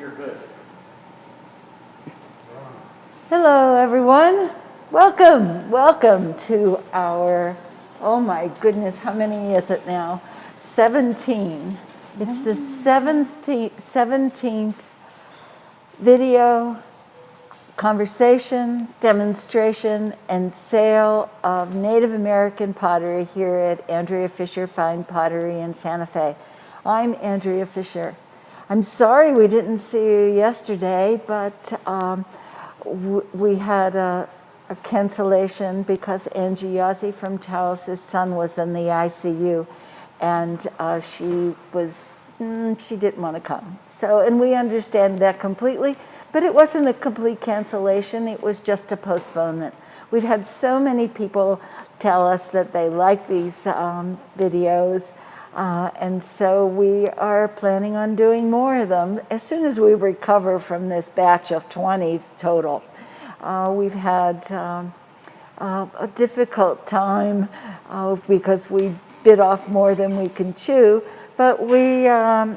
You're good. Hello, everyone. Welcome to our, oh my goodness, how many is it now? 17. It's the 17th video, conversation, demonstration, and sale of Native American pottery here at Andrea Fisher Fine Pottery in Santa Fe. I'm Andrea Fisher. I'm sorry we didn't see you yesterday, but we had a cancellation because Angie Yazzie from Taos' son was in the ICU, and she didn't want to come. So, and we understand that completely, but it wasn't a complete cancellation, it was just a postponement. We've had so many people tell us that they like these videos, and so we are planning on doing more of them as soon as we recover from this batch of 20 total. We've had a difficult time because we bit off more than we can chew, but we're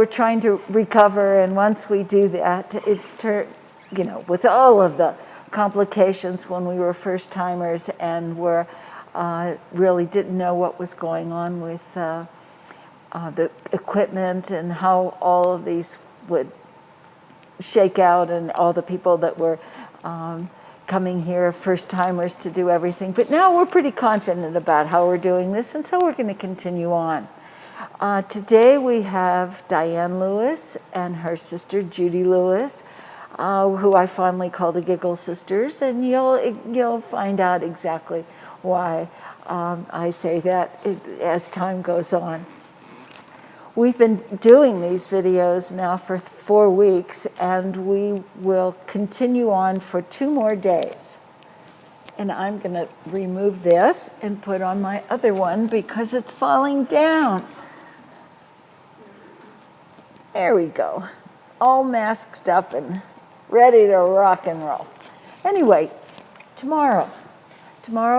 trying to recover, and once we do that, it's with all of the complications when we were first timers and really didn't know what was going on with the equipment and how all of these would shake out, and all the people that were coming here, first timers, to do everything. But now we're pretty confident about how we're doing this, and so we're going to continue on. Today we have Diane Lewis and her sister Judy Lewis, who I fondly call the Giggle Sisters, and you'll find out exactly why I say that as time goes on. We've been doing these videos now for 4 weeks, and we will continue on for 2 more days. And I'm going to remove this and put on my other one because it's falling down. There we go. All masked up and ready to rock and roll. Anyway, tomorrow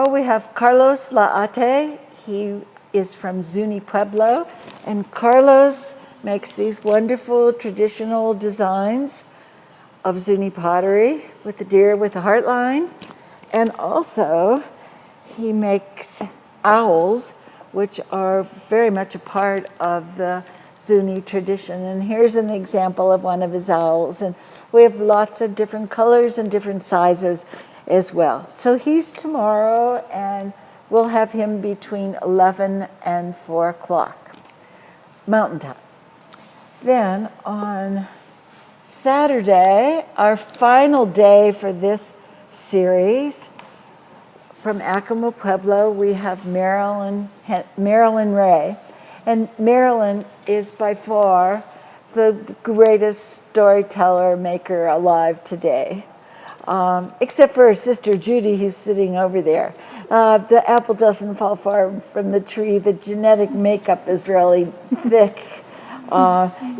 we have Carlos Laate. He is from Zuni Pueblo, and Carlos makes these wonderful traditional designs of Zuni pottery with the deer with the heart line, and also he makes owls, which are very much a part of the Zuni tradition. And here's an example of one of his owls, and we have lots of different colors and different sizes as well. So he's tomorrow, and we'll have him between 11 and 4 o'clock Mountain Time. Then on Saturday, our final day for this series, from Acoma Pueblo, we have Marilyn Ray. And Marilyn is by far the greatest storyteller maker alive today. Except for her sister Judy, who's sitting over there. The apple doesn't fall far from the tree. The genetic makeup is really thick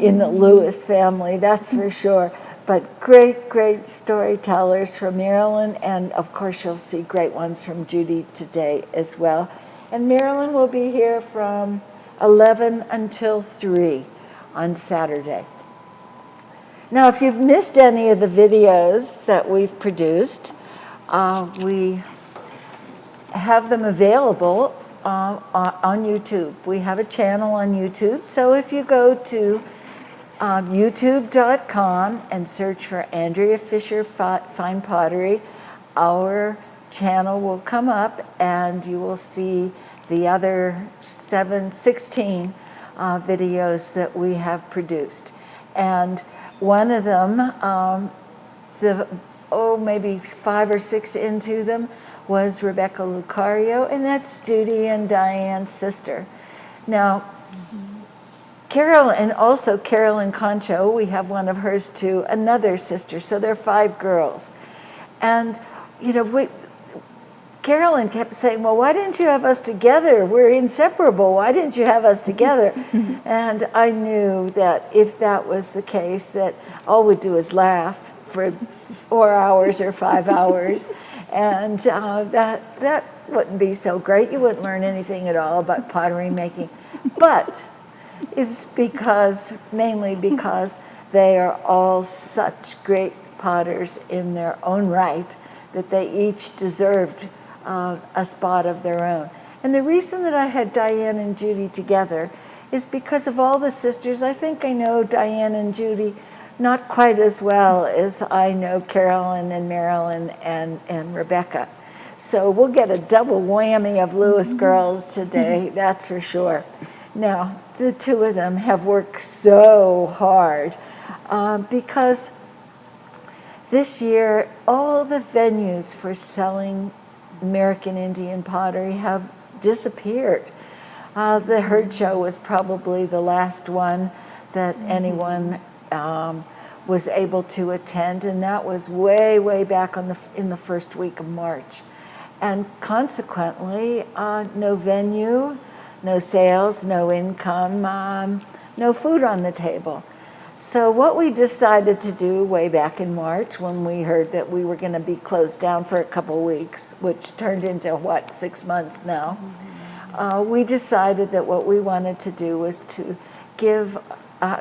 in the Lewis family, that's for sure. But great storytellers from Marilyn, and of course you'll see great ones from Judy today as well. And Marilyn will be here from 11 until 3 on Saturday. Now, if you've missed any of the videos that we've produced, we have them available on YouTube. We have a channel on YouTube, so if you go to youtube.com and search for Andrea Fisher Fine Pottery, our channel will come up, and you will see the other 16 videos that we have produced. And one of them, maybe 5 or 6 into them, was Rebecca Lucario, and that's Judy and Diane's sister. Now, Carolyn Concho, we have one of hers too, another sister, so there are 5 girls. And, Carolyn kept saying, well, why didn't you have us together? We're inseparable. Why didn't you have us together? And I knew that if that was the case, that all we'd do is laugh for 4 hours or 5 hours. And that wouldn't be so great. You wouldn't learn anything at all about pottery making. But It's mainly because they are all such great potters in their own right that they each deserved a spot of their own. And the reason that I had Diane and Judy together is because of all the sisters. I think I know Diane and Judy not quite as well as I know Carolyn and Marilyn and Rebecca. So we'll get a double whammy of Lewis girls today, that's for sure. Now, the two of them have worked so hard because this year, all the venues for selling American Indian pottery have disappeared. The Herd Show was probably the last one that anyone was able to attend, and that was way, way back in the first week of March. And consequently, no venue, no sales, no income, no food on the table. So what we decided to do way back in March, when we heard that we were going to be closed down for a couple weeks, which turned into, 6 months now, we decided that what we wanted to do was to give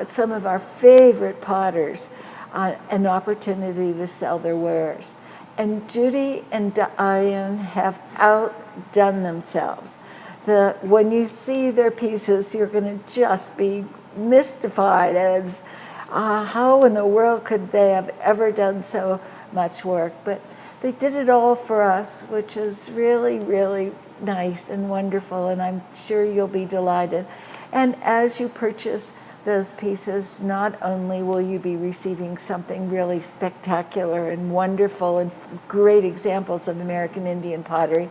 some of our favorite potters an opportunity to sell their wares. And Judy and Diane have outdone themselves. When you see their pieces, you're going to just be mystified as how in the world could they have ever done so much work. But they did it all for us, which is really, really nice and wonderful, and I'm sure you'll be delighted. And as you purchase those pieces, not only will you be receiving something really spectacular and wonderful and great examples of American Indian pottery,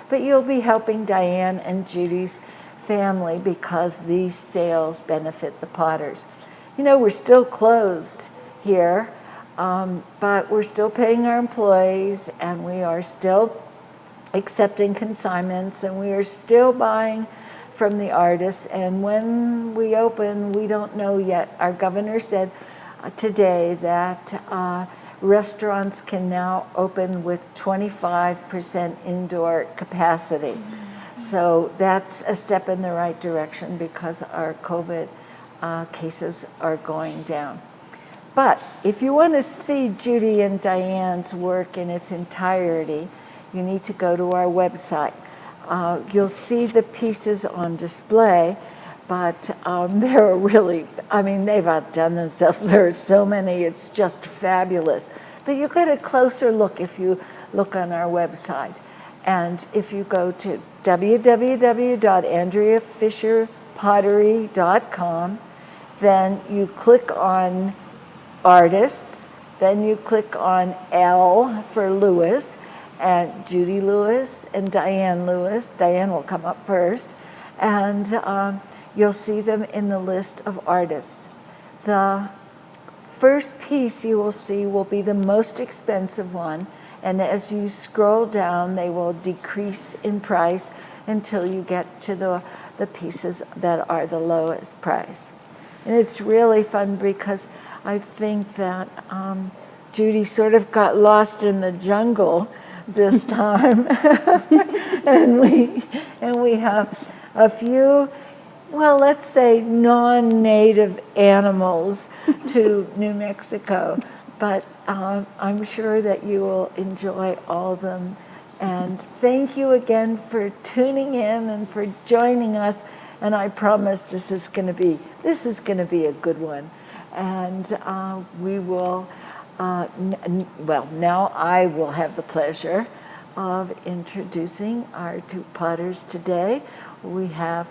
but you'll be helping Diane and Judy's family because these sales benefit the potters. You know, we're still closed here, but we're still paying our employees, and we are still accepting consignments, and we are still buying from the artists. And when we open, we don't know yet. Our governor said today that restaurants can now open with 25% indoor capacity. So that's a step in the right direction because our COVID cases are going down. But if you want to see Judy and Diane's work in its entirety, you need to go to our website. You'll see the pieces on display, but they're really, they've outdone themselves. There are so many, it's just fabulous. But you'll get a closer look if you look on our website. And if you go to www.andreafisherpottery.com, then you click on artists, then you click on L for Lewis, and Judy Lewis and Diane Lewis. Diane will come up first, and you'll see them in the list of artists. The first piece you will see will be the most expensive one, and as you scroll down, they will decrease in price until you get to the pieces that are the lowest price. And it's really fun because I think that Judy sort of got lost in the jungle this time. and we have a few, well, let's say non-native animals to New Mexico, but I'm sure that you will enjoy all of them. And thank you again for tuning in and for joining us. And I promise this is going to be a good one. And we will. Now I will have the pleasure of introducing our two potters today. We have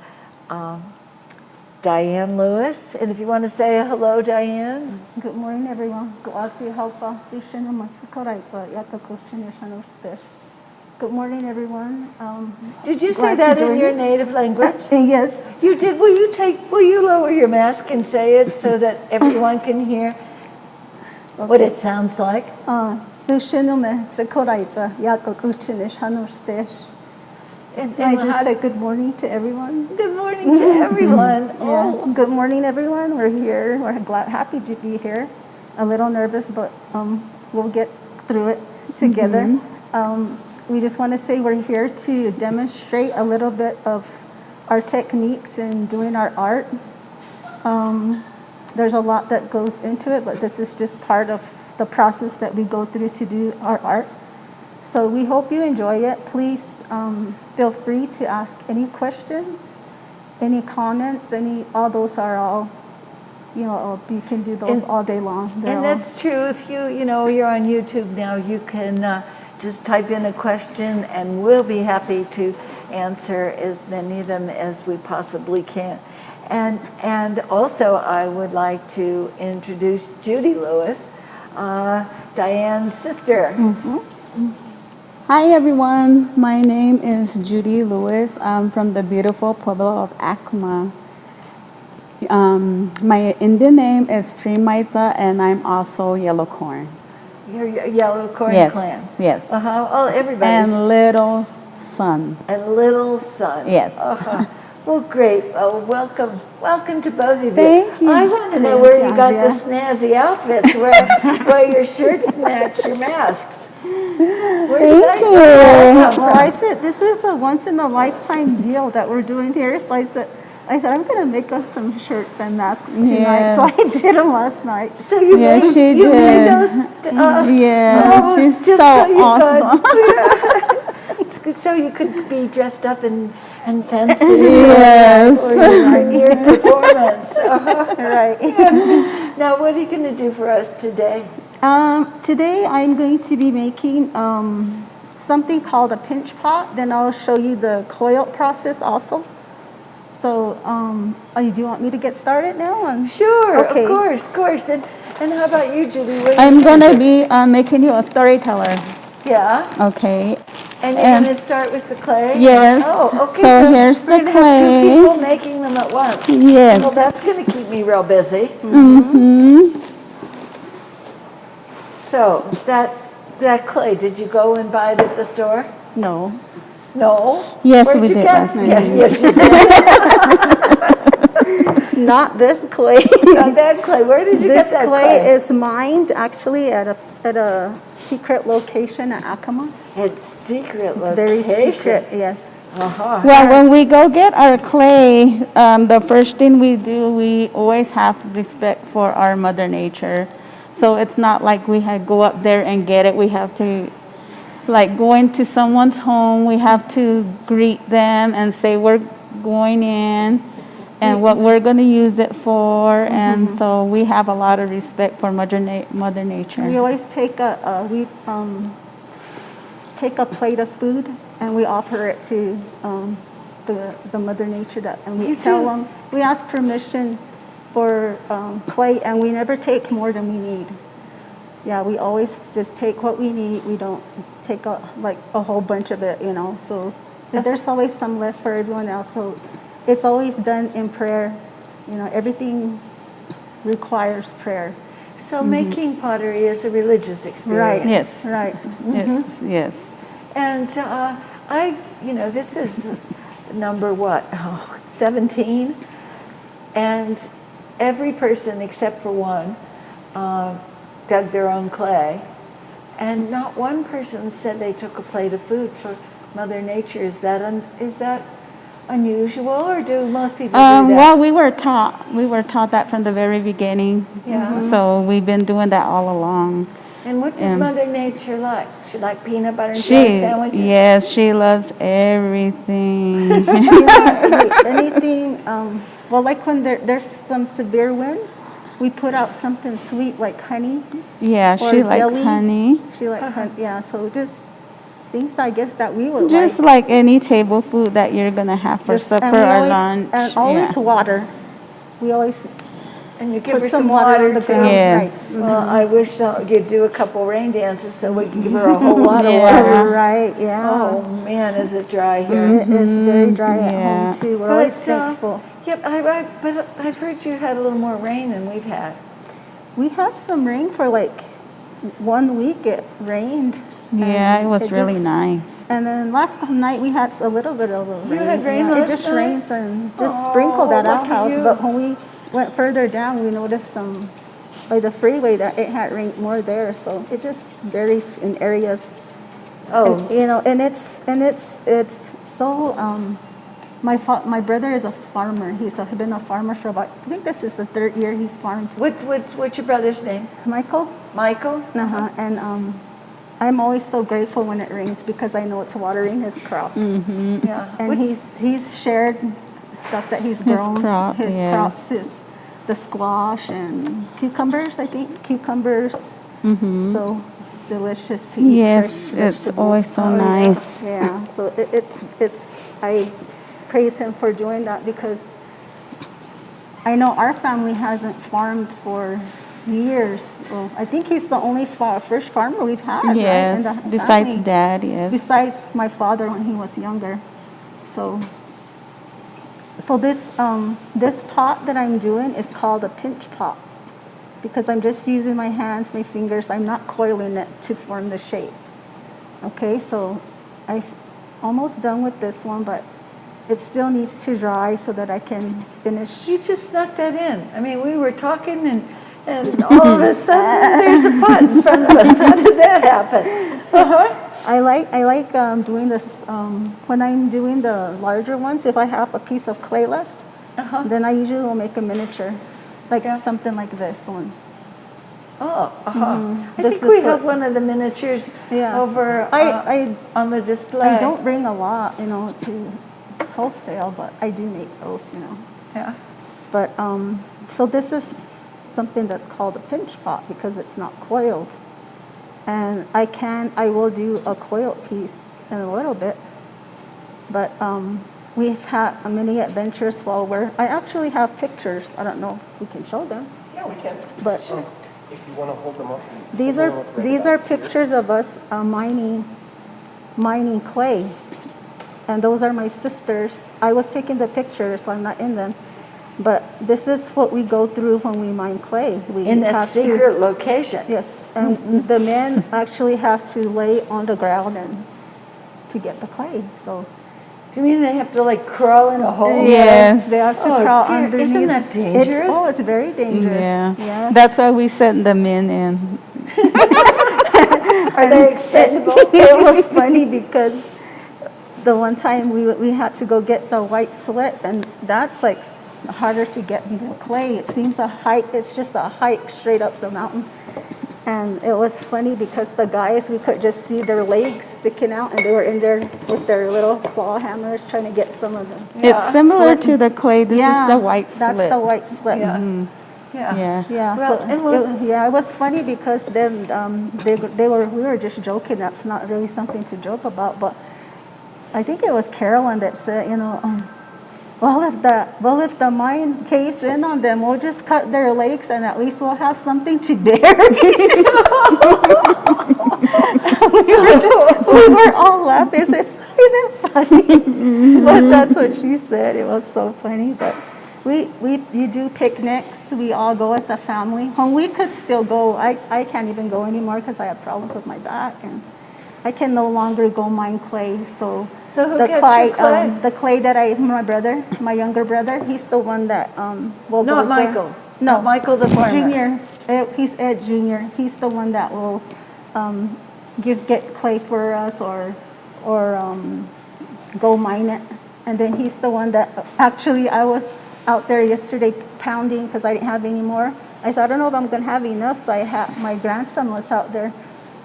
Diane Lewis, and if you want to say hello, Diane. Good morning, everyone. Good morning, everyone. Did you say that in your native language? Yes. You did. Will you lower your mask and say it so that everyone can hear what it sounds like? And I just say good morning to everyone. Good morning to everyone. Yeah. Good morning, everyone. We're here. We're happy to be here. A little nervous, but we'll get through it together. We just want to say we're here to demonstrate a little bit of our techniques in doing our art. There's a lot that goes into it, but this is just part of the process that we go through to do our art. So we hope you enjoy it. Please feel free to ask any questions, any comments, all those are all, you can do those all day long. And that's true. If you're on YouTube now, you can just type in a question and we'll be happy to answer as many of them as we possibly can. And also I would like to introduce Judy Lewis, Diane's sister. Hi everyone, my name is Judy Lewis. I'm from the beautiful Pueblo of Acoma. My Indian name is Freemaitza and I'm also Yellow Corn. You're Yellow Corn Yes, Clan. yes. Oh, everybody. And Little Sun. And Little Sun. Yes. Well, great. Welcome to both of you. Thank you. I want to know Thank where you, you got the Andrea. snazzy outfits, where your shirts match your masks. Where did Thank that you. come Well, from? I said, this is a once-in-a-lifetime deal that we're doing here. So I said, I'm going to make us some shirts and masks tonight. Yes. So I did them last night. So you Yes, made, she you made did. those. Yes, she's just so you awesome. could, so you could be dressed up and fancy. Yes. Or your premiere performance. Right. Now, what are you going to do for us today? Today I'm going to be making something called a pinch pot. Then I'll show you the coil process also. So, do you want me to get started now? Sure, Okay. of course. And how about you, Judy? What are you I'm gonna gonna do? be making you a storyteller. Yeah. Okay. And you're And- going to start with the clay? Yes. Oh, okay. So here's we're the gonna have two clay. people making them at once. Yes. Well, that's going to keep me real busy. So that clay, did you go and buy it at the store? No. No. Yes, Where'd we you did get last it? night. Yes, you did. Not this clay. Not that clay. Where did you This get that clay is mined actually at a secret location at Acoma. It's secret It's location. very secret, yes. Uh-huh. Well, when we go get our clay, the first thing we do, we always have respect for our Mother Nature. So it's not like we go up there and get it. We have to, like going to someone's home, we have to greet them and say we're going in and what we're going to use it for. And so we have a lot of respect for Mother Nature. We always take take a plate of food and we offer it to the Mother Nature and we You tell do? them, we ask permission for clay and we never take more than we need. Yeah, we always just take what we need. We don't take a whole bunch of it, So there's always some left for everyone else. So it's always done in prayer. Everything requires prayer. So making pottery is a religious experience. Right. Yes. Right. Yes, yes. And this is number 17? And every person except for one dug their own clay. And not one person said they took a plate of food for Mother Nature. Is that unusual, or do most people do that? Well, we were taught that from the very beginning. Yeah. So we've been doing that all along. And what does Mother Nature like? She like peanut butter and jelly sandwiches? Yes, she loves everything. Anything, like when there's some severe winds, we put out something sweet like honey. Yeah, or she likes jelly. honey. She likes honey, yeah. So just things I guess that we would Just like any table food that you're gonna have for supper and we or always, lunch. And always yeah. water. We always And you give put her some water on the too? ground. Yes. Right. Well, I wish you'd do a couple rain dances so we can give her a whole lot of Yeah. water. Right, yeah. Oh man, is it dry here? It is very dry at Yeah. home too. We're always thankful. Yep, but I've heard you had a little more rain than we've had. We had some rain for like 1 week. It rained. Yeah, and it was really just- nice. And then last night we had a little bit of a rain. You had rain It last just night? rains and just sprinkled at our lucky house. you. But when we went further down, we noticed by the freeway that it had rained more there. So it just varies in areas. Oh, And, and it's so My brother is a farmer. He's been a farmer for about, I think this is the 3rd year he's farmed. What's your brother's name? Michael? Michael? Uh-huh. And I'm always so grateful when it rains because I know it's watering his crops. Yeah. And he's shared stuff that he's grown. His yes. crops, the squash and cucumbers, I think. Cucumbers. So delicious to eat. Yes, fresh it's vegetables. always so nice. Yeah, so I praise him for doing that because I know our family hasn't farmed for years. Well, I think he's the only first farmer we've had, right? Yes, In the besides family. Dad, yes. Besides my father when he was younger. So this pot that I'm doing is called a pinch pot because I'm just using my hands, my fingers. I'm not coiling it to form the shape. Okay, so I've almost done with this one, but it still needs to dry so that I can finish. You just snuck that in. I mean, we were talking and all of a sudden there's a pot in front of us. How did that happen? I like doing this when I'm doing the larger ones. If I have a piece of clay left, then I usually will make a miniature, like something like this one. Oh, I This think we is have one of the miniatures over on the display. I don't bring a lot, to wholesale, but I do make those, Yeah. But so this is something that's called a pinch pot because it's not coiled. And I will do a coiled piece in a little bit. But we've had many adventures I actually have pictures. I don't know if we can show them. Yeah, we can. But If you want to hold them up. these are pictures of us mining clay. And those are my sisters. I was taking the pictures, so I'm not in them. But this is what we go through when we mine clay. In that secret location. Yes, and the men actually have to lay on the ground and to get the clay. So. Do you mean they have to like crawl in a hole? Yes. They have to crawl dear. underneath. Isn't that dangerous? It's very dangerous. Yeah. Yes. That's why we send them in. Are they expendable? It was funny because the one time we had to go get the white slit, and that's like harder to get than the clay. It seems it's just a hike straight up the mountain. And it was funny because the guys, we could just see their legs sticking out, and they were in there with their little claw hammers trying to get some of them. It's similar to the clay. This is the white slit. That's the white slit. Yeah. Yeah. Yeah, Well, it was funny because then we were just joking. That's not really something to joke about, but I think it was Carolyn that said, if the mine caves in on them, we'll just cut their legs and at least we'll have something to bury. we were all laughing. So it's not even funny, but that's what she said. It was so funny, but. You do picnics. We all go as a family. When we could still go, I can't even go anymore because I have problems with my back, and I can no longer go mine clay. So who gets your clay? The clay that my younger brother, he's the one that will go. Not Michael. No, Not Michael the farmer. Junior. He's Ed Junior. He's the one that will get clay for us or go mine it, and then he's the one that actually I was out there yesterday pounding because I didn't have any more. I said, I don't know if I'm going to have enough, so my grandson was out there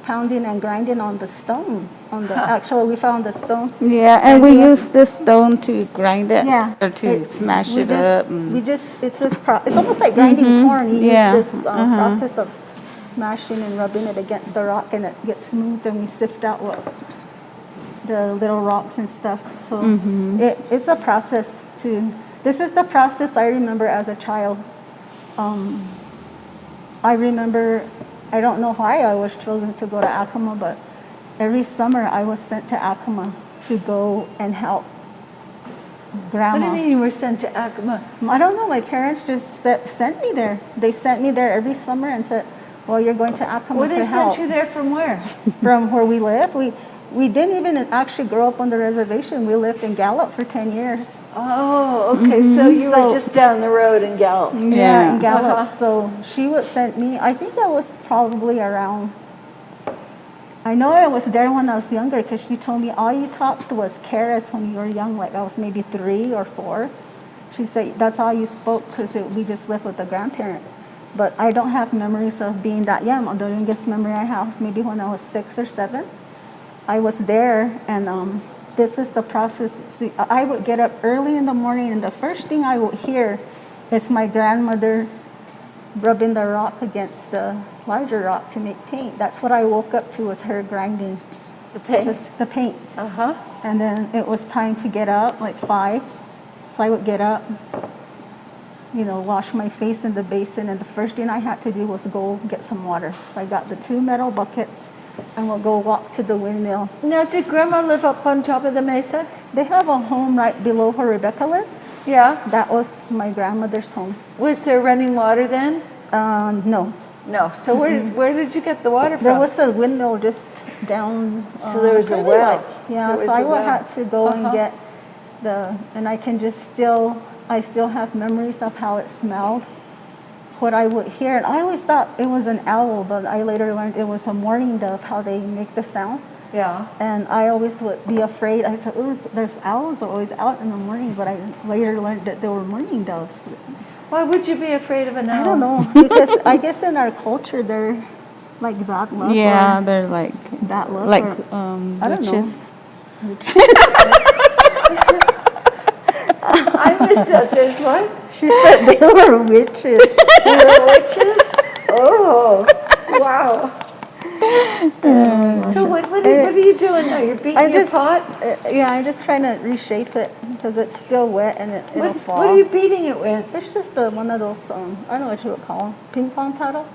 pounding and grinding on the stone. Actually, we found the stone. Yeah, and we use this stone to grind it, or to smash it up. It's almost like grinding corn. You use this process of smashing and rubbing it against the rock, and it gets smooth, and we sift out the little rocks and stuff. So it's a process This is the process I remember as a child. I remember, I don't know why I was chosen to go to Acoma, but every summer I was sent to Acoma to go and help Grandma. What do you mean you were sent to Acoma? I don't know. My parents just sent me there. They sent me there every summer and said, well, you're going to Acoma to help. Well, they sent you there from where? From where we lived. We didn't even actually grow up on the reservation. We lived in Gallup for 10 years. Oh, okay. So you were just down the road in Gallup. Yeah, in Gallup. So she would send me, I think I was probably around I know I was there when I was younger because she told me all you talked was carrots when you were young, like I was maybe 3 or 4. She said that's all you spoke because we just lived with the grandparents. But I don't have memories of being that young. The youngest memory I have is maybe when I was 6 or 7. I was there, and this is the process. See, I would get up early in the morning, and the first thing I would hear is my grandmother rubbing the rock against the larger rock to make paint. That's what I woke up to, was her grinding The paint. the paint. Uh-huh. And then it was time to get up, like 5. So I would get up, wash my face in the basin, and the first thing I had to do was go get some water. So I got the 2 metal buckets, and we'll go walk to the windmill. Now, did Grandma live up on top of the mesa? They have a home right below where Rebecca lives. Yeah. That was my grandmother's home. Was there running water then? No. No. So where did you get the water from? There was a windmill just down. So there was a pretty well. Yeah, There was so I a would well. have to go and get and I can I still have memories of how it smelled, what I would hear. And I always thought it was an owl, but I later learned it was a mourning dove, how they make the sound. Yeah. And I always would be afraid. I said, oh, there's owls always out in the morning, but I later learned that they were mourning doves. Why would you be afraid of an owl? I don't know, because I guess in our culture they're like bad luck. Yeah, or they're like bad luck. like or, I don't know. witches. I missed that. There's what? She said they were witches. They were witches? Oh, wow. So what are you doing now? You're beating your pot? Yeah, I'm just trying to reshape it because it's still wet and it'll fall. What are you beating it with? It's just one of those, I don't know what you would call them, ping pong paddle.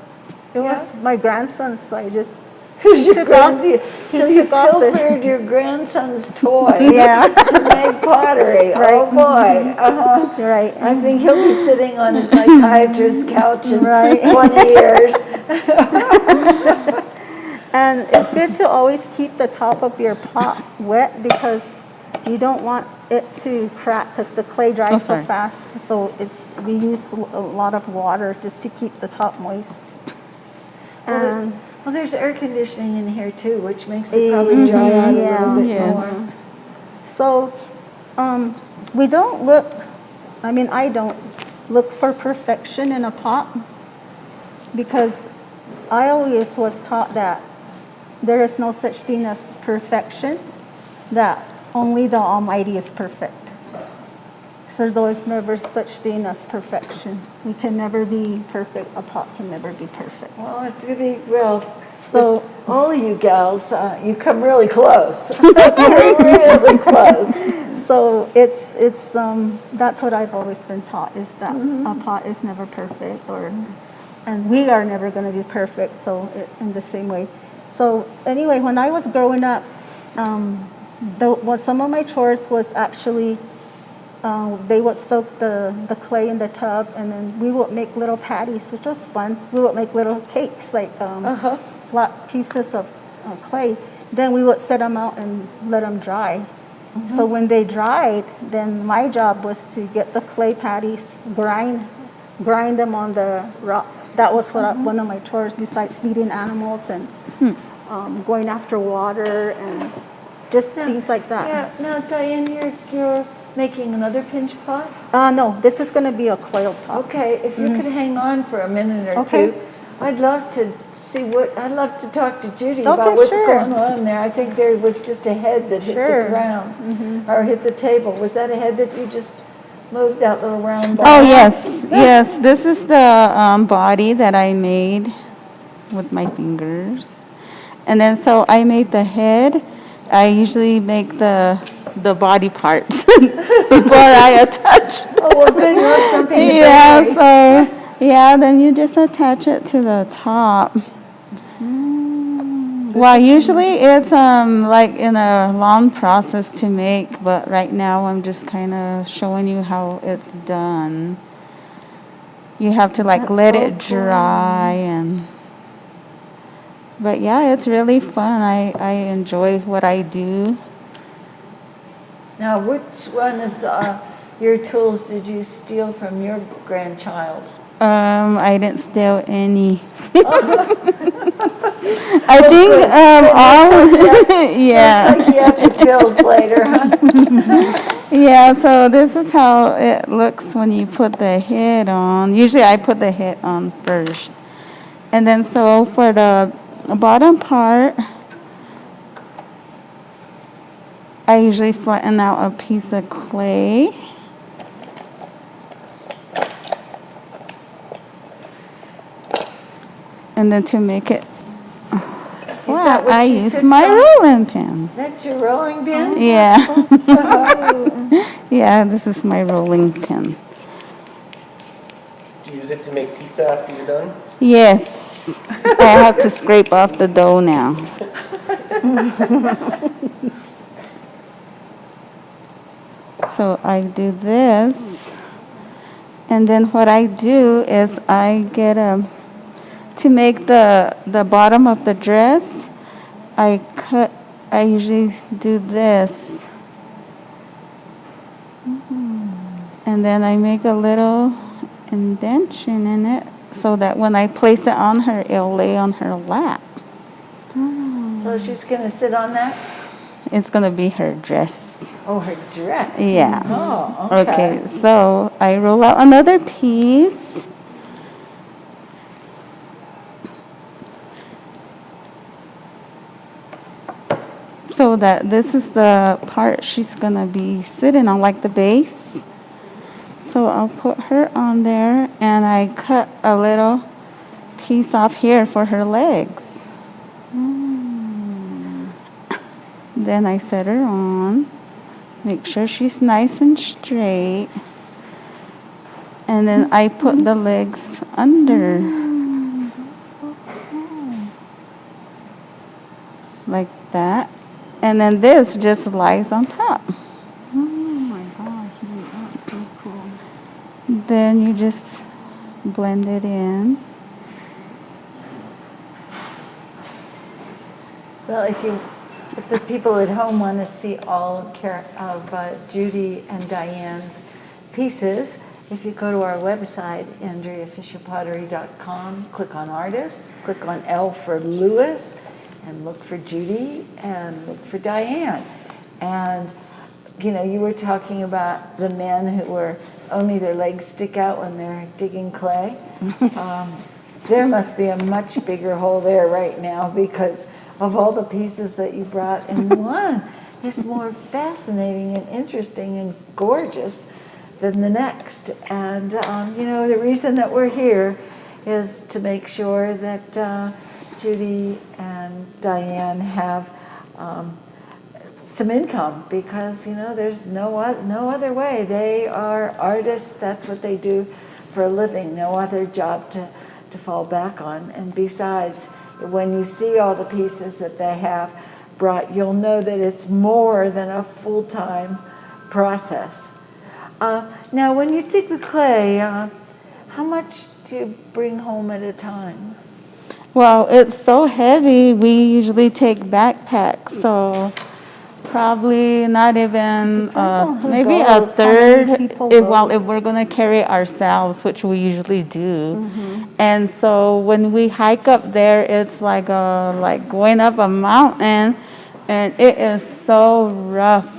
It Yeah. was my grandson, so I just Who's your took off- grandson? he So you took off the- pilfered your grandson's toys Yeah. to make pottery. Oh Right. boy. Uh-huh. right. I think he'll be sitting on his psychiatrist's couch in Right. 20 years. And it's good to always keep the top of your pot wet because you don't want it to crack because the clay dries so sorry. fast. So we use a lot of water just to keep the top moist. And Well, there's air conditioning in here too, which makes it probably dry out a little bit Yes. more. so we don't look, I don't look for perfection in a pot because I always was taught that there is no such thing as perfection, that only the Almighty is perfect. So there is never such thing as perfection. We can never be perfect. A pot can never be perfect. Well, it's well. So All you gals, you come really close. Really close. So it's that's what I've always been taught, is that a pot is never perfect, and we are never going to be perfect. So in the same way. So anyway, when I was growing up, some of my chores was actually they would soak the clay in the tub, and then we would make little patties, which was fun. We would make little cakes, like flat pieces of clay. Then we would set them out and let them dry. So when they dried, then my job was to get the clay patties, grind them on the rock. That was one of my chores, besides feeding animals and going after water and just things like that. Yeah. Now, Diane, you're making another pinch pot? No, this is going to be a coiled pot. Okay. If you could hang on for a minute or Okay. two, I'd love to see I'd love to talk to Judy Okay, about what's sure. going on there. I think there was just a head that hit Sure. the ground or hit the table. Was that a head that you just moved, that little round ball? Oh, yes, yes. This is the body that I made with my fingers. And then so I made the head. I usually make the body parts before I attach. Oh, well, good. You have something to Yeah, bury. so, yeah, then you just attach it to the top. Well, usually it's like in a long process to make, but right now I'm just kind of showing you how it's done. You have to like That's let so it dry but yeah, it's really fun. I enjoy what I do. Now, which one of your tools did you steal from your grandchild? I didn't steal any. I think all, yeah. Psychiatric pills later, huh? Yeah, so this is how it looks when you put the head on. Usually I put the head on first. And then so for the bottom part, I usually flatten out a piece of clay. And then to make it, that what I she use sits my on? rolling pin. That's your rolling pin? Yeah. Oh. Yeah, this is my rolling pin. Do you use it to make pizza after you're done? Yes. I have to scrape off the dough now. So I do this. And then what I do is I get to make the bottom of the dress, I usually do this. And then I make a little indentation in it so that when I place it on her, it'll lay on her lap. So she's going to sit on that? It's going to be her dress. Oh, her dress. Yeah. Oh, okay. Okay, so I roll out another piece. So that this is the part she's going to be sitting on, like the base. So I'll put her on there and I cut a little piece off here for her legs. Then I set her on, make sure she's nice and straight. And then I put the legs under. Like that. And then this just lies on top. Oh my gosh, that's so cool. Then you just blend it in. Well, if the people at home want to see all of Judy and Diane's pieces, if you go to our website, AndreaFisherPottery.com, click on Artists, click on L for Lewis, and look for Judy and look for Diane. And, you know, you were talking about the men who were only their legs stick out when they're digging clay. There must be a much bigger hole there right now because of all the pieces that you brought. And one is more fascinating and interesting and gorgeous than the next. And, you know, the reason that we're here is to make sure that Judy and Diane have some income because, you know, there's no other way. They are artists. That's what they do for a living. No other job to fall back on. And besides, when you see all the pieces that they have brought, you'll know that it's more than a full-time process. Now, when you dig the clay, how much do you bring home at a time? Well, it's so heavy, we usually take backpacks, so probably not even, Depends on who maybe a goes, how third, many people go. if we're gonna carry it ourselves, which we usually do. And so when we hike up there, it's like going up a mountain, and it is so rough.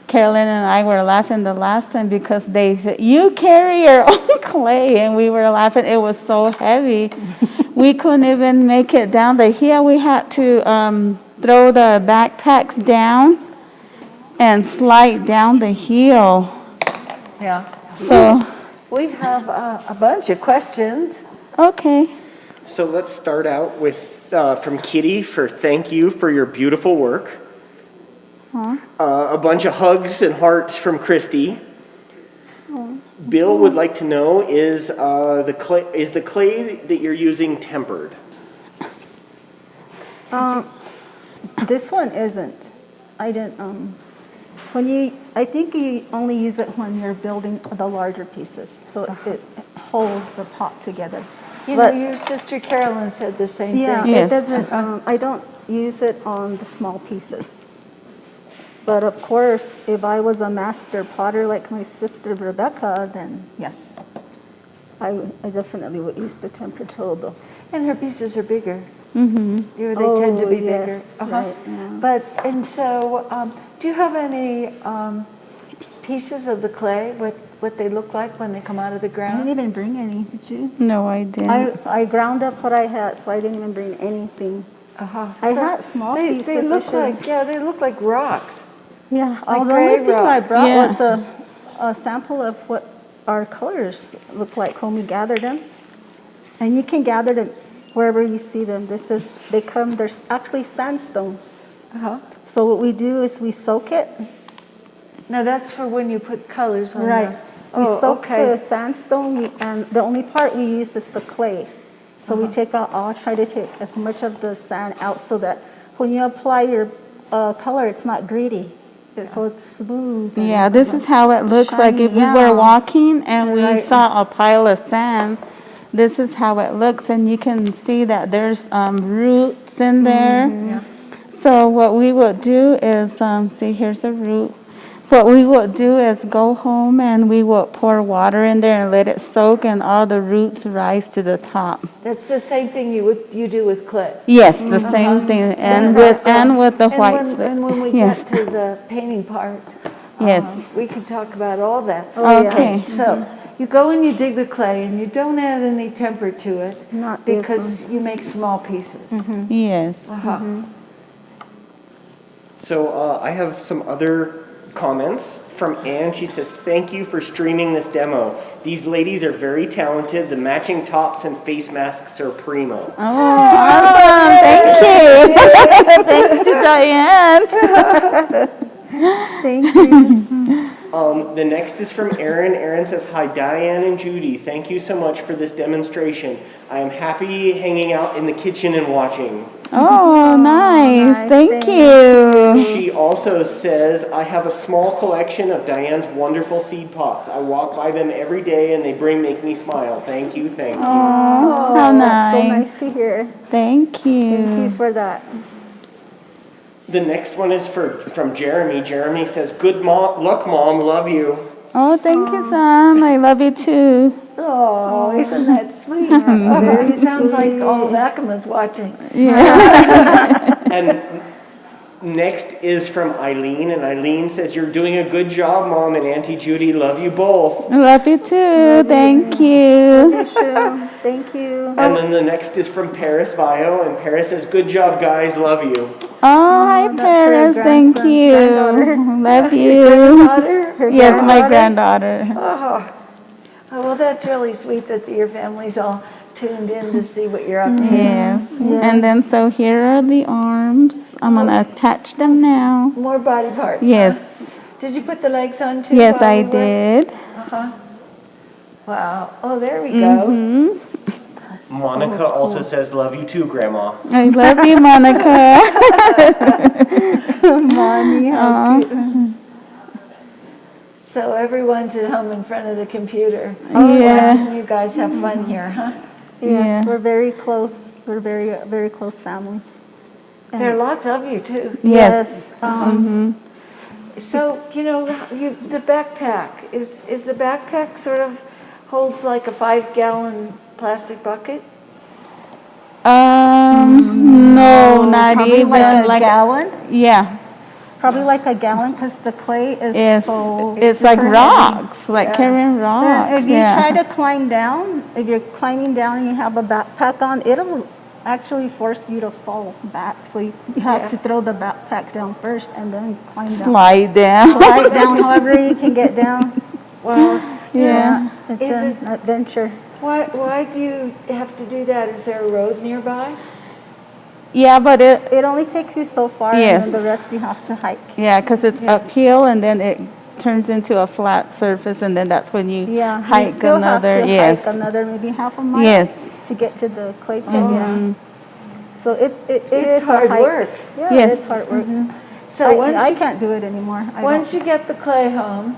Carolyn and I were laughing the last time because they said, "You carry your own clay," and we were laughing. It was so heavy. We couldn't even make it down the hill. We had to throw the backpacks down and slide down the hill. Yeah. So, We have a bunch of questions. okay. So let's start out with from Kitty for thank you for your beautiful work. A bunch of hugs and hearts from Christy. Bill would like to know is the clay that you're using tempered? This one isn't. I didn't. I think you only use it when you're building the larger pieces, so it holds the pot together. You know, But- your sister Carolyn said the same Yeah, thing. Yes. it doesn't. I don't use it on the small pieces. But of course, if I was a master potter like my sister Rebecca, then yes. I definitely would use the temperature though. And her pieces are bigger. Mm-hmm. They tend to be yes, bigger. right, yeah. But, and so, do you have any pieces of the clay, what they look like when they come out of the I didn't ground? even bring any, did you? No, I didn't. I ground up what I had, so I didn't even bring anything. Uh-huh. I had small they, pieces. They I look should- like, they look like rocks. Yeah, like the gray only thing I rocks. brought Yeah. was a sample of what our colors look like when we gather them. And you can gather them wherever you see them. There's actually sandstone. Uh-huh. So what we do is we soak it. Now that's for when you put colors on Right. the... We Oh, soak okay. the sandstone, and the only part we use is the clay. So we take out, I'll try to take as much of the sand out so that when you apply your color, it's not gritty. So it's smooth. and- Yeah, this is how it looks like if we Shiny, were yeah. walking and we Right. saw a pile of sand. This is how it looks, and you can see that there's roots in there. Yeah. So what we would do is, see, here's a root. What we would do is go home and we would pour water in there and let it soak, and all the roots rise to the top. That's the same thing you do with clay. Yes, the same thing, and with the white And slip. when we Yes. get to the painting part, Yes. we can talk about all that. Oh, yeah. Okay. So you go and you dig the clay and you don't add any temper to it Not this because you make small pieces. Yes. Uh-huh. So I have some other comments from Anne. She says, thank you for streaming this demo. These ladies are very talented. The matching tops and face masks are primo. Awesome, thank you. Thanks to Diane. Thank you. The next is from Erin. Erin says, hi, Diane and Judy. Thank you so much for this demonstration. I am happy hanging out in the kitchen and watching. Oh, nice. nice, Thank thank you. She also says, I have a small collection of Diane's wonderful seed pots. I walk by them every day and they make me smile. Thank you, thank you. Oh, how That's so nice. nice to hear. Thank you. Thank you for that. The next one is from Jeremy. Jeremy says, good luck, Mom. Love you. Oh, thank you, son. I love you too. Oh, isn't that sweet? very It sounds like sweet. all of Acoma's watching. And next is from Eileen. And Eileen says, you're doing a good job, Mom and Auntie Judy. Love you both. Love you too. Thank you. Yes, sure. Thank you. And then the next is from Paris Vio. And Paris says, good job, guys. Love you. Oh, hi, that's her Paris. Thank grandson, you. granddaughter. Love you. Daughter? Her Yes, my granddaughter. granddaughter. Oh, well, that's really sweet that your family's all tuned in to see what you're up to. Yes. And then so here are the arms. I'm going to attach them now. More body parts. Yes. Huh? Did you put the legs on too? Yes, while I we were- did. Wow. Oh, there we go. Monica also says, love you too, Grandma. I love you, Monica. Mommy, how cute. So everyone's at home in front of the computer. Yeah. Watching you guys have fun here, huh? Yes, Yeah. we're very close. We're very close family. There are lots of you too. Yes. So, the backpack, is the backpack sort of holds like a 5-gallon plastic bucket? No, not Probably even. like a gallon. Yeah. Probably like a gallon because the clay is so. It's like super rocks, like carrying heavy. rocks. If you yeah. try to climb down, if you're climbing down and you have a backpack on, it'll actually force you to fall back. So you have to throw the backpack down first and then climb down. Slide down. Slide down however you can get down. Wow. Yeah. It's Is an it- adventure. Why do you have to do that? Is there a road nearby? Yeah, but It only takes you so far, Yes. and then the rest you have to hike. because it's uphill and then it turns into a flat surface and then that's when you Yeah, you hike still another. have to yes. hike another maybe half a mile. Yes. To get to the clay pit. Yeah. So it It's is a hard hike. work. Yeah, Yes. it's hard work. So I can't do it anymore. once you get the clay home,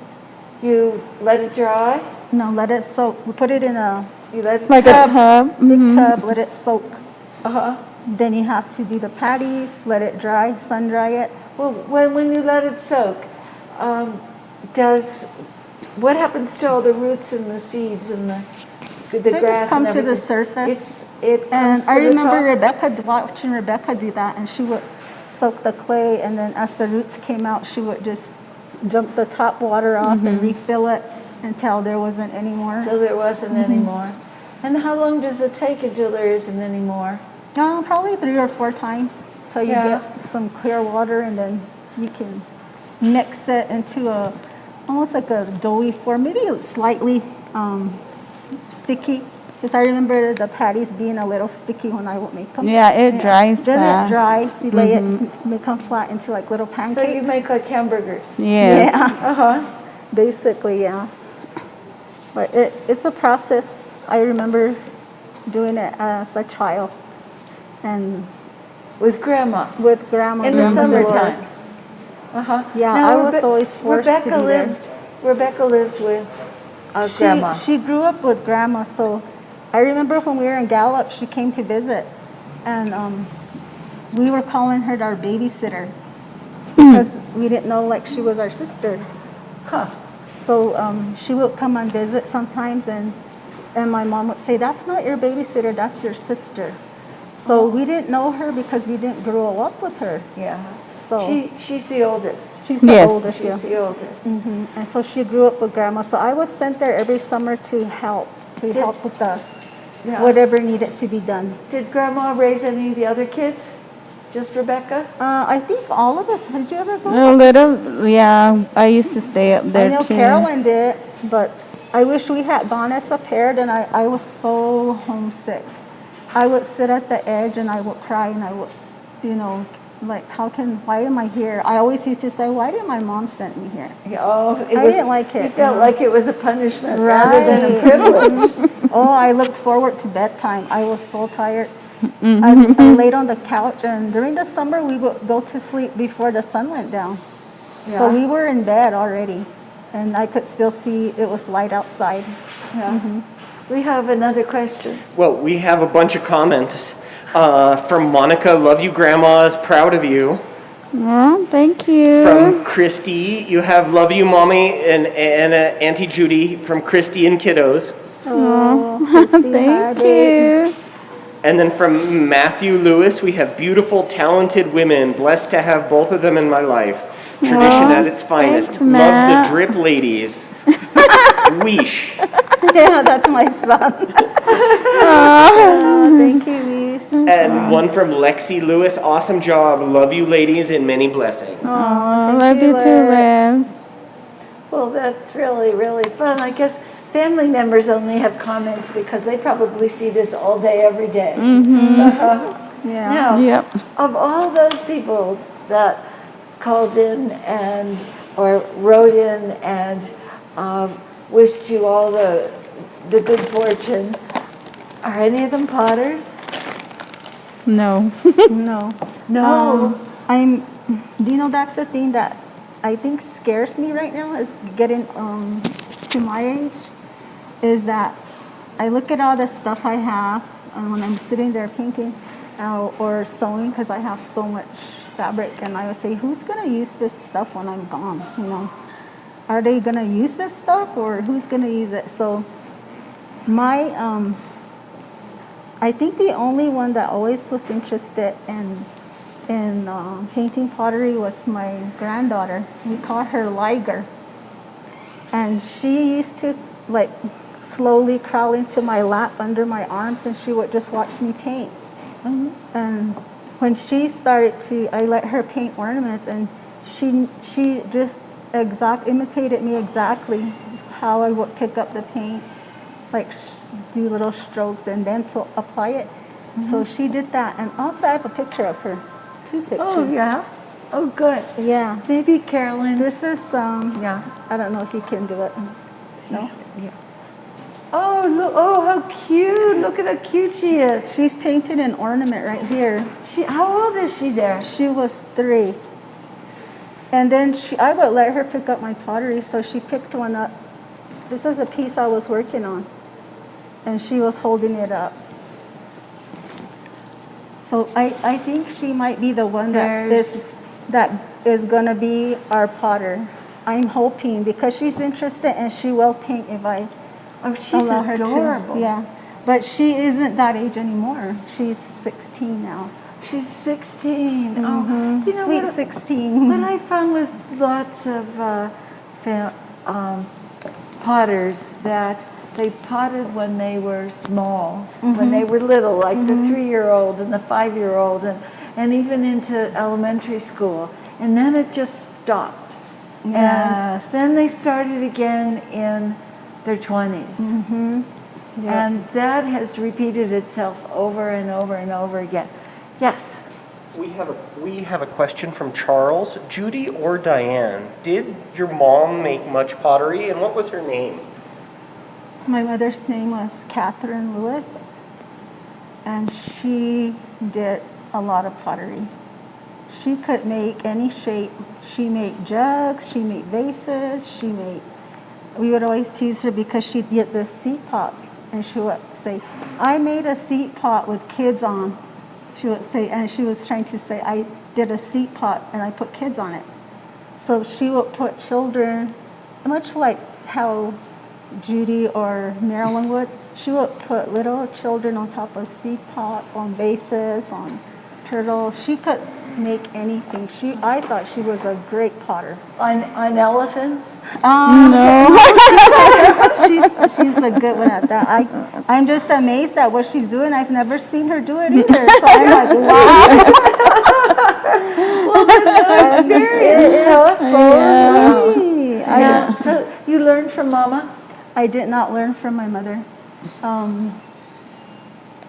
you let it dry. No, let it soak. We put it in a You let it Like a tub. big tub. Let it soak. Uh-huh. Then you have to do the patties. Let it dry. Sun dry it. Well, when you let it soak, what happens to all the roots and the seeds and the the They grass just come and to the everything. surface. It And comes I to the remember top. watching Rebecca do that, and she would soak the clay, and then as the roots came out, she would just jump the top water off and refill it until there wasn't any more. So there wasn't any more. And how long does it take until there isn't any more? Probably 3 or 4 times till you Yeah. get some clear water, and then you can mix it into almost like a doughy form, maybe slightly sticky. Because I remember the patties being a little sticky when I would make them. Yeah, it dries Then fast. it dries. You lay it, make them flat into like little pancakes. So you make like hamburgers. Yes. Yeah, Uh-huh. basically, yeah. But it's a process. I remember doing it as a child, and With grandma. with grandma. In the grandma summertime. Dolores. Uh-huh. Yeah, I was always forced to be there. Rebecca lived with grandma. She grew up with grandma, so I remember when we were in Gallup, she came to visit, and we were calling her our babysitter because we didn't know like she was our sister. Huh. So she would come and visit sometimes, and my mom would say, "That's not your babysitter, that's your sister." So we didn't know her because we didn't grow up with her. Yeah. So She's the oldest. she's the Yes. oldest, yeah. She's the oldest. And so she grew up with grandma. So I was sent there every summer to help with the Yeah. whatever needed to be done. Did grandma raise any of the other kids? Just Rebecca? I think all of us. Did you ever go? A little, yeah. I used to stay up I there know too. Carolyn did, but I wish we had gone as a pair. And I was so homesick. I would sit at the edge and I would cry, and I would, like, why am I here? I always used to say, why did my mom send me here? Yeah, oh, I didn't like it, You felt you know. like it was a punishment rather than a Right. privilege. Oh, I looked forward to bedtime. I was so tired. I laid on the couch, and during the summer, we would go to sleep before the sun went down. So Yeah. we were in bed already, and I could still see it was light outside. Yeah. We have another question. Well, we have a bunch of comments from Monica. Love you, Grandma. Is proud of you. Oh, thank you. From Christy, you have love you, Mommy, and Auntie Judy from Christy and Kiddos. Oh, Christy, hi, Thank babe. you. And then from Matthew Lewis, we have beautiful, talented women. Blessed to have both of them in my life. Tradition Aw, at its finest. thanks, Love Matt. the drip ladies. Weesh. Yeah, that's my son. Oh, thank you, Reese. And one from Lexi Lewis. Awesome job. Love you, ladies, and many blessings. Oh, love you too, Liz. Well, that's really, really fun. I guess family members only have comments because they probably see this all day, every day. Yeah. Now, Yep. of all those people that called in or wrote in and wished you all the good fortune, are any of them potters? No. No. No. That's the thing that I think scares me right now is getting to my age, is that I look at all the stuff I have, and when I'm sitting there painting or sewing, because I have so much fabric, and I would say, who's going to use this stuff when I'm gone, Are they going to use this stuff, or who's going to use it? So I think the only one that always was interested in painting pottery was my granddaughter. We call her Liger. And she used to slowly crawl into my lap under my arms, and she would just watch me paint. And when she started I let her paint ornaments, and she just imitated me exactly how I would pick up the paint, do little strokes and then apply it. So she did that. And also I have a picture of her, 2 pictures. Oh, yeah? Oh, good. Yeah. Maybe Carolyn. This is, Yeah. I don't know if you can do it. No? Yeah. Oh, look! Oh, how cute! Look at how cute she is. She's painted an ornament right here. How old is she there? She was 3. And then I would let her pick up my pottery, so she picked one up. This is a piece I was working on, and she was holding it up. So I think she might be the one that is going to be our potter. I'm hoping, because she's interested and she will paint if I Oh, she's allow her to. adorable. Yeah, but she isn't that age anymore. She's 16 now. She's 16. Oh, you know Sweet what? 16. What I found with lots of potters that they potted when they were small, when they were little, like the 3-year-old and the 5-year-old, and even into elementary school. And then it just stopped. Yes. And then they started again in their 20s. Yeah. And that has repeated itself over and over and over again. Yes. We have a question from Charles. Judy or Diane, did your mom make much pottery, and what was her name? My mother's name was Catherine Lewis, and she did a lot of pottery. She could make any shape. She made jugs, she made vases, we would always tease her because she'd get the seed pots, and she would say, I made a seed pot with kids on. She would say, and she was trying to say, I did a seed pot and I put kids on it. So she would put children, much like how Judy or Marilyn would, she would put little children on top of seed pots, on vases, on turtles. She could make anything. I thought she was a great potter. On elephants? No. She's the good one at that. I'm just amazed at what she's doing. I've never seen her do it either. So I'm like, wow. Well, the experience, huh? So neat. Yeah. So you learned from Mama? I did not learn from my mother.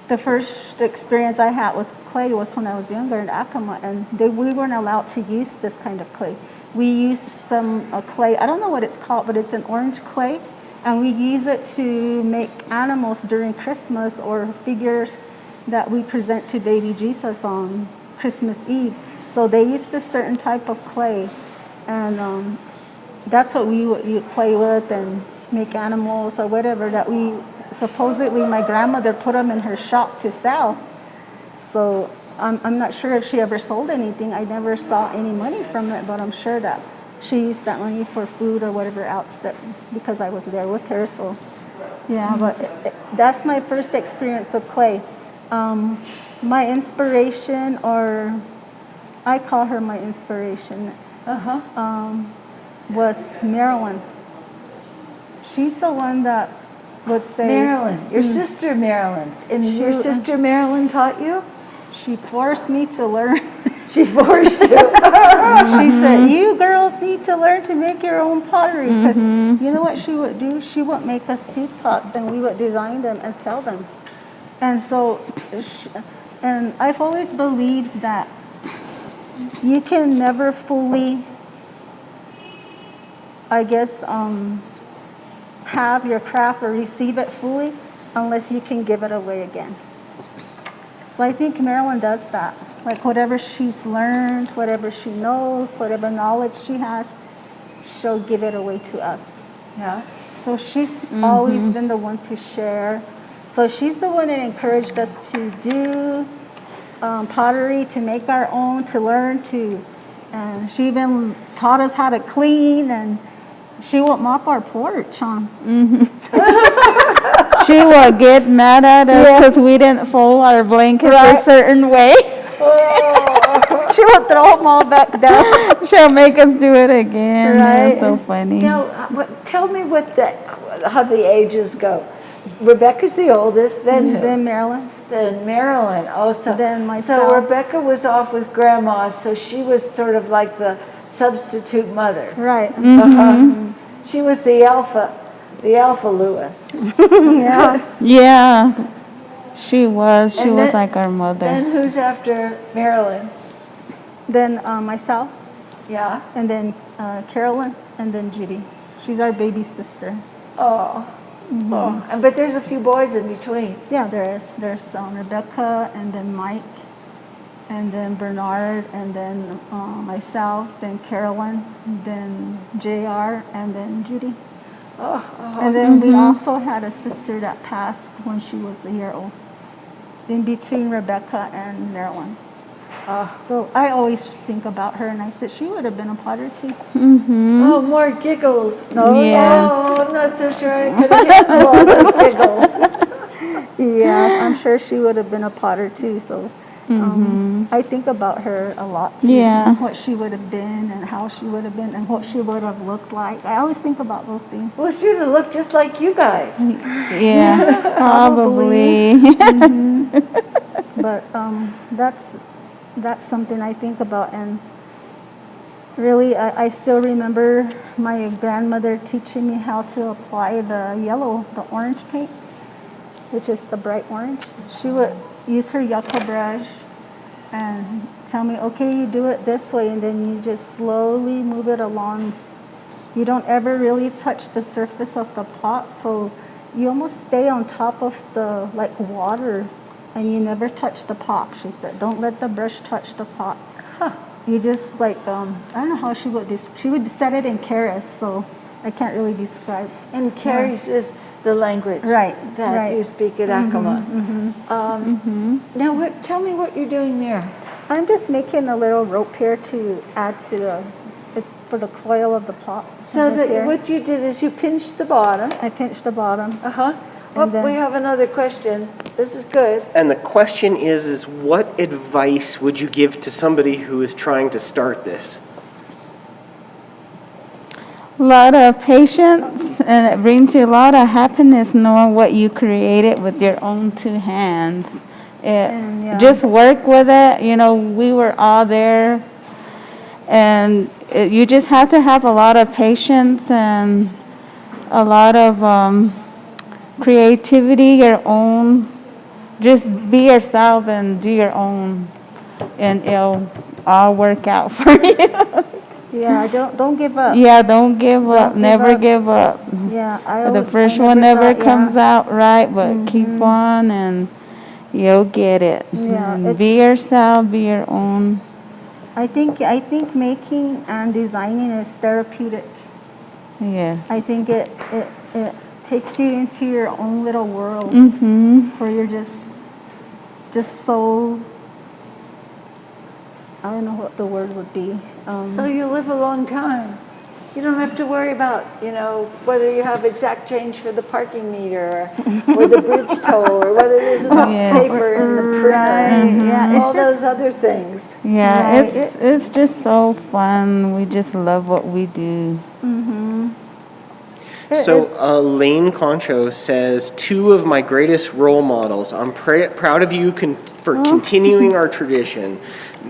The first experience I had with clay was when I was younger in Acoma, and we weren't allowed to use this kind of clay. We used some clay, I don't know what it's called, but it's an orange clay, and we use it to make animals during Christmas or figures that we present to baby Jesus on Christmas Eve. So they used a certain type of clay, and that's what we would play with and make animals or whatever that we supposedly my grandmother put them in her shop to sell. So I'm not sure if she ever sold anything. I never saw any money from it, but I'm sure that she used that money for food or whatever else because I was there with her. So yeah, but that's my first experience of clay. My inspiration, or I call her my inspiration, was Marilyn. She's the one that would say... Marilyn, your sister Marilyn. And your sister Marilyn taught you? She forced me to learn. She forced you. She said, you girls need to learn to make your own pottery. Because you know what she would do? She would make us seed pots, and we would design them and sell them. And so, and I've always believed that you can never fully, I guess, have your craft or receive it fully unless you can give it away again. So I think Marilyn does that. Like whatever she's learned, whatever she knows, whatever knowledge she has, she'll give it away to us. Yeah. So she's always been the one to share. So she's the one that encouraged us to do pottery, to make our own, to learn to. And she even taught us how to clean, and she would mop our porch, huh? She would get mad at us because we didn't fold our blankets a certain way. She would throw them all back down. She'll make us do it again. Right. That's so funny. Now, tell me how the ages go. Rebecca's the oldest, then who? Then Marilyn. Then Marilyn. Oh, so Then myself. So Rebecca was off with Grandma, so she was sort of like the substitute mother. Right. She was the alpha Lewis. Yeah. Yeah, she was. She And was then- like our mother. Then who's after Marilyn? Then myself, Yeah. and then Carolyn, and then Judy. She's our baby sister. Oh. Oh. But there's a few boys in between. Yeah, there is. There's Rebecca, and then Mike, and then Bernard, and then myself, then Carolyn, then JR, and then Judy. And then we also had a sister that passed when she was a year old, in between Rebecca and Marilyn. So I always think about her, and I said she would have been a potter too. Oh, more giggles. Yes. Oh, I'm not so sure I could handle all those giggles. Yeah, I'm sure she would have been a potter too. So I think about her a lot too. Yeah. What she would have been and how she would have been and what she would have looked like. I always think about those things. Well, she would have looked just like you guys. Yeah, probably. But that's something I think about. And really, I still remember my grandmother teaching me how to apply the orange paint, which is the bright orange. She would use her yucca brush and tell me, okay, you do it this way, and then you just slowly move it along. You don't ever really touch the surface of the pot, so you almost stay on top of the water, and you never touch the pot. She said, don't let the brush touch the pot. You just I don't know how she would set it in Keres, so I can't really describe. And Keres is the language Right, that right. you speak at Acoma. Now, tell me what you're doing there. I'm just making a little rope here to add to it's for the coil of the pot. So This here. what you did is you pinched the bottom. I pinched the bottom. Oh, then- we have another question. This is good. And the question is what advice would you give to somebody who is trying to start this? A lot of patience, and it brings you a lot of happiness knowing what you created with your own two hands. And, yeah. Just work with it. You know, we were all there, and you just have to have a lot of patience and a lot of creativity, your own. Just be yourself and do your own, and it'll all work out for you. Yeah, don't give up. Yeah, don't give up. give Never up. give up. Yeah, The first one never comes out right, but keep on and you'll get it. Yeah, And be yourself, be your own. I think making and designing is therapeutic. Yes. I think it takes you into your own little world where you're just so, I don't know what the word would be. So you live a long time. You don't have to worry about, whether you have exact change for the parking meter or the bridge toll or whether there's enough Yes. paper in the printer. Right, yeah, it's All just- those other things. Yeah, Right. it's just so fun. We just love what we do. So Lane Concho says, 2 of my greatest role models. I'm proud of you for continuing our tradition.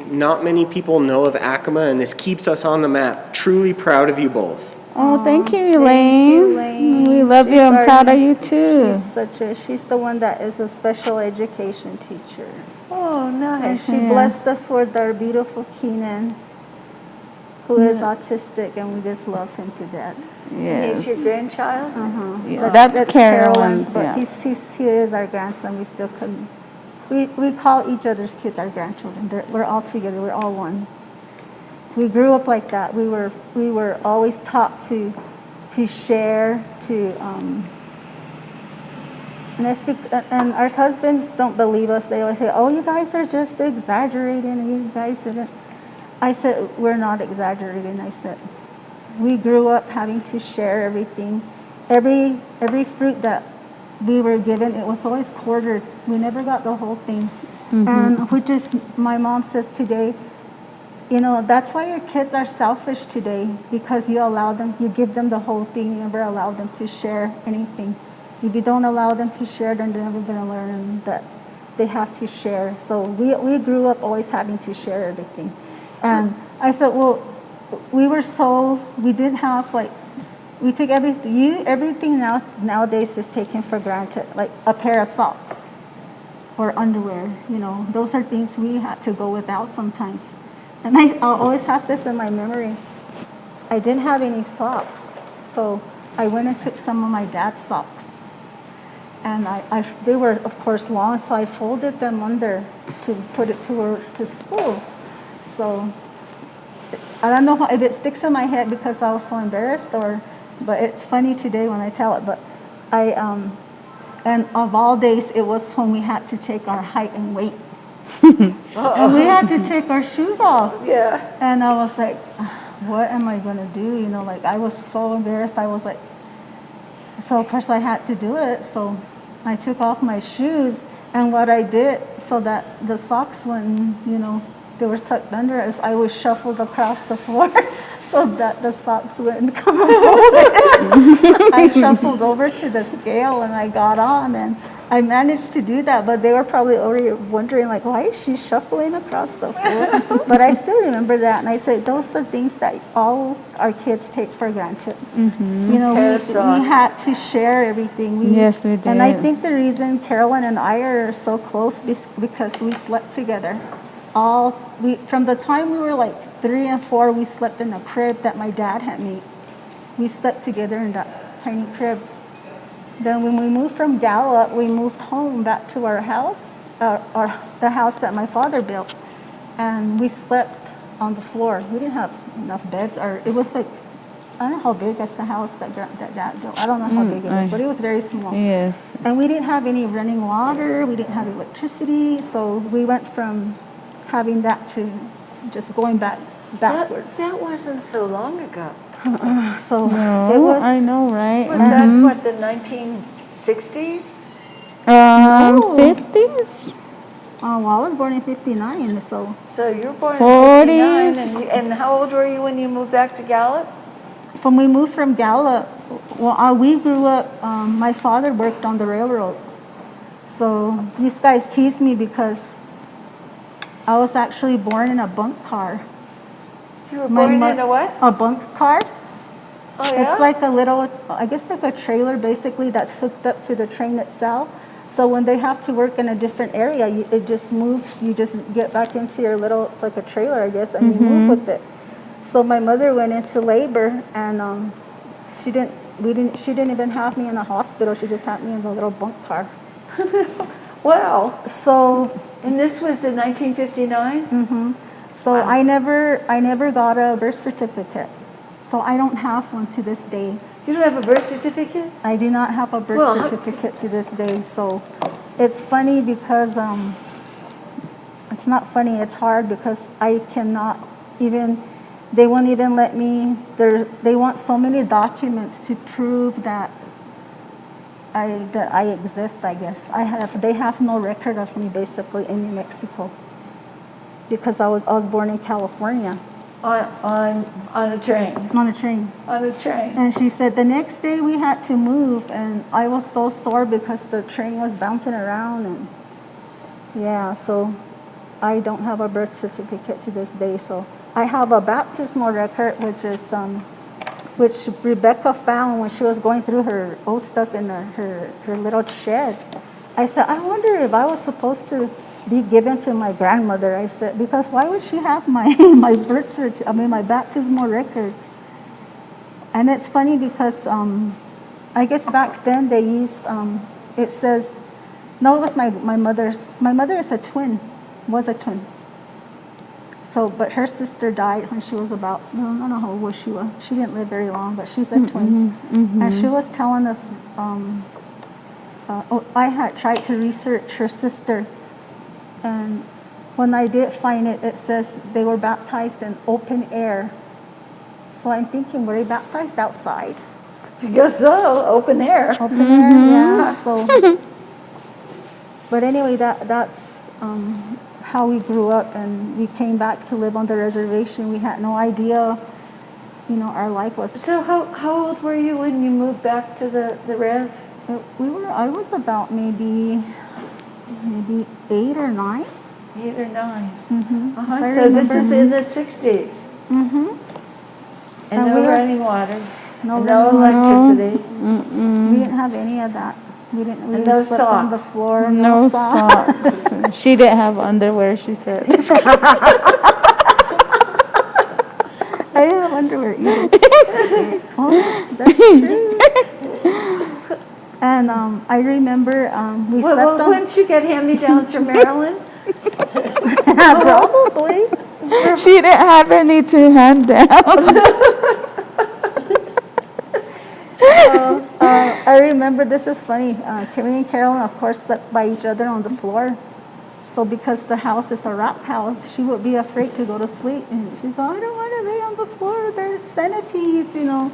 Not many people know of Acoma, and this keeps us on the map. Truly proud of you both. Oh, thank you, Thank Elaine. you, Elaine. We love you. She's I'm our- proud of you too. She's the one that is a special education teacher. Oh, And nice. she blessed us with our beautiful Keenan, who is autistic, and we just love him to death. He's Yes. your grandchild? Yeah, that's Carolyn's. but Yeah. he is our grandson. We still couldn't. We call each other's kids our grandchildren. We're all together. We're all one. We grew up like that. We were always taught to share, and our husbands don't believe us. They always say, "Oh, you guys are just exaggerating. And you guys didn't." I said, "We're not exaggerating." I said, "We grew up having to share everything. Every fruit that we were given, it was always quartered. We never got the whole thing." And which is, my mom says today, that's why your kids are selfish today, because you give them the whole thing. You never allow them to share anything. If you don't allow them to share, then they're never going to learn that they have to share. So we grew up always having to share everything. And I said, well, we didn't have we take everything nowadays is taken for granted, like a pair of socks or underwear. Those are things we had to go without sometimes. And I'll always have this in my memory. I didn't have any socks, so I went and took some of my dad's socks. And they were, of course, long, so I folded them under to put it to school. So I don't know if it sticks in my head because I was so embarrassed, but it's funny today when I tell it. But and of all days, it was when we had to take our height and weight And we had to take our shoes off. Yeah. And I was like, what am I going to do? You know, like I was so embarrassed. I was like, so of course I had to do it. So I took off my shoes, and what I did so that the socks wouldn't, you know, they were tucked under us, I was shuffled across the floor so that the socks wouldn't come unfolded. I shuffled over to the scale and I got on, and I managed to do that, but they were probably already wondering, like, why is she shuffling across the floor? But I still remember that, and I said, those are things that all our kids take for granted. You know, Pair we of socks. had to share everything. Yes, we did. And I think the reason Carolyn and I are so close is because we slept together. From the time we were like 3 and 4, we slept in a crib that my dad had made. We slept together in that tiny crib. Then when we moved from Gallup, we moved home back to our house, the house that my father built, and we slept on the floor. We didn't have enough beds, or it was like, I don't know how big is the house that Dad built. I don't know how big it was, but it was very small. Yes. And we didn't have any running water. We didn't have electricity, so we went from having that to just going backwards. That wasn't so long ago. So No, it was. I know, right? Was that what, the 1960s? 50s? Well, I was born in '59, so So you were born in 40s. 59, and how old were you when you moved back to Gallup? when we moved from Gallup, well, we grew up. My father worked on the railroad, so these guys teased me because I was actually born in a bunk car. You were born in a what? A bunk car. Oh, yeah? It's like a little, I guess like a trailer basically that's hooked up to the train itself. So when they have to work in a different area, it just moves. You just get back into your little, it's like a trailer, I guess, and you move with it. So my mother went into labor, and she didn't even have me in a hospital. She just had me in the little bunk car. Wow. So And this was in 1959? So Wow. I never got a birth certificate. So I don't have one to this day. You don't have a birth certificate? I do not have a birth Well, certificate to this day. So it's funny because it's not funny, it's hard because I cannot even, they won't even let me, they want so many documents to prove that I exist, I guess. They have no record of me basically in New Mexico because I was born in California. On a train. On a train. On a train. And she said the next day we had to move, and I was so sore because the train was bouncing around, and yeah, so I don't have a birth certificate to this day. So I have a baptismal record, which Rebecca found when she was going through her old stuff in her little shed. I said, I wonder if I was supposed to be given to my grandmother. I said, because why would she have my my baptismal record? And it's funny because I guess back then they used it says, no, it was my mother's. My mother is a twin, was a twin. So, but her sister died when she was about, I don't know how old she was. She didn't live very long, but she's a twin. And she was telling us, I had tried to research her sister. And when I did find it, it says they were baptized in open air. So I'm thinking, were they baptized outside? I guess so, open air. Open air, yeah. So, but anyway, that's how we grew up, and we came back to live on the reservation. We had no idea, our life was. So how old were you when you moved back to the res? I was about maybe 8 or 9. 8 or 9. So I So this is remember- in the 60s. And And no we were- running water. No and running no water. electricity. We didn't have any of that. We And didn't no slept on the socks. floor. No socks. She didn't have underwear, she said. I didn't have underwear either. Oh, that's true. And I remember we slept Well, on. wouldn't you get hand-me-downs from Maryland? Probably. She didn't have any to hand down. I remember, this is funny. Me and Carolyn, of course, slept by each other on the floor. So because the house is a rock house, she would be afraid to go to sleep. And she's like, I don't want to lay on the floor. There's centipedes, you know.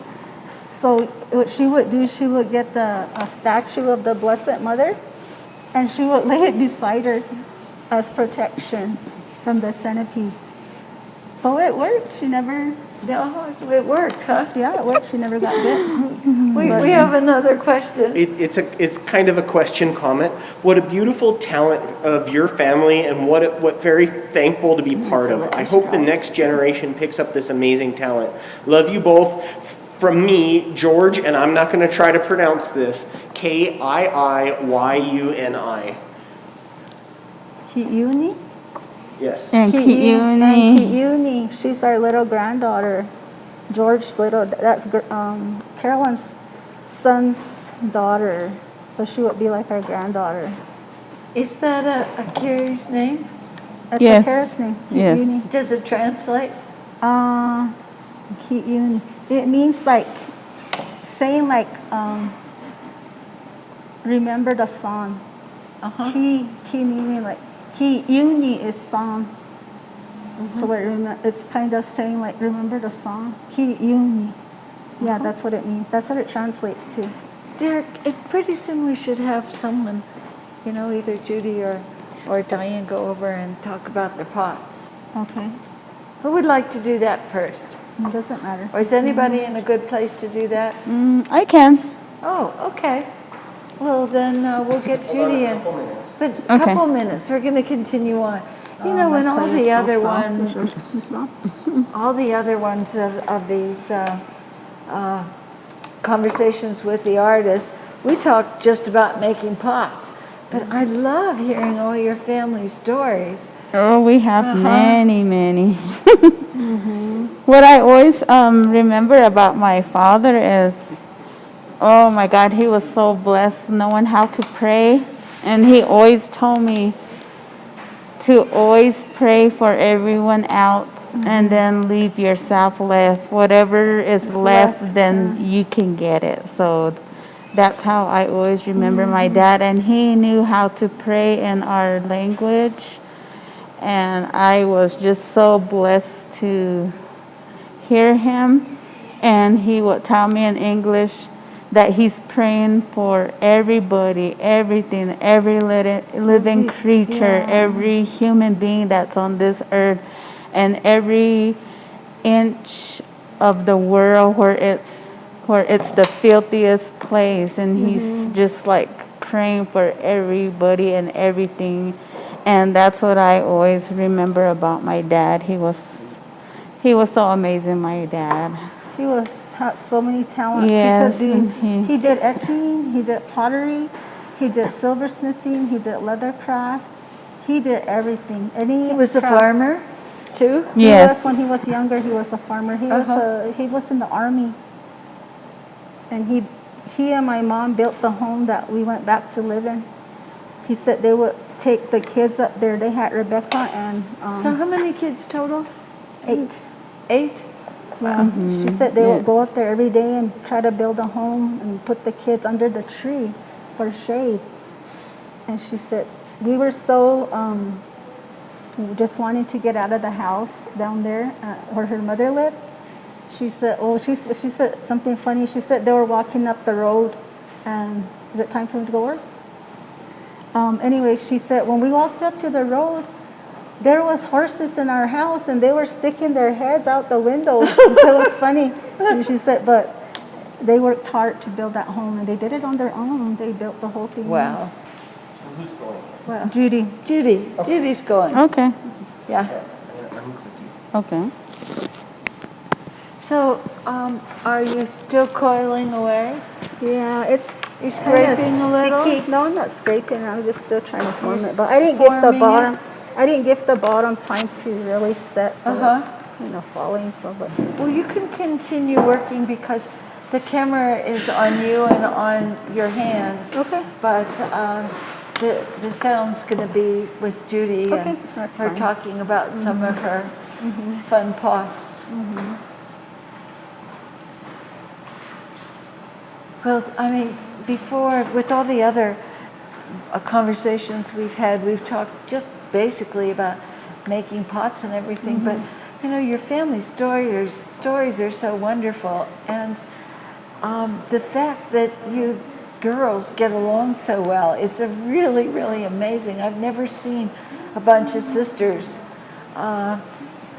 So what she would do, she would get a statue of the Blessed Mother, and she would lay it beside her as protection from the centipedes. So it worked. She never, No, it worked, huh? yeah, it worked. She never got bit. We have another question. It's kind of a question comment. What a beautiful talent of your family, and what very thankful to be part of. I hope the next generation picks up this amazing talent. Love you both. From me, George, and I'm not going to try to pronounce this, Kiiyyuni. Kiiyyuni? Yes. And And Kiiyyuni. Kiiyyuni, she's our little granddaughter. George's little, that's Carolyn's son's daughter. So she would be like our granddaughter. Is that a Carrie's name? That's Yes. a Karen's name, Yes. Kiiyyuni. Does it translate? Kiiyyuni. It means like, saying like, remember the song. Ki meaning like, Kiiyyuni is song. So it's kind of saying like, remember the song. Kiiyyuni. Yeah, that's what it means. That's what it translates to. Derek, pretty soon we should have someone, either Judy or Diane go over and talk about their pots. Okay. Who would like to do that first? It doesn't matter. Or is anybody in a good place to do that? I can. Oh, okay. Well, then we'll get Judy in. But a Okay. couple minutes. We're going to continue on. When all the other ones, all the other ones of these conversations with the artists, we talk just about making pots. But I love hearing all your family stories. Oh, we have many, many. What I always remember about my father is, oh my God, he was so blessed knowing how to pray. And he always told me to always pray for everyone else and then leave yourself left. Whatever is left, then you can get it. So that's how I always remember my dad. And he knew how to pray in our language. And I was just so blessed to hear him. And he would tell me in English that he's praying for everybody, everything, every living creature, every human being that's on this earth, and every inch of the world where it's the filthiest place. And he's just like praying for everybody and everything. And that's what I always remember about my dad. He was so amazing, my dad. He had so many talents. Yes, He did etching, he did pottery, he did silversmithing, he did leathercraft. He did everything. He was a farmer, too? Yes. When he was younger, he was a farmer. He was in the army. And he and my mom built the home that we went back to live in. He said they would take the kids up there. They had Rebecca and So how many kids total? 8. 8? Yeah. She said they would go up there every day and try to build a home and put the kids under the tree for shade. And she said we were so just wanting to get out of the house down there where her mother lived. She said, she said something funny. She said they were walking up the road, and is it time for me to go work? Anyway, she said when we walked up to the road, there was horses in our house, and they were sticking their heads out the windows. So it was funny. And she said, but they worked hard to build that home, and they did it on their own. They built the whole thing. Wow. So who's going? Well, Judy. Judy's going. Okay. Yeah. Okay. So, are you still coiling away? Yeah, it's You scraping a little? sticky. No, I'm not scraping. I'm just still trying to form it. But I didn't give the forming bottom. it? I didn't give the bottom time to really set, so Uh-huh. it's kind of falling. So, but Well, you can continue working because the camera is on you and on your hands. Okay. But the sound's going to be with Judy Okay, and that's her fine. talking about some of her fun pots. Well, I mean, before, with all the other conversations we've had, we've talked just basically about making pots and everything, but you know, your family stories are so wonderful, and the fact that you girls get along so well is a really, really amazing. I've never seen a bunch of sisters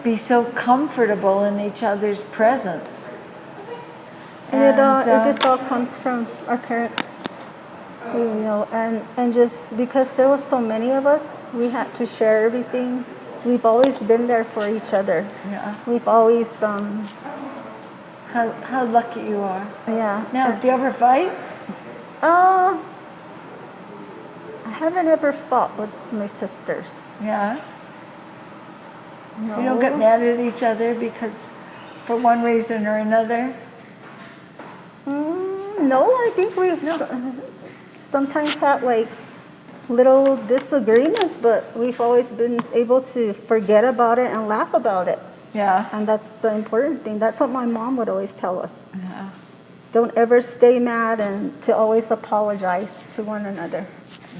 be so comfortable in each other's presence. And it just all comes from our parents, you know, and just because there was so many of us, we had to share everything. We've always been there for each other. Yeah. We've always, How lucky you are. yeah. Now, do you ever fight? I haven't ever fought with my sisters. Yeah. No. You don't get mad at each other because, for one reason or another? No, I think we've sometimes had like little disagreements, but we've always been able to forget about it and laugh about it. Yeah. And that's the important thing. That's what my mom would always tell us. Yeah. Don't ever stay mad and to always apologize to one another.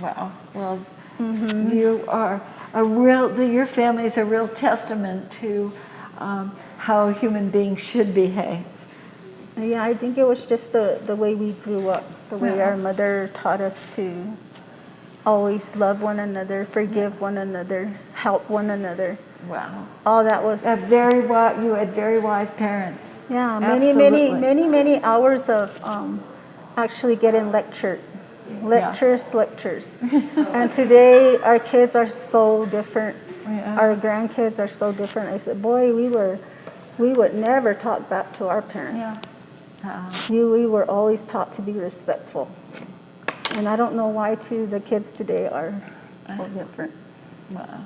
Wow. Well, you are your family is a real testament to how human beings should behave. Yeah, I think it was just the way we grew up, the way our mother taught us to always love one another, forgive one another, help one another. Wow. All that was You had very wise parents. yeah, Absolutely. many hours of actually getting lectures. And today our kids are so different. Yeah. Our grandkids are so different. I said, boy, we would never talk back to our parents. We were always taught to be respectful. And I don't know why too the kids today are so different. Wow.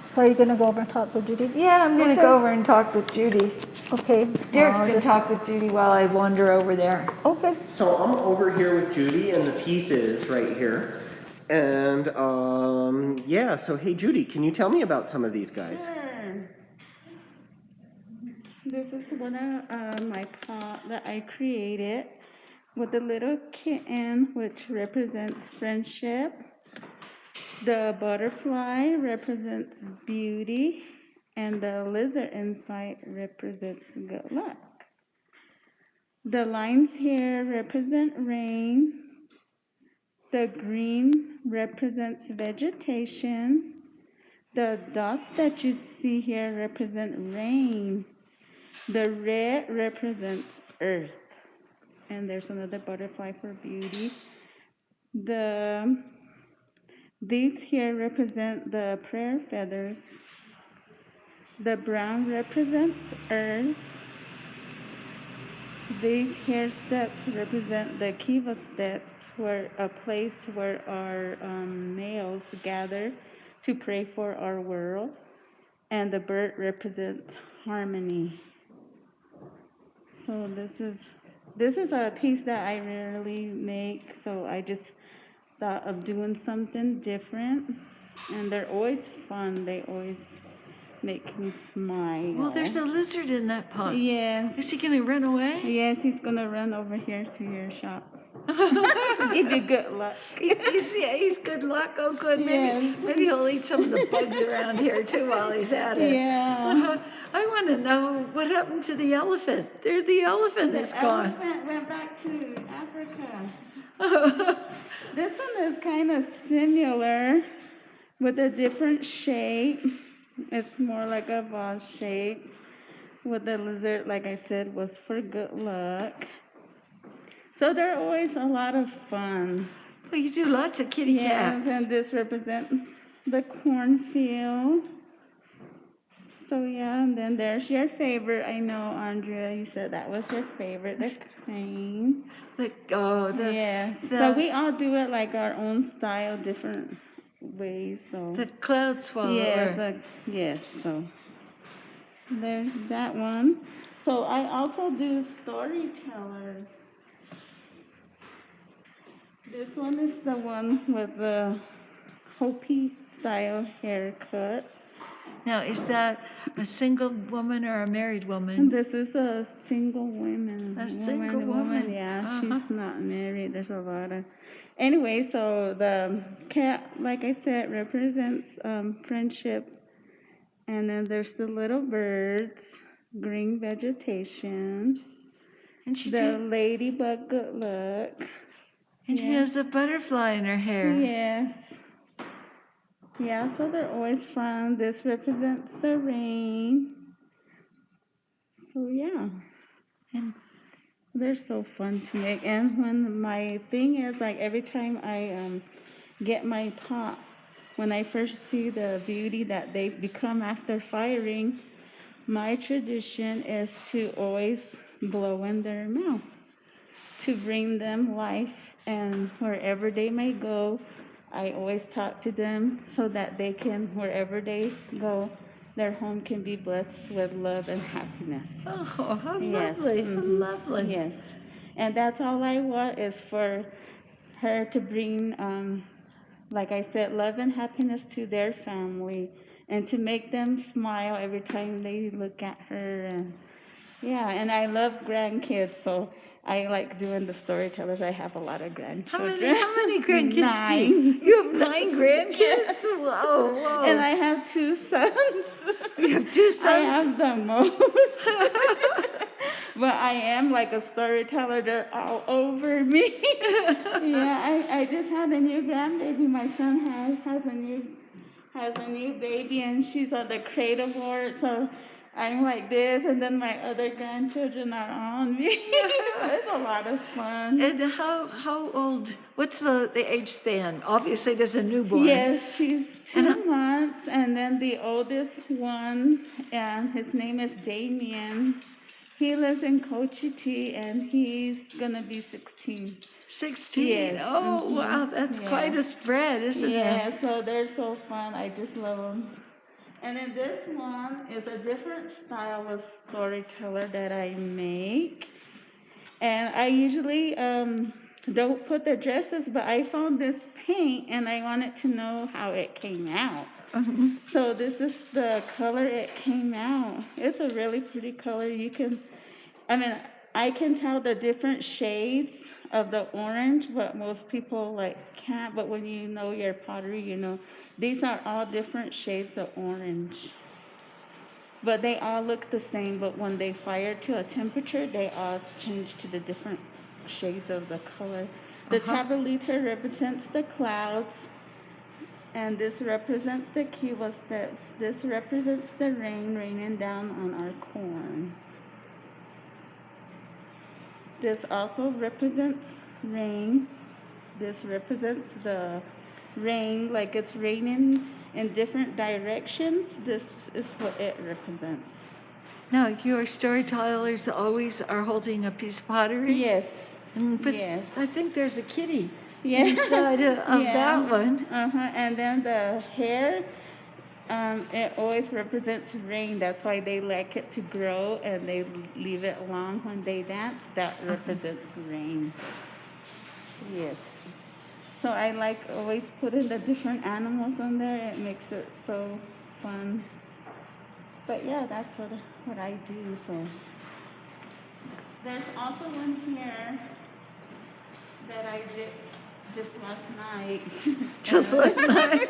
So are you gonna go over and talk with Judy? Yeah, I'm going to go over and talk with Judy. Okay. Derek's going to talk with Judy while I wander over there. Okay. So I'm over here with Judy, and the piece is right here. And yeah, so hey Judy, can you tell me about some of these guys? Sure. This is one of my pot that I created with the little kitten, which represents friendship. The butterfly represents beauty, and the lizard inside represents good luck. The lines here represent rain. The green represents vegetation. The dots that you see here represent rain. The red represents earth. And there's another butterfly for beauty. These here represent the prayer feathers. The brown represents earth. These here steps represent the kiva steps, where a place where our males gather to pray for our world. And the bird represents harmony. So this is a piece that I rarely make, so I just thought of doing something different. And they're always fun. They always make me smile. Well, there's a lizard in that pot. Yes. Is he going to run away? Yes, he's gonna run over here to your shop. To give you good luck. He's good luck. Oh, good. Maybe he'll eat some of the bugs around here too while he's at it. Yeah. I want to know what happened to the elephant. The elephant is gone. The elephant went back to Africa. This one is kind of similar with a different shape. It's more like a vase shape. With the lizard, like I said, was for good luck. So they're always a lot of fun. Well, you do lots of kitty cats. Yes, and this represents the cornfield. So yeah, and then there's your favorite. I know, Andrea, you said that was your favorite, the crane. Yes. So we all do it like our own style, different ways. So the cloud swallower. Yes. So there's that one. So I also do storytellers. This one is the one with the Hopi style haircut. Now, is that a single woman or a married woman? And this is a single woman. A single woman. Yeah, she's not married. There's a lot of, Anyway, so the cat, like I said, represents friendship. And then there's the little birds, green vegetation, And she's the ladybug, good luck. and she has a butterfly in her hair. Yes. Yeah, so they're always fun. This represents the rain. So yeah, and they're so fun to make. And when my thing is like every time I get my pot, when I first see the beauty that they become after firing, my tradition is to always blow in their mouth to bring them life, and wherever they may go, I always talk to them so that they can, wherever they go, their home can be blessed with love and happiness. Oh, how Yes. lovely, how Mhm. lovely. Yes. And that's all I want is for her to bring, like I said, love and happiness to their family and to make them smile every time they look at her. And yeah, and I love grandkids, so I like doing the storytellers. I have a lot of grandchildren. How many grandkids do Nine. you? You have 9 grandkids? Yes. Whoa, whoa. And I have 2 sons. You have 2 sons? I have the most. But I am like a storyteller. They're all over me. Yeah, I just had a new grandbaby. My son has a new baby, and she's on the cradle board. So I'm like this, and then my other grandchildren are on me. It's a lot of fun. And how old? What's the age span? Obviously, there's a newborn. Yes, she's 2 months, and then the oldest one, his name is Damien. He lives in Cochiti, and he's gonna be 16. 16. Yes. Oh, wow, that's quite a spread, isn't it? Yeah, so they're so fun. I just love them. And then this one is a different style of storyteller that I make. And I usually don't put the dresses, but I found this paint and I wanted to know how it came out. So this is the color it came out. It's a really pretty color. I can tell the different shades of the orange, but most people like can't. But when you know your pottery, you know these are all different shades of orange. But they all look the same, but when they fire to a temperature, they all change to the different shades of the color. The tablita represents the clouds, and this represents the kiva steps. This represents the rain raining down on our corn. This also represents rain. This represents the rain, like it's raining in different directions. This is what it represents. Now, your storytellers always are holding a piece of pottery? Yes. But yes. I think there's a kitty inside of that one. And then the hair, it always represents rain. That's why they like it to grow and they leave it long when they dance. That represents rain. Yes. So I like always putting the different animals on there. It makes it so fun. But yeah, that's what I do. So there's also one here that I did just last night. Just last night?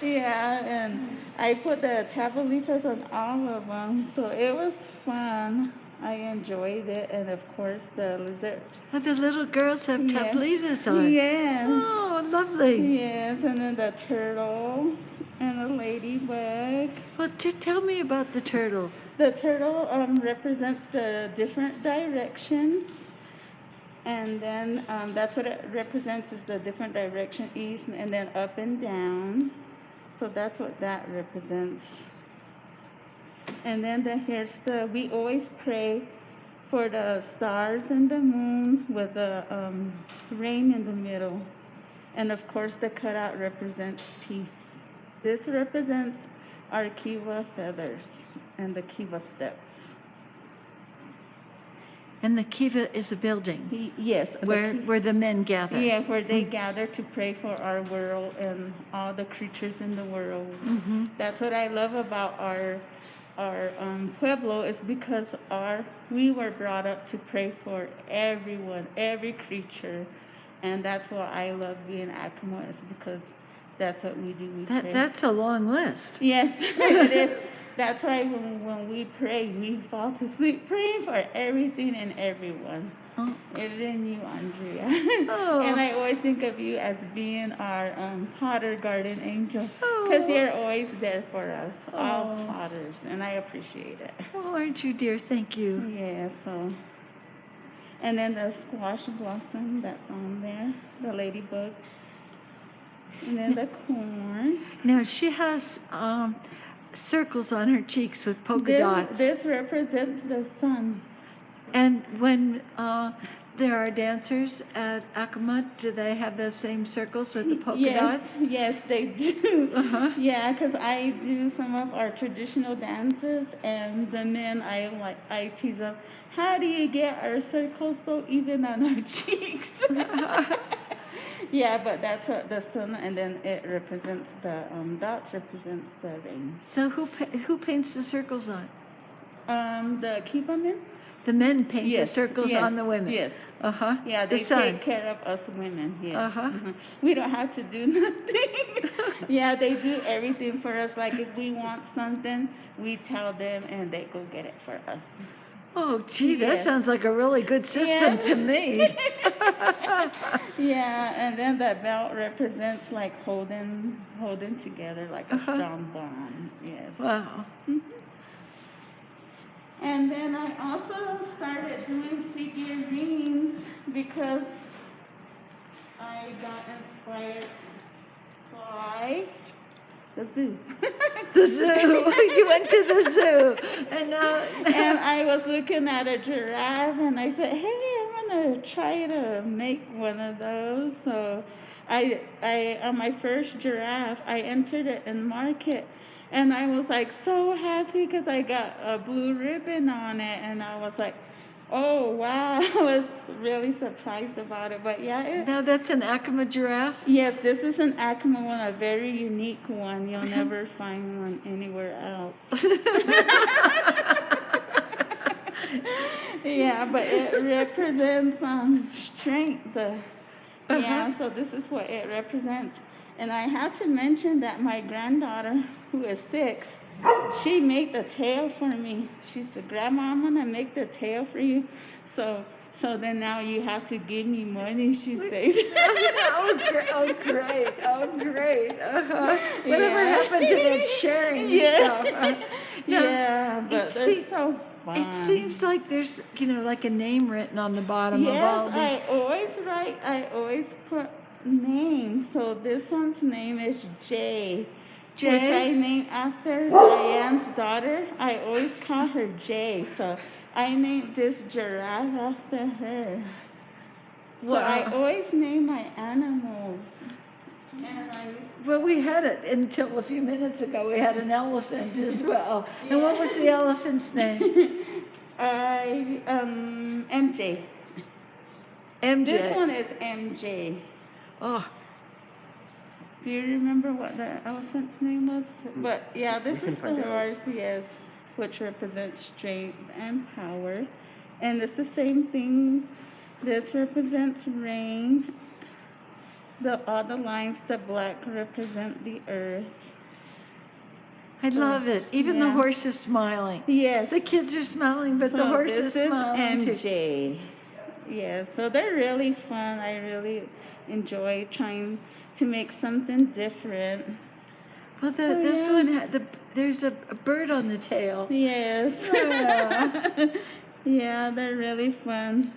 Yeah, and I put the tablitas on all of them, so it was fun. I enjoyed it, and of course the lizard. Oh, the little girls have Yes. tablitas on. Yes. Oh, lovely. Yes, and then the turtle and the ladybug. Well, tell me about the turtle. The turtle represents the different directions, and then that's what it represents is the different direction, east and then up and down. So that's what that represents. And then we always pray for the stars and the moon with the rain in the middle. And of course the cutout represents peace. This represents our kiva feathers and the kiva steps. And the kiva is a building? Yes. Where the men gather? Yeah, where they gather to pray for our world and all the creatures in the world. That's what I love about our pueblo is because we were brought up to pray for everyone, every creature, And that's why I love being Acoma, is because that's what we do. We pray. That's a long list. Yes, it is. That's why when we pray, we fall to sleep praying for everything and everyone. Oh. Even you, Andrea. Oh. And I always think of you as being our potter garden angel, Oh. because you're always there for us, all Oh. potters, and I appreciate it. Oh, aren't you, dear? Thank you. Yeah, so. And then the squash blossom that's on there, the ladybugs. And then the corn. Now, she has circles on her cheeks with polka dots. This represents the sun. And when there are dancers at Acoma, do they have those same circles with the polka dots? Yes, they do. Uh-huh. Yeah, because I do some of our traditional dances, and the men, I tease them, how do you get our circles so even on our cheeks? Yeah, but that's what the sun, and then it represents the dots represents the rain. So who paints the circles on? The Kiba men. The men paint Yes, the circles yes, on the women. yes. Uh-huh. Yeah, The they sun. take care of us women. Yes. Uh-huh. Mhm. We don't have to do nothing. Yeah, they do everything for us. Like if we want something, we tell them, and they go get it for us. Oh, gee, that Yes. sounds like a really good system Yes. to me. Yeah, and then that belt represents like holding together like a Uh-huh. strong bond. Yes. Wow. And then I also started doing figurines because I got inspired by the zoo. The zoo. You went to the zoo. And And I was looking at a giraffe, and I said, hey, I'm gonna try to make one of those. So I on my first giraffe, I entered it in market. And I was like so happy because I got a blue ribbon on it, and I was like, oh wow, I was really surprised about it. But yeah, now that's an Acoma giraffe? yes, this is an Acoma one, a very unique one. You'll never find one anywhere else. Yeah, but it represents strength. Yeah, so this is what it represents. And I have to mention that my granddaughter, who is 6, she made the tail for me. She said, Grandma, I'm going to make the tail for you. So then now you have to give me money, she says. Oh, great. Oh, great. Uh-huh. Whatever happened to that sharing stuff? Yeah, but they're so fun. It seems like there's, like a name written on the bottom of all these. Yes, I always put names. So this one's name is Jay. Which I named after Diane's daughter. I always call her Jay. So I named this giraffe after her. So I always name my animals. Well, we had it until a few minutes ago. We had an elephant as well. And what was the elephant's name? MJ. MJ. This one is MJ. Oh. Do you remember what the elephant's name was? But yeah, this is the horse, yes, which represents strength and power. And it's the same thing. This represents rain. All the lines, the black represent the earth. I love it. Even the horse is smiling. Yes. The kids are smiling, but the horse is smiling too. MJ. Yeah, so they're really fun. I really enjoy trying to make something different. Well, this one there's a bird on the tail. Yes. Yeah, they're really fun.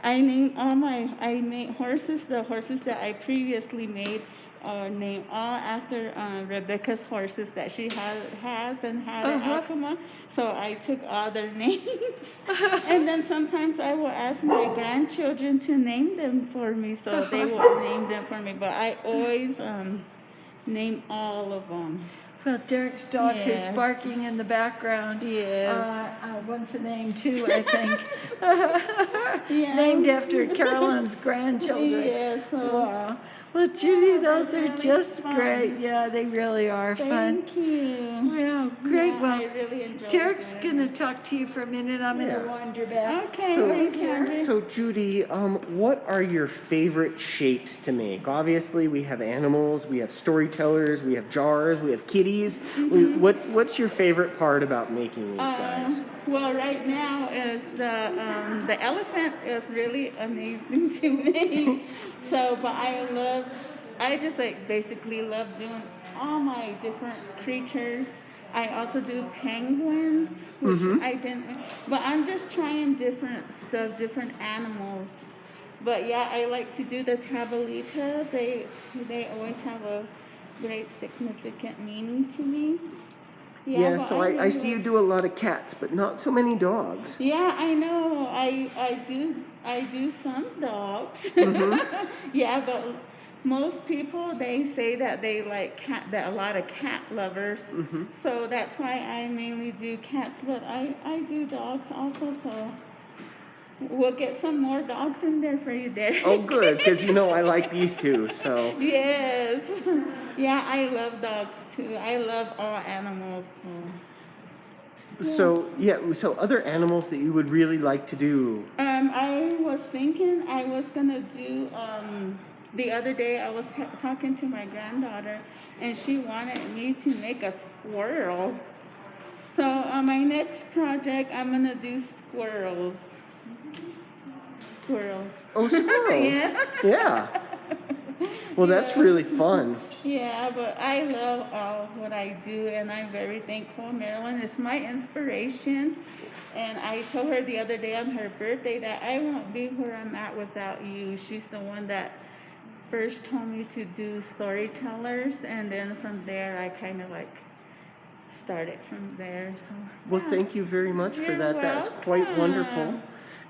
I made horses. The horses that I previously made are named all after Rebecca's horses that she has and had at Acoma. So I took all their names. And then sometimes I will ask my grandchildren to name them for me. So they will name them for me. But I always name all of them. Well, Derek's dog who's barking in the background wants a name too, I think. Named after Carolyn's grandchildren. Yes. Wow. Well, Judy, those they're are really just fun. great. Yeah, they really are fun. Thank you. Wow, great. Yeah, Well, I really enjoy Derek's doing going to talk to you for a minute. I'm going Yeah. to wander back. Okay, So- thank you, Andrea. So Judy, what are your favorite shapes to make? Obviously, we have animals, we have storytellers, we have jars, we have kitties. What's your favorite part about making these guys? Well, right now is the elephant is really amazing to me. So, but I just like basically love doing all my different creatures. I also do penguins, which but I'm just trying different stuff, different animals. But yeah, I like to do the tabalita. They always have a great significant meaning to me. Yeah, but so I really see you like- do a lot of cats, but not so many dogs. Yeah, I know. I do some dogs. Yeah, but most people they say that they like cat. That a lot of cat lovers. So that's why I mainly do cats. But I do dogs also. So we'll get some more dogs in there for you, Derek. Oh, good, because you know I like these two. So Yes. Yeah, I love dogs too. I love all animals. so other animals that you would really like to do. I was thinking I was gonna do. The other day I was talking to my granddaughter, and she wanted me to make a squirrel. So on my next project, I'm gonna do squirrels. Squirrels. Oh, squirrels. Yeah. Yeah. Well, that's really fun. Yeah, but I love all what I do, and I'm very thankful. Marilyn is my inspiration, and I told her the other day on her birthday that I won't be where I'm at without you. She's the one that first told me to do storytellers, and then from there I kind of like started from there. So Well, yeah. thank you very much for You're that. That's quite wonderful. welcome.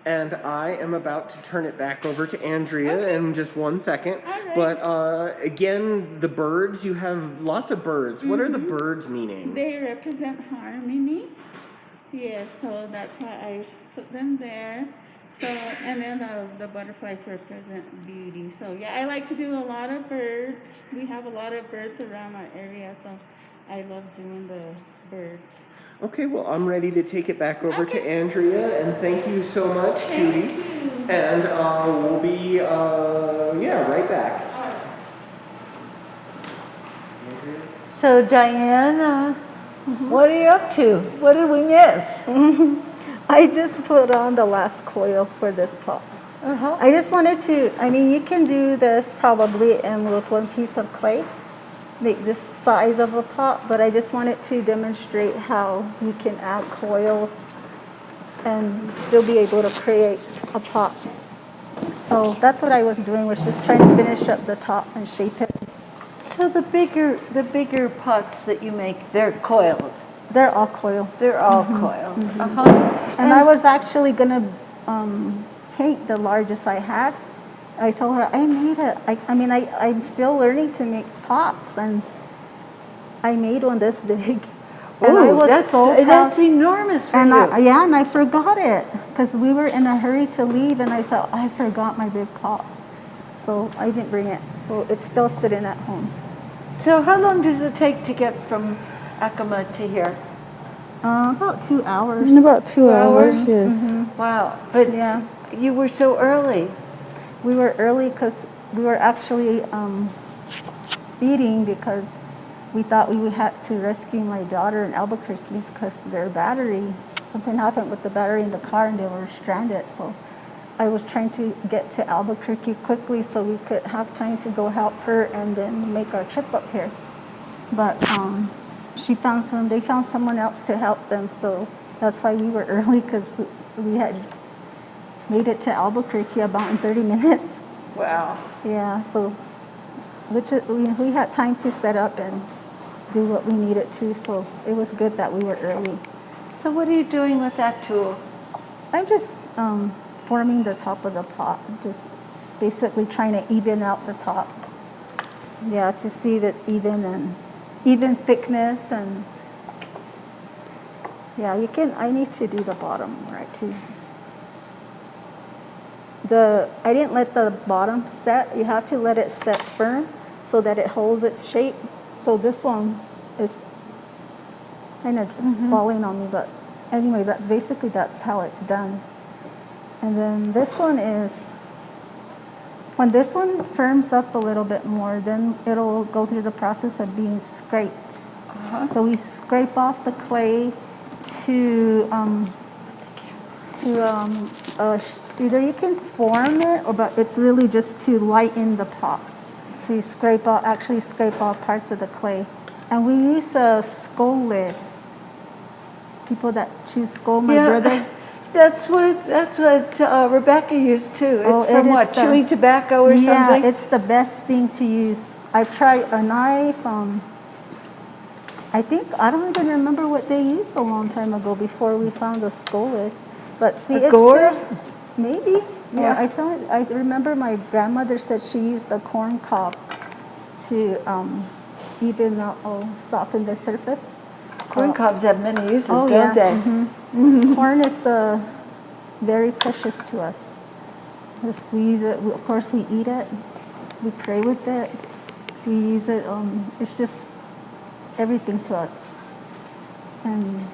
And I am about to turn it back over to Andrea in just 1 second. right. But again, the birds, you have lots of birds. What are the birds meaning? They represent harmony. Yes, so that's why I put them there. So, and then the butterflies represent beauty. So, yeah, I like to do a lot of birds. We have a lot of birds around our area, so I love doing the birds. Okay, well, I'm ready to take it back over to Okay. Andrea, and thank you so much, Judy. And we'll be, right back. So, Diane, what are you up to? What did we miss? I just put on the last coil for this pot. I just wanted to, you can do this probably with one piece of clay, make this size of a pot, but I just wanted to demonstrate how you can add coils and still be able to create a pot. So that's what I was doing, was just trying to finish up the top and shape it. So the bigger pots that you make, they're coiled. They're all coil. They're all coiled. And I was actually gonna paint the largest I had. I told her I made it. I'm still learning to make pots, and I made one this big. And I Ooh, was that's so proud. that's enormous for And you. and I forgot it because we were in a hurry to leave, and I said I forgot my big pot, so I didn't bring it. So it's still sitting at home. So how long does it take to get from Acoma to here? About 2 hours. In about 2 hours, hours? yes. Wow, but Yeah. you were so early. We were early because we were actually speeding because we thought we had to rescue my daughter in Albuquerque because their battery, something happened with the battery in the car and they were stranded. So I was trying to get to Albuquerque quickly so we could have time to go help her and then make our trip up here. But they found someone else to help them. So that's why we were early, because we had made it to Albuquerque about in 30 minutes. Wow. Yeah, so we had time to set up and do what we needed to, so it was good that we were early. So what are you doing with that tool? I'm just forming the top of the pot, just basically trying to even out the top. Yeah, to see if it's even and even thickness, and yeah, I need to do the bottom right too. I didn't let the bottom set. You have to let it set firm so that it holds its shape. So this one is kind of falling on me, but anyway, that's how it's done. And then this one is, when this one firms up a little bit more, then it'll go through the process of being scraped. So we scrape off the clay to either you can form it, but it's really just to lighten the pot, to actually scrape off parts of the clay. And we use a skull lid. People that choose skull, my brother. That's what Rebecca used too. It's from what, chewing tobacco or something? Yeah, it's the best thing to use. I've tried a knife. I don't even remember what they used a long time ago before we found the skull lid. But see, it's gourd? still, maybe. Yeah. I remember my grandmother said she used a corn cob to soften the surface. Corn cobs have many uses, don't they? Mm-hmm. Corn is very precious to us. Yes, we use it. Of course, we eat it. We pray with it. We use it. It's just everything to us. And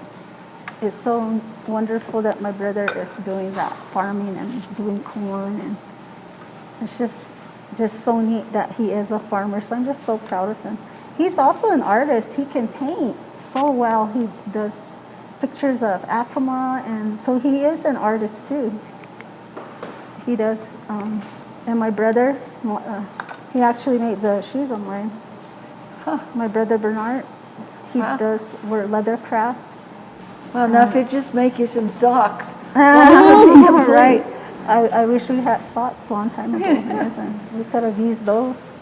it's so wonderful that my brother is doing that, farming and doing corn. And it's just so neat that he is a farmer. So I'm just so proud of him. He's also an artist. He can paint so well. He does pictures of Acoma, and so he is an artist too. He does, and my brother, he actually made the shoes I'm wearing. My brother Bernard, he does leather craft. Well, now if he'd just make you some socks. Right. I wish we had socks a long time ago. And we could have used those.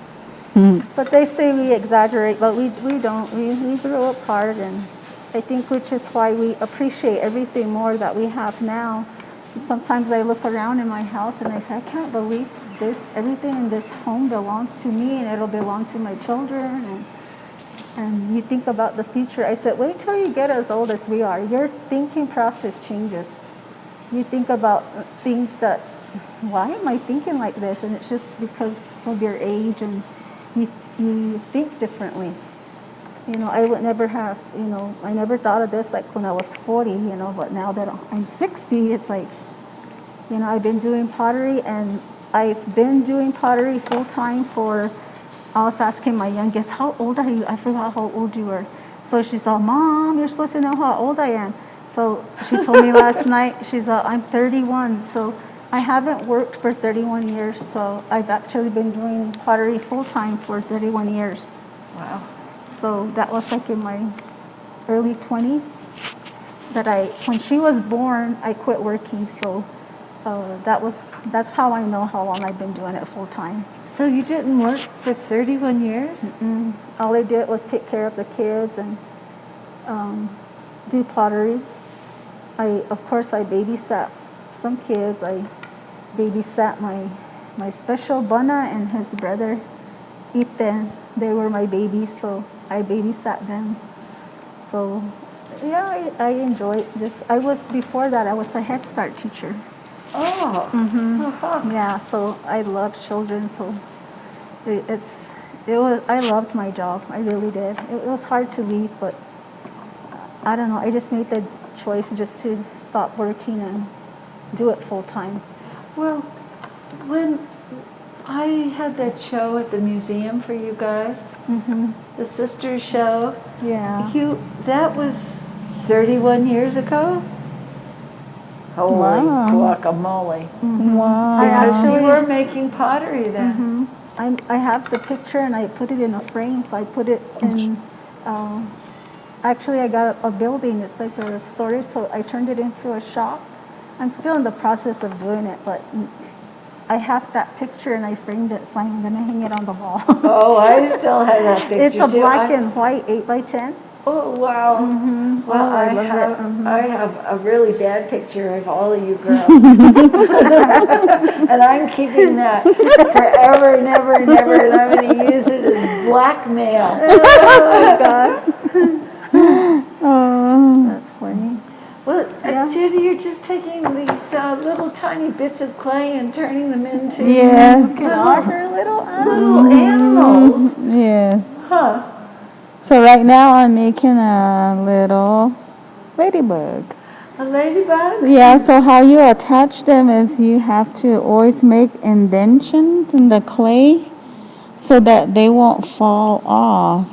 But they say we exaggerate, but we don't. We grew up hard, and I think which is why we appreciate everything more that we have now. And sometimes I look around in my house and I say, I can't believe this. Everything in this home belongs to me, and it'll belong to my children. And you think about the future. I said, wait till you get as old as we are. Your thinking process changes. You think about things that, why am I thinking like this? And it's just because of your age, and you think differently. I would never have, I never thought of this like when I was 40, but now that I'm 60, it's like, I've been doing pottery, and I've been doing pottery full time I was asking my youngest, how old are you? I forgot how old you were. So she said, Mom, you're supposed to know how old I am. So she told me last night, she's I'm 31. So I haven't worked for 31 years. So I've actually been doing pottery full time for 31 years. Wow. So that was like in my early 20s when she was born, I quit working. So that's how I know how long I've been doing it full time. So you didn't work for 31 years? All I did was take care of the kids and do pottery. Of course, I babysat some kids. I babysat my special Bana and his brother Ethan. They were my babies, so I babysat them. So yeah, I enjoyed this. Before that, I was a Head Start teacher. Oh. Yeah, so I love children. So I loved my job. I really did. It was hard to leave, but I don't know. I just made the choice just to stop working and do it full time. Well, when I had that show at the museum for you guys, the Sisters show. Yeah. That was 31 years ago? Holy guacamole. Wow. Because you were making pottery then. I have the picture, and I put it in a frame, so I put it in, actually I got a building, it's like a storage, so I turned it into a shop. I'm still in the process of doing it, but I have that picture and I framed it, so I'm going to hang it on the wall. Oh, I still have that picture. It's a black and white 8x10. Oh, wow. Well, I love have, it. I have a really bad picture of all of you girls. And I'm keeping that forever and ever and ever, and I'm going to use it as blackmail. Oh, my God. Oh, that's funny. Well, Yeah. Judy, Judy, you're just taking these little tiny bits of clay and turning them into Yes. Look at all her little little animals. Yes. Huh. So right now I'm making a little ladybug. A ladybug? Yeah, so how you attach them is you have to always make indentions in the clay so that they won't fall off.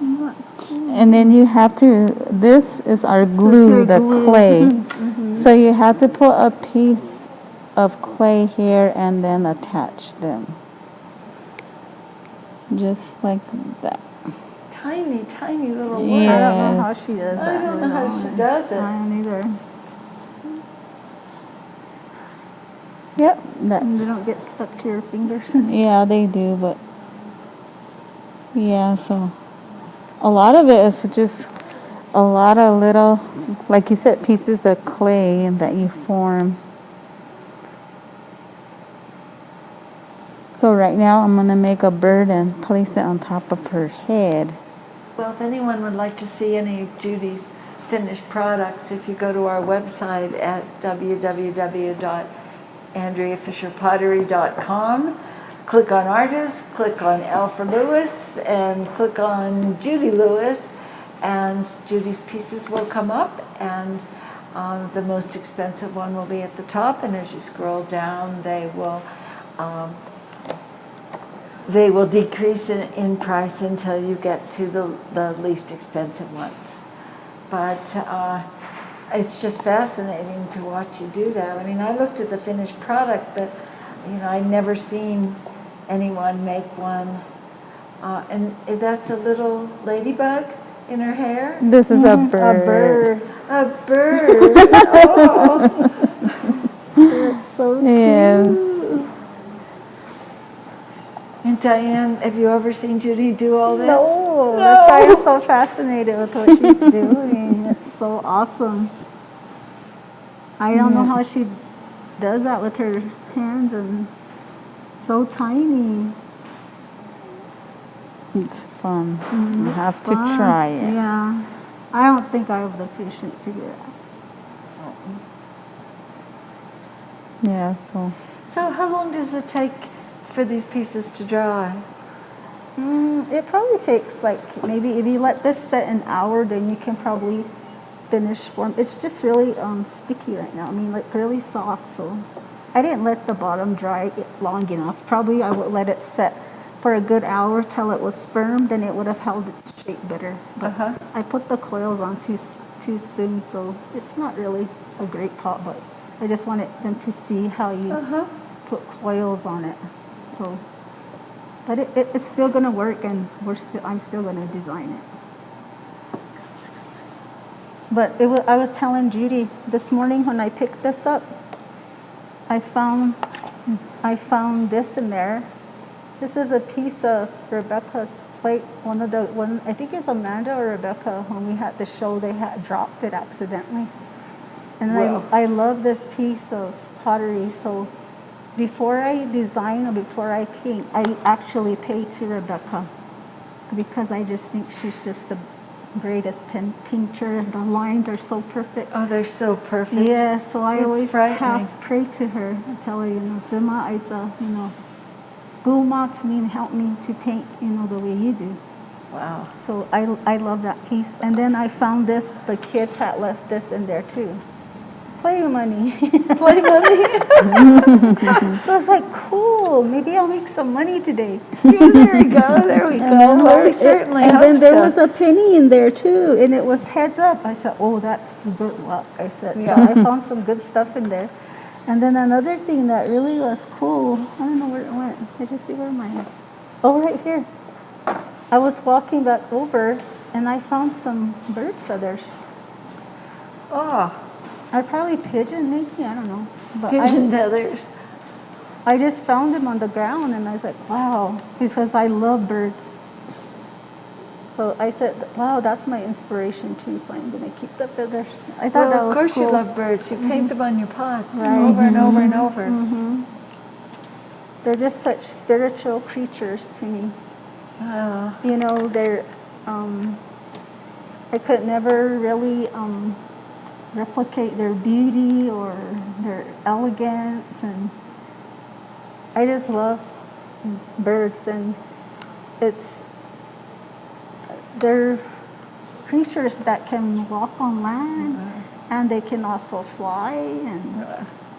Oh, that's cool. And then you have to, this is our So it's glue, your the glue. clay. So you have to put a piece of clay here and then attach them. Just like that. Tiny, tiny little worm. Yeah. I don't know how she does I that. don't know how she does I it. don't either. Yep, They that's, don't get stuck to your fingers. yeah, they do, but yeah, so a lot of it is just a lot of little, like you said, pieces of clay that you form. So right now I'm gonna make a bird and place it on top of her head. Well, if anyone would like to see any of Judy's finished products, if you go to our website at www.andreafisherpottery.com, click on Artists, click on L for Lewis, and click on Judy Lewis, and Judy's pieces will come up, and the most expensive one will be at the top, and as you scroll down, they will decrease in price until you get to the least expensive ones. But it's just fascinating to watch you do that. I mean, I looked at the finished product, but I'd never seen anyone make one. And that's a little ladybug in her hair? This is a bird. A bird. A bird. Oh. That's so cute. Yes. And Diane, have you ever seen Judy do all this? No, that's why I'm so fascinated with what she's doing. It's so awesome. I don't know how she does that with her hands and so tiny. It's fun. You It's have to fun. try it. Yeah. I don't think I have the patience to do that. Yeah, so So how long does it take for these pieces to dry? It probably takes maybe if you let this set an hour, then you can probably finish form. It's just really sticky right now. I mean, really soft. So I didn't let the bottom dry long enough. Probably I would let it set for a good hour till it was firm. Then it would have held its shape better. But I put the coils on too soon, so it's not really a great pot. But I just wanted them to see how you put coils on it. So. But it's still gonna work, and I'm still gonna design it. But I was telling Judy this morning when I picked this up, I found this in there. This is a piece of Rebecca's plate. I think it's Amanda or Rebecca. When we had the show, they had dropped it accidentally, and I love this piece of pottery. So before I design or before I paint, I actually pay to Rebecca because I just think she's just the greatest painter. The lines are so perfect. Oh, they're so perfect. Yeah, so I It's always frightening. pray to her and tell her, Dima Aita, Gulma Tnin, help me to paint, the way you do. Wow. So I love that piece. And then I found this, the kids had left this in there too. Play money. Play money. So I was like, cool, maybe I'll make some money today. Yeah, there we go. There we go. Well, we certainly and hope then there so. was a penny in there too, and it was heads up. I said, oh, that's good luck. I said, so I found some good stuff in there. And then another thing that really was cool, I don't know where it went. I just see where mine. Oh, right here. I was walking back over, and I found some bird feathers. Oh, Or probably pigeon, maybe, I don't know. But pigeon feathers. I just found them on the ground, and I was like, wow, because I love birds. So I said, wow, that's my inspiration too, so I'm going to keep the feathers. I thought that was cool. Of course you love birds. You paint them on your pots Right. over and over and over. They're just such spiritual creatures to me. Wow. They're, I could never really replicate their beauty or their elegance. And I just love birds, and they're creatures that can walk on land, and they can also fly, and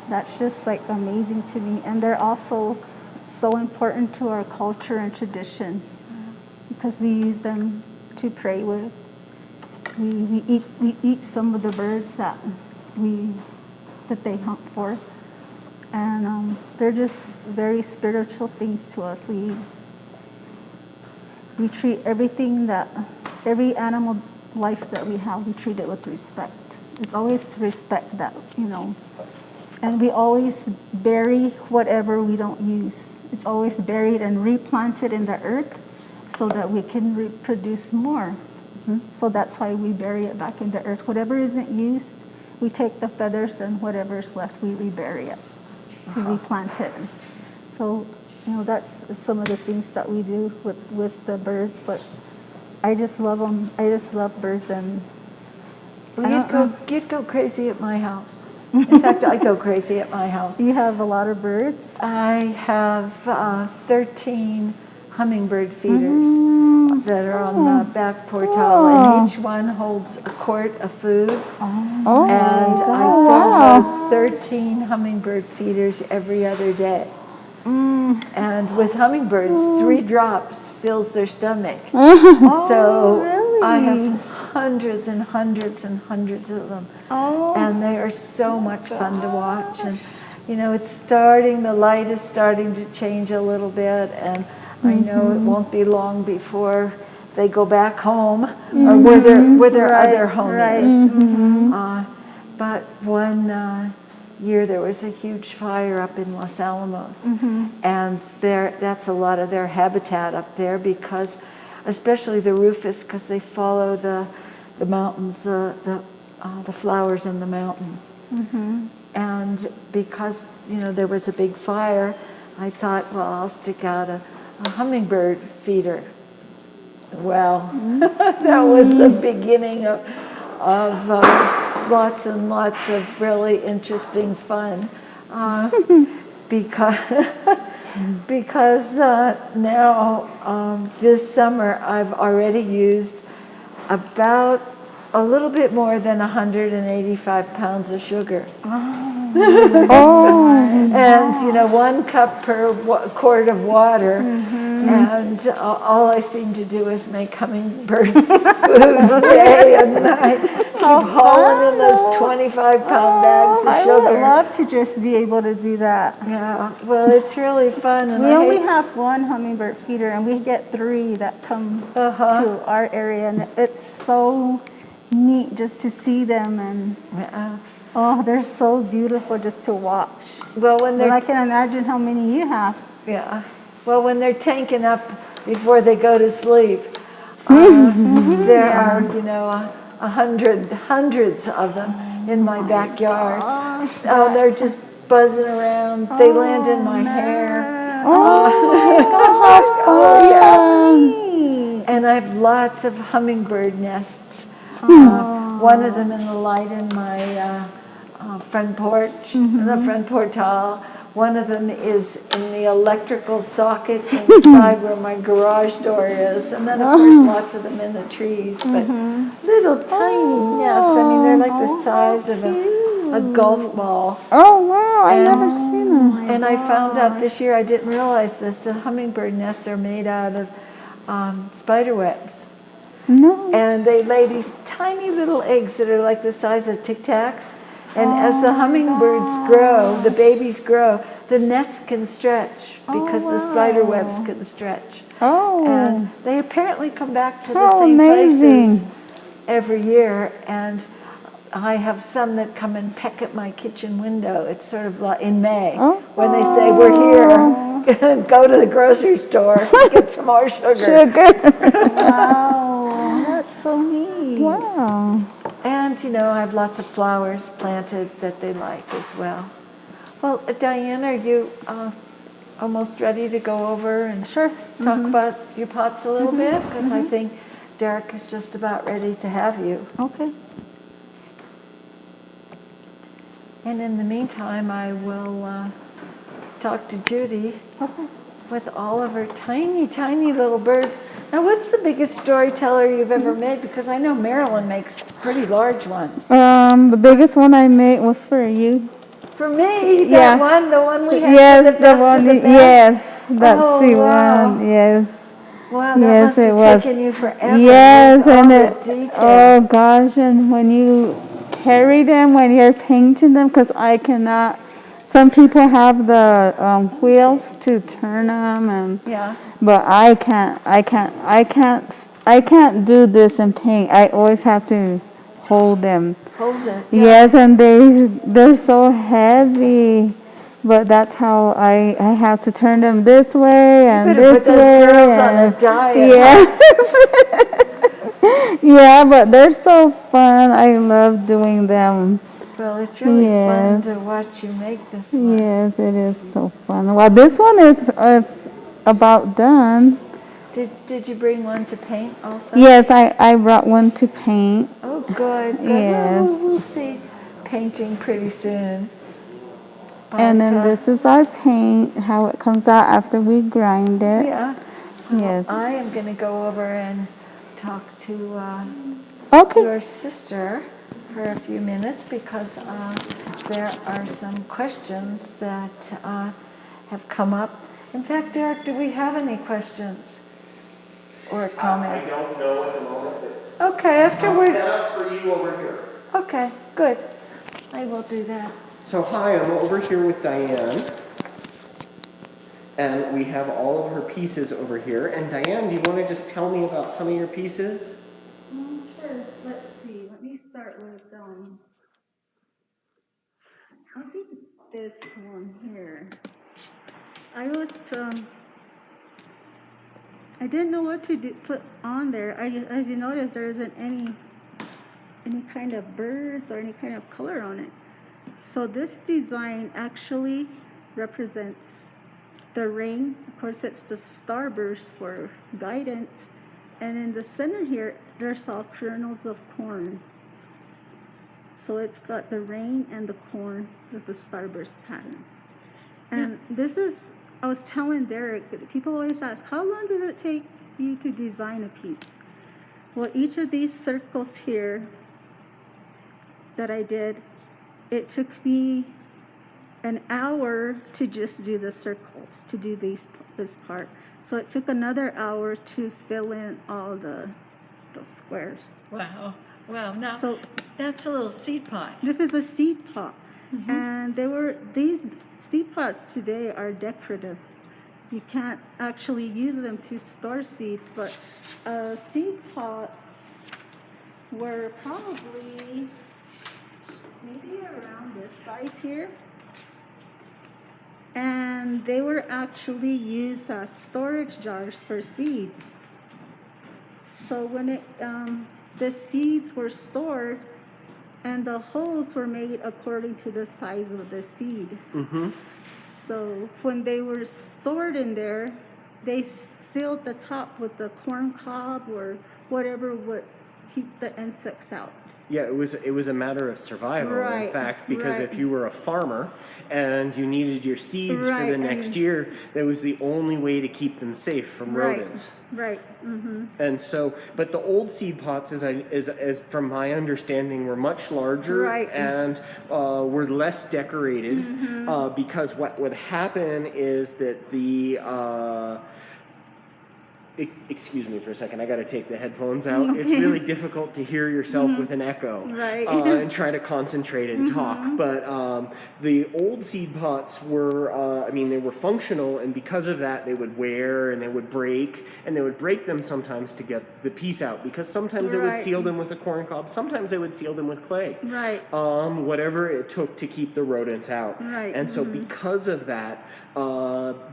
that's just like amazing to me. And they're also so important to our culture and tradition because we use them to pray with. We eat some of the birds that they hunt for, and they're just very spiritual things to us. We treat every animal life that we have, we treat it with respect. It's always respect that, and we always bury whatever we don't use. It's always buried and replanted in the earth so that we can reproduce more. So that's why we bury it back in the earth. Whatever isn't used, we take the feathers, and whatever's left, we rebury it to replant it. So, that's some of the things that we do with the birds. But I just love them. I just love birds, and you'd go crazy at my house. In fact, I go crazy at my house. You have a lot of birds? I have 13 hummingbird feeders that are on the back portal, and each one holds a quart of food. And I feed those 13 hummingbird feeders every other day. And with hummingbirds, 3 drops fills their stomach. So really? I have hundreds and hundreds and hundreds of them. And they are so much fun to watch. And the light is starting to change a little bit, and I know it won't be long before they go back home or where their other home is. But one year there was a huge fire up in Los Alamos, and that's a lot of their habitat up there, because especially the rufous, because they follow the mountains, the flowers in the mountains. And because there was a big fire, I thought, well, I'll stick out a hummingbird feeder. Well, that was the beginning of lots and lots of really interesting fun, because now this summer I've already used about a little bit more than 185 pounds of sugar. And 1 cup per quart of water, and all I seem to do is make hummingbird food day and night. Keep hauling in those 25-pound bags of sugar. I would love to just be able to do that. Yeah, well, it's really fun. And We only have 1 hummingbird feeder, and we get 3 that come to our area, and it's so neat just to see them, and they're so beautiful just to watch. Well, I can imagine how many you have. Yeah. Well, when they're tanking up before they go to sleep, there are, hundreds of them in my backyard. They're just buzzing around. They land in my hair. And I have lots of hummingbird nests. One of them in the light in my front porch, in the front portal. One of them is in the electrical socket inside where my garage door is. And then, of course, lots of them in the trees. But little tiny nests. I mean, they're like the size of a golf ball. Oh, wow. I've never seen them. And I found out this year, I didn't realize this, that hummingbird nests are made out of spider webs. No. And they lay these tiny little eggs that are like the size of Tic Tacs. And as the hummingbirds grow, the babies grow, the nests can stretch because the spider webs can stretch. And they apparently come back to the same places every year. And I have some that come and peck at my kitchen window. It's sort of like in May when they say, we're here, go to the grocery store, get some more sugar. Wow, that's so neat. Wow. And, I have lots of flowers planted that they like as well. Well, Diane, are you almost ready to go over and talk about your pots a little bit? Because I think Derek is just about ready to have you. Okay. And in the meantime, I will talk to Judy with all of her tiny, tiny little birds. Now, what's the biggest storyteller you've ever made? Because I know Marilyn makes pretty large ones. The biggest one I made was for you. For me, Yeah. that one, the one we had Yes, for the best one. of the best? Yes, that's Oh, the wow. one. Yes. Wow, that Yes, must it have was. taken you forever. Yes, with all and the detail. oh gosh, and when you carry them, when you're painting them, because I cannot. Some people have the wheels to turn them, and Yeah. but I can't. I can't do this and paint. I always have to hold them. Hold it. Yeah. Yes, and they're so heavy. But that's how I have to turn them this way and better this put those way. girls on a and- diet. Yes. Yeah, but they're so fun. I love doing them. Well, it's really fun to Yes. watch you make this one. Yes, it is so fun. Well, this one is about done. Did you bring one to paint also? Yes, I brought one to paint. Oh, good. Good. Yes. Well, we'll see painting pretty soon. And But, then this is our paint, how it comes out after we grind it. Yeah. Well, Yes. I am going to go over and talk to Okay. your sister for a few minutes because there are some questions that have come up. In fact, Derek, do we have any questions or comments? I don't know at the moment, but Okay, I'll afterward. set up for you over here. Okay, good. I will do that. So hi, I'm over here with Diane. And we have all of her pieces over here. And Diane, do you want to just tell me about some of your pieces? Sure. Let's see. Let me start with, I think this one here. I didn't know what to put on there. As you notice, there isn't any kind of birds or any kind of color on it. So this design actually represents the rain. Of course, it's the starburst for guidance. And in the center here, there's all kernels of corn. So it's got the rain and the corn with the starburst pattern. And this is, I was telling Derek, people always ask, how long did it take you to design a piece? Well, each of these circles here that I did, it took me an hour to just do the circles, to do this part. So it took another hour to fill in all those squares. Wow. Wow. Now, So that's a little seed pot. this is a seed pot. And these seed pots today are decorative. You can't actually use them to store seeds, but seed pots were probably maybe around this size here. And they were actually used as storage jars for seeds. So when the seeds were stored, and the holes were made according to the size of the seed. Mm-hmm. So when they were stored in there, they sealed the top with the corn cob or whatever would keep the insects out. Yeah, it was a matter of survival, in Right, fact, because right. if you were a farmer and you needed your seeds for Right, the next and- year, that was the only way to keep them safe from rodents. Right. Mm-hmm. And so, but the old seed pots, as from my understanding, were much larger Right. and were less decorated because what would happen is that excuse me for a second, I got to take the headphones out. It's really difficult to hear yourself with an echo. Right. And try to concentrate and talk. But the old seed pots were, they were functional, and because of that, they would wear and they would break, and they would break them sometimes to get the piece out, because sometimes they would Right. seal them with a corn cob, sometimes they would seal them with clay. Right. Whatever it took to keep the rodents out. Right. And so because of that,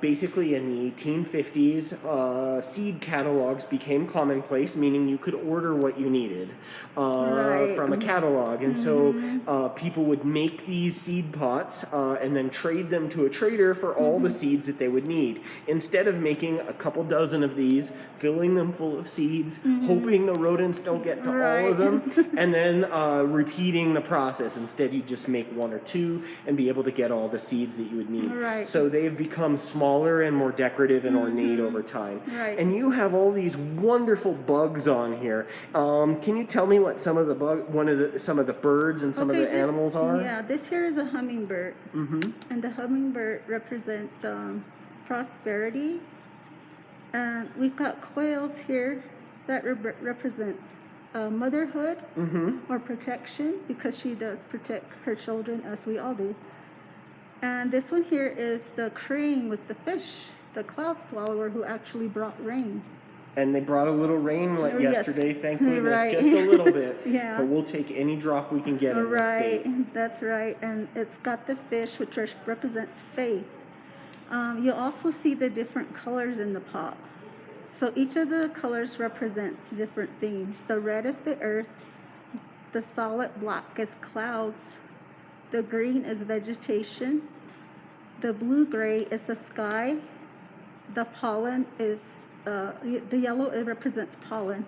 basically in the 1850s, seed seed catalogs became commonplace, meaning you could order what you needed Right. from a catalog. And so people would make these seed pots and then trade them to a trader for all the seeds that they would need. Instead of making a couple dozen of these, filling them full of seeds, hoping the rodents don't get to all of them, and then repeating the process. Instead, you just make one or two and be able to get all the seeds that you would need. Right. So they've become smaller and more decorative and ornate over time. Right. And you have all these wonderful bugs on here. Can you tell me what some of the some of the birds and some of the animals are? Yeah, this here is a hummingbird. And the hummingbird represents prosperity. And we've got quails here that represents motherhood or protection, because she does protect her children, as we all do. And this one here is the crane with the fish, the cloud swallower, who actually brought rain. And they brought a little rain like yesterday, thank goodness, Right. just a little bit. Yeah. But we'll take any drop we can get in this state. Right, that's right. And it's got the fish, which represents faith. You also see the different colors in the pot. So each of the colors represents different themes. The red is the earth, the solid black is clouds, the green is vegetation, the blue-gray is the sky, the pollen is, the yellow, it represents pollen,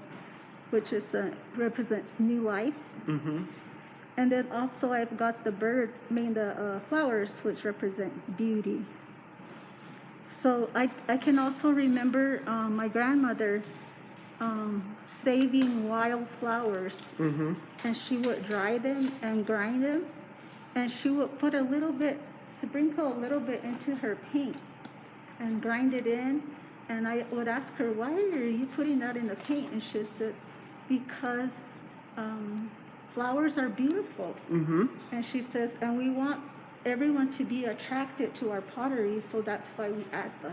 which is represents new life. And then also I've got the birds, the flowers, which represent beauty. So I can also remember my grandmother saving wild flowers, and she would dry them and grind them, and she would put sprinkle a little bit into her paint and grind it in. And I would ask her, why are you putting that in the paint? And she said, because flowers are beautiful. And she says, and we want everyone to be attracted to our pottery, so that's why we add the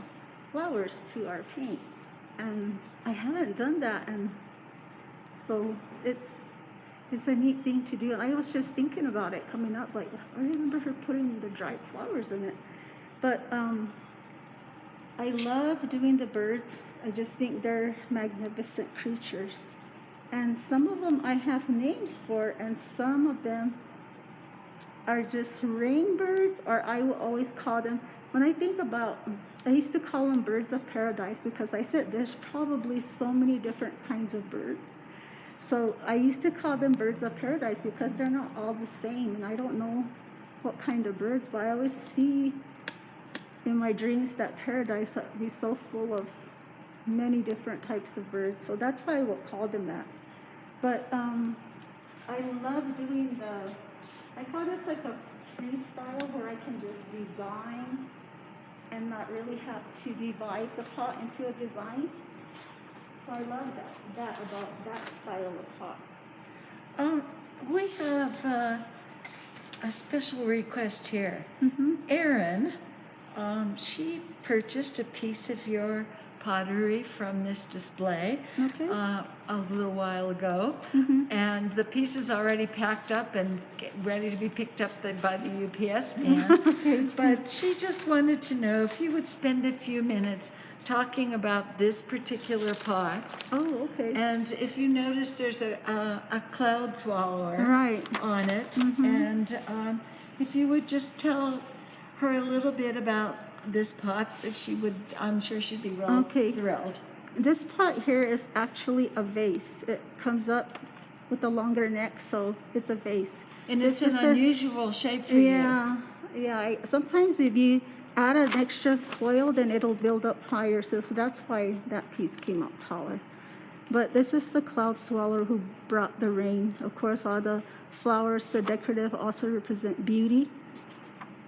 flowers to our paint. And I haven't done that, and so it's a neat thing to do. I was just thinking about it coming up, like I remember her putting the dried flowers in it. But I love doing the birds. I just think they're magnificent creatures, and some of them I have names for, and some of them are just rainbirds, or I will always call them, when I think about, I used to call them birds of paradise, because I said there's probably so many different kinds of birds. So I used to call them birds of paradise because they're not all the same, and I don't know what kind of birds, but I always see in my dreams that paradise would be so full of many different types of birds. So that's why I will call them that. But I love doing I call this like a freestyle, where I can just design and not really have to divide the pot into a design. So I love that about that style of pot. We have a special request here. Erin, she purchased a piece of your pottery from this display a little while ago, and the piece is already packed up and ready to be picked up by the UPS man. But she just wanted to know if you would spend a few minutes talking about this particular pot. Oh, okay. And if you notice, there's a cloud swallower on it, and if you would just tell her a little bit about this pot, I'm sure she'd be thrilled. This pot here is actually a vase. It comes up with a longer neck, so it's a vase. And it's an unusual shape for you. Yeah. Sometimes if you add an extra coil, then it'll build up higher, so that's why that piece came out taller. But this is the cloud swallower who brought the rain. Of course, all the flowers, the decorative, also represent beauty.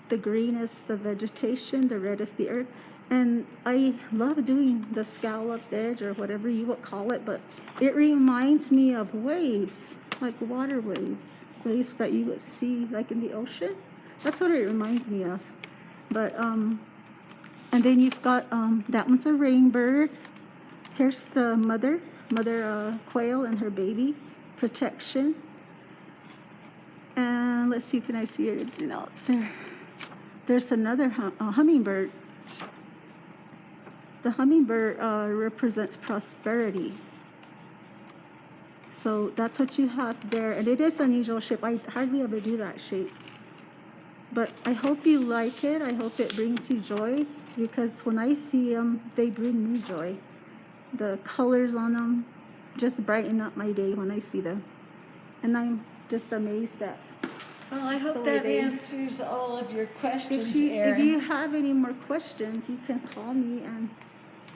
The green is the vegetation, the red is the earth. And I love doing the scalloped edge, or whatever you would call it, but it reminds me of waves, like water waves that you would see like in the ocean. That's what it reminds me of. But and then you've got that one's a rainbird. Here's the mother quail and her baby, protection. And let's see, can I see anything else there? There's another hummingbird. the hummingbird represents prosperity. So that's what you have there. And it is an unusual shape. I hardly ever do that shape. But I hope you like it. I hope it brings you joy, because when I see them, they bring me joy. The colors on them just brighten up my day when I see them. And I'm just amazed at. Well, I hope that answers all of your questions, If Erin. you have any more questions, you can call me and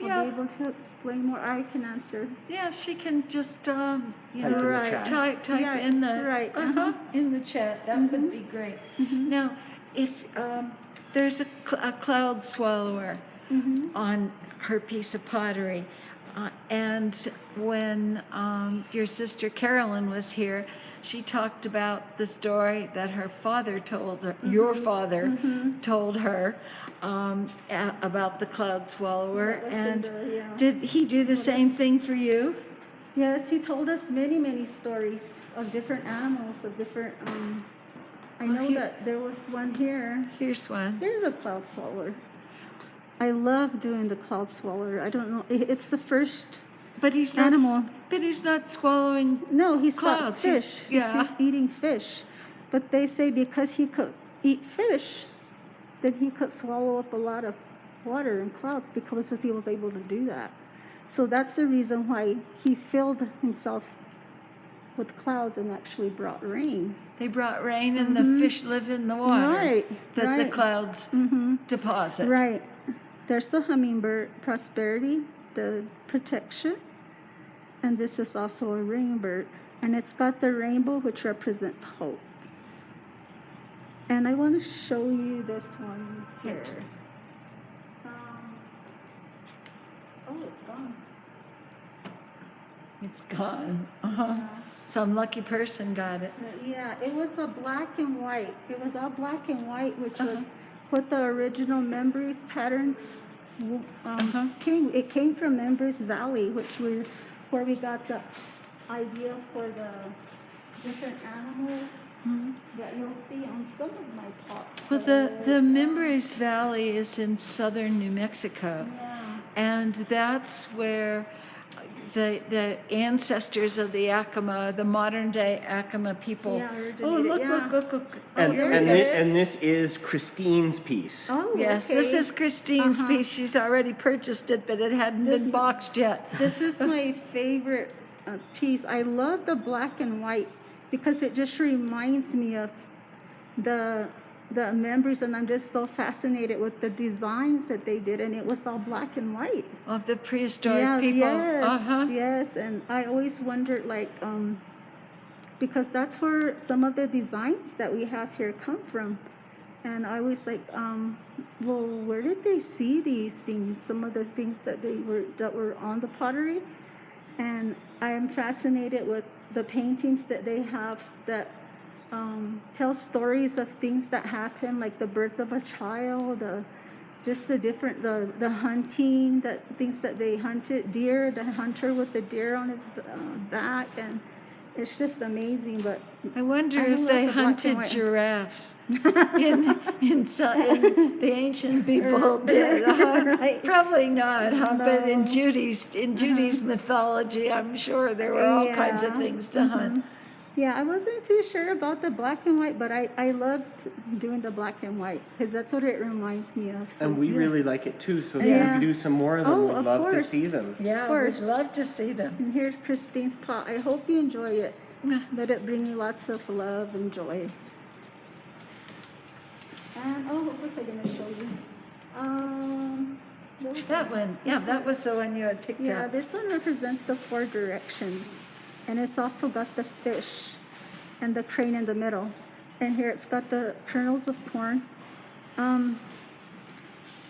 I'll be able to explain more. I can answer. Yeah, she can just in the chat. type Yeah, in the right, in the chat. That would be great. Now, if there's a cloud swallower on her piece of pottery, and when your sister Carolyn was here, she talked about the story that her father told her, your father told her about the cloud swallower. And did he do the same thing for you? Yes, he told us many, many stories of different animals, of different. I know that there was one here. Here's one. Here's a cloud swallower. I love doing the cloud swallower. I don't know. It's the first animal. But he's not swallowing. No, he's clouds. got fish. He's eating fish. But they say because he could eat fish, then he could swallow up a lot of water and clouds, because he was able to do that. So that's the reason why he filled himself with clouds and actually brought rain. They brought rain and the fish live in the water that the clouds deposit. Right. There's the hummingbird, prosperity, the protection, and this is also a rainbird. And it's got the rainbow, which represents hope. And I want to show you this one here. Oh, it's gone. It's gone. Some lucky person got it. Yeah, it was a black and white. It was all black and white, which was what the original Members patterns came. It came from Members Valley, where we got the idea for the different animals that you'll see on some of my pots. Well, the Members Valley is in southern New Mexico, and that's where the ancestors of the Acoma, the modern day Acoma people. Look. And this is Christine's piece. Oh, yes, okay. this is Christine's piece. She's already purchased it, but it hadn't been boxed yet. This is my favorite piece. I love the black and white because it just reminds me of the members, and I'm just so fascinated with the designs that they did, and it was all black and white. Of the prehistoric people. Yes, and I always wondered, because that's where some of the designs that we have here come from. And I was like, well, where did they see these things? Some of the things that were on the pottery. And I am fascinated with the paintings that they have that tell stories of things that happen, like the birth of a child, the hunting, things that they hunted, deer, the hunter with the deer on his back, and it's just amazing. But I wonder if they hunted giraffes. The ancient people did. Right. Probably not, but in Judy's mythology, I'm sure there were all kinds of things to hunt. Yeah, I wasn't too sure about the black and white, but I loved doing the black and white because that's what it reminds me of. So, and we really like it too, so if you can do some more of them, we'd love to see them. Yeah, we'd love to see them. And here's Christine's pot. I hope you enjoy it. Let it bring you lots of love and joy. And, what was I going to show you? That one. Yeah, that was the one you had picked up. Yeah, this one represents the 4 directions. And it's also got the fish and the crane in the middle. And here it's got the kernels of corn.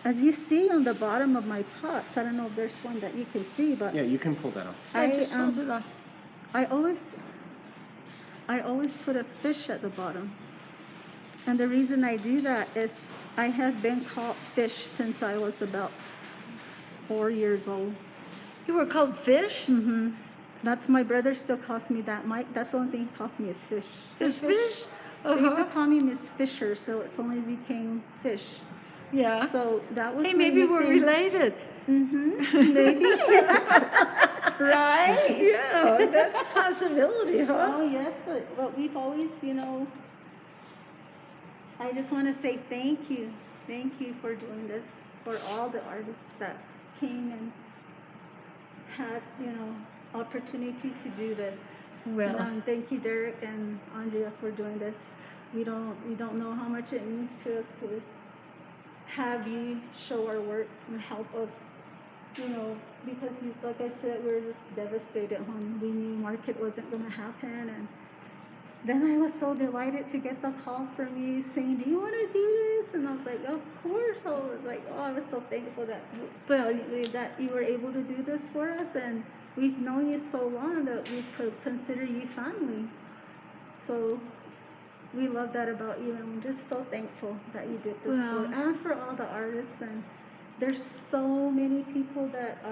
As you see on the bottom of my pots, I don't know if there's one that you can see, but... Yeah, you can pull that off. I just pulled it off. I always put a fish at the bottom. And the reason I do that is I have been caught fish since I was about 4 years old. You were called fish? Mm-hmm. That's my brother still calls me that. That's the only thing he calls me is fish. Is fish? They used to call me Miss Fisher, so it's only became fish. Yeah. So that was Hey, maybe we're related. Maybe. Right? Yeah, that's a possibility, huh? Oh, yes, but we've always, I just want to say thank you. Thank you for doing this, for all the artists that came and had, opportunity to do this. Well. And thank you, Derek and Andrea, for doing this. We don't know how much it means to us to have you show our work and help us, because like I said, we were just devastated when we knew market wasn't going to happen. And then I was so delighted to get the call from you saying, do you want to do this? And I was like, of course. I was like, oh, I was so thankful that you were able to do this for us. And we've known you so long that we could consider you family. So we love that about you, and we're just so thankful that you did this Well. for, and for all the artists. And there's so many people that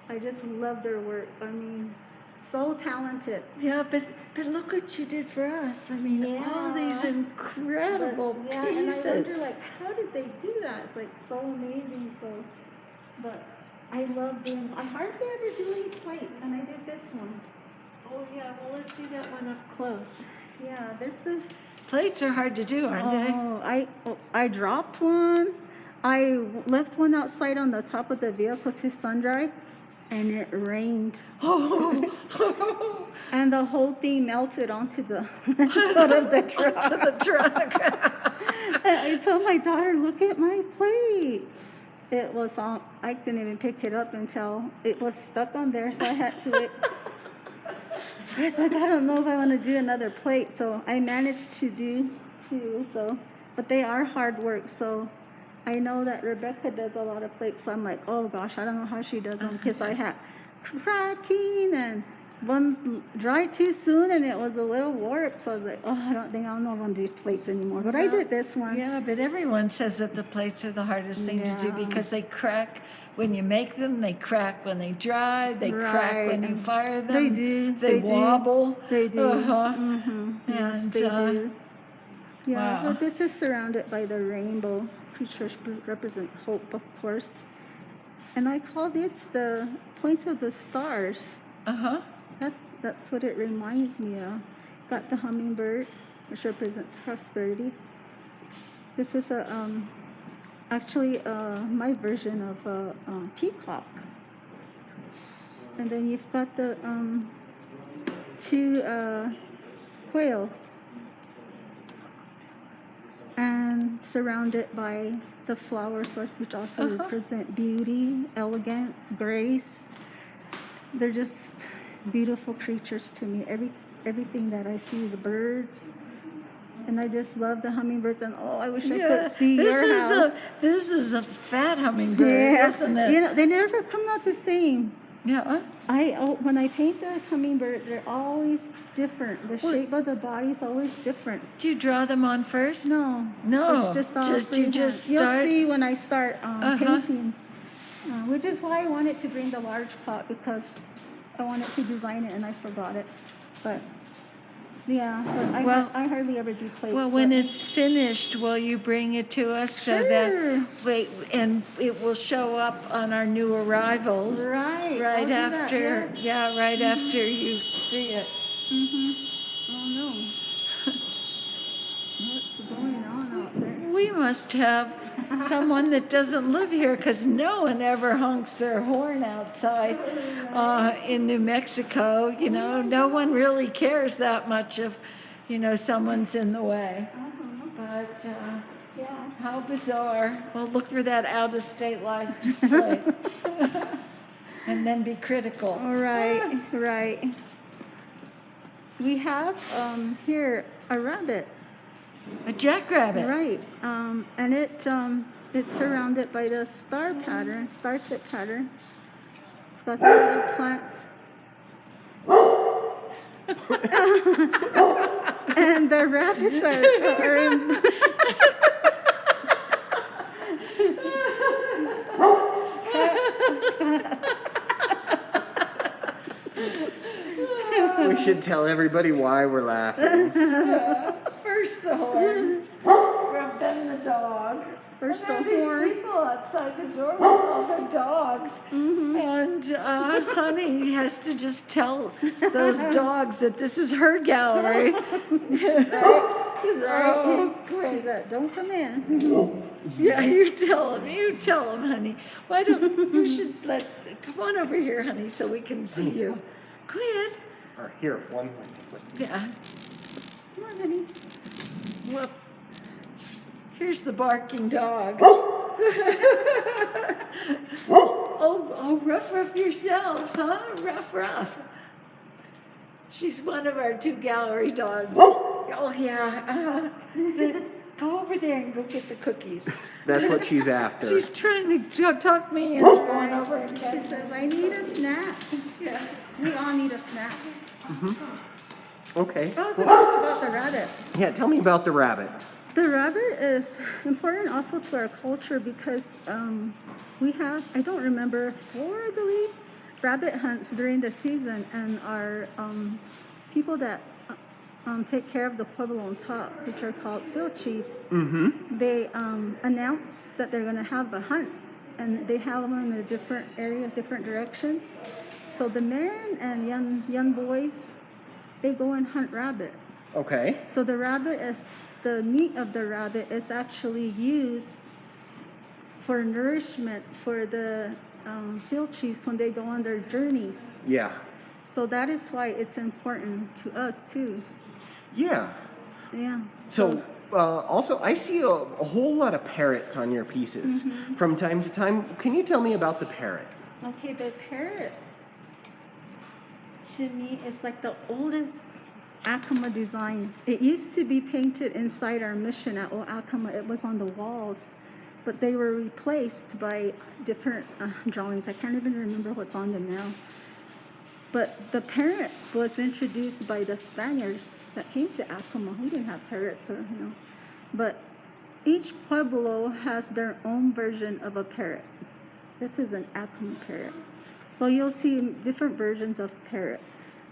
I just love their work. I mean, so talented. Yeah, but look what you did for us. I mean, all these incredible pieces. And I wonder, how did they do that? It's so amazing. So, but I love doing. I hardly ever do any plates, and I did this one. Oh yeah, well let's see that one up close. Yeah, this is. Plates are hard to do, aren't they? I dropped one. I left one outside on the top of the vehicle to sun dry, and it rained. Oh. And the whole thing melted onto the hood of the truck. Onto the truck. I told my daughter, look at my plate. It was on, I couldn't even pick it up until it was stuck on there, so I had to. So I was like, I don't know if I want to do another plate. So I managed to do two. But they are hard work. So I know that Rebecca does a lot of plates. So I'm like, oh gosh, I don't know how she does them, because I had cracking and one's dried too soon and it was a little warped. So I was like, oh, I don't think I'll know if I'm do plates anymore. But I did this one. Yeah, but everyone says that the plates are the hardest thing to do because they crack when you make them, they crack when they dry, they crack when you fire them. They do. They wobble. They do. Uh-huh. Yes, they do. Yeah, wow. but this is surrounded by the rainbow, which represents hope, of course. And I call it the points of the stars. Uh-huh. That's what it reminds me of. Got the hummingbird, which represents prosperity. This is actually my version of a peacock. And then you've got the two quails, and surrounded by the flowers, which also represent beauty, elegance, grace. They're just beautiful creatures to me. Everything that I see, the birds, and I just love the hummingbirds. And I wish I could see your house. This is a fat hummingbird, isn't it? They never come out the same. Yeah. When I paint the hummingbird, they're always different. The shape of the body is always different. Do you draw them on first? No. It's just all you just start. You'll see when I start painting. Which is why I wanted to bring the large pot, because I wanted to design it and I forgot it. But I hardly ever do plates. Well, when it's finished, will you bring it to us so that and it will show up on our new arrivals? Right. Right I'll do after, that, yes. right after you see it. Oh no. What's going on out there? We must have someone that doesn't live here, because no one ever honks their horn outside in New Mexico. No one really cares that much if, someone's in the way. But how bizarre. Well, look for that out-of-state license plate. And then be critical. All right, right. We have here a rabbit. A jackrabbit. Right, and it's surrounded by the star tip pattern. It's got the little plants. And the rabbits are in. We should tell everybody why we're laughing. First the horn. then the dog. First and the there are horn. these people outside the door with all their dogs. And Honey has to just tell those dogs that this is her gallery. Oh, great. Don't come in. Yeah, you tell him, honey. Why don't you should come on over here, honey, so we can see you. Quiet. Or here, one. Yeah. Come on, honey. Well, here's the barking dog. Oh, rough yourself, huh? Rough. She's one of our 2 gallery dogs. Oh, yeah. Go over there and go get the cookies. That's what she's after. She's trying to talk me into going over and She getting says, I need a snack. Yeah. We all need a snack. Okay. I was going to talk about the rabbit. Yeah, tell me about the rabbit. The rabbit is important also to our culture because we have, I don't remember, 4, I believe, rabbit hunts during the season, and our people that take care of the Pueblo on top, which are called field chiefs, they announce that they're going to have a hunt, and they have them in a different area, different directions. So the men and young boys, they go and hunt rabbit. Okay. So the meat of the rabbit is actually used for nourishment for the field chiefs when they go on their journeys. Yeah. So that is why it's important to us too. Yeah. Yeah. So, also, I see a whole lot of parrots on your pieces from time to time. Can you tell me about the parrot? Okay, the parrot, to me, is like the oldest Acoma design. It used to be painted inside our mission at Old Acoma. It was on the walls, but they were replaced by different drawings. I can't even remember what's on them now. But the parrot was introduced by the Spaniards that came to Acoma. We didn't have parrots, but each pueblo has their own version of a parrot. This is an Acoma parrot. So you'll see different versions of parrot.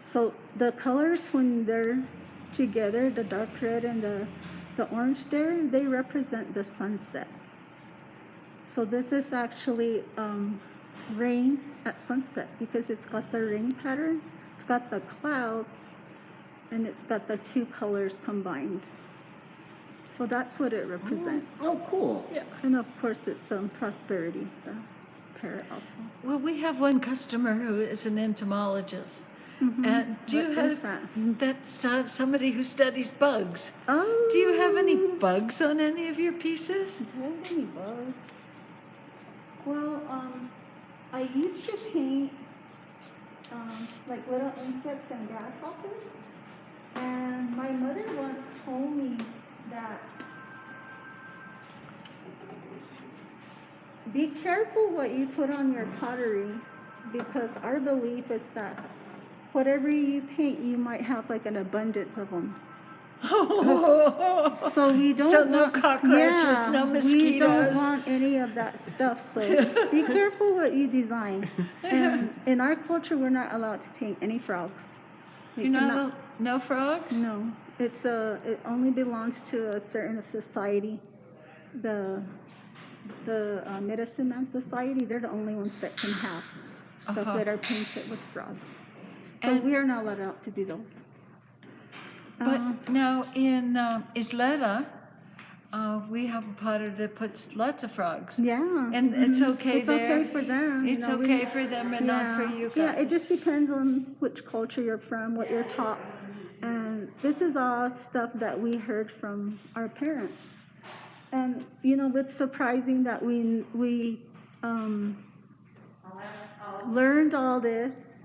So the colors, when they're together, the dark red and the orange there, they represent the sunset. So this is actually rain at sunset because it's got the rain pattern, it's got the clouds, and it's got the 2 colors combined. So that's what it represents. Oh, cool. Yeah. And of course it's prosperity, the parrot also. Well, we have one customer who is an entomologist. And do you What is have that? that's somebody who studies bugs? Oh. Do you have any bugs on any of your pieces? Do I have any bugs? Well, I used to paint like little insects and grasshoppers, and my mother once told me that be careful what you put on your pottery, because our belief is that whatever you paint, you might have like an abundance of them. So we don't So no want, cockroaches, no mosquitoes. We don't want any of that stuff. So be careful what you design. And in our culture, we're not allowed to paint any frogs. We You're not cannot- no frogs? No, it only belongs to a certain society. The Medicine Man Society. They're the only ones that can have stuff that are painted with frogs. So And- we are not allowed to do those. But now in Isleta, we have a potter that puts lots of frogs. Yeah. And it's okay It's there. okay for them. It's okay for them and not for you guys. Yeah, it just depends on which culture you're from, what you're taught. And this is all stuff that we heard from our parents. And, it's surprising that we learned all this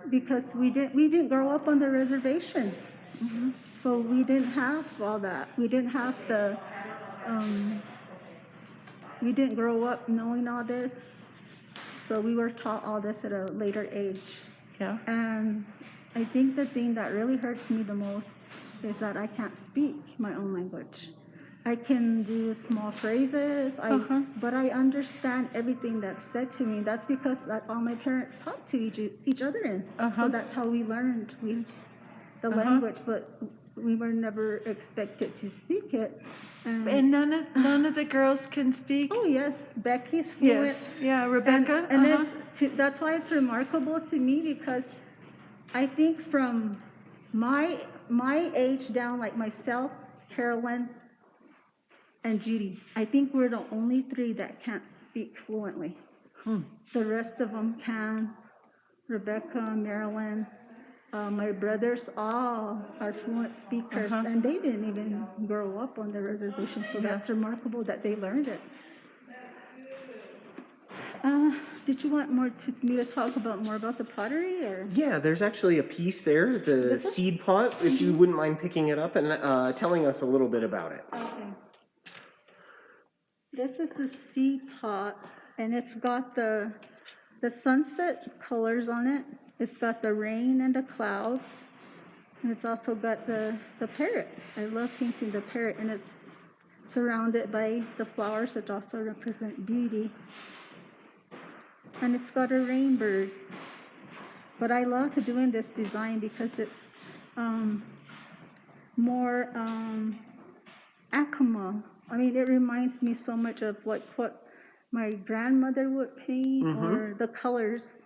because we didn't grow up on the reservation. So we didn't have all that. We didn't have we didn't grow up knowing all this. So we were taught all this at a later age. Yeah. And I think the thing that really hurts me the most is that I can't speak my own language. I can do small phrases, but I understand everything that's said to me. That's because that's all my parents talked to each other in. So that's how we learned the language. But we were never expected to speak it. And none of the girls can speak? Oh, yes, Becky's Yeah, fluent. yeah, Rebecca? And that's why it's remarkable to me, because I think from my age down, like myself, Carolyn, and Judy, I think we're the only three that can't speak fluently. The rest of them can. Rebecca, Marilyn, my brothers all are fluent speakers, and they didn't even grow up on the reservation, so that's remarkable that they learned it. Did you want me to talk more about the pottery, or? Yeah, there's actually a piece there, the seed pot, if you wouldn't mind picking it up and telling us a little bit about it. Okay. This is the seed pot, and it's got the sunset colors on it. It's got the rain and the clouds, and it's also got the parrot. I love painting the parrot, and it's surrounded by the flowers that also represent beauty. And it's got a rainbird. But I love doing this design because it's more Acoma. I mean, it reminds me so much of what my grandmother would paint, or the colors.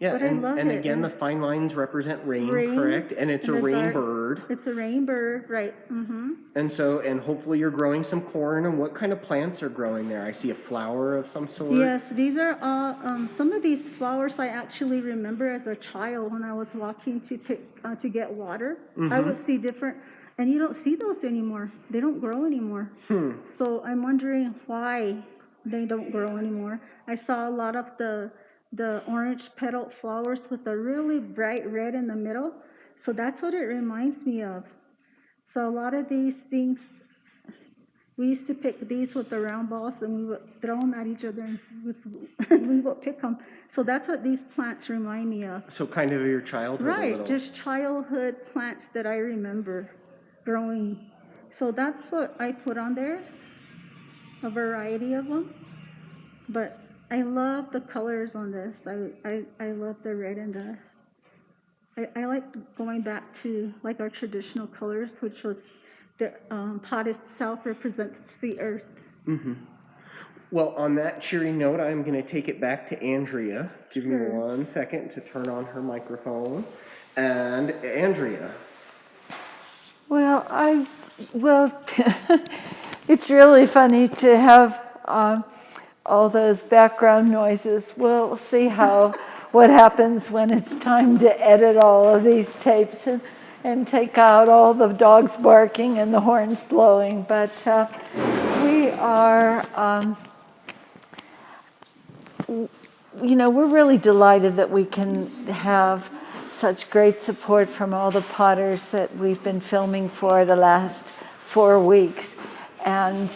Yeah, But I love and it. again, the fine lines represent rain, correct? And it's a rainbird. It's a rainbird, right? And hopefully you're growing some corn. And what kind of plants are growing there? I see a flower of some sort. Yes, these are all. Some of these flowers I actually remember as a child when I was walking to get water. I would see different, and you don't see those anymore. They don't grow anymore. So I'm wondering why they don't grow anymore. I saw a lot of the orange petaled flowers with a really bright red in the middle. So that's what it reminds me of. So a lot of these things, we used to pick these with the round balls, and we would throw them at each other, and we would pick them. So that's what these plants remind me of. So kind of your childhood. Right, just childhood plants that I remember growing. So that's what I put on there, a variety of them. But I love the colors on this. I love the red and the... I like going back to like our traditional colors, which was the pot itself represents the earth. Well, on that cheery note, I'm going to take it back to Andrea. Give me 1 second to turn on her microphone. And Andrea. Well, it's really funny to have all those background noises. We'll see what happens when it's time to edit all of these tapes and take out all the dogs barking and the horns blowing. But we are, we're really delighted that we can have such great support from all the potters that we've been filming for the last 4 weeks. And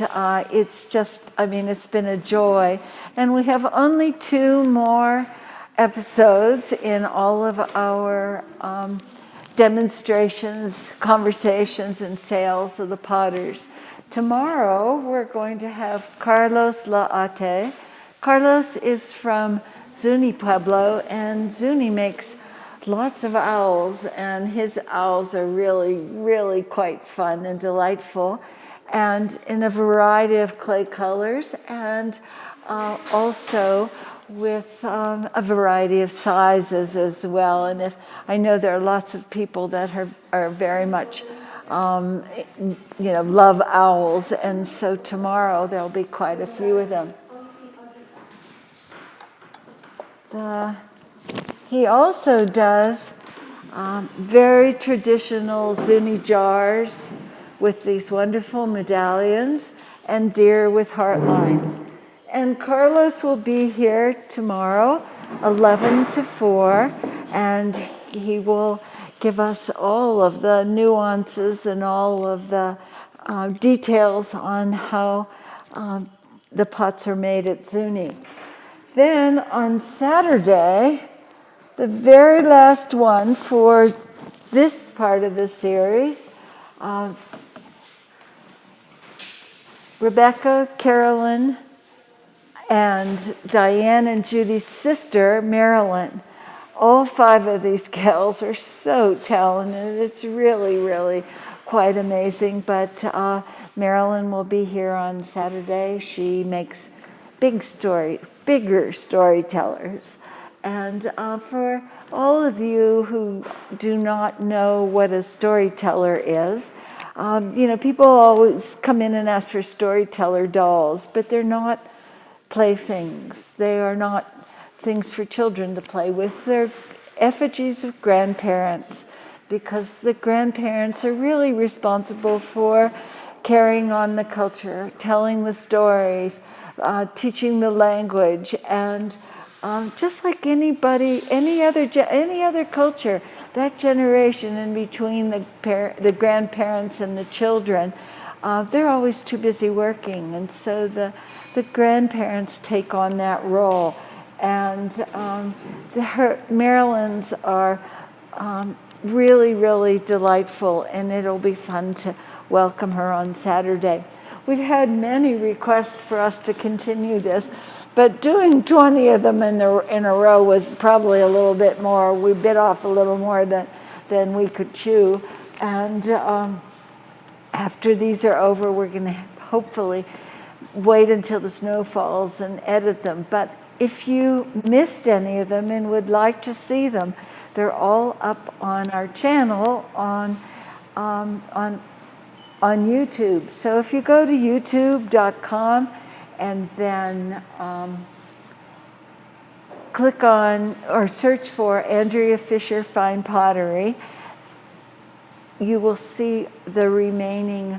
it's just, it's been a joy. And we have only 2 more episodes in all of our demonstrations, conversations, and sales of the potters. Tomorrow, we're going to have Carlos Laate. Carlos is from Zuni Pueblo, and Zuni makes lots of owls, and his owls are really, really quite fun and delightful, and in a variety of clay colors, and also with a variety of sizes as well. And I know there are lots of people that are very much, love owls, and so tomorrow there'll be quite a few of them. He also does very traditional Zuni jars with these wonderful medallions and deer with heart lines. And Carlos will be here tomorrow, 11 to 4, and he will give us all of the nuances and all of the details on how the pots are made at Zuni. Then on Saturday, the very last one for this part of the series, Rebecca, Carolyn, and Diane and Judy's sister, Marilyn, All 5 of these gals are so talented. It's really, really quite amazing. But Marilyn will be here on Saturday. She makes bigger storytellers. And for all of you who do not know what a storyteller is, people always come in and ask for storyteller dolls, but they're not playthings. They are not things for children to play with. They're effigies of grandparents, because the grandparents are really responsible for carrying on the culture, telling the stories, teaching the language, and just like anybody, any other culture, that generation in between the grandparents and the children, they're always too busy working, and so the grandparents take on that role. And Marilyn's are really, really delightful, and it'll be fun to welcome her on Saturday. We've had many requests for us to continue this, but doing 20 of them in a row was probably a little bit more. We bit off a little more than we could chew. And after these are over, we're going to hopefully wait until the snow falls and edit them. But if you missed any of them and would like to see them, they're all up on our channel on YouTube. So if you go to youtube.com and then click on or search for Andrea Fisher Fine Pottery, you will see the remaining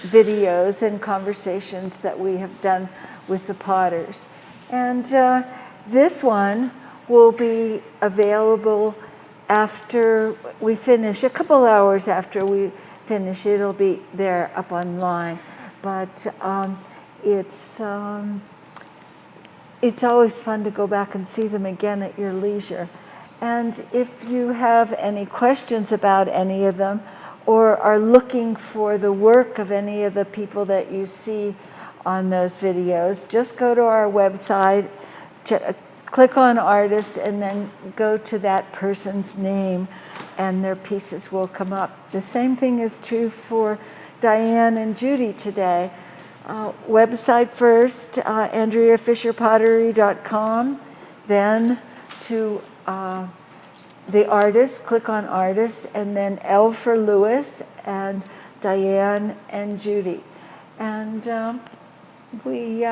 videos and conversations that we have done with the potters. And this one will be available after we finish, a couple hours after we finish. It'll be there up online. But it's always fun to go back and see them again at your leisure. And if you have any questions about any of them, or are looking for the work of any of the people that you see on those videos, just go to our website, click on artists, and then go to that person's name, and their pieces will come up. The same thing is true for Diane and Judy today. Website first, AndreaFisherPottery.com, then to the artist, click on artists, and then L for Lewis, and Diane and Judy. And we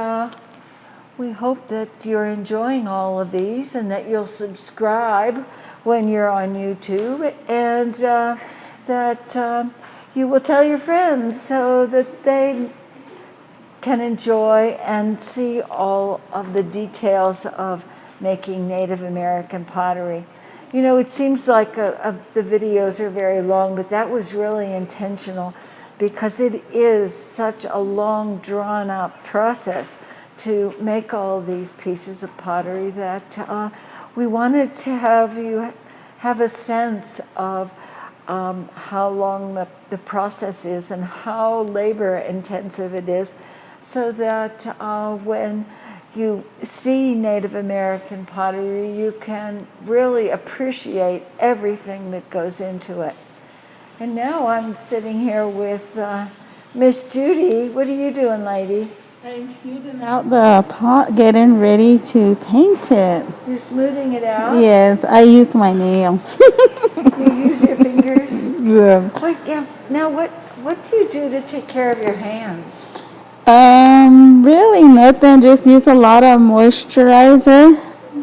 hope that you're enjoying all of these, and that you'll subscribe when you're on YouTube, and that you will tell your friends so that they can enjoy and see all of the details of making Native American pottery. You know, it seems like the videos are very long, but that was really intentional, because it is such a long, drawn-out process to make all these pieces of pottery that we wanted to have you have a sense of how long the process is and how labor-intensive it is, so that when you see Native American pottery, you can really appreciate everything that goes into it. And now I'm sitting here with Miss Judy. What are you doing, lady? I'm smoothing out the pot, getting ready to paint it. You're smoothing it out? Yes, I used my nail. You use your fingers? Yeah. Wait, yeah. Now, what do you do to take care of your hands? Really nothing. Just use a lot of moisturizer.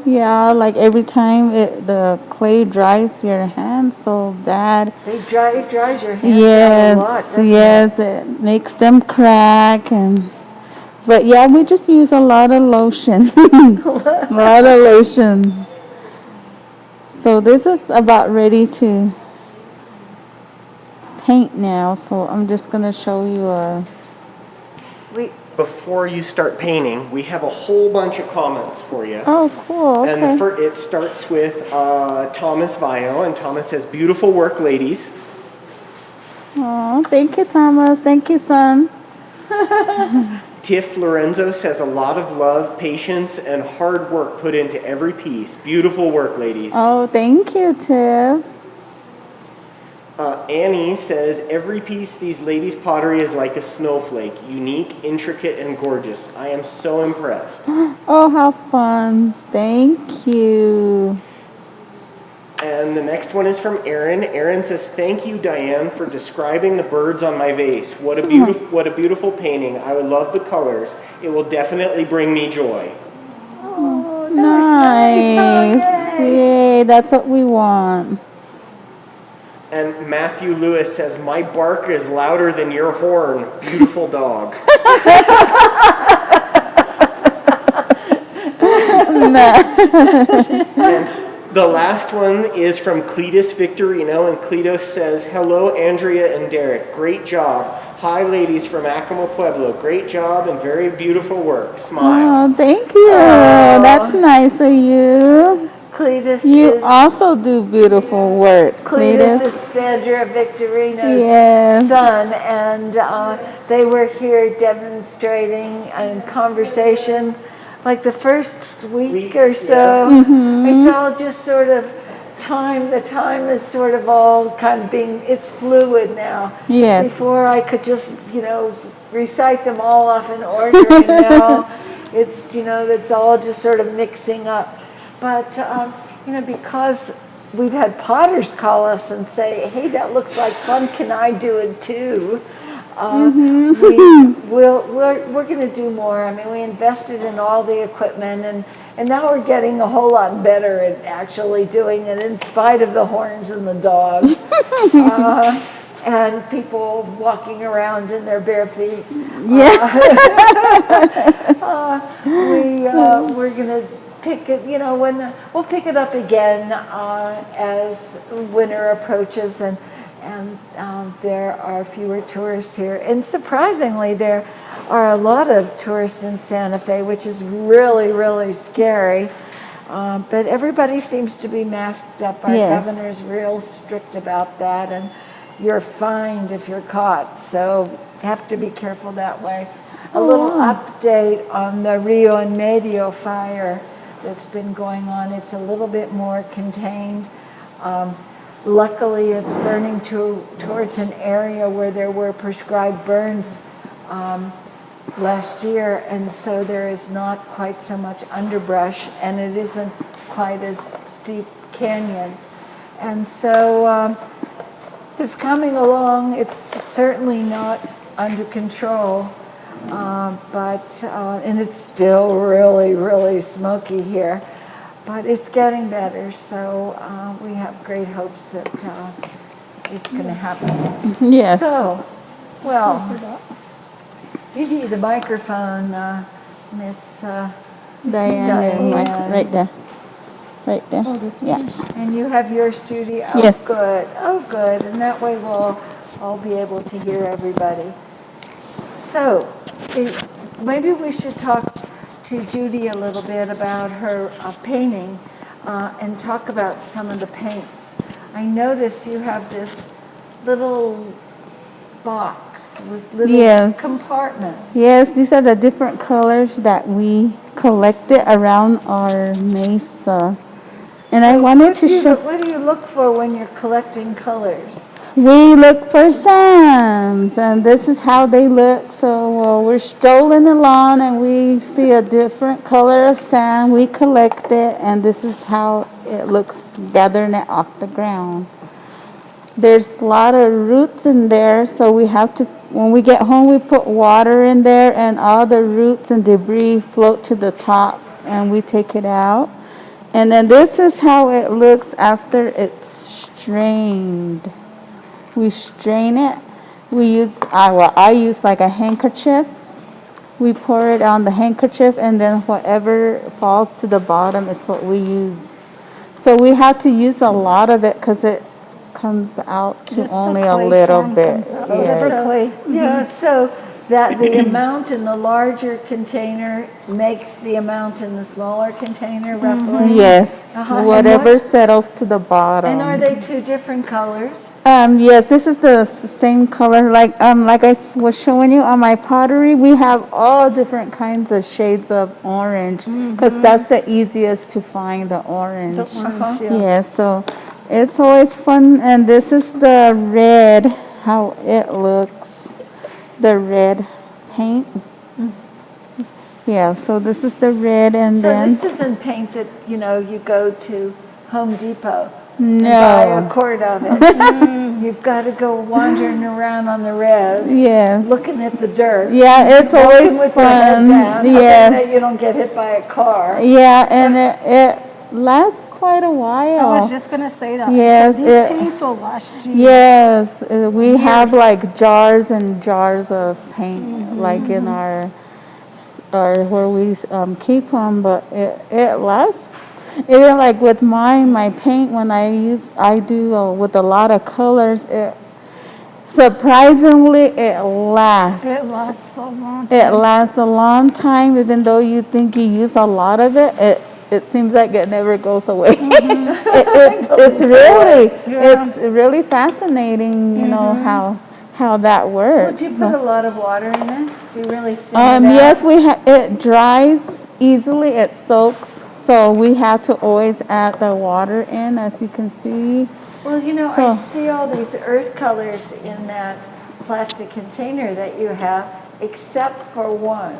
Yeah, like every time the clay dries your hands so bad. It dries your hands out a lot, doesn't Yes, it makes them crack but yeah, we just use a lot of lotion. A lot of lotion. So this is about ready to paint now. So I'm just gonna show you Before you start painting, we have a whole bunch of comments for you. Oh, cool. Okay. And it starts with Thomas Vio, and Thomas says, "Beautiful work, ladies." Oh, thank you, Thomas. Thank you, son. Tiff Lorenzo says a lot of love, patience, and hard work put into every piece. Beautiful work, ladies. Oh, thank you, Tiff. Annie says every piece these ladies' pottery is like a snowflake, unique, intricate, and gorgeous. I am so impressed. Oh, how fun. Thank you. And the next one is from Erin. Erin says, "Thank you, Diane, for describing the birds on my vase. What a beautiful painting. I would love the colors. It will definitely bring me joy." Oh, Nice. Oh, yay. Yay, that's what we want. And Matthew Lewis says, "My bark is louder than your horn. Beautiful dog." And the last one is from Cletus Victorino, and Cletus says, "Hello, Andrea and Derek. Great job. Hi, ladies from Acoma Pueblo. Great job and very beautiful work. Smile." Oh, thank you. That's nice of you. Cletus You is also do beautiful work, Cletus is Cletus. Sandra Victorino's Yes. son, and they were here demonstrating and conversation like the first week or so. It's all just sort of the time is sort of all kind of it's fluid now. Yes. Before I could just, recite them all off in order, and now it's, it's all just sort of mixing up. But, because we've had potters call us and say, "Hey, that looks like fun, can I do it too?" We're going to do more. I mean, we invested in all the equipment, and now we're getting a whole lot better at actually doing it in spite of the horns and the dogs. And people walking around in their bare feet. We're going to pick it, we'll pick it up again as winter approaches, and there are fewer tourists here. And surprisingly, there are a lot of tourists in Santa Fe, which is really, really scary. But everybody seems to be masked up. Our governor's real strict about that, and you're fined if you're caught. So have to be careful that way. A little update on the Rio en Medio fire that's been going on. It's a little bit more contained. Luckily, it's burning towards an area where there were prescribed burns last year, and so there is not quite so much underbrush, and it isn't quite as steep canyons. And so it's coming along. It's certainly not under control, and it's still really, really smoky here. But it's getting better, so we have great hopes that it's going to happen. Yes. So, well, you need the microphone, Miss Diane, right there. Right there. Yeah. And you have yours, Judy? Oh, Yes. good. Oh, good. And that way we'll all be able to hear everybody. So, maybe we should talk to Judy a little bit about her painting and talk about some of the paints. I notice you have this little box with little compartments. Yes, these are the different colors that we collected around our mesa. And I wanted to show... What do you look for when you're collecting colors? We look for sands, and this is how they look. So we're strolling along, and we see a different color of sand. We collect it, and this is how it looks, gathering it off the ground. There's a lot of roots in there, so we have to, when we get home, we put water in there, and all the roots and debris float to the top, and we take it out. And then this is how it looks after it's strained. We strain it. We use, I use like a handkerchief. We pour it on the handkerchief, and then whatever falls to the bottom is what we use. So we have to use a lot of it because it comes out to only a little bit. Yeah, so that the amount in the larger container makes the amount in the smaller container roughly? Yes, Uh-huh, and whatever what- settles to the bottom. And are they two different colors? Yes, this is the same color. Like was showing you on my pottery, we have all different kinds of shades of orange because that's the easiest to find, the orange. The orange, yeah. Yeah, so it's always fun. And this is the red, how it looks, the red paint. Yeah, so this is the red, and So then this isn't paint that, you know, you go to Home Depot and buy a no. quart of it. You've got to go wandering around on the res, Yes. looking at the dirt. Yeah, it's walking always with your head fun. down, hoping Yes. that you don't get hit by a car. Yeah, and it lasts quite a while. I was just gonna say that. Yes, So these it- paints will last you. Yes, we have like jars and jars of paint, like in our where we keep them, but it lasts. Even like with my paint, when I do with a lot of colors, surprisingly it lasts. It lasts so long. It lasts a long time, even though you think you use a lot of it. It seems like it never goes away. It's really fascinating, you know, how that works. Do you put a lot of water in it? Do you really thin it out? Yes, it dries easily. It soaks, so we have to always add the water in, as you can see. Well, you know, I So- see all these earth colors in that plastic container that you have, except for one,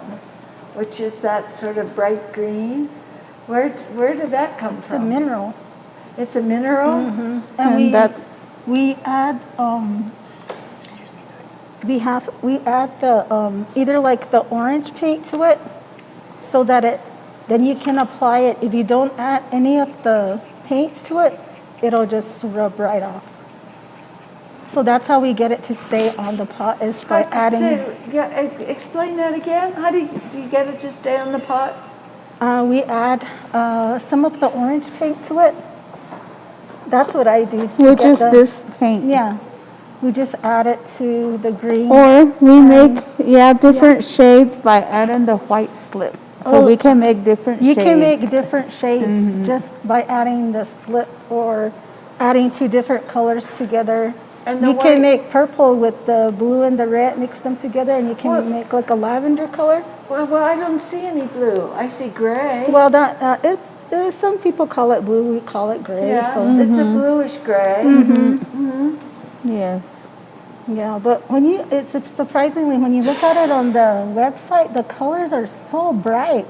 which is that sort of bright green. Where did that come It's a from? mineral. It's a mineral? And that's we add we add the either like the orange paint to it so that then you can apply it. If you don't add any of the paints to it, it'll just rub right off. So that's how we get it to stay on the pot, is by adding. Explain that again. How do you get it to stay on the pot? We add some of the orange paint to it. That's what I do. which is this paint. Yeah. We just add it to the green. Or we make different shades by adding the white slip. So we can make different You shades. can make different shades just by adding the slip or adding two different colors together. And the you can white- make purple with the blue and the red, mix them together, and you can Well- make like a lavender color. Well, I don't see any blue. I see gray. Well, some people call it blue, we call it gray. Yeah, So, it's a bluish gray. Yes. yeah, but it's surprisingly, when you look at it on the website, the colors are so bright.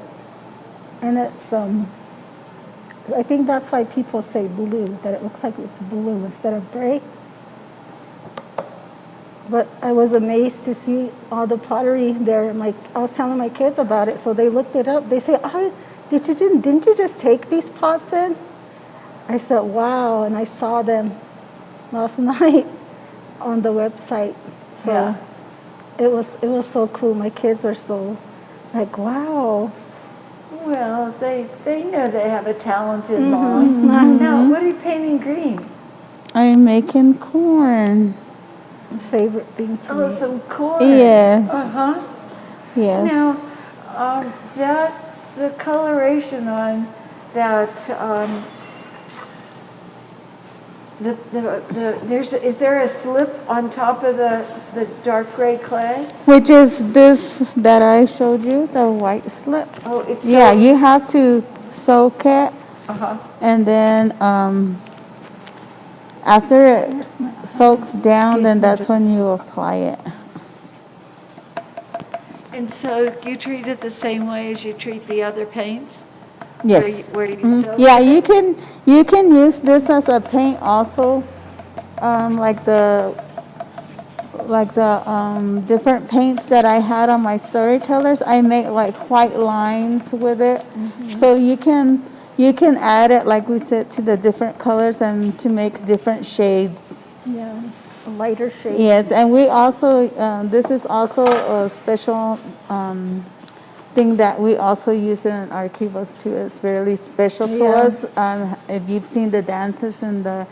And it's, I think that's why people say blue, that it looks like it's blue instead of gray. But I was amazed to see all the pottery there. I was telling my kids about it, so they looked it up. They say, "Oh, didn't you just take these pots in?" I said, "Wow!" And I saw them last night on the website. So Yeah. it was so cool. My kids were so like, "Wow!" Well, they know they have a talented mom. Now, what are you painting green? I'm making corn. Favorite thing to Oh, me. some corn. Yes. Uh-huh. Yes. Now, the coloration on that, is there a slip on top of the dark gray clay? Which is this that I showed you, the white slip. Oh, it's Yeah, so- you have to soak it, Uh-huh. and then after it soaks down, then that's when you apply it. And so you treat it the same way as you treat the other paints? Yes. Where you Mhm. soak Yeah, it? you can use this as a paint also, like the different paints that I had on my storytellers. I make like white lines with it, so you can add it, like we said, to the different colors and to make different shades. Yeah, lighter shades. Yes, and we also this is also a special thing that we also use in Archivos too. It's really special to Yeah. us. If you've seen the dances and the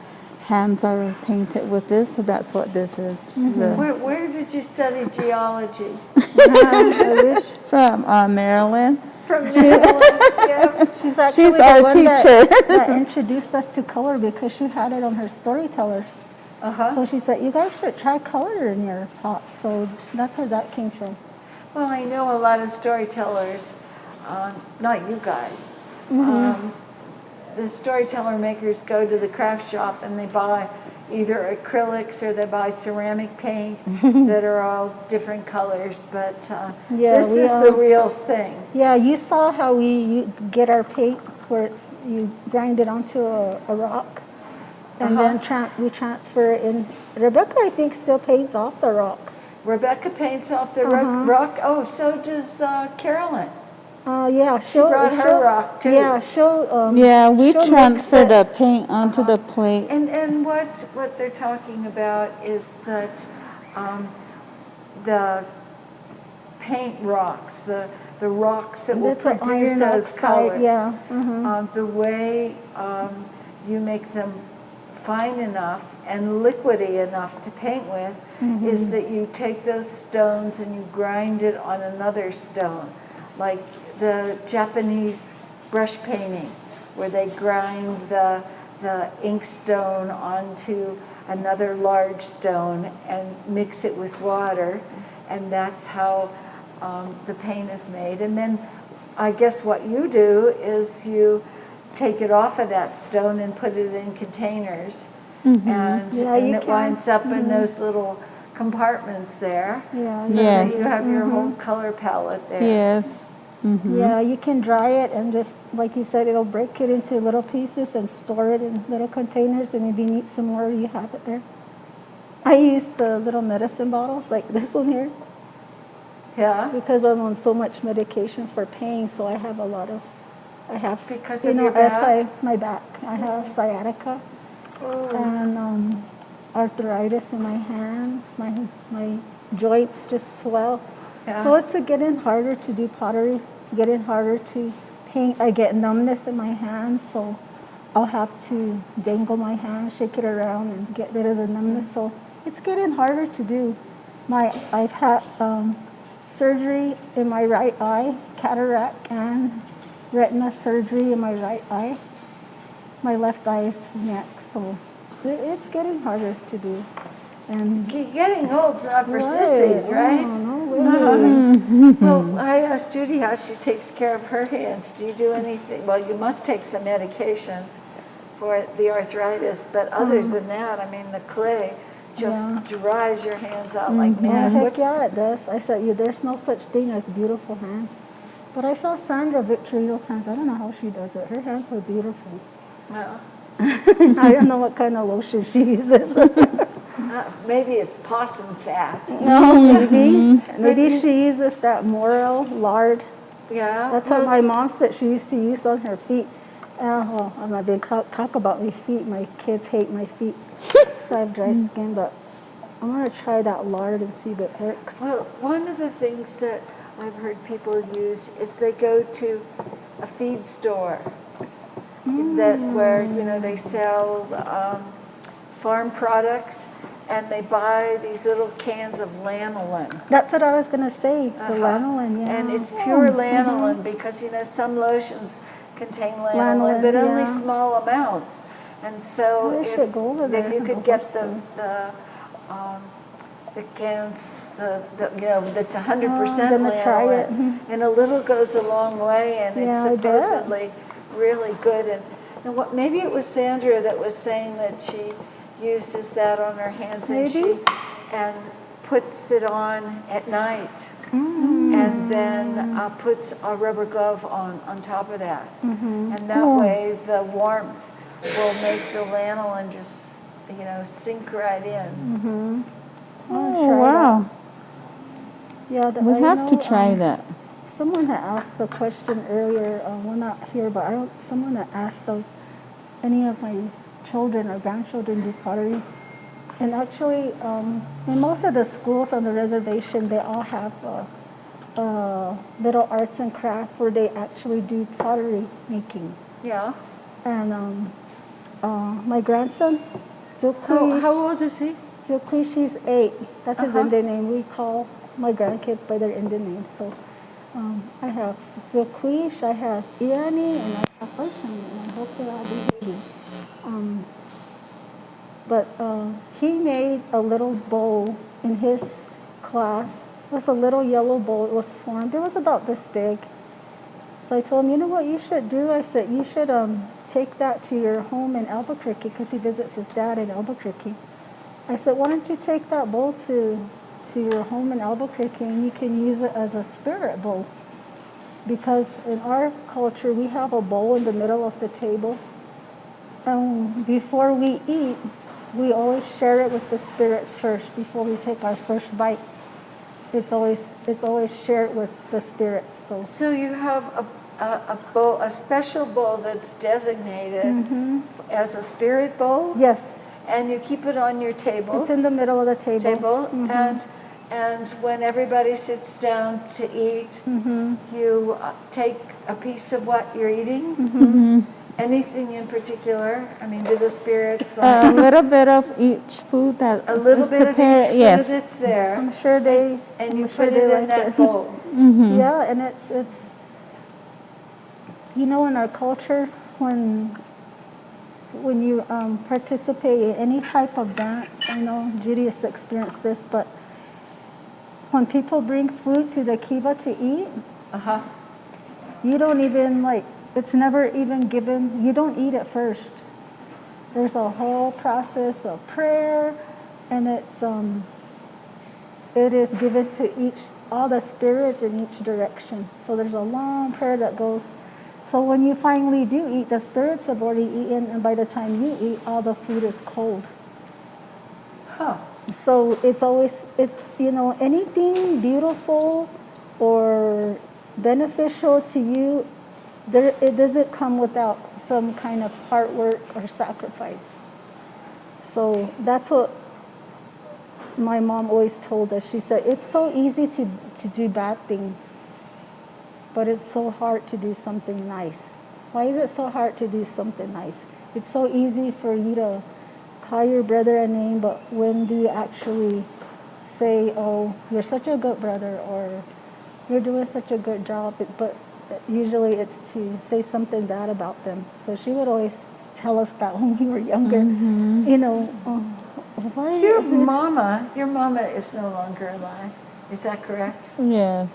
hands are painted with this, so that's what this is. Where did you study geology? I wish. From Maryland. From Maryland. Yeah. She's actually She's our the one teacher. that introduced us to color because she had it on her storytellers. So she said, you guys should try color in your pots. So that's where that came from. Well, I know a lot of storytellers, not you guys. The storyteller makers go to the craft shop and they buy either acrylics or they buy ceramic paint that are all different colors. But this is the real thing. Yeah, you saw how you get our paint where you grind it onto a rock. And then we transfer it in. Rebecca, I think, still paints off the rock. Rebecca paints off the rock. Oh, so does Carolyn. Yeah, She brought her rock too. Yeah, We she'll transfer mix the paint onto the plate. And what they're talking about is that the paint rocks, the rocks that will That's an produce iron those oxide, colors, yeah. the way you make them fine enough and liquidy enough to paint with is that you take those stones and you grind it on another stone, like the Japanese brush painting, where they grind the ink stone onto another large stone and mix it with water, and that's how the paint is made. And then I guess what you do is you take it off of that stone and put it in containers, and it winds up in those little compartments there, Yeah. so that you have your whole color palette there. Yes. Yeah, you can dry it and just, like you said, it'll break it into little pieces and store it in little containers, and if you need some more, you have it there. I use the little medicine bottles, like this one here, Yeah, because I'm on so much medication for pain, so I have because you of know, your back? my back. I have sciatica and arthritis in my hands. My joints just swell. Yeah. So it's getting harder to do pottery. It's getting harder to paint. I get numbness in my hands, so I'll have to dangle my hand, shake it around, and get rid of the numbness. So it's getting harder to do. I've had surgery in my right eye, cataract and retina surgery in my right eye. My left eye is next, so it's getting harder to do. And Getting old's not for sissies, right? Oh, no way. Well, I asked Judy how she takes care of her hands. Do you do anything? Well, you must take some medication for the arthritis, but other than that, I mean, the clay just dries your hands out like Oh, mad. heck yeah, it does. I said, there's no such thing as beautiful hands. But I saw Sandra Victorino's hands. I don't know how she does it. Her hands were beautiful. Well, I don't know what kind of lotion she uses. maybe it's possum fat. No, maybe. Maybe she uses that morel lard. Yeah. That's what my mom said she used to use on her feet. Well, I'm not going to talk about my feet. My kids hate my feet. So I have dry skin, but I'm going to try that lard and see if it works. Well, one of the things that I've heard people use is they go to a feed store where they sell farm products, and they buy these little cans of lanolin. That's what I was going to say, the lanolin, yeah. And it's pure lanolin because, some lotions contain lanolin, but only small amounts. And so I should go over then there you could and get go the cans, that's 100% I'm gonna try it. and a little goes a long way, and Yeah, I it's bet. supposedly really good. And what maybe it was Sandra that was saying that she uses that on her hands Maybe. and puts it on at night, and then puts a rubber glove on top of that, and that way the warmth will make the lanolin just sink right in. Oh, wow. Yeah, We have to try that. Someone had asked a question earlier, well, not here, but someone had asked if any of my children or grandchildren do pottery. And actually, in most of the schools on the reservation, they all have little arts and crafts where they actually do pottery making. Yeah. And my grandson, Zukui, How old is he? Zukui, she's 8. That's his Uh-huh. Indian name. We call my grandkids by their Indian names. So I have Zukui, I have Iani, and I have Ocean, and I hope that I'll be baby. But he made a little bowl in his class. It was a little yellow bowl. It was formed. It was about this big. So I told him, you know what you should do? I said, you should take that to your home in Albuquerque because he visits his dad in Albuquerque. I said, why don't you take that bowl to your home in Albuquerque and you can use it as a spirit bowl? Because in our culture, we have a bowl in the middle of the table. And before we eat, we always share it with the spirits first before we take our first bite. It's always shared with the spirits. So you have a bowl, a special bowl that's designated as a spirit bowl, Yes, and you keep it on your table. it's in the middle of the table. And when everybody sits down to eat, you take a piece of what you're eating. Anything in particular? I mean, do the spirits A like little bit of each food that a little is bit of each prepared. food Yes. that's there, I'm sure they. and you I'm sure put they it in like that it. bowl? Yeah, and it's you know, in our culture, when you participate in any type of dance, I know Judy has experienced this, but when people bring food to the kiva to eat, you don't even it's never even given. You don't eat it first. There's a whole process of prayer, and it is given to all the spirits in each direction. So there's a long prayer that goes. So when you finally do eat, the spirits have already eaten, and by the time you eat, all the food is cold. So it's anything beautiful or beneficial to you, it doesn't come without some kind of hard work or sacrifice. So that's what my mom always told us. She said, it's so easy to do bad things, but it's so hard to do something nice. Why is it so hard to do something nice? It's so easy for you to call your brother a name, but when do you actually say, oh, you're such a good brother, or you're doing such a good job? But usually it's to say something bad about them. So she would always tell us that when we were younger. You know, why? Your mama is no longer alive. Is that correct? Yes.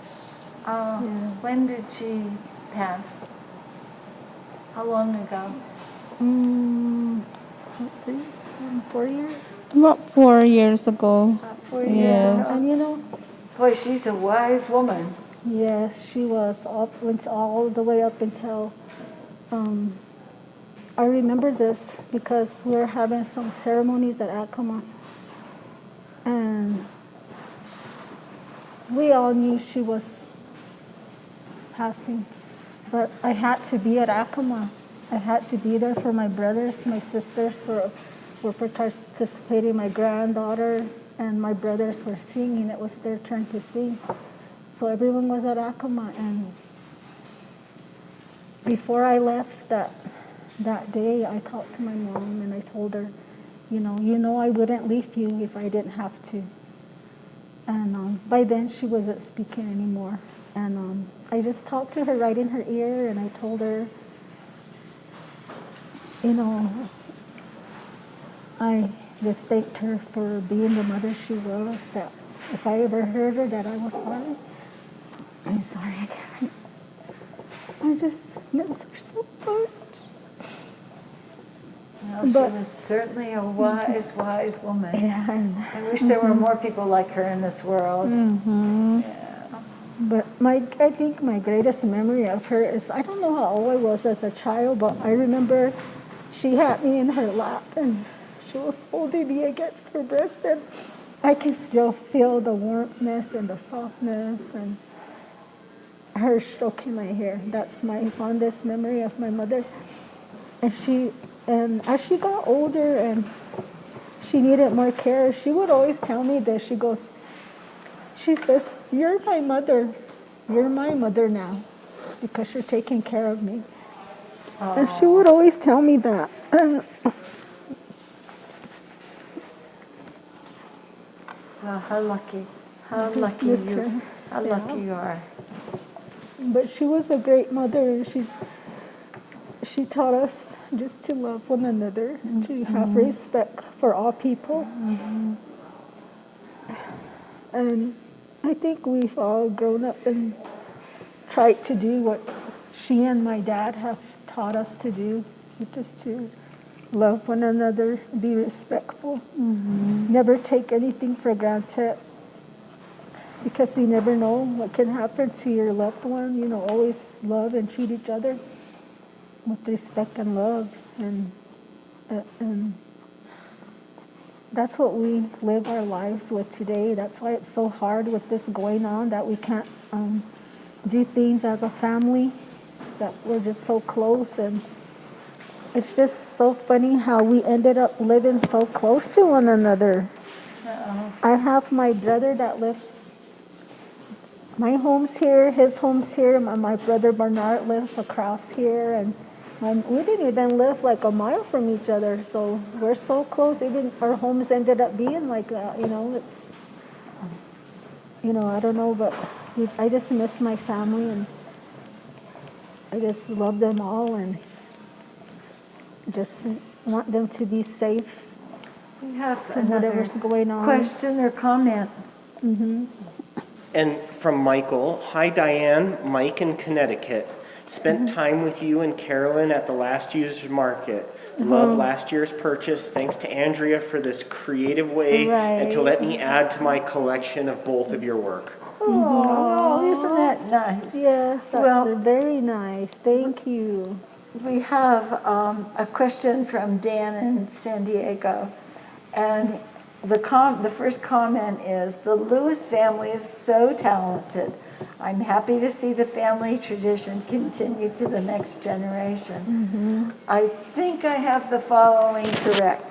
When did she pass? How long ago? 4 years? About 4 years ago. 4 years. Yes. And you know, Boy, she's a wise woman. yes, she went all the way up until, I remember this because we were having some ceremonies at Acoma. And we all knew she was passing. But I had to be at Acoma. I had to be there for my brothers, my sisters were participating, my granddaughter and my brothers were singing. It was their turn to sing. So everyone was at Acoma, and before I left that day, I talked to my mom and I told her, you know I wouldn't leave you if I didn't have to. And by then she wasn't speaking anymore. And I just talked to her right in her ear, and I told her, I just thanked her for being the mother she was, that if I ever heard her, that I was sorry. I'm sorry, I just miss her so much. Well, she was certainly a wise woman. And, I wish there were more people like her in this world. but I think my greatest memory of her is, I don't know how old I was as a child, but I remember she had me in her lap and she was holding me against her breast, and I can still feel the warmness and the softness and her stroking my hair. That's my fondest memory of my mother. And as she got older and she needed more care, she would always tell me this. She says, you're my mother. You're my mother now because you're taking care of me. And she would always tell me that. Well, how lucky. How just lucky miss you. her. How Yeah. lucky you are. But she was a great mother, and she taught us just to love one another, to have respect for all people. And I think we've all grown up and tried to do what she and my dad have taught us to do, which is to love one another, be respectful, never take anything for granted, because you never know what can happen to your loved one. You know, always love and treat each other with respect and love, and that's what we live our lives with today. That's why it's so hard with this going on, that we can't do things as a family, that we're just so close. And it's just so funny how we ended up living so close to one another. I have my brother that lives, my home's here, his home's here, and my brother Bernard lives across here, and we didn't even live like a mile from each other, so we're so close. Even our homes ended up being like that, you know. It's, you know, I don't know, but I just miss my family, and I just love them all, and just want them to be safe We have from another whatever's going on. question or comment. And from Michael, hi Diane, Mike in Connecticut. Spent time with you and Carolyn at the last year's market. Love last year's purchase. Thanks to Andrea for this creative way and to let me add to my collection of both of your work. Oh, isn't that nice? Yes, that's Well- very nice. Thank you. We have a question from Dan in San Diego, and the first comment is, the Lewis family is so talented. I'm happy to see the family tradition continue to the next generation. I think I have the following correct.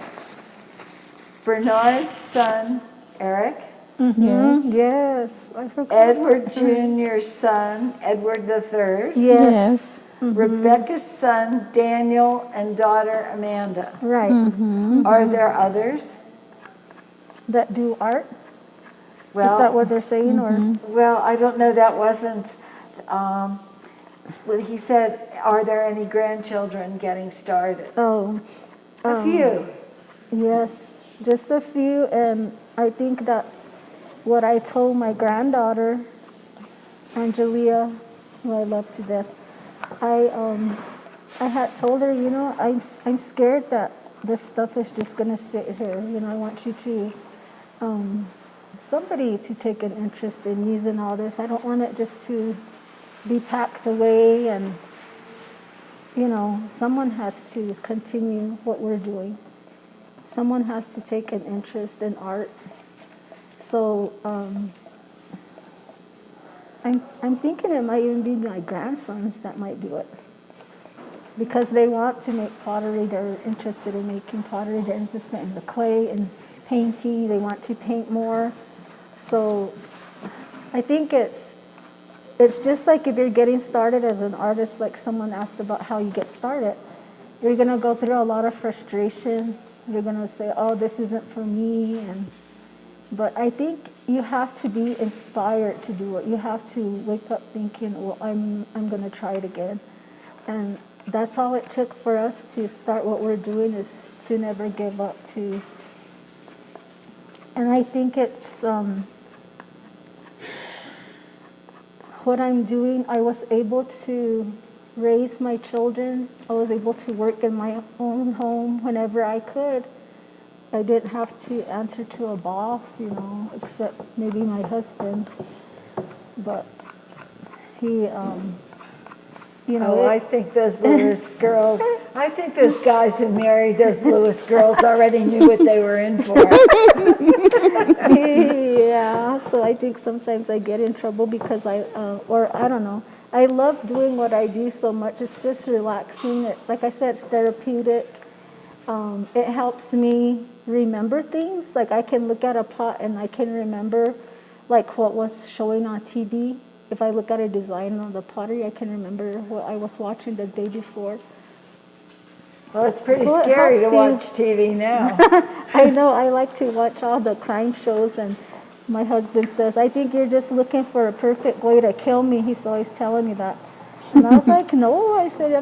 Bernard's son, Eric. Yes, I forgot. Edward Jr.'s son, Edward III. Yes. Rebecca's son, Daniel, and daughter, Amanda. Right. Are there others? That do art? Well, Is that what they're saying, or? Well, I don't know, that wasn't, well, he said, are there any grandchildren getting started? Oh, A few. yes, just a few, and I think that's what I told my granddaughter, Angelia, who I love to death. I had told her, you know, I'm scared that this stuff is just gonna sit here. You know, I want you to, somebody to take an interest in using all this. I don't want it just to be packed away, and, you know, someone has to continue what we're doing. Someone has to take an interest in art. So I'm thinking it might even be my grandsons that might do it, because they want to make pottery. They're interested in making pottery. They're interested in the clay and painting. They want to paint more. So I think it's just like if you're getting started as an artist, like someone asked about how you get started. You're going to go through a lot of frustration. You're going to say, oh, this isn't for me. But I think you have to be inspired to do it. You have to wake up thinking, well, I'm going to try it again. And that's all it took for us to start what we're doing, is to never give up. And I think it's what I'm doing. I was able to raise my children. I was able to work in my own home whenever I could. I didn't have to answer to a boss, you know, except maybe my husband. But he, you know. I think those Lewis girls, I think those guys who married those Lewis girls already knew what they were in for. Yeah, so I think sometimes I get in trouble because or I don't know. I love doing what I do so much. It's just relaxing. Like I said, it's therapeutic. It helps me remember things. Like I can look at a pot and I can remember like what was showing on TV. If I look at a design on the pottery, I can remember what I was watching the day before. Well, it's pretty So it scary to helps you. watch TV now. I know, I like to watch all the crime shows and My husband says, I think you're just looking for a perfect way to kill me. He's always telling me that. And I was like, no, I said,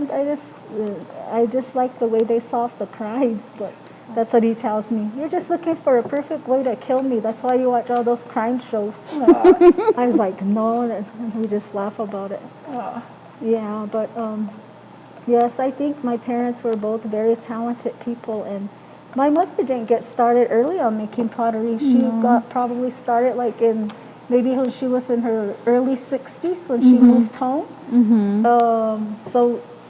I just like the way they solve the crimes, but that's what he tells me. You're just looking for a perfect way to kill me. That's why you watch all those crime shows. I was like, no, and we just laugh about it. Yeah, but yes, I think my parents were both very talented people, and my mother didn't get started early on making pottery. She got probably started like in maybe when she was in her early 60s when she moved home.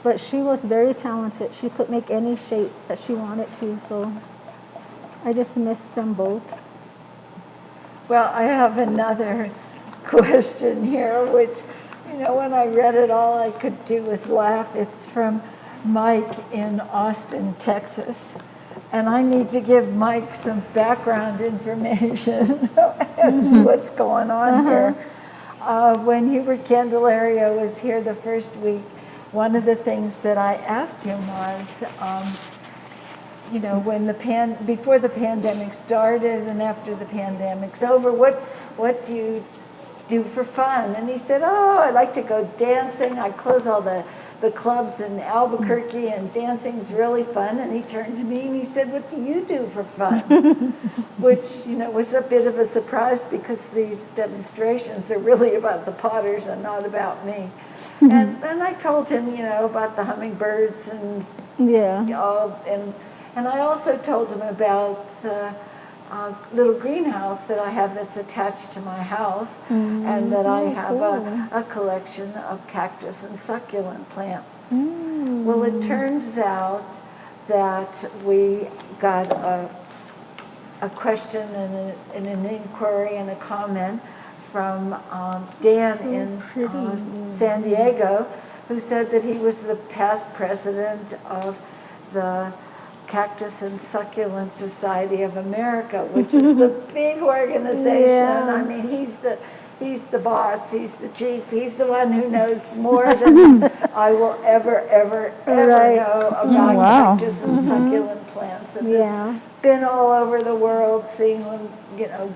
But she was very talented. She could make any shape that she wanted to. So I just miss them both. Well, I have another question here, which, when I read it, all I could do was laugh. It's from Mike in Austin, Texas. And I need to give Mike some background information as to what's going on here. When Hubert Candelario was here the first week, one of the things that I asked him was, when before the pandemic started and after the pandemic's over, what do you do for fun? And he said, I like to go dancing. I close all the clubs in Albuquerque, and dancing's really fun. And he turned to me and he said, what do you do for fun? Which, was a bit of a surprise, because these demonstrations are really about the potters and not about me. And I told him, about the hummingbirds and and I also told him about the little greenhouse that I have that's attached to my house, and that I have a collection of cactus and succulent plants. Well, it turns out that we got a question and an inquiry and a comment from Dan in San Diego, who said that he was the past president of the Cactus and Succulent Society of America, which is the big organization. I mean, he's the boss, he's the chief, he's the one who knows more than I will ever know about cactus and succulent plants. And he's been all over the world seeing them,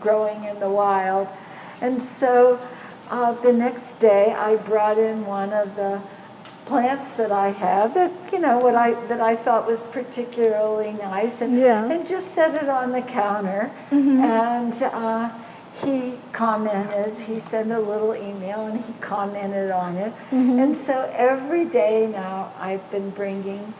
growing in the wild. And so the next day I brought in one of the plants that I have that that I thought was particularly nice, and just set it on the counter. And he commented. He sent a little email and he commented on it. And so every day now I've been bringing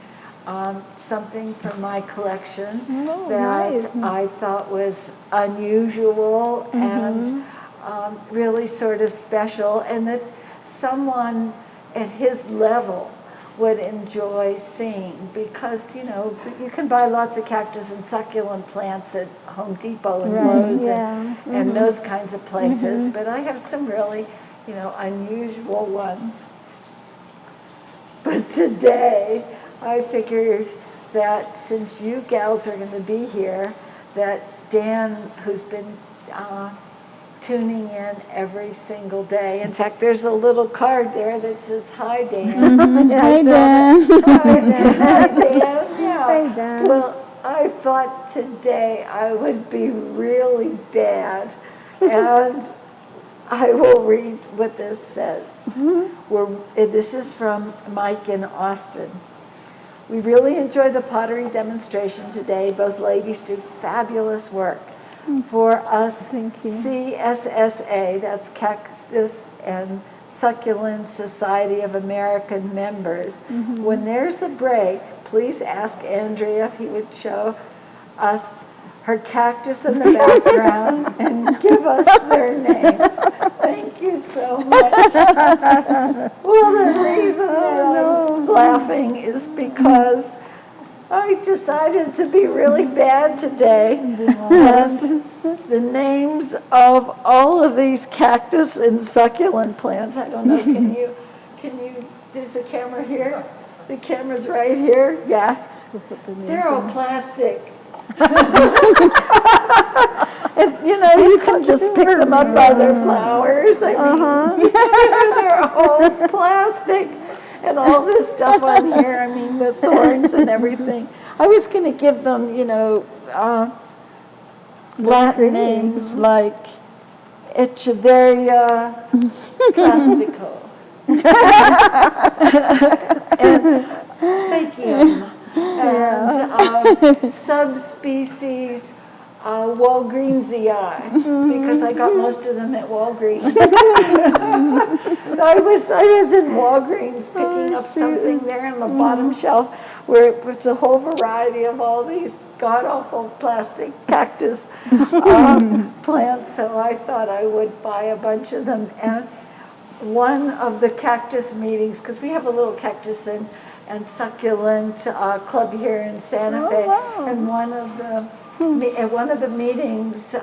something from my collection that I thought was unusual and really sort of special, and that someone at his level would enjoy seeing, because you can buy lots of cactus and succulent plants at Home Depot and Lowe's and those kinds of places, but I have some really unusual ones. But today I figured that since you gals are going to be here, that Dan, who's been tuning in every single day. In fact, there's a little card there that says, "Hi, Dan." Hi, Dan. Hi, Dan. Hi, Dan. Yeah. Hey, Dan. Well, I thought today I would be really bad, and I will read what this says. This is from Mike in Austin. We really enjoyed the pottery demonstration today. Both ladies do fabulous work. For us CSSA, that's Cactus and Succulent Society of American members, when there's a break, please ask Andrea if he would show us her cactus in the background and give us their names. Thank you so much. Well, the reason that I'm laughing is because I decided to be really bad today, and the names of all of these cactus and succulent plants, I don't know, can you, there's a camera here? The camera's right here, yeah. They're all plastic. And, you can just pick them up by their flowers. I mean, they're all plastic. And all this stuff on here, I mean, with thorns and everything. I was going to give them, Latin names like Echeveria plastico. And thank you. And subspecies Walgreensiae, because I got most of them at Walgreens. I was in Walgreens picking up something there on the bottom shelf where it was a whole variety of all these god-awful plastic cactus plants, so I thought I would buy a bunch of them. And one of the cactus meetings, because we have a little cactus and succulent club here in Santa Fe, and at one of the meetings,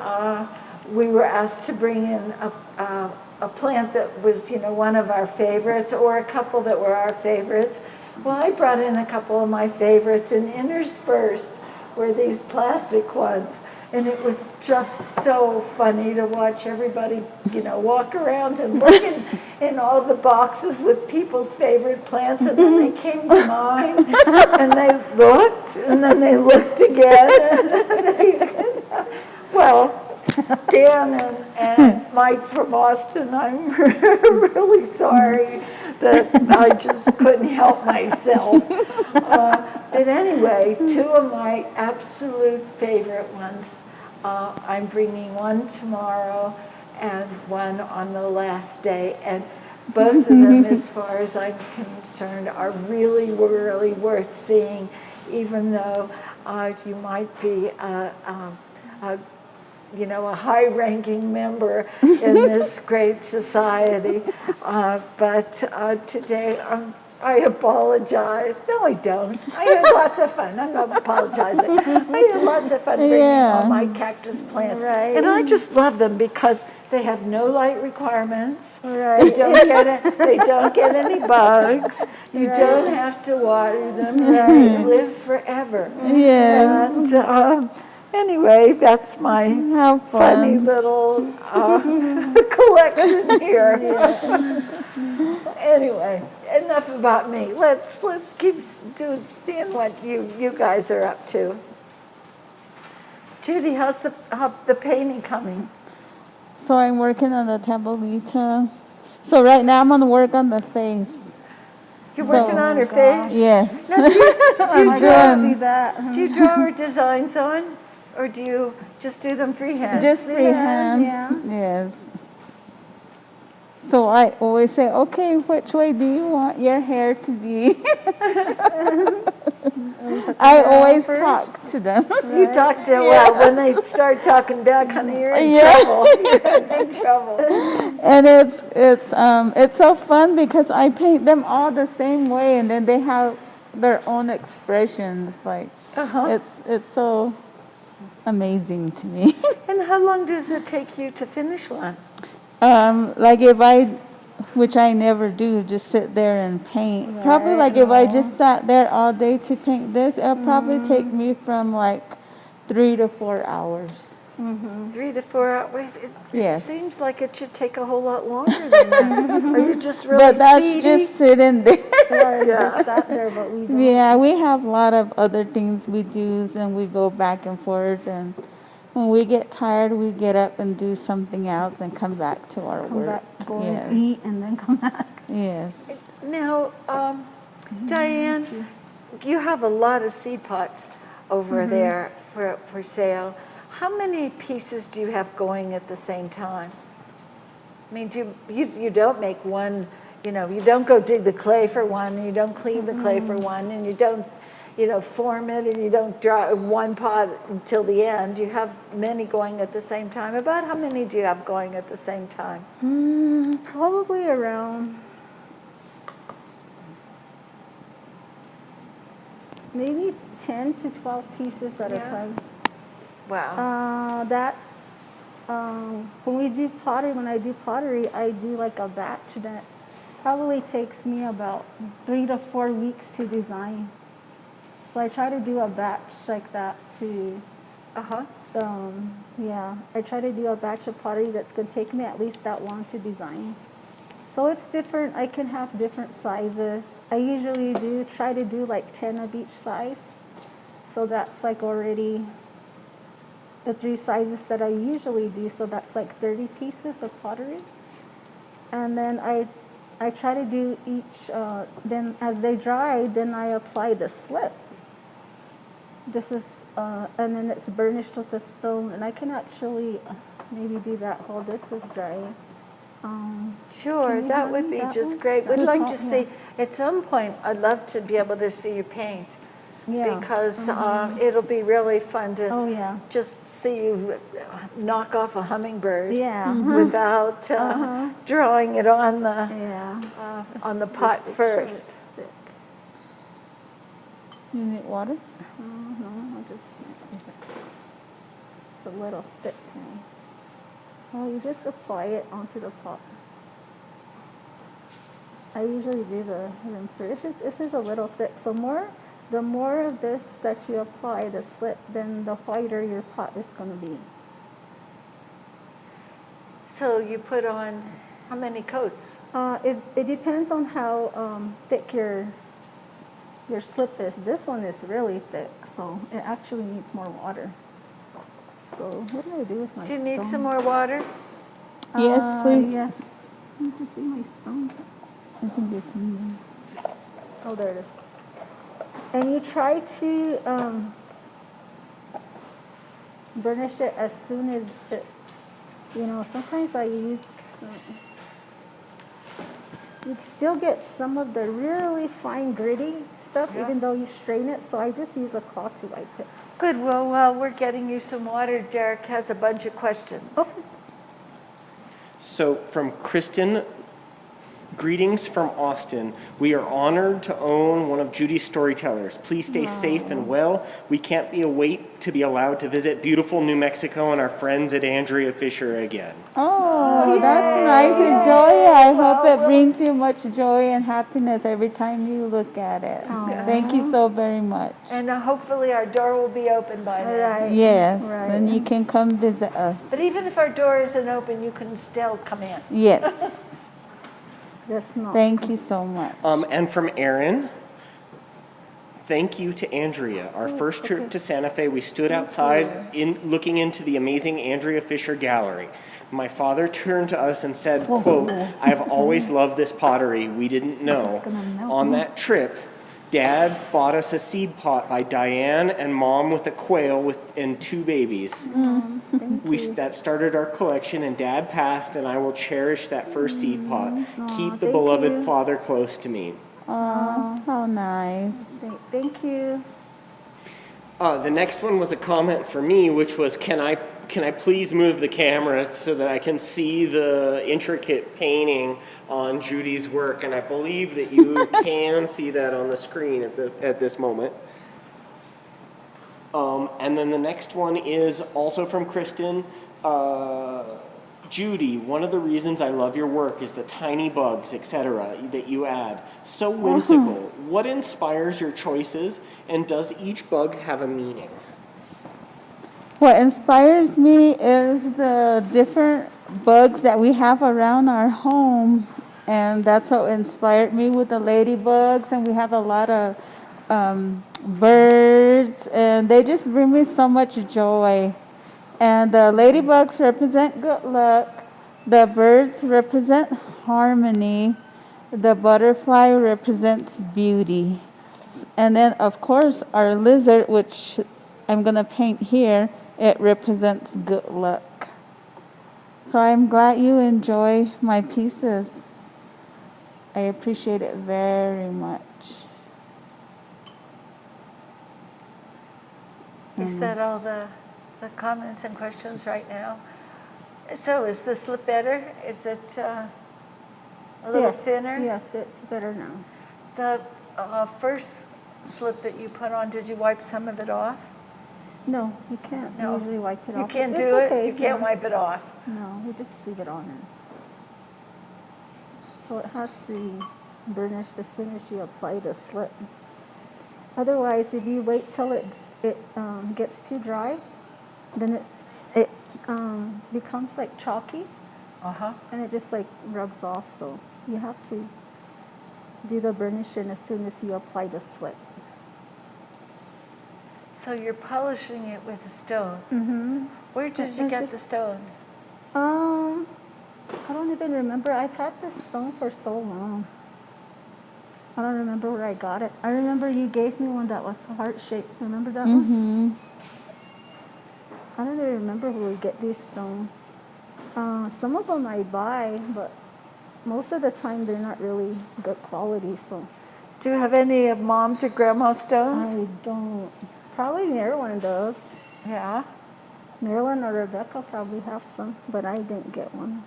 we were asked to bring in a plant that was, one of our favorites, or a couple that were our favorites. Well, I brought in a couple of my favorites, and interspersed were these plastic ones. And it was just so funny to watch everybody, walk around and look in all the boxes with people's favorite plants, and then they came to mine, and they looked, and then they looked again. Well, Dan and Mike from Austin, I'm really sorry that I just couldn't help myself. But anyway, two of my absolute favorite ones, I'm bringing one tomorrow and one on the last day. And both of them, as far as I'm concerned, are really, really worth seeing, even though you might be a high-ranking member in this great society. But today, I apologize. No, I don't. I had lots of fun. I'm not apologizing. I had lots of fun bringing all my cactus plants. Right. And I just love them because they have no light requirements. Right. They don't get any bugs. You don't have to water them. They live forever. Yes. And, anyway, that's my funny little collection here. Anyway, enough about me. Let's keep seeing what you guys are up to. Judy, how's the painting coming? So I'm working on the tablita. So right now I'm going to work on the face. You're working on her face? Yes. Now, do you See that? do you draw her designs on? Or do you just do them freehand? Just freehand. Yeah. Yes. So I always say, okay, which way do you want your hair to be? I always talk to them. You talk to, well, when they start talking back, honey, you're in trouble. You're in trouble. And it's so fun because I paint them all the same way, and then they have their own expressions. Like it's so amazing to me. And how long does it take you to finish one? Like which I never do, just sit there and paint. Right, Probably like if I just sat there all day to paint this, it'll probably take me from like 3 to 4 hours. 3 to 4 hours. It Yes. seems like it should take a whole lot longer than that. Are you just really But that's speedy? just sitting there. Just sat there, but we don't. Yeah, we have a lot of other things we do, and we go back and forth, and when we get tired, we get up and do something else and come back to our Come work. back, go Yes. and eat, and then come back. Yes. Now, Diane, you have a lot of seed pots over there for sale. How many pieces do you have going at the same time? I mean, you don't make one, you don't go dig the clay for one, and you don't clean the clay for one, and you don't, form it, and you don't draw one pot until the end. You have many going at the same time. About how many do you have going at the same time? Probably around maybe 10 to 12 pieces at a time. Wow. That's when I do pottery, I do like a batch that probably takes me about 3 to 4 weeks to design. So I try to do a batch like that to, I try to do a batch of pottery that's going to take me at least that long to design. So it's different. I can have different sizes. I usually try to do like 10 of each size. So that's like already the 3 sizes that I usually do. So that's like 30 pieces of pottery. And then I try to do each, then as they dry, then I apply the slip. This is, and then it's burnished with the stone. And I can actually maybe do that while this is drying. Sure, Can you that hand would me be that just one? great. We'd That like one? to Yeah. see, at some point, I'd love to be able to see you paint. Yeah. Because it'll be really fun to Oh, yeah. just see you knock off a hummingbird Yeah. without drawing it on the Yeah. on the This pot stick, first. short stick. You need water? No, I'll just, it's a little thick. Oh, you just apply it onto the pot. I usually do the rim first. This is a little thick, so the more of this that you apply, the slip, then the whiter your pot is going to be. So you put on how many coats? It depends on how thick your slip is. This one is really thick, so it actually needs more water. So what do I do with my Do you stone? need some more water? Yes, please. Yes. I need to see my stone. I think it's in there. Oh, there it is. And you try to burnish it as soon as it, sometimes I use, you still get some of the really fine gritty stuff, even though you strain it, so I just use a cloth to wipe it. Good. Well, while we're getting you some water, Derek has a bunch of questions. Okay. So from Kristen, greetings from Austin. We are honored to own one of Judy's storytellers. Please stay safe and well. We can't wait to be allowed to visit beautiful New Mexico and our friends at Andrea Fisher again. Oh, that's nice and joy. I hope it brings you much joy and happiness every time you look at it. Thank you so very much. And hopefully our door will be open by then. Right. Yes, Right. and you can come visit us. But even if our door isn't open, you can still come in. Yes, That's not. thank you so much. And from Aaron, thank you to Andrea. Our first trip to Santa Fe, we stood outside looking into the amazing Andrea Fisher Gallery. My father turned to us and said, quote, "I have always loved this pottery. We didn't know." On that trip, Dad bought us a seed pot by Diane and Mom with a quail and 2 babies. That started our collection, and Dad passed, and I will cherish that first seed pot. Keep the thank beloved you. father close to me. Oh, how nice. Thank you. The next one was a comment for me, which was, can I please move the camera so that I can see the intricate painting on Judy's work? And I believe that you can see that on the screen at this moment. And then the next one is also from Kristen. Judy, one of the reasons I love your work is the tiny bugs, etc., that you add. So whimsical. What inspires your choices, and does each bug have a meaning? What inspires me is the different bugs that we have around our home, and that's what inspired me with the ladybugs, and we have a lot of birds, and they just bring me so much joy. And the ladybugs represent good luck, the birds represent harmony, the butterfly represents beauty, and then of course our lizard, which I'm going to paint here, it represents good luck. So I'm glad you enjoy my pieces. I appreciate it very much. Is that all the comments and questions right now? So is the slip better? Is it a little thinner? Yes, it's better now. The first slip that you put on, did you wipe some of it off? No, you can't No. usually wipe it You off. can't It's do okay, it? You can't yeah. wipe it off? No, we just leave it on there. So it has to be burnished as soon as you apply the slip. Otherwise, if you wait till it gets too dry, then it becomes like chalky, and it just like rubs off. So you have to do the burnishing as soon as you apply the slip. So you're polishing it with a stone. Mm-hmm. Where did you get the stone? I don't even remember. I've had this stone for so long. I don't remember where I got it. I remember you gave me one that was heart-shaped. Remember that one? I don't even remember where we get these stones. Some of them I buy, but most of the time they're not really good quality, so Do you have any of Mom's or Grandma's stones? I don't. Probably Marilyn does. Yeah. Marilyn or Rebecca probably have some, but I didn't get one.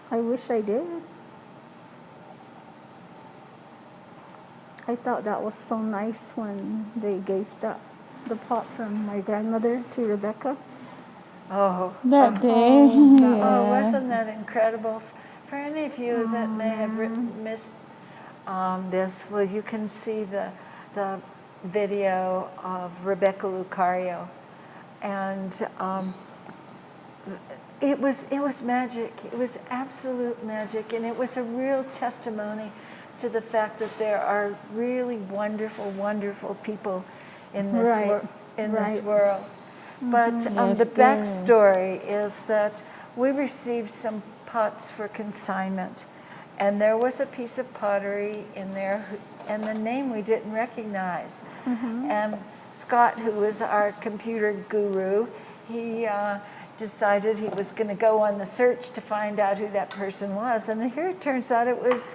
I wish I did. I thought that was so nice when they gave the pot from my grandmother to Rebecca. Oh. That day. Oh, wasn't that incredible? For any of you that may have missed this, well, you can see the video of Rebecca Lucario, and it was magic. It was absolute magic, and it was a real testimony to the fact that there are really wonderful, wonderful people in this this world. But Yes, the there is. backstory is that we received some pots for consignment, and there was a piece of pottery in there, and the name we didn't recognize. And Scott, who was our computer guru, he decided he was going to go on the search to find out who that person was. And here it turns out it was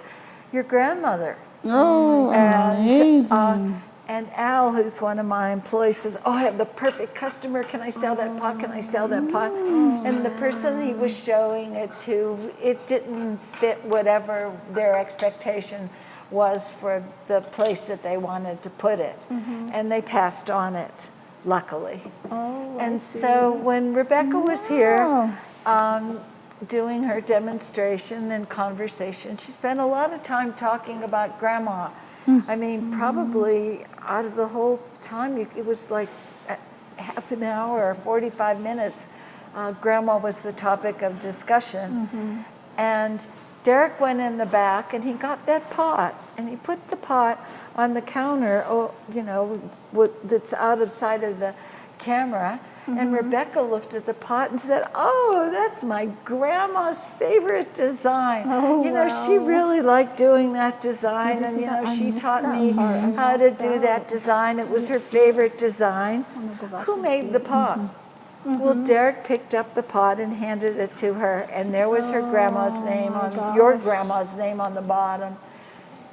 your grandmother. Oh, amazing. And Al, who's one of my employees, says, oh, I have the perfect customer. Can I sell that pot? Can I sell that pot? And the person he was showing it to, it didn't fit whatever their expectation was for the place that they wanted to put it. And they passed on it, luckily. And so when Rebecca was here doing her demonstration and conversation, she spent a lot of time talking about Grandma. I mean, probably out of the whole time, it was like half an hour or 45 minutes, Grandma was the topic of discussion. And Derek went in the back and he got that pot and he put the pot on the counter, that's out of sight of the camera. And Rebecca looked at the pot and said, oh, that's my grandma's favorite design. She really liked doing that design. And, she taught me how to do that design. It was her favorite design. Who made the pot? Well, Derek picked up the pot and handed it to her. And there was her grandma's name your grandma's name on the bottom.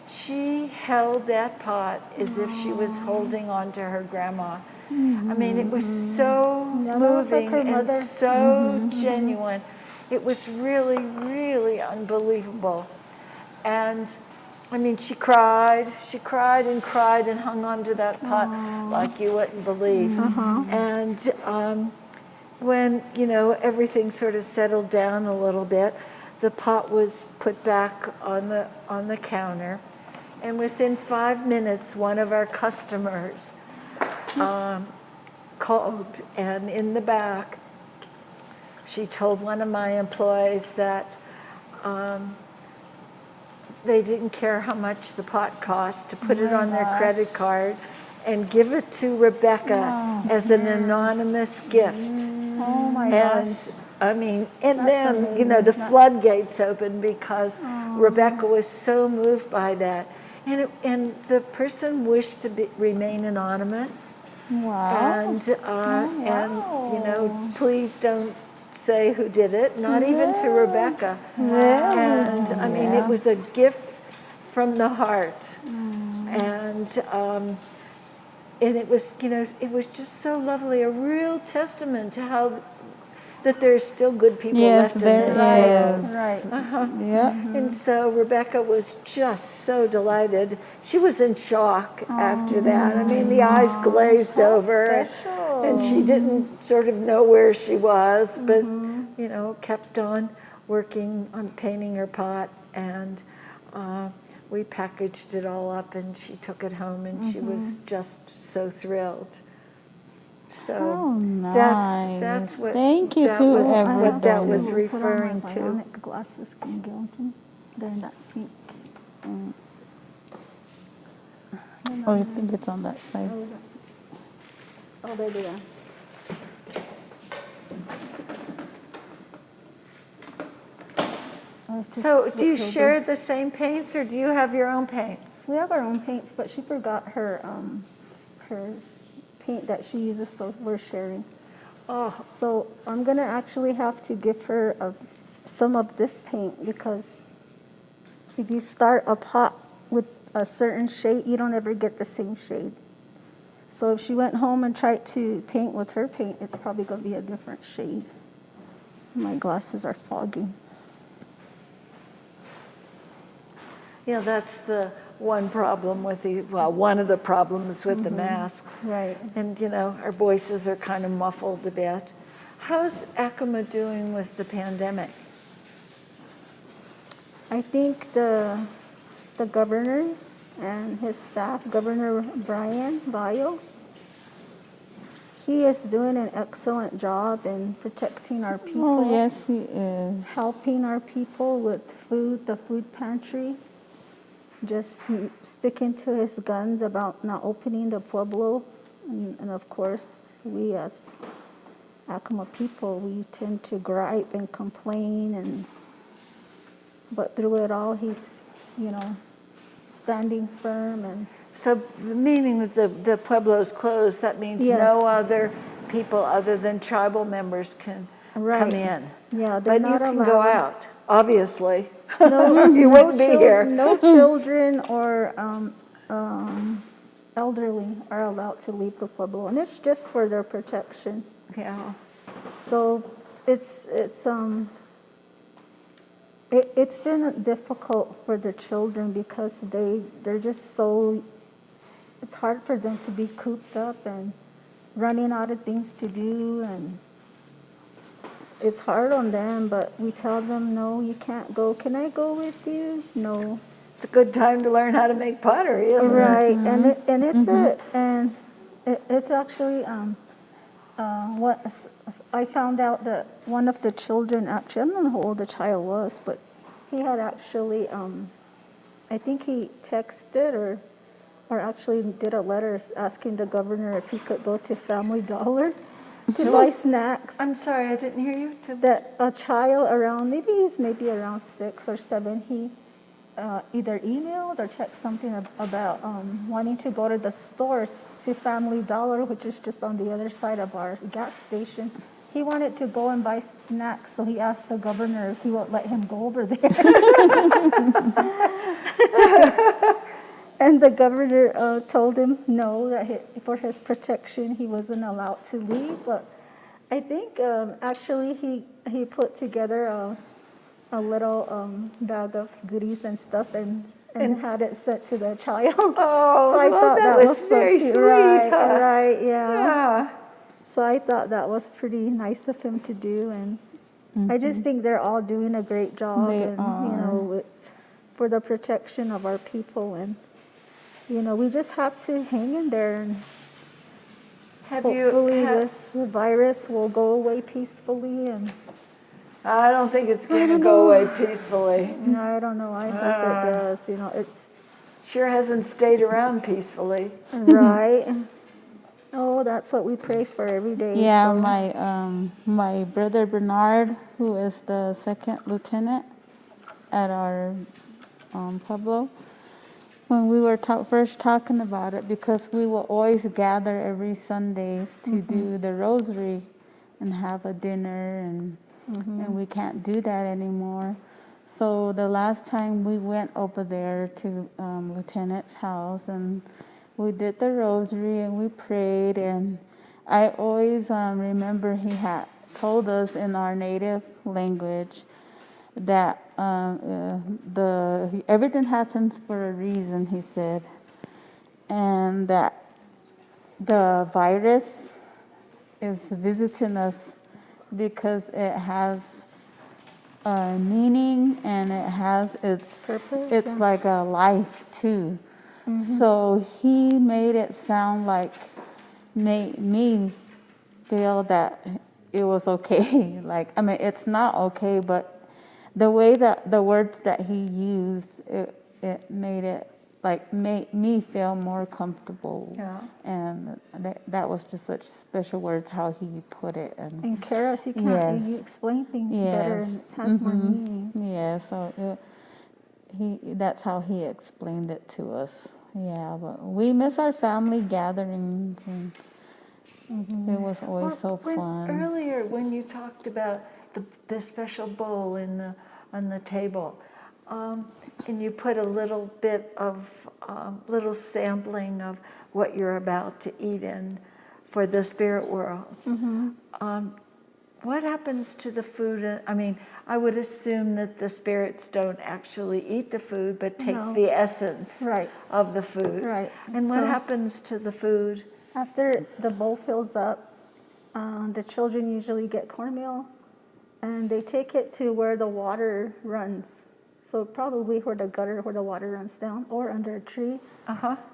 She held that pot as if she was holding on to her grandma. I mean, it was so moving and so genuine. It was really, really unbelievable. And I mean, she cried and cried and hung on to that pot like you wouldn't believe. And when, everything sort of settled down a little bit, the pot was put back on the counter. And within 5 minutes, one of our customers called, and in the back, she told one of my employees that they didn't care how much the pot cost to put it on their credit card and give it to Rebecca as an anonymous gift. Oh my gosh. I mean, and That's then, amazing. the floodgates opened because Rebecca was so moved by that. And the person wished to remain anonymous. Wow. And please don't say who did it, not even to Rebecca. And I mean, it was a gift from the heart. And it was, it was just so lovely, a real testament to how that there's still good people left in this world. Right. Yeah. And so Rebecca was just so delighted. She was in shock after that. I mean, the eyes glazed over, and she didn't sort of know where she was, but kept on working on painting her pot. And we packaged it all up, and she took it home, and she was just so thrilled. So that's what Thank you that to was, everybody. what that was Put on my referring to. bionic glasses. Can you give them to me? They're not pink. Oh, I think it's on that side. Oh, there they are. Oh, just So do you with Hilda. share the same paints or do you have your own paints? We have our own paints, but she forgot her her paint that she uses, so we're sharing. Oh, So I'm gonna actually have to give her some of this paint, because if you start a pot with a certain shade, you don't ever get the same shade. So if she went home and tried to paint with her paint, it's probably gonna be a different shade. My glasses are foggy. yeah, that's the one problem with one of the problems with the masks. Right. And, our voices are kind of muffled a bit. How's Acoma doing with the pandemic? I think the governor and his staff, Governor Brian Bayo, he is doing an excellent job in protecting our people. Oh, yes, he is. Helping our people with food, the food pantry, just sticking to his guns about not opening the Pueblo. And of course, we as Acoma people, we tend to gripe and complain, but through it all, he's, standing firm. And So meaning that the Pueblo's closed, that means Yes. no other people other than tribal members can Right. come in. Yeah, they're But you not can go allowed. out, obviously. No, You wouldn't be here. No children or elderly are allowed to leave the Pueblo, and it's just for their protection. Yeah. So it's been difficult for the children, because they're just so, it's hard for them to be cooped up and running out of things to do, and it's hard on them, but we tell them, no, you can't go. Can I go with you? No. It's a good time to learn how to make pottery, isn't it? Right, and it's actually what I found out that one of the children, actually, I don't know how old the child was, but he had actually I think he texted or actually did a letter asking the governor if he could go to Family Dollar to buy snacks. I'm sorry, I didn't hear you. That a child around, maybe around 6 or 7, he either emailed or texted something about wanting to go to the store, to Family Dollar, which is just on the other side of our gas station. He wanted to go and buy snacks, so he asked the governor if he would let him go over there. And the governor told him no, that for his protection he wasn't allowed to leave. But I think actually he put together a little bag of goodies and stuff and had it sent to the child. Oh, so I well, thought that was so very cute. sweet, Right, huh? right, yeah. Yeah. So I thought that was pretty nice of him to do, and I just think they're all doing a great job, They and are. it's for the protection of our people, and we just have to hang in there, and hopefully this virus will go away peacefully. And I don't think it's going to go away peacefully. I don't know. I hope it does. It's Sure hasn't stayed around peacefully. right. Oh, that's what we pray for every day. Yeah, so. my brother Bernard, who is the second lieutenant at our Pueblo, when we were first talking about it, because we will always gather every Sundays to do the rosary and have a dinner, and we can't do that anymore. So the last time we went over there to Lieutenant's house, and we did the rosary and we prayed, and I always remember he had told us in our native language that everything happens for a reason, he said, and that the virus is visiting us because it has a meaning, and it has its Purpose, it's yeah. like a life too. So he made it sound like, made me feel that it was okay. Like, I mean, it's not okay, but the way that the words that he used, it made it like made me feel more comfortable. Yeah. And that was just such special words how he put it. And Karis, Yes. you explain things better Yes. and it has more meaning. Yeah, so that's how he explained it to us. Yeah, but we miss our family gatherings, and it was always so fun. Earlier, when you talked about the special bowl on the table, and you put a little bit of little sampling of what you're about to eat in for the spirit world. What happens to the food? I mean, I would assume that the spirits don't actually eat the food, but take No. the essence Right. of the food. Right. And what So- happens to the food? After the bowl fills up, the children usually get cornmeal and they take it to where the water runs. So probably where the gutter, where the water runs down, or under a tree.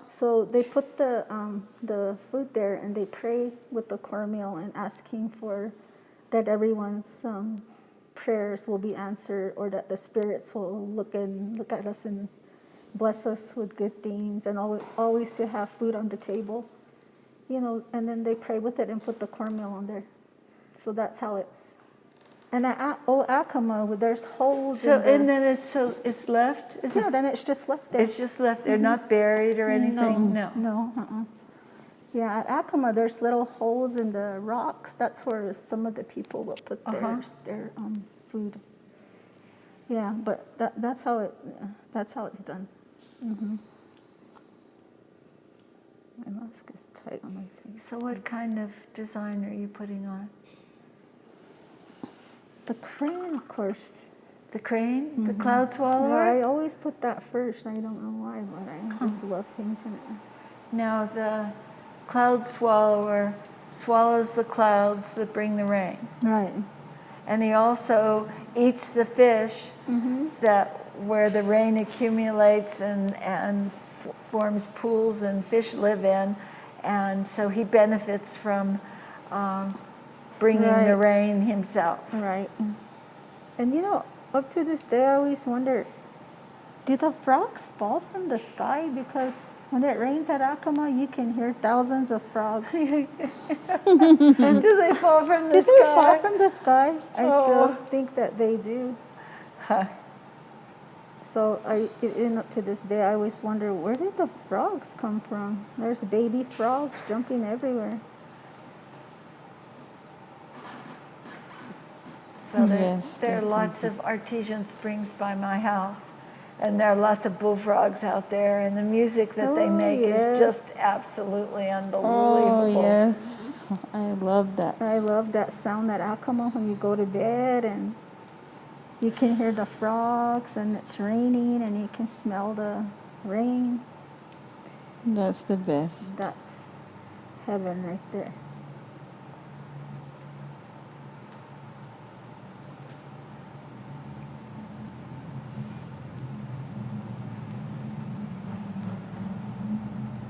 So they put the food there and they pray with the cornmeal and asking for that everyone's prayers will be answered, or that the spirits will look at us and bless us with good things, and always to have food on the table. And then they pray with it and put the cornmeal on there. So that's how it's. And at Acoma, there's holes So in the. and then it's left. Is Yeah, it? then it's just left there. It's just left. They're not buried or anything. No. Yeah, at Acoma, there's little holes in the rocks. That's where some of the people will put their food. Yeah, but that's how it's done. My mask is tight on my face. So what kind of design are you putting on? The crane, of course. The crane, the cloud Yeah, swallower. I always put that first. I don't know why, but I just love painting it. Now the cloud swallower swallows the clouds that bring the rain, Right. and he also eats the fish that where the rain accumulates and forms pools and fish live in, and so he benefits from bringing the Right. rain himself. Right. And up to this day, I always wonder, do the frogs fall from the sky? Because when it rains at Acoma, you can hear thousands of frogs. Do they fall from the Did sky? they fall from the sky? I Oh. still think that they do. Huh. So up to this day, I always wonder, where did the frogs come from? There's baby frogs jumping everywhere. Well, Yes, there are they're lots of artesian springs by my house, and there are lots of bullfrogs out there, and the music that they Oh, make is yes. just absolutely unbelievable. Oh, yes. I love that. I love that sound at Acoma when you go to bed and you can hear the frogs and it's raining and you can smell the rain. That's the best. That's heaven right there.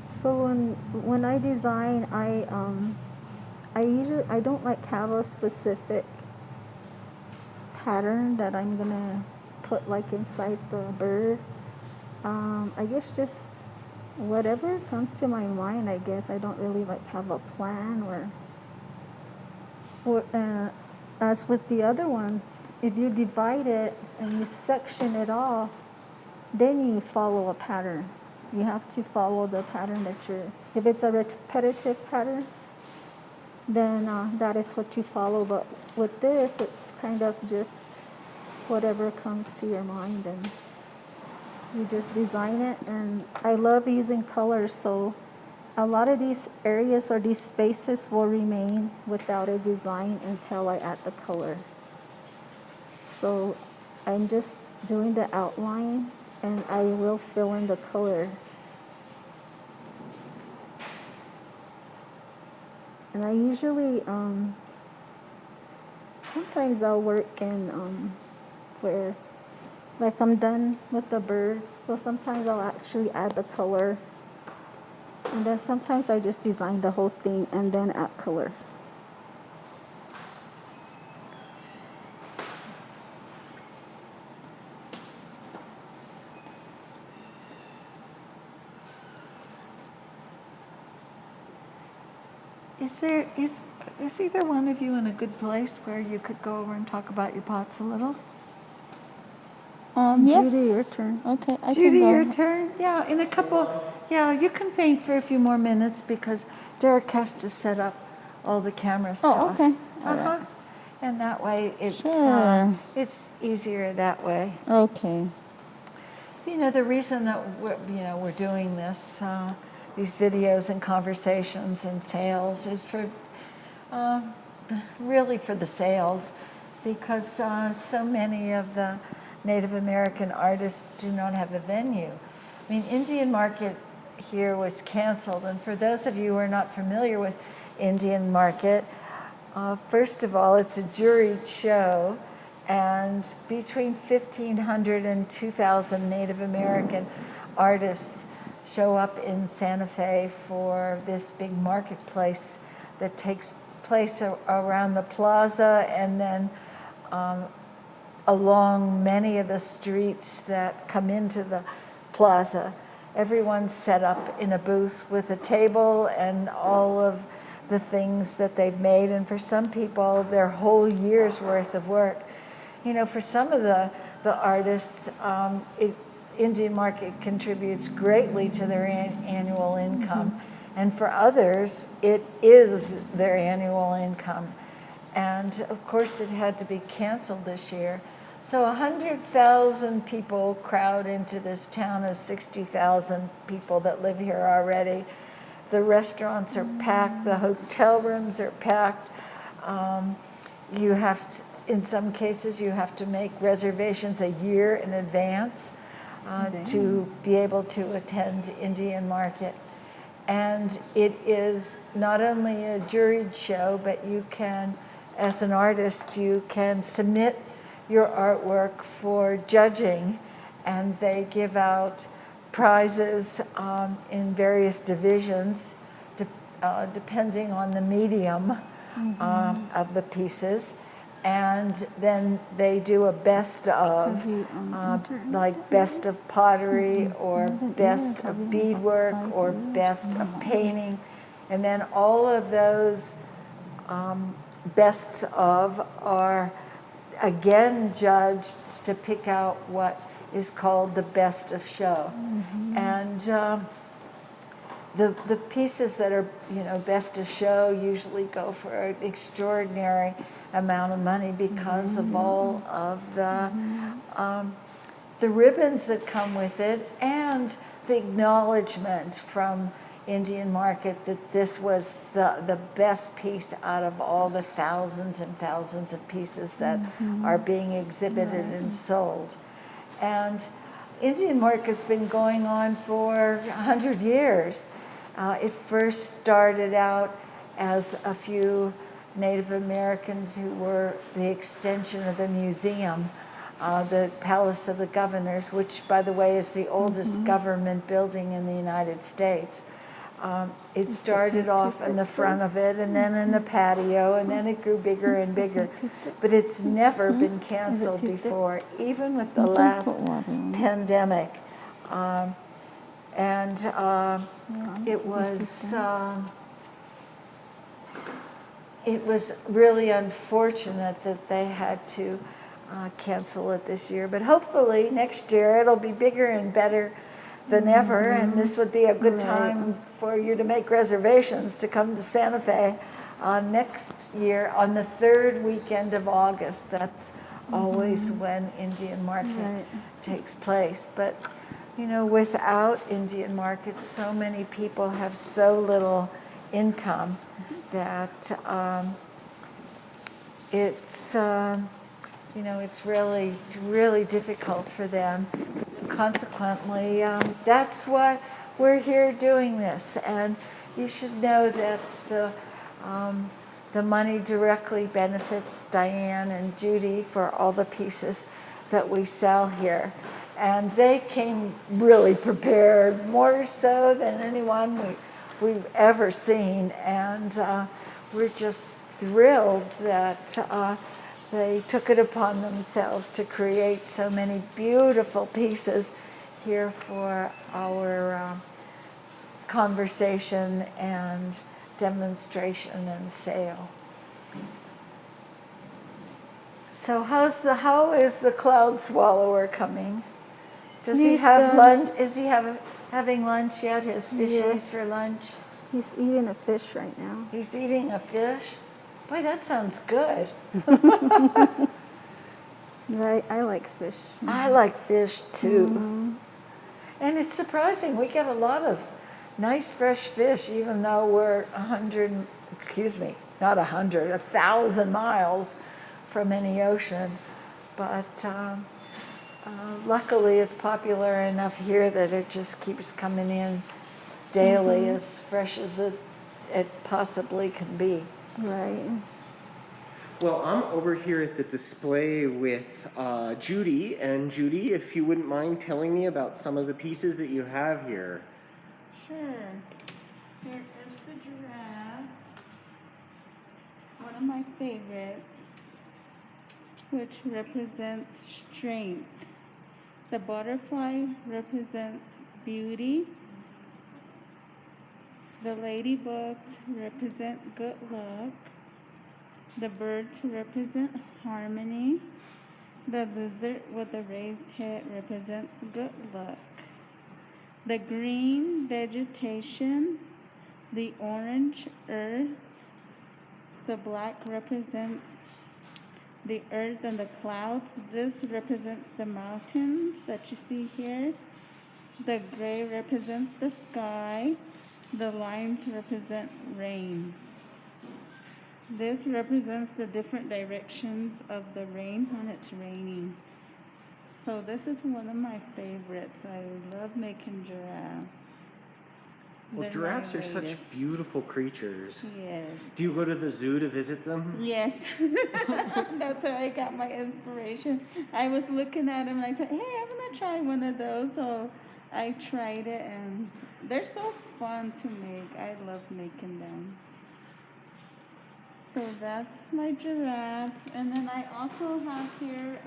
So when I design, I don't like have a specific pattern that I'm gonna put like inside the bird. I guess just whatever comes to my mind. I guess I don't really like have a plan or as with the other ones, if you divide it and you section it off, then you follow a pattern. You have to follow the pattern that if it's a repetitive pattern, then that is what you follow. But with this, it's kind of just whatever comes to your mind, and you just design it. And I love using colors, so a lot of these areas or these spaces will remain without a design until I add the color. So I'm just doing the outline, and I will fill in the color. And I usually, sometimes I'll work in where, like I'm done with the bird, so sometimes I'll actually add the color. And then sometimes I just design the whole thing and then add color. Is either one of you in a good place where you could go over and talk about your pots a little? Yeah. Judy, your turn. Okay, I Judy, can go. your turn. Yeah, in a couple. Yeah, you can paint for a few more minutes because Derek has to set up all the camera stuff. okay. All Uh-huh. And that way, Sure. it's easier that way. Okay. You know, the reason that we're doing this, these videos and conversations and sales is for really for the sales, because so many of the Native American artists do not have a venue. I mean, Indian Market here was canceled, and for those of you who are not familiar with Indian Market, first of all, it's a juried show, and between 1,500 and 2,000 Native American artists show up in Santa Fe for this big marketplace that takes place around the plaza and then along many of the streets that come into the plaza. Everyone's set up in a booth with a table and all of the things that they've made, and for some people, their whole year's worth of work. You know, for some of the artists, Indian Market contributes greatly to their annual income. And for others, it is their annual income. And of course, it had to be canceled this year. So 100,000 people crowd into this town of 60,000 people that live here already. The restaurants are packed, the hotel rooms are packed. You have, in some cases, you have to make reservations a year in advance to be able to attend Indian Market. And it is not only a juried show, but you can, as an artist, you can submit your artwork for judging, and they give out prizes in various divisions, depending on the medium of the pieces. And then they do a best of, like best of pottery or best of beadwork or best of painting. And then all of those bests of are again judged to pick out what is called the best of show. And the pieces that are, best of show usually go for an extraordinary amount of money because of all of the ribbons that come with it and the acknowledgement from Indian Market that this was the best piece out of all the thousands and thousands of pieces that are being exhibited and sold. And Indian Market's been going on for 100 years. It first started out as a few Native Americans who were the extension of the museum, the Palace of the Governors, which, by the way, is the oldest government building in the United States. It started off in the front of it, and then in the patio, and then it grew bigger and bigger. But it's never been canceled before, even with the last pandemic. It was really unfortunate that they had to cancel it this year. But hopefully next year it'll be bigger and better than ever, and this would be a good time for you to make reservations to come to Santa Fe next year on the third weekend of August. That's always when Indian Market takes place. But without Indian Market, so many people have so little income that it's really difficult for them. Consequently, that's why we're here doing this. And you should know that the money directly benefits Diane and Judy for all the pieces that we sell here. And they came really prepared, more so than anyone we've ever seen. And we're just thrilled that they took it upon themselves to create so many beautiful pieces here for our conversation and demonstration and sale. So how is the cloud swallower coming? Does he He's have done. lunch? Is he having lunch yet? His fishies Yes. for lunch? He's eating a fish right now. He's eating a fish? Boy, that sounds good. Right, I like fish. I like fish too. And it's surprising, we get a lot of nice fresh fish even though we're 1,000 miles from any ocean. But luckily it's popular enough here that it just keeps coming in daily as fresh as it possibly can be. Right. Well, I'm over here at the display with Judy, and Judy, if you wouldn't mind telling me about some of the pieces that you have here. Sure. Here is the giraffe, one of my favorites, which represents strength. The butterfly represents beauty. The ladybugs represent good luck. The birds represent harmony. The lizard with a raised head represents good luck. The green vegetation, the orange earth, the black represents the earth and the clouds. This represents the mountains that you see here. The gray represents the sky. The lines represent rain. This represents the different directions of the rain when it's raining. So this is one of my favorites. I love making giraffes. Well, They're giraffes my are such latest. beautiful creatures. Yes. Do you go to the zoo to visit them? Yes. That's where I got my inspiration. I was looking at them and I said, hey, I'm going to try one of those. So I tried it and they're so fun to make. I love making them. So that's my giraffe. And then I also have here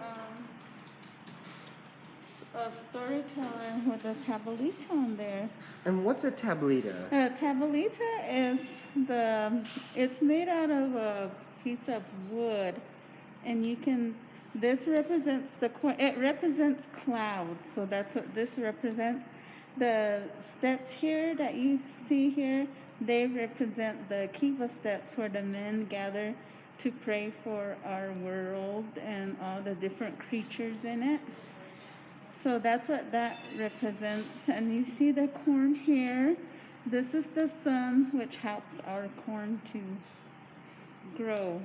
a storyteller with a tablita on there. And what's a tablita? A tablita is it's made out of a piece of wood, and this represents it represents clouds, so that's what this represents. The steps here that you see here, they represent the kiva steps where the men gather to pray for our world and all the different creatures in it. So that's what that represents. And you see the corn here. This is the sun, which helps our corn to grow.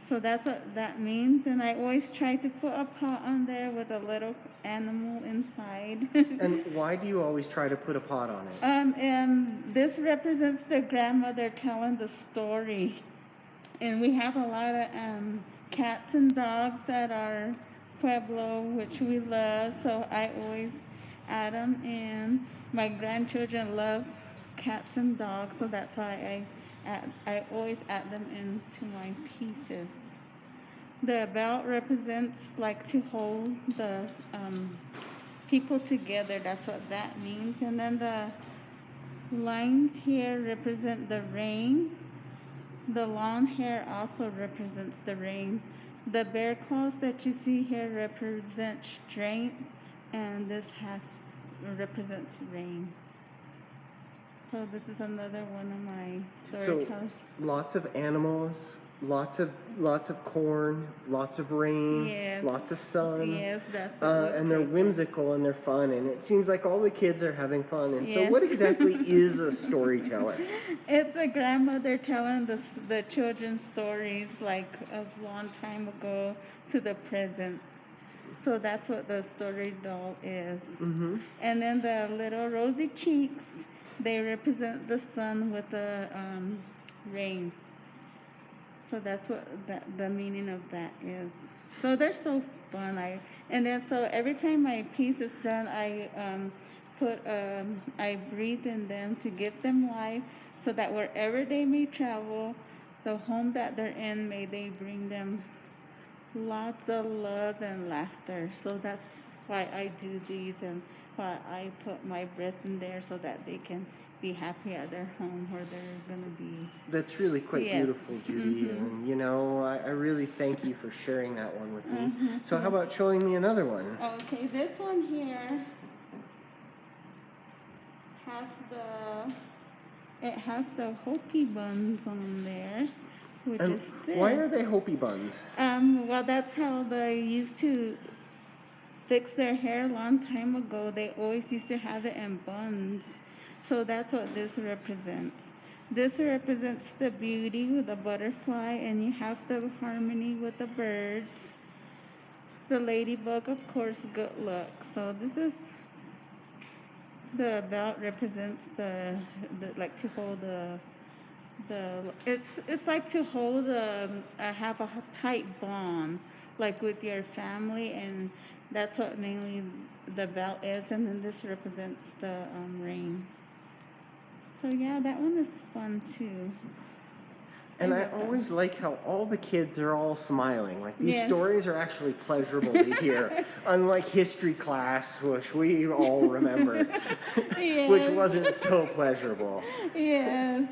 So that's what that means. And I always try to put a pot on there with a little animal inside. And why do you always try to put a pot on it? And this represents the grandmother telling the story. And we have a lot of cats and dogs at our Pueblo, which we love, so I always add them in. My grandchildren love cats and dogs, so that's why I always add them into my pieces. The belt represents like to hold the people together. That's what that means. And then the lines here represent the rain. The long hair also represents the rain. The bear claws that you see here represent strength, and this represents rain. So this is another one of my storytellers. So lots of animals, lots of corn, lots of rain, Yes. lots of sun. Yes, that's and they're whimsical and they're fun, and it seems like all the kids are having fun. And so, Yes. what exactly is a storyteller? It's a grandmother telling the children's stories like a long time ago to the present. So that's what the story doll is. Mm-hmm. And then the little rosy cheeks, they represent the sun with the rain. So that's what the meaning of that is. So they're so fun. So every time my piece is done, I breathe in them to give them life, so that wherever they may travel, the home that they're in, may they bring them lots of love and laughter. So that's why I do these and why I put my breath in there so that they can be happy at their home where they're going to be. That's really quite Yes. beautiful, Judy. And, I really thank you for sharing that one with me. So how yes. about showing me another one? Okay, this one here has the Hopi buns on there, which And is this. why are they Hopi buns? Well, that's how they used to fix their hair a long time ago. They always used to have it in buns. So that's what this represents. This represents the beauty with the butterfly, and you have the harmony with the birds. The ladybug, of course, good luck. So this is the belt represents the like to hold the it's like to hold have a tight bond like with your family, and that's what mainly the belt is. And then this represents the ring. So yeah, that one is fun too. And I like that always one. like how all the kids are all smiling. Like these Yes. stories are actually pleasurable to hear, unlike history class, which we all remember, which wasn't so pleasurable. Yes.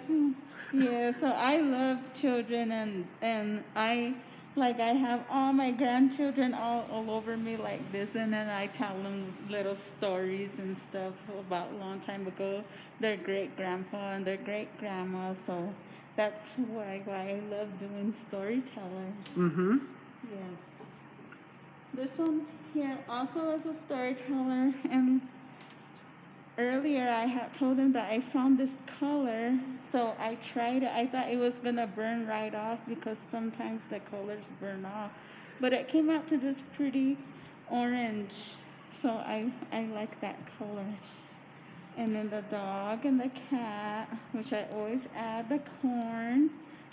Yeah, so I love children, and I have all my grandchildren all over me like this, and then I tell them little stories and stuff about a long time ago, their great grandpa and their great grandma. So that's why I love doing storytellers. Mm-hmm. Yes. This one here also is a storyteller, and earlier I had told him that I found this color, so I tried it. I thought it was gonna burn right off because sometimes the colors burn off, but it came out to this pretty orange, so I like that color. And then the dog and the cat, which I always add the corn,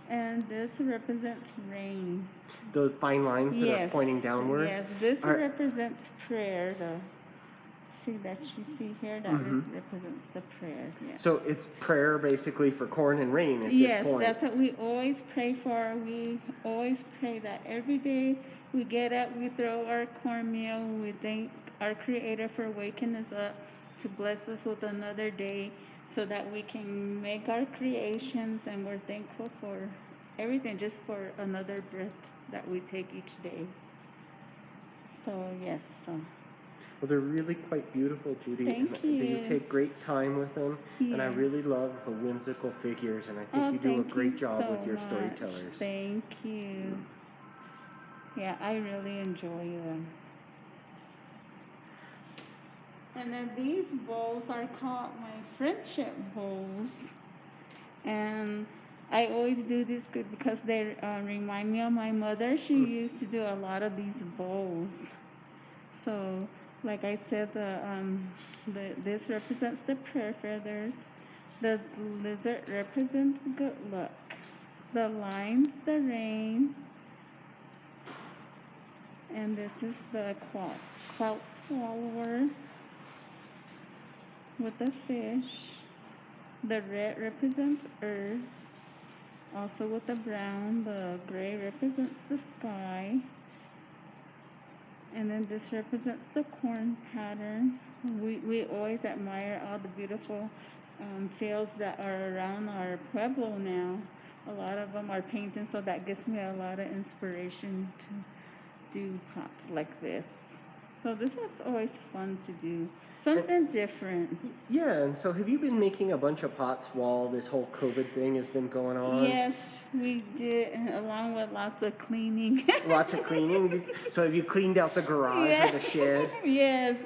and this represents rain. Those fine lines that are pointing downward. Yes, this are- represents prayer. The see that you see here that represents the prayer. Yeah. So it's prayer basically for corn and rain at Yes, this point. that's what we always pray for. We always pray that every day we get up, we throw our cornmeal, we thank our Creator for waking us up to bless us with another day so that we can make our creations, and we're thankful for everything, just for another breath that we take each day. So, yes. So. Well, they're really quite beautiful, Judy. Thank and you. You take great time with them, and I Yes. really love the whimsical figures, and I think Oh, you do a thank great you job so with your much. storytellers. Thank you. Yeah, I really enjoy them. And then these bowls are called my friendship bowls. And I always do this because they remind me of my mother. She used to do a lot of these bowls. So, like I said, this represents the prayer feathers. The lizard represents good luck. The line's the rain. And this is the quilt swallower with the fish. The red represents earth. Also with the brown, the gray represents the sky. And then this represents the corn pattern. We always admire all the beautiful fields that are around our pueblo now. A lot of them are painted, so that gives me a lot of inspiration to do pots like this. So this is always fun to do. Something different. Yeah, and so have you been making a bunch of pots while this whole COVID thing has been going on? Yes, we did, along with lots of cleaning. Lots of cleaning? So have you cleaned out the garage or the shed? Yes,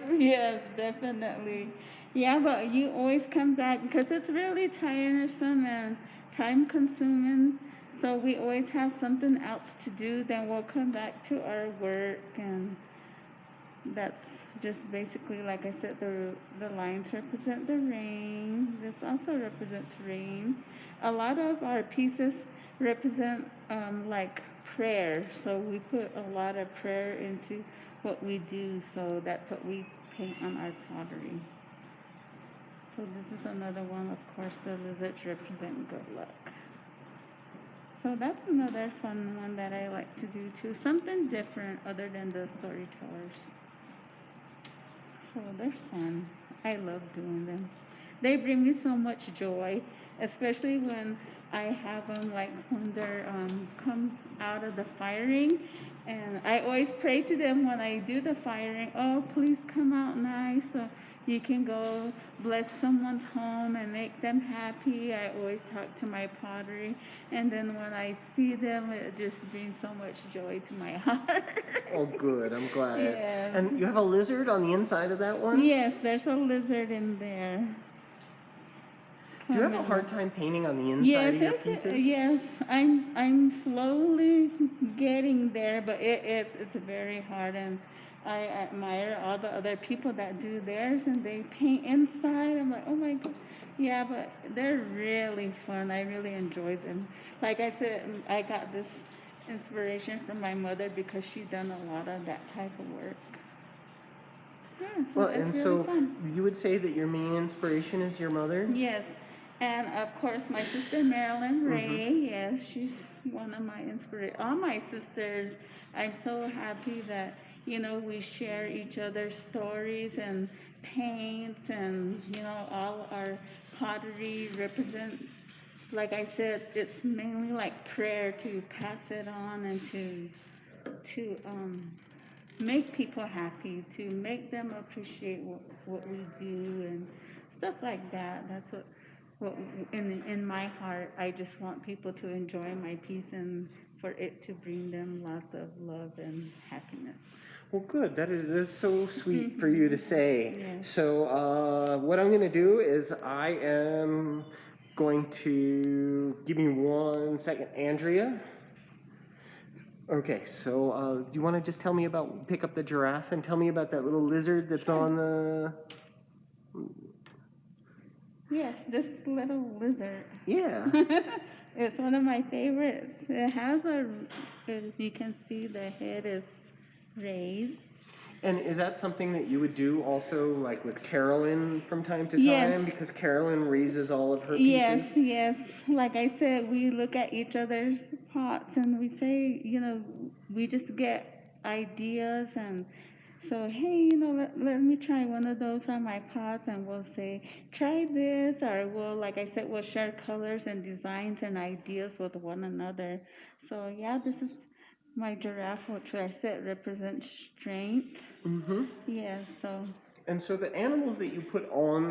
definitely. Yeah, but you always come back because it's really tiresome and time consuming. So we always have something else to do. Then we'll come back to our work, and that's just basically, like I said, the lines represent the rain. This also represents rain. A lot of our pieces represent like prayer. So we put a lot of prayer into what we do. So that's what we paint on our pottery. So this is another one. Of course, the lizards represent good luck. So that's another fun one that I like to do too. Something different other than the storytellers. So they're fun. I love doing them. They bring me so much joy, especially when I have them like when they're come out of the firing, and I always pray to them when I do the firing. Oh, please come out nice, so you can go bless someone's home and make them happy. I always talk to my pottery, and then when I see them, it just brings so much joy to my heart. Oh, good. I'm glad. Yes. And you have a lizard on the inside of that one? Yes, there's a lizard in there. Do you have a hard time painting on the inside of your pieces? Yes, I'm slowly getting there, but it's very hard, and I admire all the other people that do theirs and they paint inside. I'm like, oh my God, yeah, but they're really fun. I really enjoy them. Like I said, I got this inspiration from my mother because she done a lot of that type of work. Yeah, so Well, it's and really so fun. you would say that your main inspiration is your mother? Yes, and of course my sister Marilyn Ray. Yes, she's one of my inspirations. All my sisters, I'm so happy that we share each other's stories and paints, and all our pottery represent. Like I said, it's mainly like prayer to pass it on and to make people happy, to make them appreciate what we do and stuff like that. That's what in my heart, I just want people to enjoy my piece and for it to bring them lots of love and happiness. Well, good. That's so sweet for you to say. Yes. So, what I'm going to do is I am going to give me 1 second, Andrea. Okay, so do you want to just pick up the giraffe and tell me about that little lizard that's on the... Yes, this little lizard. Yeah. It's one of my favorites. It has as you can see, the head is raised. And is that something that you would do also, like with Carolyn from time to time? Yes. Because Carolyn raises all of her pieces? Yes. Like I said, we look at each other's pots and we say, we just get ideas, and so, hey, let me try one of those on my pots, and we'll say, try this, or like I said, we'll share colors and designs and ideas with one another. So, yeah, this is my giraffe, which I said represents strength. Mm-hmm. Yeah, so. And so the animals that you put on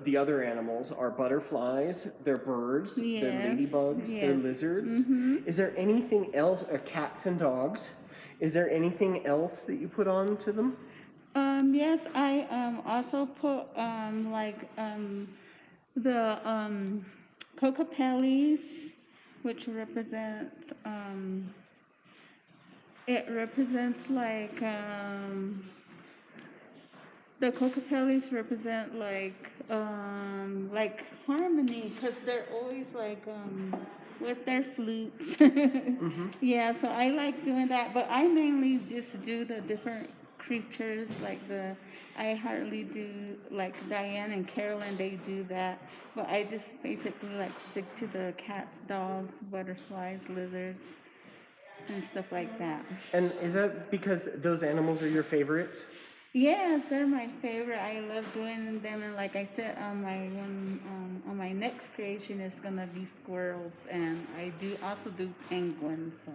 the other animals are butterflies, they're birds, they're Yes, ladybugs, they're yes. lizards. Mm-hmm. Is there anything else, or cats and dogs? Is there anything else that you put on to them? Yes, I also put the cocopellis, which represents it represents the cocopellis represent like harmony, because they're always with their flutes. Yeah, so I like doing that, but I mainly just do the different creatures, I hardly do like Diane and Carolyn, they do that, but I just basically stick to the cats, dogs, butterflies, lizards, and stuff like that. And is that because those animals are your favorites? Yes, they're my favorite. I love doing them, and like I said, on my next creation is gonna be squirrels, and I do also do penguins. So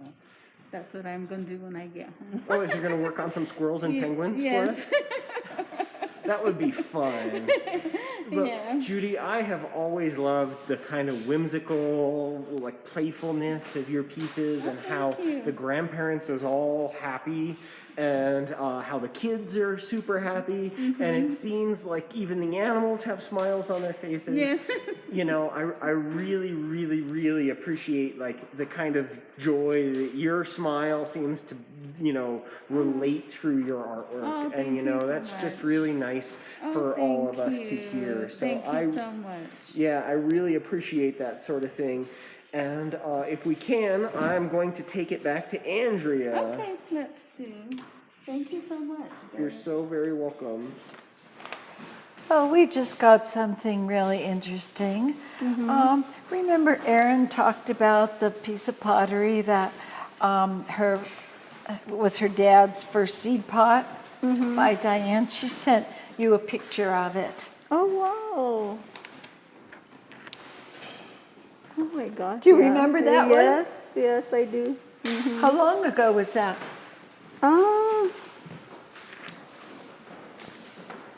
that's what I'm gonna do when I get home. Oh, is you going to work on some squirrels and penguins for us? That would be fun. But Yeah. Judy, I have always loved the kind of whimsical, playfulness of your pieces, and how you. the grandparents is all happy, and how the kids are super happy, and it seems like even the animals have smiles on their faces. Yes. I really, really, really appreciate the kind of joy that your smile seems to, relate through your artwork. Oh, And thank you so that's just much. really nice for all of us to you. hear. So Thank you so much. Yeah, I really appreciate that sort of thing. And if we can, I'm going to take it back to Andrea. Okay, let's do. Thank you so much. You're so very welcome. Oh, we just got something really interesting. Remember Erin talked about the piece of pottery that was her dad's first seed pot? by Diane. She sent you a picture of it. Oh, wow. Oh, my gosh. Do you yeah. remember that one? Yes, yes, I do. How long ago was that?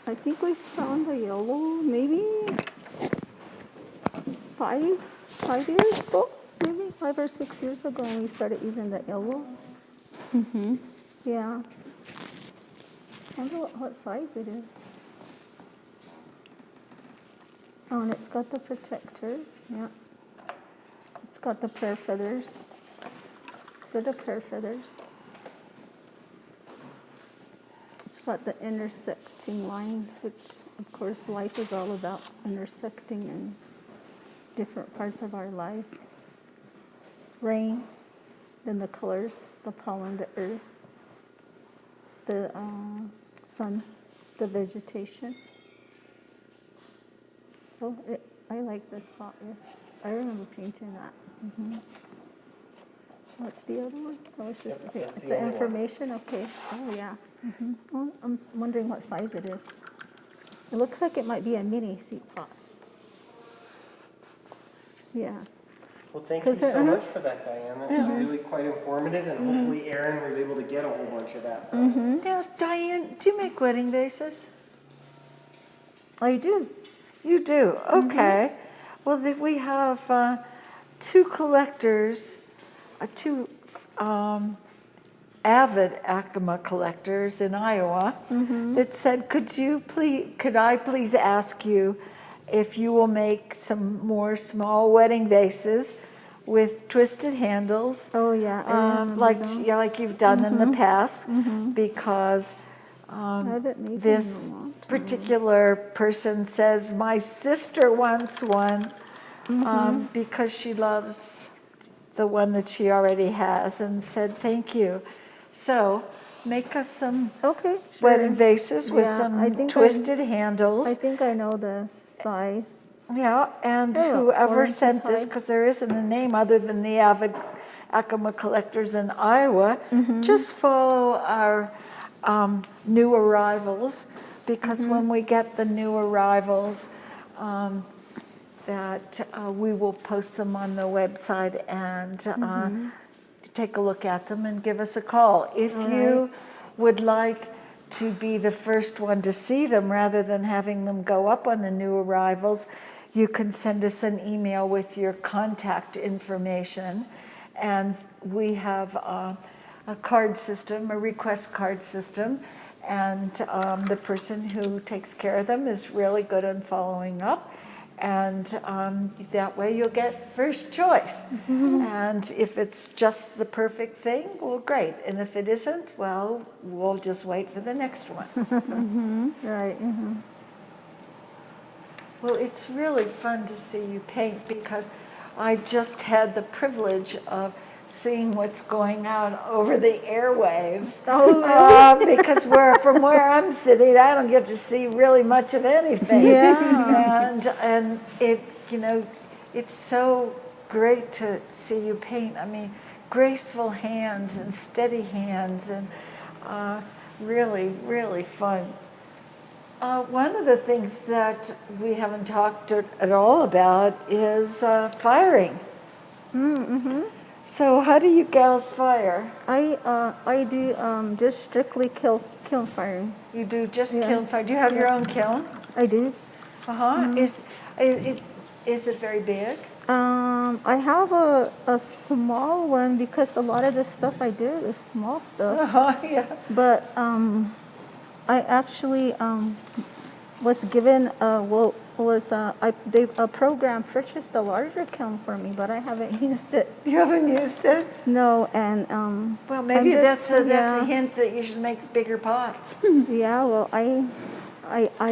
I think we found the yellow maybe 5 years ago, maybe 5 or 6 years ago when we started using the yellow. Yeah. I wonder what size it is. Oh, and it's got the protector. Yeah. It's got the pear feathers. These are the pear feathers. It's got the intersecting lines, which, of course, life is all about intersecting in different parts of our lives. Rain, then the colors, the pollen, the earth, the sun, the vegetation. So I like this pot, yes. I remember painting that. What's the other one? Oh, it's just, okay. It's the information, okay. Oh, yeah. Well, I'm wondering what size it is. It looks like it might be a mini seed pot. Yeah. Well, thank you so much for that, Diane. That was really quite informative, and hopefully Erin was able to get a whole bunch of that. Now, Diane, do you make wedding vases? I do. You do? Okay. Well, we have two collectors, two avid Acoma collectors in Iowa that said, could I please ask you if you will make some more small wedding vases with twisted handles, Oh, yeah. I remember them. like you've done in the past, because I haven't made them in this a long time. particular person says, my sister wants one because she loves the one that she already has, and said thank you. So make us some Okay, sure. wedding vases with Yeah, I some think twisted handles. I think I know the size. Yeah, and Oh, whoever 4 inches sent this, high. because there isn't a name other than the avid Acoma collectors in Iowa, just follow our new arrivals, because when we get the new arrivals, that we will post them on the website and take a look at them and give us a call. If you would like to be the first one to see them rather than having them go up on the new arrivals, you can send us an email with your contact information, and we have a card system, a request card system, and the person who takes care of them is really good on following up, and that way you'll get first choice. And if it's just the perfect thing, well, great, and if it isn't, well, we'll just wait for the next one. Right. Well, it's really fun to see you paint, because I just had the privilege of seeing what's going on over the airwaves. Oh, really? Because from where I'm sitting, I don't get to see really much of anything. Yeah. And it, it's so great to see you paint. I mean, graceful hands and steady hands, and really, really fun. One of the things that we haven't talked at all about is firing. So how do you gals fire? I do just strictly kiln firing. You do just Yeah. kiln fire. Do you have your own kiln? I do. Is it very big? I have a small one because a lot of the stuff I do is small stuff. Yeah. But I actually was given a program purchased a larger kiln for me, but I haven't used it. You haven't used it? No, and Well, maybe that's a yeah. hint that you should make bigger pots. Yeah, well, I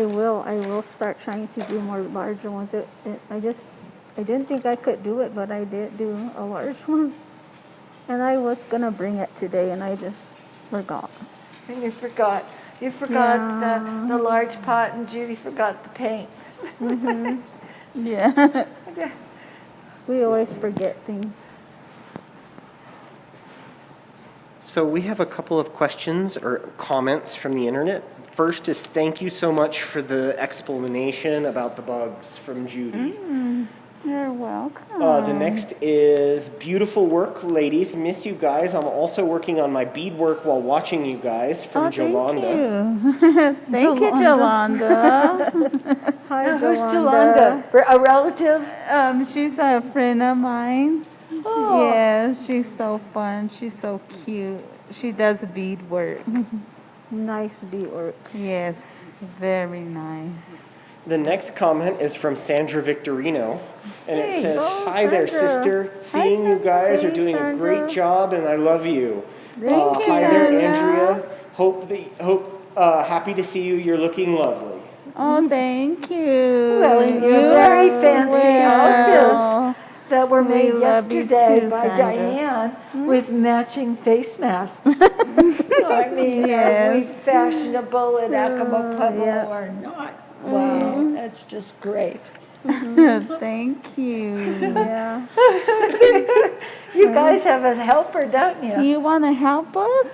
will start trying to do more larger ones. I didn't think I could do it, but I did do a large one. And I was gonna bring it today, and I just forgot. And you forgot. You forgot the large pot, and Judy forgot the paint. Yeah. We always forget things. So we have a couple of questions or comments from the internet. First is thank you so much for the explanation about the bugs from Judy. You're welcome. The next is beautiful work, ladies. Miss you guys. I'm also working on my beadwork while watching you guys from Jolanda. Thank you, Jolanda. Hi, Who's Jolanda? A relative? She's a friend of mine. Oh. Yeah, she's so fun. She's so cute. She does beadwork. Nice beadwork. Yes, very nice. The next comment is from Sandra Victorino, and it Hey. says, Oh, "Hi there, Sandra. sister. Seeing you guys are Hey, doing a Sandra. great job, and I love you. Thank you, Hi there, Sandra. Andrea. Happy to see you. You're looking lovely." Oh, thank you. Well, and your very fancy well. outfits that were We made love you yesterday too, by Sandra. Diane with matching face masks. I mean, are we Yes. fashionable at Acoma Pueblo yeah. or not? Wow, that's just great. Thank you. Yeah. You guys have a helper, don't you? You want to help us?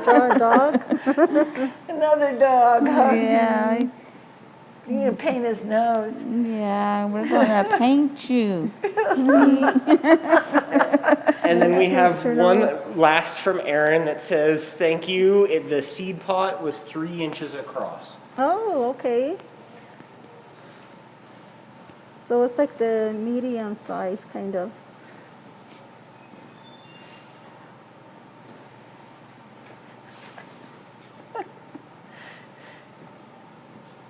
Draw a dog. Another dog, huh? Yeah, You need to paint his nose. yeah, we're going to paint you. And then we have Picture one notes. last from Aaron that says, "Thank you. The seed pot was 3 inches across." Oh, okay. So it's like the medium size kind of.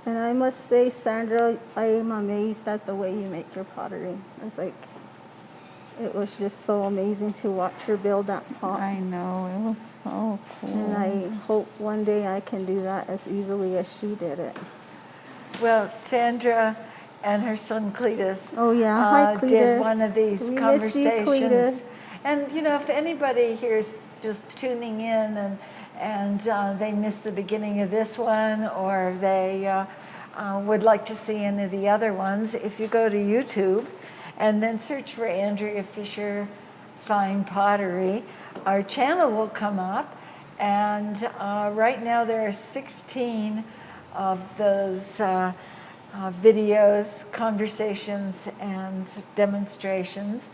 And I must say, Sandra, I am amazed at the way you make your pottery. It's like, it was just so amazing to watch her build that pot. I know, it was so cool. And I hope one day I can do that as easily as she did it. Well, Sandra and her son Cletus, Oh, yeah. Hi, did Cletus. one of these We miss you, conversations. Cletus. And you know, if anybody here's just tuning in and they missed the beginning of this one, or they would like to see any of the other ones, if you go to YouTube and then search for Andrea Fisher Fine Pottery, our channel will come up. And right now there are 16 of those videos, conversations, and demonstrations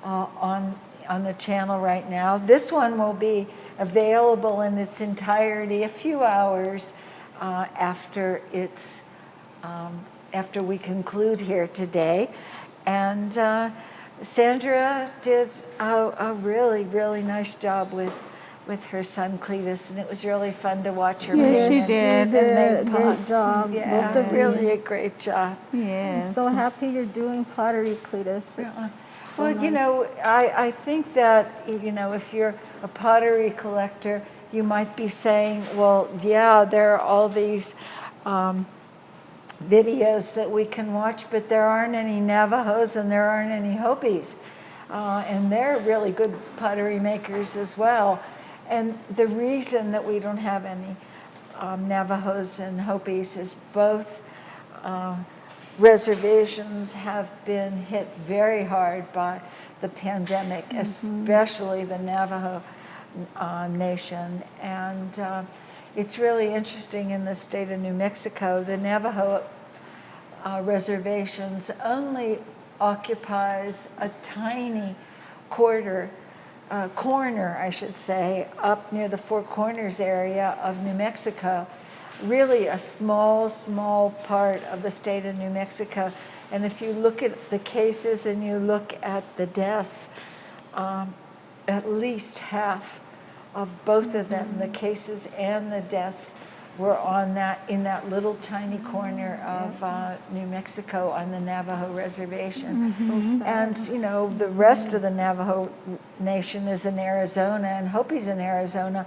on the channel right now. This one will be available in its entirety a few hours after we conclude here today. And Sandra did a really, really nice job with her son Cletus, and it was really fun to watch her Yes, paint she and- did. and a make great pots. job. Yeah, Both of you. really a great job. I'm Yes. so happy you're doing pottery, Cletus. It's so Well, nice. you know, I think that, you know, if you're a pottery collector, you might be saying, well, yeah, there are all these videos that we can watch, but there aren't any Navajos and there aren't any Hopis. And they're really good pottery makers as well. And the reason that we don't have any Navajos and Hopis is both reservations have been hit very hard by the pandemic, especially the Navajo Nation. And it's really interesting in the state of New Mexico, the Navajo reservations only occupies a tiny corner, I should say, up near the Four Corners area of New Mexico. Really a small part of the state of New Mexico. And if you look at the cases and you look at the deaths, at least half of both of them, the cases and the deaths, were in that little tiny corner of New Mexico on the Navajo reservation. So sad. And you know, the rest of the Navajo Nation is in Arizona, and Hopi's in Arizona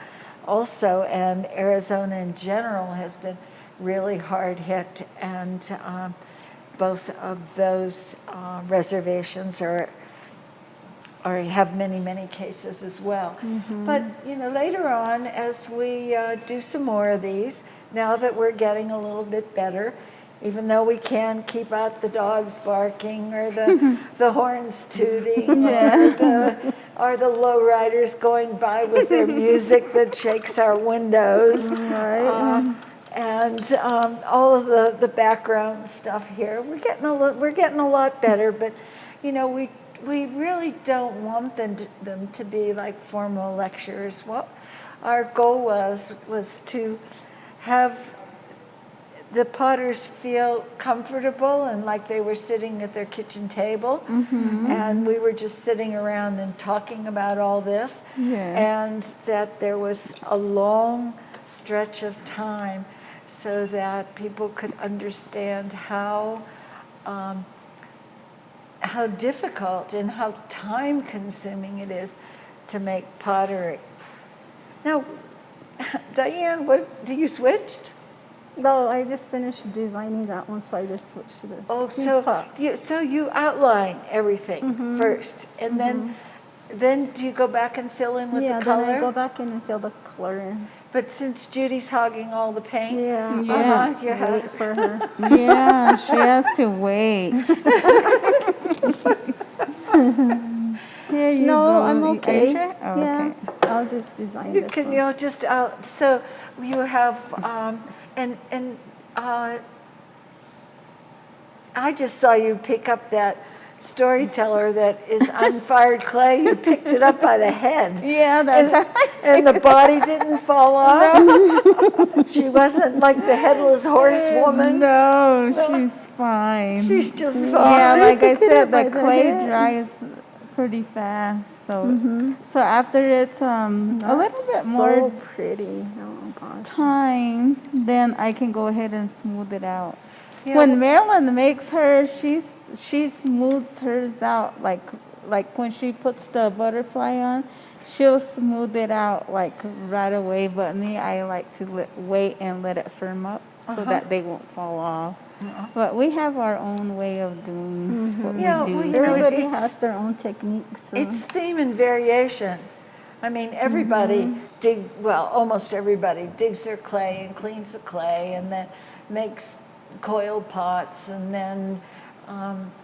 also, and Arizona in general has been really hard hit, and both of those reservations have many cases as well. But you know, later on, as we do some more of these, now that we're getting a little bit better, even though we can keep out the dogs barking or the horns tooting or the lowriders going by with their music that shakes our windows. Right. And all of the background stuff here. We're getting a lot better, but you know, we really don't want them to be like formal lectures. What our goal was to have the potters feel comfortable and like they were sitting at their kitchen table, and we were just sitting around and talking about all this, and that there was a long stretch of time so that people could understand how difficult and how time-consuming it is to make pottery. Now, Diane, what, you switched? No, I just finished designing that one, so I just switched to the So you outline everything first, and then do you go back and fill in with the color? Yeah, then I go back in and fill the color in. But since Judy's hogging all the paint, You wait for her. Yeah, she has to wait. Here you No, go. I'm okay. Are you sure? Oh, Yeah, okay. I'll just design you this can one. just so you have I just saw you pick up that storyteller that is unfired clay. You picked it up by the head. Yeah, that's and the body didn't fall off. She wasn't like the headless horse woman. No, she's fine. She's just fine. Yeah, like I said, by the the clay head. dries pretty fast. So after it's a little bit So more pretty. Oh gosh. time, then I can go ahead and smooth it out. Yeah. When Marilyn makes hers, she smooths hers out like when she puts the butterfly on, she'll smooth it out like right away. But me, I like to wait and let it firm up so that they won't fall off. But we have our own way of doing what we do. Well, you know, Everybody it's- has their own techniques. So. It's theme and variation. I mean, everybody almost everybody digs their clay and cleans the clay and then makes coiled pots and then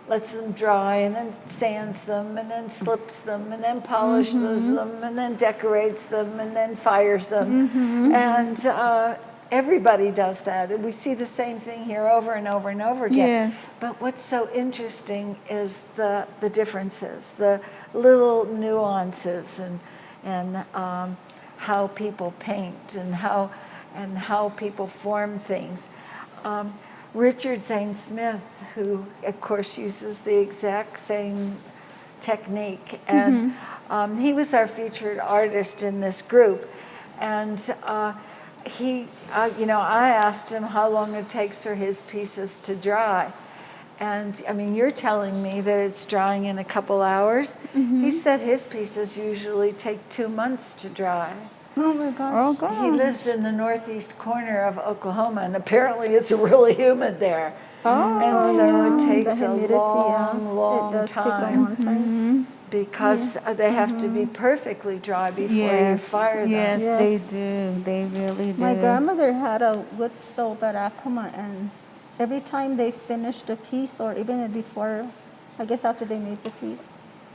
lets them dry and then sands them and then slips them and then polishes them and then decorates them and then fires them. And everybody does that. And we see the same thing here over and over and over again. Yes. But what's so interesting is the differences, the little nuances and how people paint and how people form things. Richard Zane Smith, who of course uses the exact same technique, and he was our featured artist in this group, and he, I asked him how long it takes for his pieces to dry. And I mean, you're telling me that it's drying in a couple hours. He said his pieces usually take 2 months to dry. Oh my gosh. Oh, God. He lives in the northeast corner of Oklahoma, and apparently it's really humid there. And so it takes the a humidity, long it does time. take a long time. Because they have to be perfectly dry before you fire them. Yes, Yes. they do. They really do. My grandmother had a wood stove at Acoma, and every time they finished a piece, or even before, I guess after they made the piece,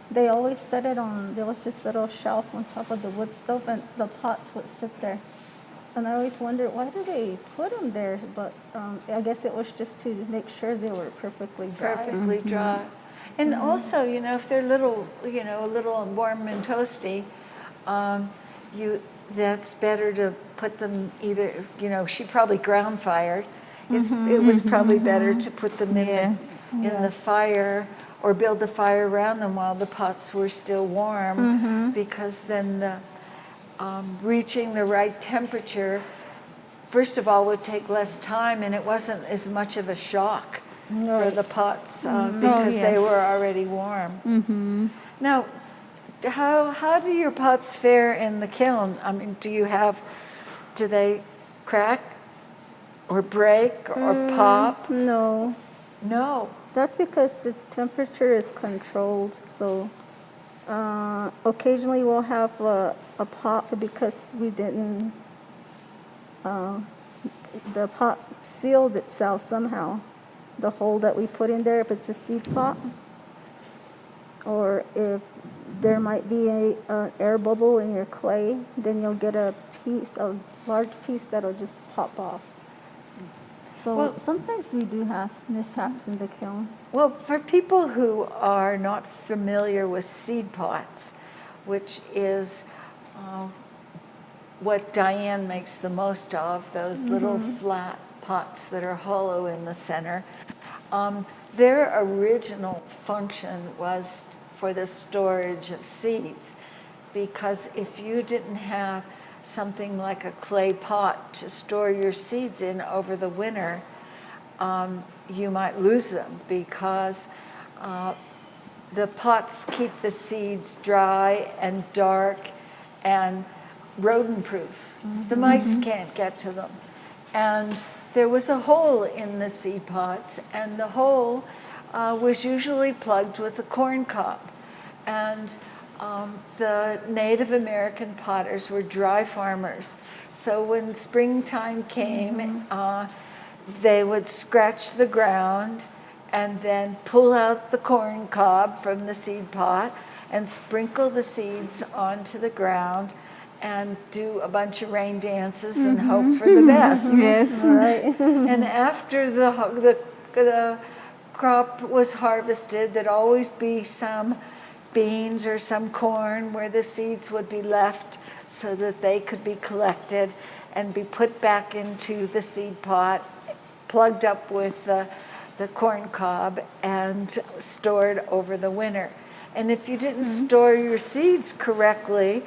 they always set it on, there was this little shelf on top of the wood stove, and the pots would sit there. And I always wondered, why do they put them there? But I guess it was just to make sure they were perfectly dry. Perfectly dry. And also, if they're little, a little warm and toasty, that's better to put them either, she probably ground fired. It was probably better to put them in the fire or build the fire around them while the pots were still warm, because then the reaching the right temperature, first of all, would take less time, and it wasn't as much of a shock for the pots because they were already warm. Now, how do your pots fare in the kiln? I mean, do they crack or break or pop? No, No. that's because the temperature is controlled. So occasionally we'll have a pop because we didn't the pot sealed itself somehow, the hole that we put in there, if it's a seed pot, or if there might be a air bubble in your clay, then you'll get a large piece that'll just pop off. So Well- sometimes we do have mishaps in the kiln. Well, for people who are not familiar with seed pots, which is what Diane makes the most of, those little flat pots that are hollow in the center, their original function was for the storage of seeds, because if you didn't have something like a clay pot to store your seeds in over the winter, you might lose them, because the pots keep the seeds dry and dark and rodent-proof. The mice can't get to them. And there was a hole in the seed pots, and the hole was usually plugged with a corn cob. And the Native American potters were dry farmers. So when springtime came, they would scratch the ground and then pull out the corn cob from the seed pot and sprinkle the seeds onto the ground and do a bunch of rain dances and hope for the best. Yes. And after the crop was harvested, there'd always be some beans or some corn where the seeds would be left so that they could be collected and be put back into the seed pot, plugged up with the corn cob, and stored over the winter. And if you didn't store your seeds correctly,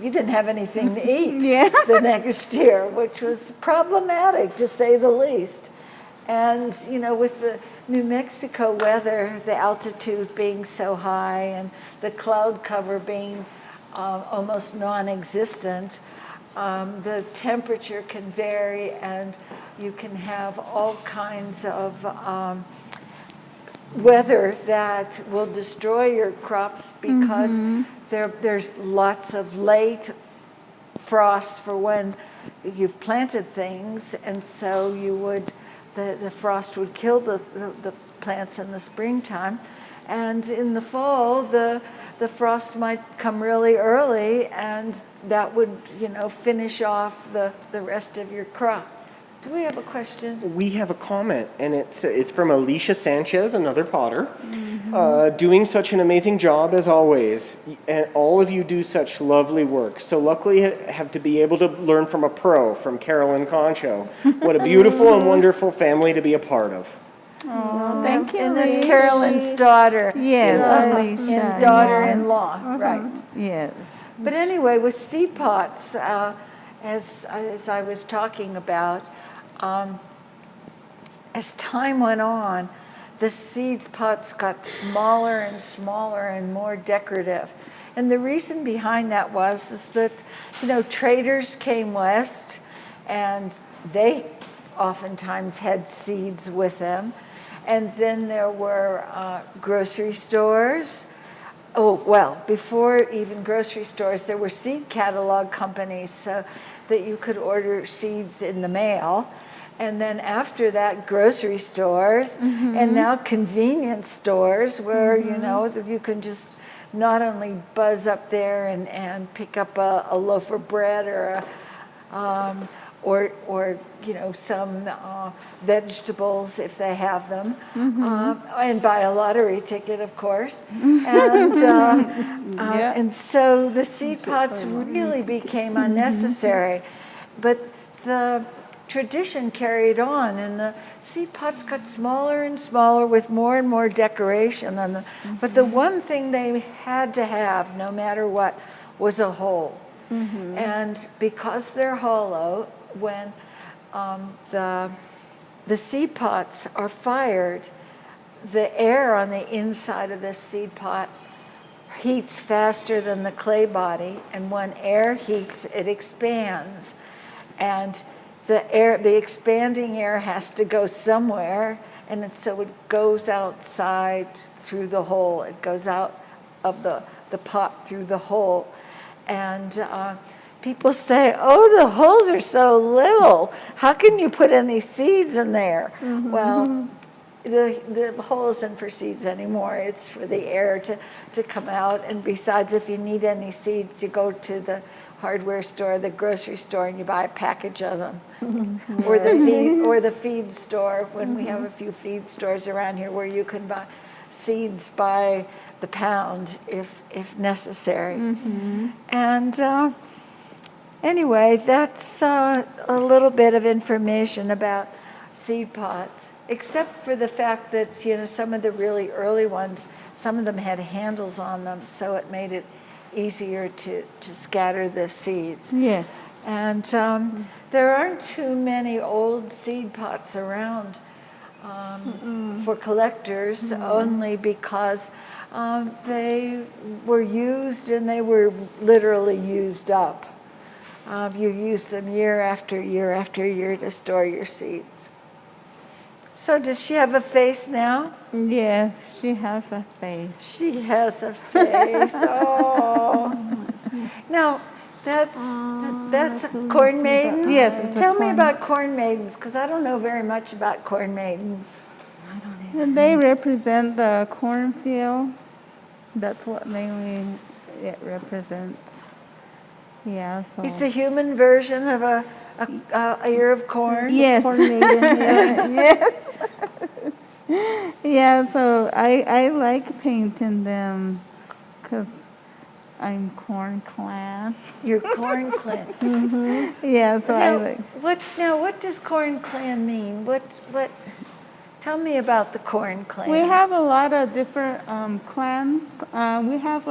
you didn't have anything to eat the next year, which was problematic, to say the least. And, you know, with the New Mexico weather, the altitude being so high and the cloud cover being almost non-existent, the temperature can vary, and you can have all kinds of weather that will destroy your crops, because there's lots of late frost for when you've planted things, and so the frost would kill the plants in the springtime. And in the fall, the frost might come really early, and that would, you know, finish off the rest of your crop. Do we have a question? We have a comment, and it's from Alicia Sanchez, another potter. Doing such an amazing job as always, and all of you do such lovely work. So luckily have to be able to learn from a pro, from Carolyn Concho. What a beautiful and wonderful family to be a part of. Oh, thank you. And that's Carolyn's daughter. Yes, Alicia. And daughter-in-law, right. Yes. But anyway, with seed pots, as I was talking about, as time went on, the seed pots got smaller and smaller and more decorative. And the reason behind that is that, you know, traders came west, and they oftentimes had seeds with them. And then there were grocery stores. Oh, well, before even grocery stores, there were seed catalog companies so that you could order seeds in the mail. And then after that, grocery stores, and now convenience stores where, you know, that you can just not only buzz up there and pick up a loaf of bread or you know, some vegetables if they have them, and buy a lottery ticket, of course. And so the seed pots really became unnecessary. But the tradition carried on, and the seed pots got smaller and smaller with more and more decoration on them. But the one thing they had to have, no matter what, was a hole. And because they're hollow, when the seed pots are fired, the air on the inside of the seed pot heats faster than the clay body, and when air heats, it expands. And the expanding air has to go somewhere, and so it goes outside through the hole. It goes out of the pot through the hole. And people say, oh, the holes are so little. How can you put any seeds in there? Well, the hole isn't for seeds anymore. It's for the air to come out. And besides, if you need any seeds, you go to the hardware store, the grocery store, and you buy a package of them. Or the feed store, when we have a few feed stores around here where you can buy seeds by the pound if necessary. And anyway, that's a little bit of information about seed pots, except for the fact that, you know, some of the really early ones, some of them had handles on them, so it made it easier to scatter the seeds. Yes. And there aren't too many old seed pots around for collectors, only because they were used and they were literally used up. You use them year after year after year to store your seeds. So does she have a face now? Yes, she has a face. She has a face. Oh. Now, that's a corn maiden? Yes, it's a Tell me corn- about corn maidens, because I don't know very much about corn maidens. And they represent the cornfield. That's what mainly it represents. Yeah, so. It's a human version of a ear of corn. Yes. Corn maiden, yeah. Yes. Yeah, so I like painting them because I'm corn clan. Your corn clan. Yeah, so I like. What does corn clan mean? What? Tell me about the corn clan. We have a lot of different clans. We have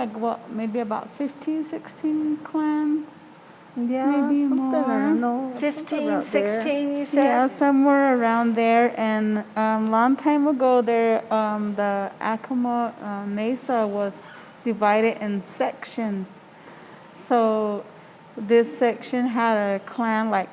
maybe about 15, 16 clans. Yeah, Maybe something, I more. don't know. 15, around there. 16, you said? Yeah, somewhere around there. And long time ago, the Acoma Mesa was divided in sections. So this section had a clan like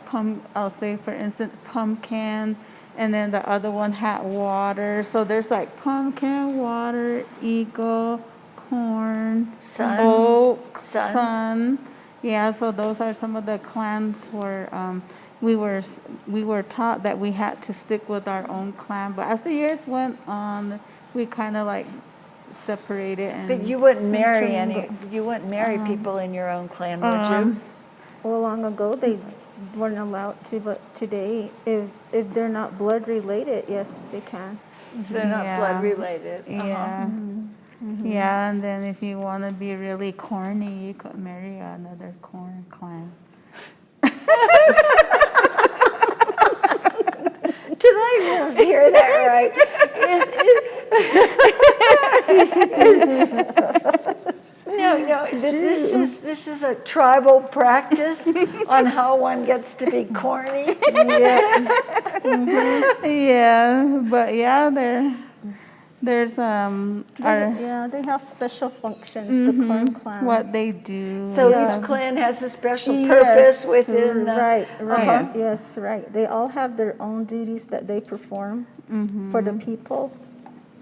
I'll say for instance pumpkin, and then the other one had water. So there's like pumpkin, water, eagle, corn, Sun. oak, Sun. sun. Yeah, so those are some of the clans where we were taught that we had to stick with our own clan. But as the years went on, we kind of like separated. And But you wouldn't marry people in your own clan, would you? Well, long ago they weren't allowed to, but today, if they're not blood related, yes, they can. If they're not Yeah. blood related. Yeah. Yeah, and then if you want to be really corny, you could marry another corn clan. Did I just hear that right? No, this is a tribal practice on how one gets to be corny. Yeah, but yeah, there's Yeah, they have special functions, the corn clan. what they do. So Yeah. each clan has a special purpose within the... Right. Yes. Yes, right. They all have their own duties that they perform for the people.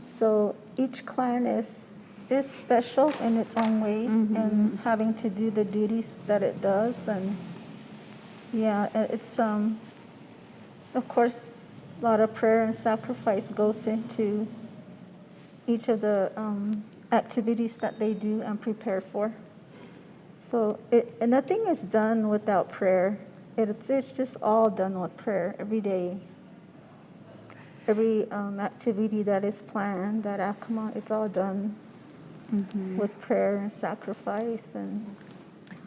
So each clan is special in its own way and having to do the duties that it does. And yeah, it's of course a lot of prayer and sacrifice goes into each of the activities that they do and prepare for. So and nothing is done without prayer. It's just all done with prayer every day. Every activity that is planned, that Acoma, it's all done with prayer and sacrifice. And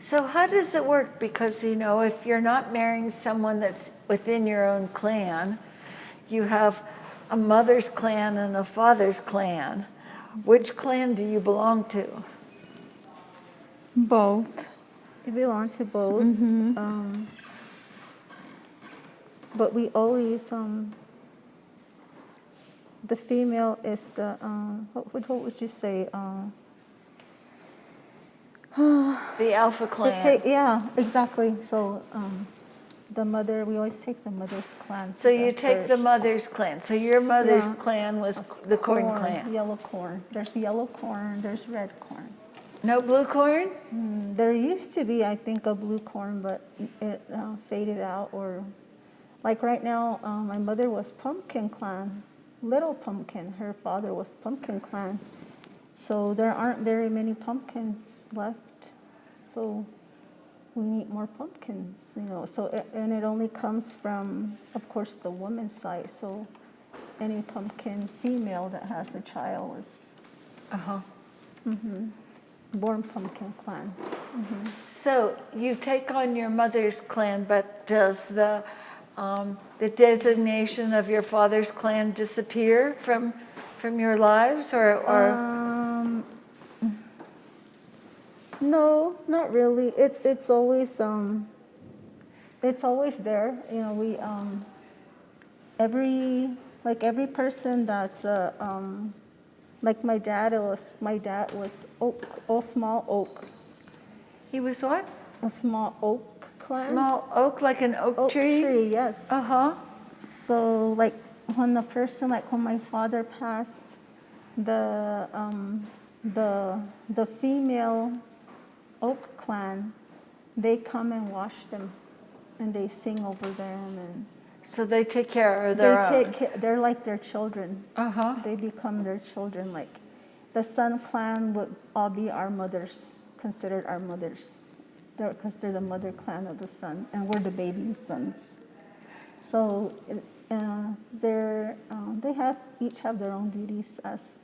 So how does it work? Because, you know, if you're not marrying someone that's within your own clan, you have a mother's clan and a father's clan. Which clan do you belong to? Both. we belong to both. But we always, the female is the, what would you say? The Alpha clan. Yeah, exactly. So the mother, we always take the mother's clan. So you take the mother's clan. So your mother's clan was the corn clan. Yellow corn. There's yellow corn, there's red corn. No blue corn? There used to be, I think, a blue corn, but it faded out. Or like right now, my mother was pumpkin clan, little pumpkin. Her father was pumpkin clan. So there aren't very many pumpkins left. So we need more pumpkins, you know. So and it only comes from, of course, the woman's side. So any pumpkin female that has a child is born pumpkin clan. So you take on your mother's clan, but does the designation of your father's clan disappear from your lives, or? No, not really. It's always there. You know, we every person that's like my dad was oak, all small oak, He was what? a small oak clan. Small oak, like an oak tree? Yes. So like when my father passed, the female oak clan, they come and wash them, and they sing over them, and So they take care of their own. they're like their children. They become their children. Like the Sun clan would all be our mothers, considered our mothers, because they're the mother clan of the Sun, and we're the baby sons. So they each have their own duties as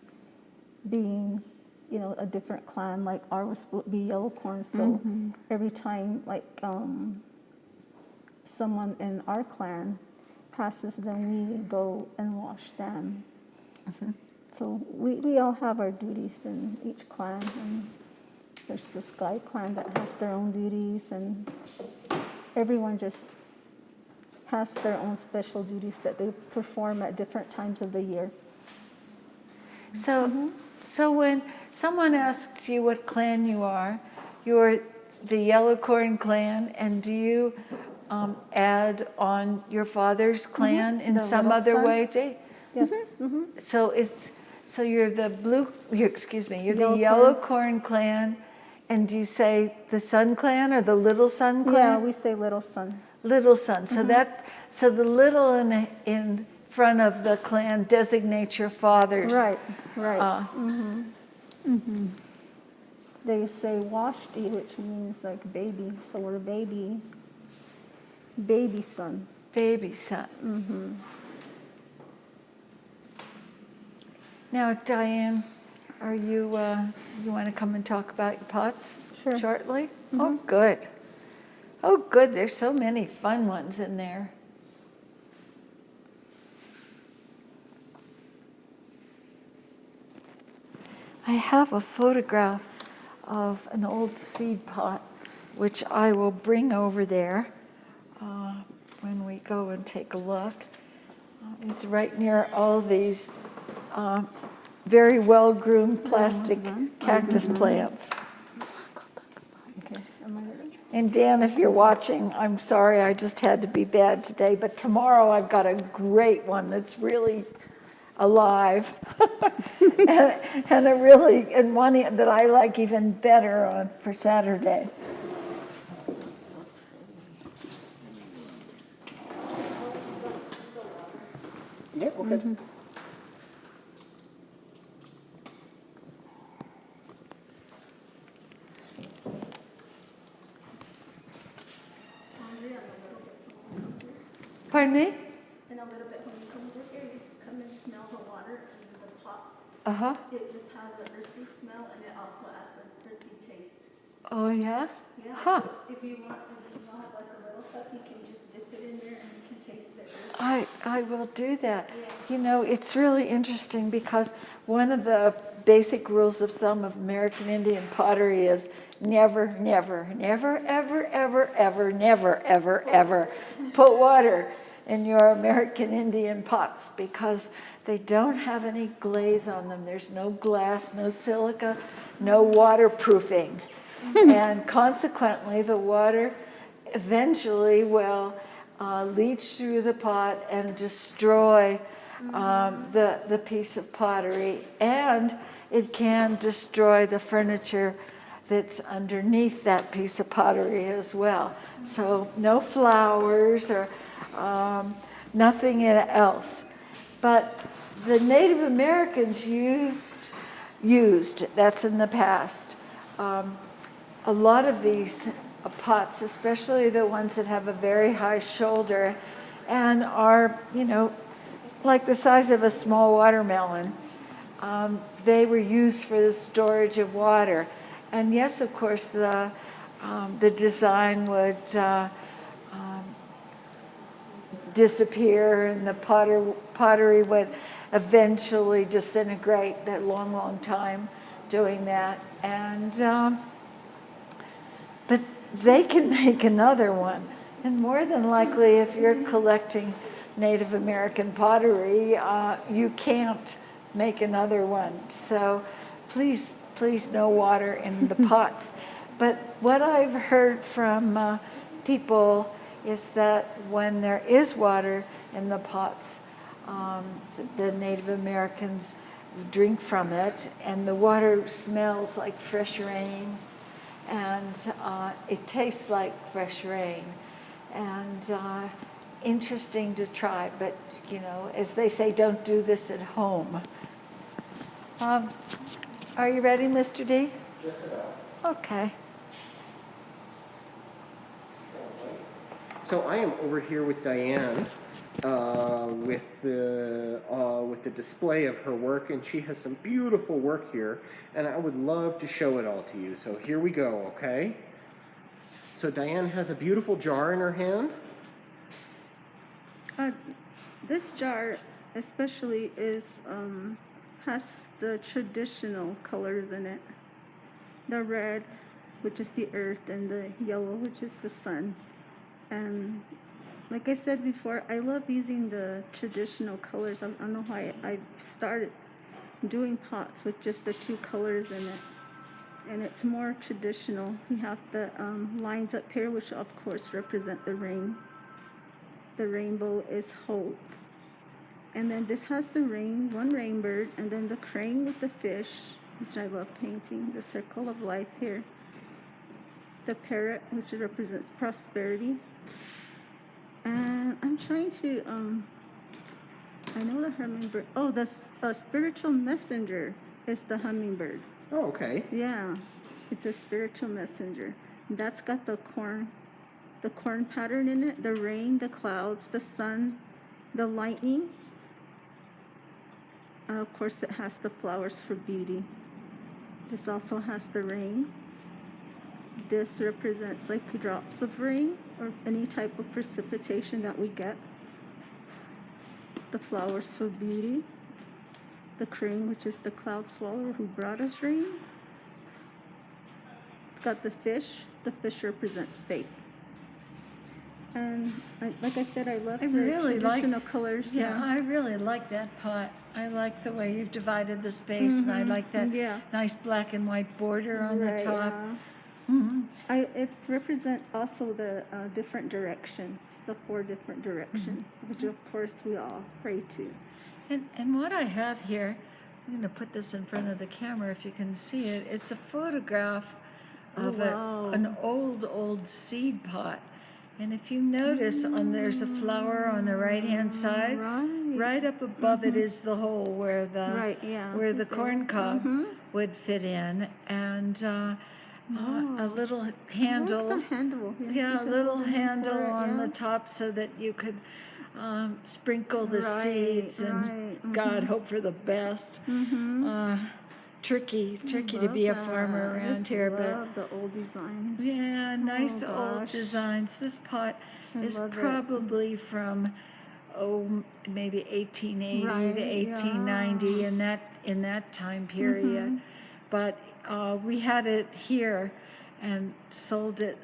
being, you know, a different clan. Like ours would be yellow corn. So every time like someone in our clan passes, then we go and wash them. So we all have our duties in each clan. And there's the Sky clan that has their own duties, and everyone just has their own special duties that they perform at different times of the year. So when someone asks you what clan you are, you're the Yellow Corn clan, and do you add on your father's clan in The some little other son. way, Jay? Yes. So you're the you're Yellow the Yellow Corn clan, and do you say the Sun clan or the Little Sun clan? Yeah, we say little son. Little Sun. So the little in front of the clan designates your father's. Right. They say washti, which means like baby. So we're baby son. Baby son. Now, Diane, are you want to come and talk about your pots Sure. shortly? Oh, good. Oh, good. There's so many fun ones in there. I have a photograph of an old seed pot, which I will bring over there when we go and take a look. It's right near all these very well-groomed plastic cactus plants. Okay. Am I ready? And Dan, if you're watching, I'm sorry, I just had to be bad today, but tomorrow I've got a great one that's really alive and one that I like even better for Saturday. Yeah, okay. Pardon me? In a little bit, when you come over here, you come and smell the water in the pot. It just has an earthy smell, and it also has an earthy taste. Oh, yeah? Yeah. Huh. So if you want like a little cup, you can just dip it in there and you can taste it. I will do that. Yes. You know, it's really interesting because one of the basic rules of thumb of American Indian pottery is never, never, never, ever, ever, ever, never, ever, ever put water in your American Indian pots because they don't have any glaze on them. There's no glass, no silica, no waterproofing. And consequently, the water eventually will leach through the pot and destroy the piece of pottery, and it can destroy the furniture that's underneath that piece of pottery as well. So no flowers or nothing else. But the Native Americans used, that's in the past, a lot of these pots, especially the ones that have a very high shoulder and are, like the size of a small watermelon. They were used for the storage of water. And yes, of course, the design would disappear and the pottery would eventually disintegrate, that long, long time doing that. And but they can make another one. And more than likely, if you're collecting Native American pottery, you can't make another one. So please no water in the pots. But what I've heard from people is that when there is water in the pots, the Native Americans drink from it, and the water smells like fresh rain, and it tastes like fresh rain. And interesting to try, but as they say, don't do this at home. Are you ready, Mr. D? Just about. Okay. So I am over here with Diane with the display of her work, and she has some beautiful work here, and I would love to show it all to you. So here we go, okay? So Diane has a beautiful jar in her hand. This jar especially has the traditional colors in it. The red, which is the earth, and the yellow, which is the sun. And like I said before, I love using the traditional colors. I don't know why I started doing pots with just the two colors in it. And it's more traditional. We have the lines up here, which of course represent the rain. The rainbow is hope. And then this has the one rainbird, and then the crane with the fish, which I love painting, the circle of life here. The parrot, which represents prosperity. And I'm trying to, I know the hummingbird. Oh, the spiritual messenger is the hummingbird. Oh, okay. Yeah, it's a spiritual messenger. That's got the corn pattern in it, the rain, the clouds, the sun, the lightning. Of course, it has the flowers for beauty. This also has the rain. This represents like drops of rain or any type of precipitation that we get. The flowers for beauty. The crane, which is the cloud swallower who brought us rain. It's got the fish. The fish represents faith. And like I said, I love the traditional colors. Yeah, I really like that pot. I like the way you've divided the space, and I like that nice black and white border on the top. Yeah. Mm-hmm. It represents also the different directions, the 4 different directions, which of course we all pray to. And what I have here, I'm going to put this in front of the camera if you can see it. It's a photograph of an old seed pot. And if you notice, there's a flower on the right-hand side. Right up above it is the hole where the corn cob would fit in, and a little handle. I like the handle. Yeah, a little handle on the top so that you could sprinkle the seeds and God hope for the best. Tricky to be a farmer around here, but the old designs. Yeah, nice old designs. This pot is probably from maybe 1880 to 1890 in that time period. But we had it here and sold it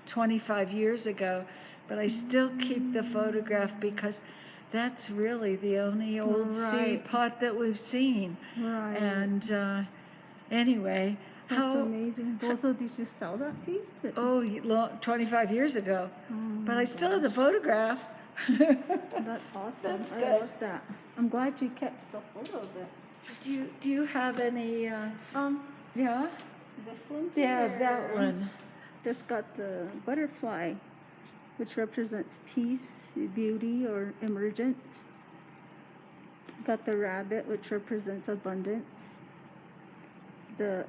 25 years ago. But I still keep the photograph because that's really the only old seed pot that we've seen. And anyway, that's amazing. Also, did you sell that piece? 25 years ago. But I still have the photograph. That's awesome. That's good. I love that. I'm glad you kept the photo of it. Do you have any? Yeah. This one Yeah, here. that one. This got the butterfly, which represents peace, beauty, or emergence. Got the rabbit, which represents abundance. The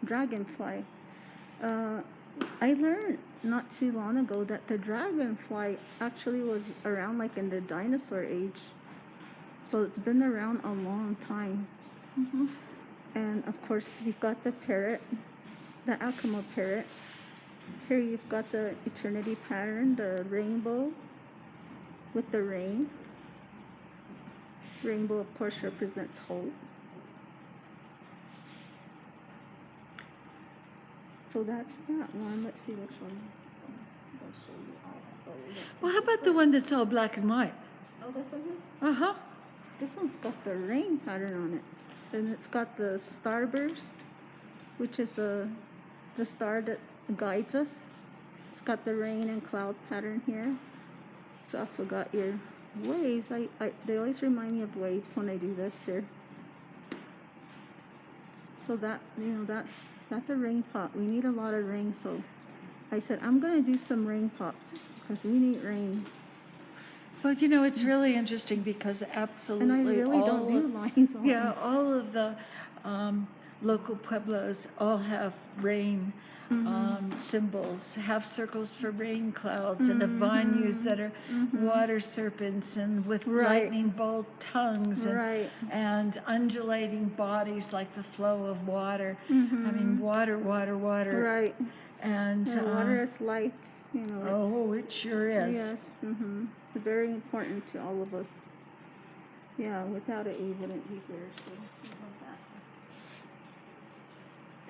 dragonfly. I learned not too long ago that the dragonfly actually was around like in the dinosaur age. So it's been around a long time. And of course, we've got the parrot, the Acoma parrot. Here you've got the eternity pattern, the rainbow with the rain. Rainbow, of course, represents hope. So that's that one. Let's see which one. I'll show you also. Well, how about the one that's all black and white? Oh, this one here? Uh-huh. This one's got the rain pattern on it. And it's got the starburst, which is the star that guides us. It's got the rain and cloud pattern here. It's also got your waves. They always remind me of waves when I do this here. So that, that's a rain pot. We need a lot of rain, so I said I'm gonna do some rain pots because we need rain. Well, it's really interesting because absolutely And I really don't do lines on Yeah, all of the local pueblos all have rain symbols, have circles for rain clouds, and avanus that are water serpents and with lightning bolt tongues and undulating bodies like the flow of water. I mean, water. Right. And water is life. it sure is. Yes. It's very important to all of us. Yeah, without it, we wouldn't be here. So we love that.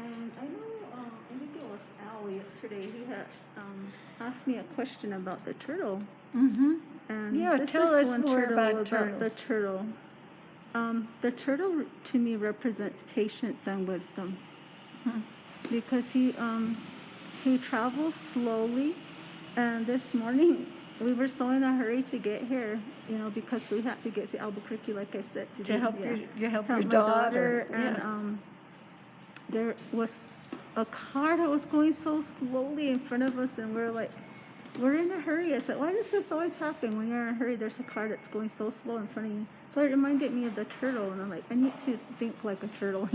And I know, I think it was Al yesterday. He had asked me a question about the turtle. And Yeah, this tell is us one more turtle about the turtle. The turtle to me represents patience and wisdom, because he travels slowly. And this morning we were so in a hurry to get here, because we had to get to Albuquerque, like I said, To help your my daughter. And there was a car that was going so slowly in front of us, and we're in a hurry. I said, why does this always happen when you're in a hurry? There's a car that's going so slow in front of you. So it reminded me of the turtle, and I'm like, I need to think like a turtle,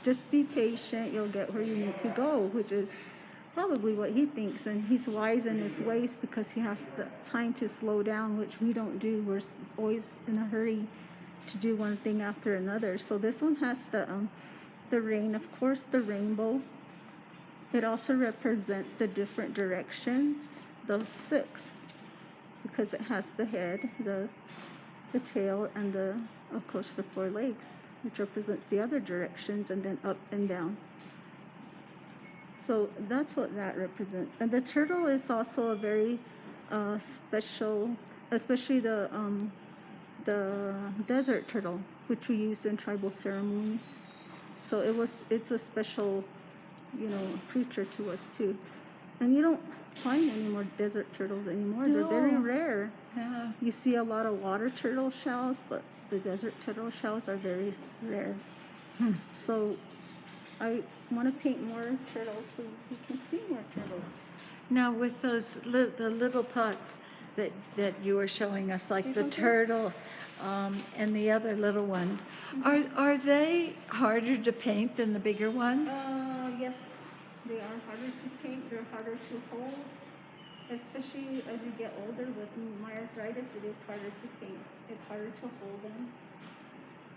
just be patient, you'll get where you need to go, which is probably what he thinks. And he's wise in his ways because he has the time to slow down, which we don't do. We're always in a hurry to do one thing after another. So this one has the rain, of course, the rainbow. It also represents the different directions, those 6, because it has the head, the tail, and of course the 4 legs, which represents the other directions, and then up and down. So that's what that represents. And the turtle is also a very special, especially the desert turtle, which we use in tribal ceremonies. So it's a special, creature to us too. And you don't find any more desert turtles anymore. They're very rare. Yeah. You see a lot of water turtle shells, but the desert turtle shells are very rare. So I want to paint more turtles so you can see more turtles. Now with those the little pots that you were showing us, like the turtle and the other little ones, are they harder to paint than the bigger ones? Yes, they are harder to paint. They're harder to hold, especially as you get older. With my arthritis, it is harder to paint. It's harder to hold them.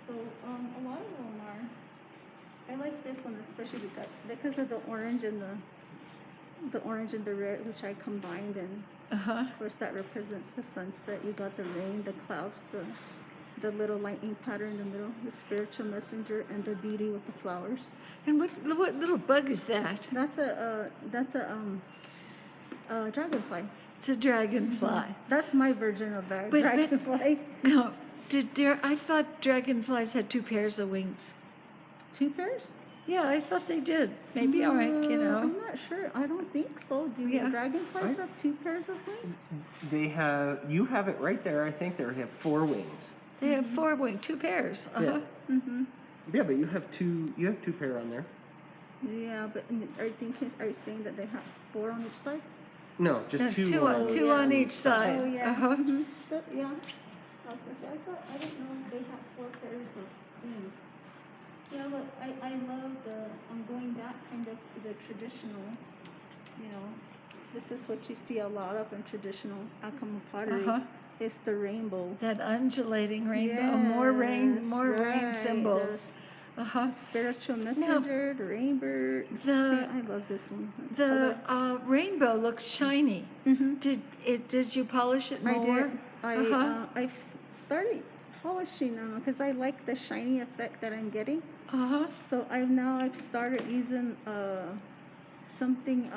So a lot of them are. I like this one especially because of the orange and the red, which I combined, and of course that represents the sunset. You got the rain, the clouds, the little lightning pattern in the middle, the spiritual messenger, and the beauty with the flowers. And what little bug is that? That's a dragonfly. It's a dragonfly. That's my version of a dragonfly. No, I thought dragonflies had 2 pairs of wings. 2 pairs? Yeah, I thought they did. Maybe I'm not sure. I don't think so. Do dragonflies have 2 pairs of wings? You have it right there. I think they have 4 wings. They have 4 wings, 2 pairs. Yeah. Yeah, but you have two pair on there. Yeah, but are you saying that they have 4 on each side? No, just No, two. two on each side. Oh, yeah. Uh-huh. But, yeah. I was gonna say, I didn't know they have 4 pairs of wings. Yeah, but I love I'm going back kind of to the traditional, you know, this is what you see a lot of in traditional Acoma pottery. Uh-huh. It's the rainbow. That undulating rainbow, more rain Right. symbols. Uh-huh. Spiritual messenger, the rainbow. Yeah, I love this one. The rainbow looks shiny. Mm-hmm. Did you polish it more? I did. Uh-huh. I started polishing now because I like the shiny effect that I'm getting. Uh-huh. So I've started using something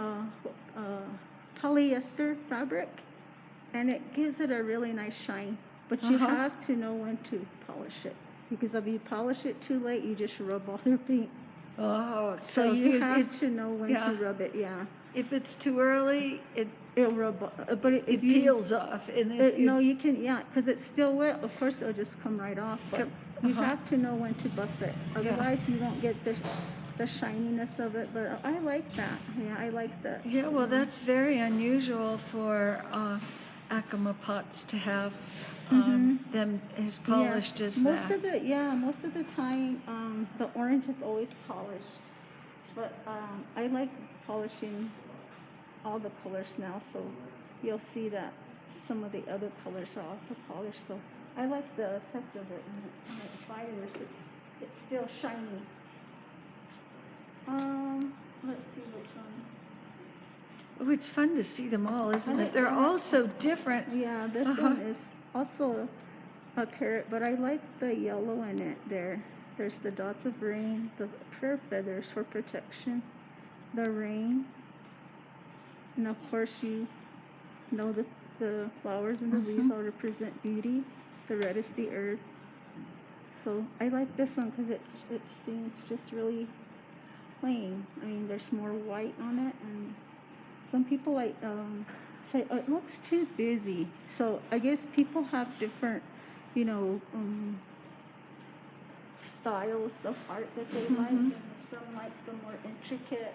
polyester fabric, and it gives it a really nice shine. But you Uh-huh. have to know when to polish it, because if you polish it too late, you just rub all your paint. Oh, So you have to know when to rub it. Yeah. If it's too early, It'll rub, but it peels off. And if no, you can, yeah, because it's still wet. Of course, it'll just come right off. But you have to know when to buff it. Otherwise, you won't get the shininess of it. But I like that. Yeah, I like that. Yeah, well, that's very unusual for Acoma pots to have them as polished as most that. Most of the time, the orange is always polished. But I like polishing all the colors now, so you'll see that some of the other colors are also polished. So I like the effect of it, and it fires. It's still shiny. Let's see which one. Oh, it's fun to see them all, isn't it? They're all so different. Yeah, this one is also a parrot, but I like the yellow in it there. There's the dots of rain, the prayer feathers for protection, the rain, and of course you know the flowers and the leaves all represent beauty. The red is the earth. So I like this one because it seems just really plain. I mean, there's more white on it, and some people say, oh, it looks too busy. So I guess people have different, you know, styles of art that they like, and some like the more intricate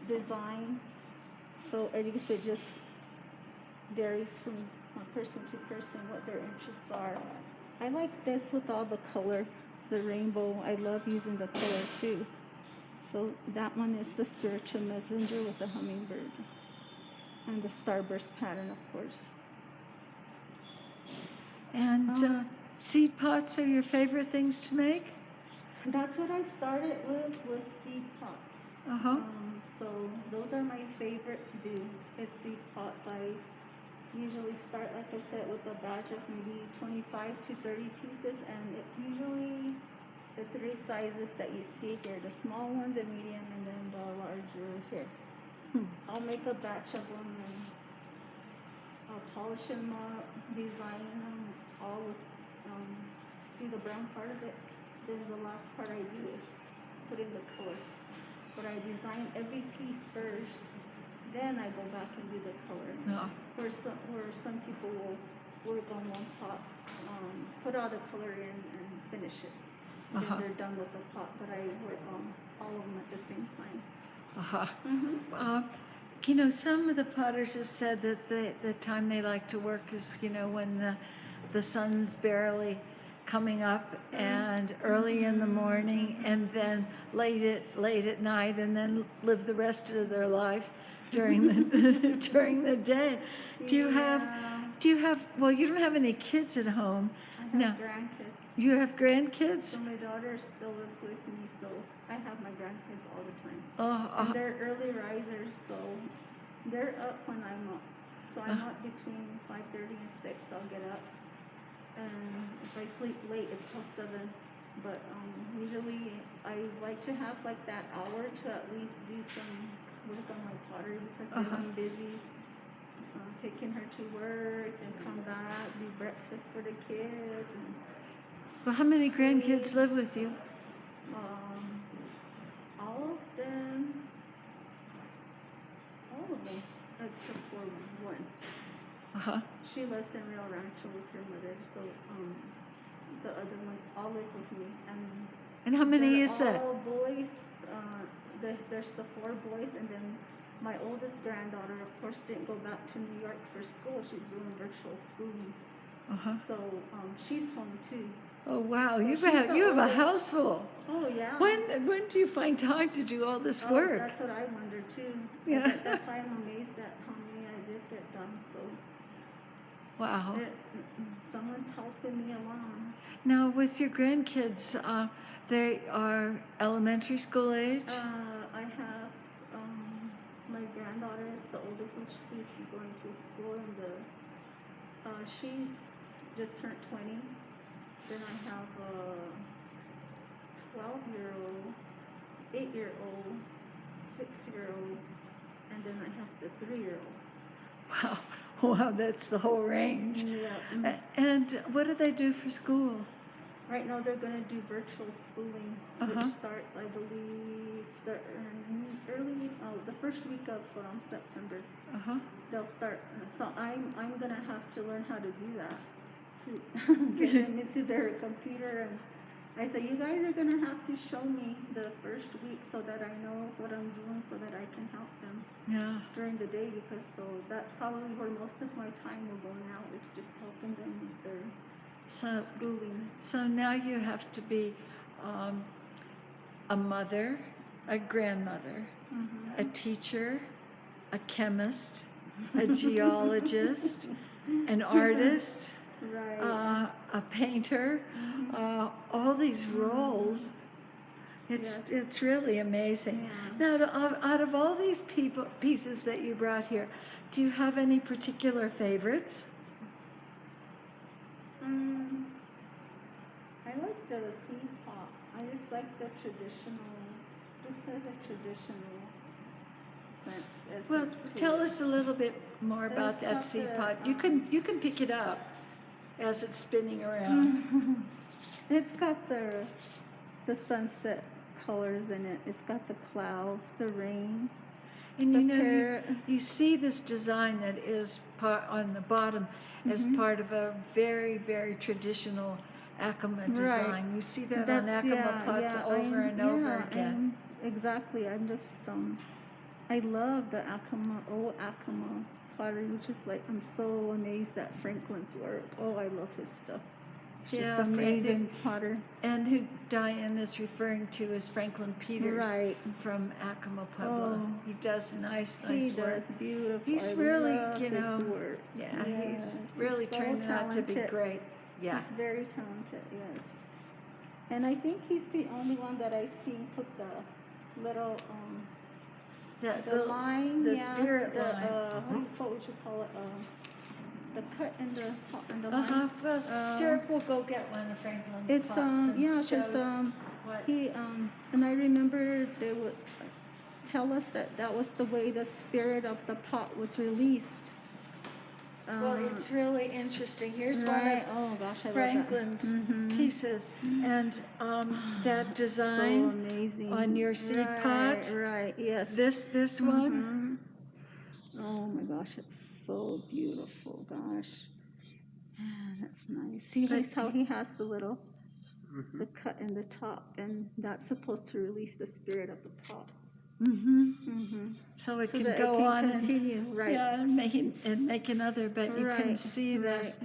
design. So I guess it just varies from person to person what their interests are. I like this with all the color, the rainbow. I love using the color too. So that one is the spiritual messenger with the hummingbird and the starburst pattern, of course. And seed pots are your favorite things to make? That's what I started with, was seed pots. So those are my favorite to do, is seed pots. I usually start, like I said, with a batch of maybe 25 to 30 pieces, and it's usually the 3 sizes that you see here, the small one, the medium, and then the larger here. I'll make a batch of them, and I'll polish them up, design them all with, do the brown part of it. Then the last part I do is put in the color. But I design every piece first, then I go back and do the color. Where some people will work on one pot, put all the color in and finish it. Then they're done with the pot, but I work on all of them at the same time. You know, some of the potters have said that the time they like to work is, you know, when the sun's barely coming up, and early in the morning, and then late at night, and then live the rest of their life during the during the day. Do you have? Well, you don't have any kids at home. I have grandkids. You have grandkids? So my daughter still lives with me, so I have my grandkids all the time. And they're early risers, so they're up when I'm up. So I'm up between 5:30 and 6. I'll get up. And if I sleep late, it's till 7. But usually I like to have like that hour to at least do some work on my pottery, because then I'm busy taking her to work and come back, do breakfast for the kids. And well, how many grandkids live with you? All of them, except for one. She lives in Rio Rancho with her mother, so the other ones all live with me. And how many is that? All boys. there's the 4 boys, and then my oldest granddaughter, of course, didn't go back to New York for school. She's doing virtual schooling. So she's home too. Oh wow, So you she's have the a oldest. house full. Oh yeah. When do you find time to do all this Oh, work? that's what I wonder too. Yeah. That's why I'm amazed at how many I did get done. So Wow. someone's helping me along. Now with your grandkids, they are elementary school age? I have my granddaughter is the oldest one. She's going to school, and she's just turned 20. Then I have a 12-year-old, 8-year-old, 6-year-old, and then I have the 3-year-old. Wow, that's the whole range. Yeah. And what do they do for school? Right now they're going to do virtual schooling, which starts, I believe, the first week of September. They'll start. So I'm going to have to learn how to do that, to get them into their computer. And I said, you guys are going to have to show me the first week so that I know what I'm doing, so that I can help them during the day, because so that's probably where most of my time will go now, is just helping them with their schooling. So now you have to be a mother, a grandmother, a teacher, a chemist, a geologist, an artist, a painter, all these roles. It's really amazing. Yeah. Now, out of all these pieces that you brought here, do you have any particular favorites? I like the seed pot. I just like the traditional, just as a traditional sense. Well, tell us a little bit more about that seed pot. You can pick it up as it's spinning around. It's got the sunset colors in it. It's got the clouds, the rain. And you know, you see this design that is on the bottom as part of a very, very traditional Acoma design. You see that on Acoma pots over and over again. Exactly. I'm just, I love the old Acoma pottery, which is like, I'm so amazed at Franklin's work. Oh, I love his stuff. Just amazing potter. And who Diane is referring to is Franklin Peters from Acoma Pueblo. Oh, he does nice work. He does beautiful. He's really, his work. He's really turned out to be great. Yeah. He's very talented, yes. And I think he's the only one that I've seen put the little the line, the spirit line. What would you call it? The cut and the line. Well, Derek will go get one of Franklin's it's pots because he and I remember they would tell us that was the way the spirit of the pot was released. Well, it's really interesting. Here's one of Franklin's pieces, and that design so amazing on your seed pot. Right. Yes. This one. Oh my gosh, it's so beautiful. Gosh, that's nice. See how he has the little the cut in the top, and that's supposed to release the spirit of the pot. So it can go on continue, and make another. But you can see this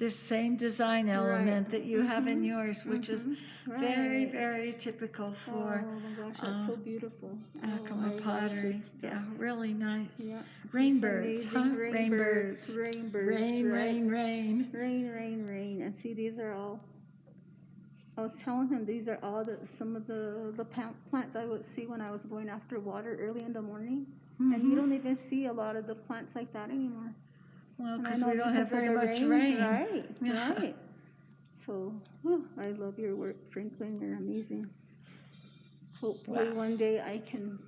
same design element that you have in yours, which is very, very typical for. Oh my gosh, that's so beautiful. Acoma pottery. Yeah, really nice. Yeah. Rainbirds, huh? Rainbirds. Rain. And see, these are all. I was telling him these are all some of the plants I would see when I was going after water early in the morning. And you don't even see a lot of the plants like that anymore. Well, because we don't have very much rain. Right. So, I love your work, Franklin. You're amazing. Hopefully one day I can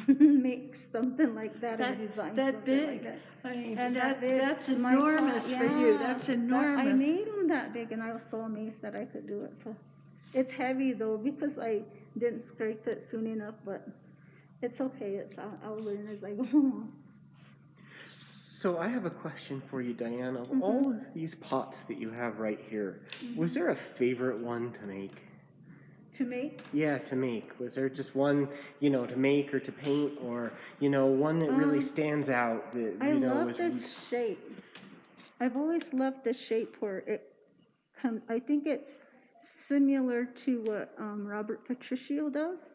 make something like that and design that big. Like that. I mean, and that's enormous for you. That's enormous. I made them that big, and I was so amazed that I could do it. So it's heavy though, because I didn't scrape it soon enough, but it's okay. I'll learn as I go along. So I have a question for you, Diane. Of all of these pots that you have right here, was there a favorite one to make? To make? Yeah, to make. Was there just one, to make or to paint, or, one that really stands out that, I love was... this shape. I've always loved the shape where I think it's similar to what Robert Patricio does.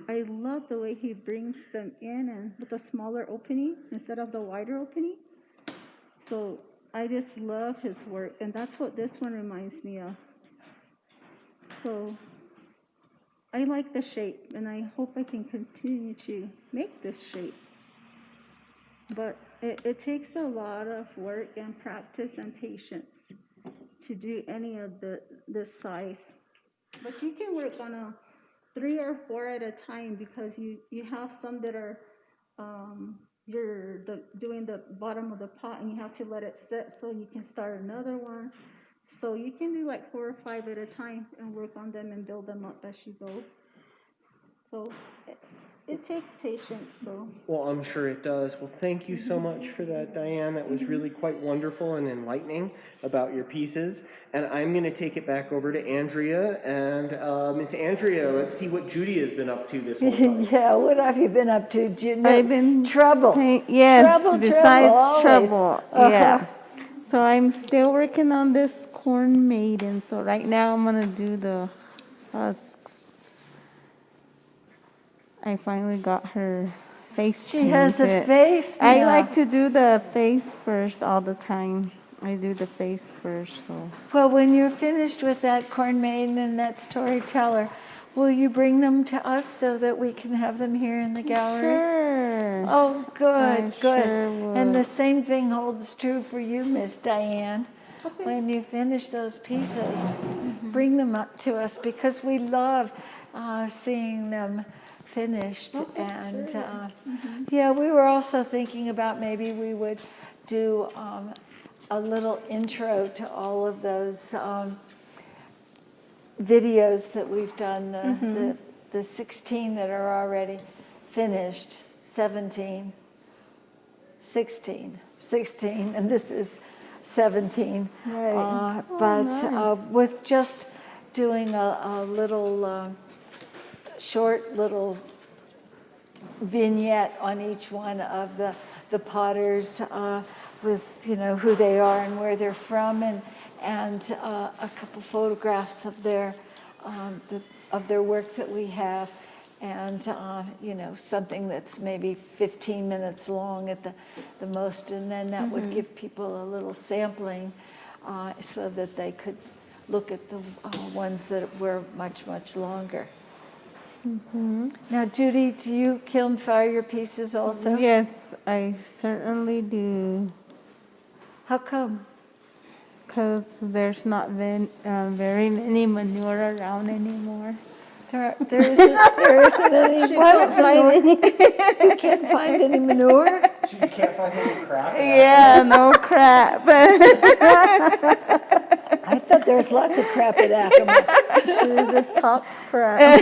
I love the way he brings them in and with a smaller opening instead of the wider opening. So I just love his work, and that's what this one reminds me of. So I like the shape, and I hope I can continue to make this shape. But it takes a lot of work and practice and patience to do any of this size. But you can work on a 3 or 4 at a time, because you have some that are doing the bottom of the pot, and you have to let it sit so you can start another one. So you can do like 4 or 5 at a time and work on them and build them up as you go. So it takes patience. So. Well, I'm sure it does. Well, thank you so much for that, Diane. That was really quite wonderful and enlightening about your pieces. And I'm going to take it back over to Andrea. And Miss Andrea, let's see what Judy has been up to this whole time. Yeah, what have you been up to? I've been trouble. Yes, trouble, besides trouble. Uh-huh. Yeah. So I'm still working on this corn maiden. So right now I'm gonna do the husks. I finally got her face She has a painted. face now. I like to do the face first all the time. I do the face first, so. Well, when you're finished with that corn maiden and that storyteller, will you bring them to us so that we can have them here in the gallery? Sure. Oh, good, good. Sure would. And the same thing holds true for you, Miss Diane. Okay. When you finish those pieces, bring them up to us, because we love seeing them finished. Okay, and sure. yeah, we were also thinking about maybe we would do a little intro to all of those videos that we've done, the 16 that are already finished, 16, and this is 17. Right. But with just doing a little short little vignette on each one of the potters, with who they are and where they're from, and a couple photographs of their work that we have, and something that's maybe 15 minutes long at the most, and then that would give people a little sampling, so that they could look at the ones that were much longer. Now, Judy, do you kiln fire your pieces also? Yes, I certainly do. How come? Because there's not been very many manure around anymore. There isn't any. You can't find any manure? You can't find any crap? Yeah, no crap. I thought there was lots of crap at Acoma. She just talks crap.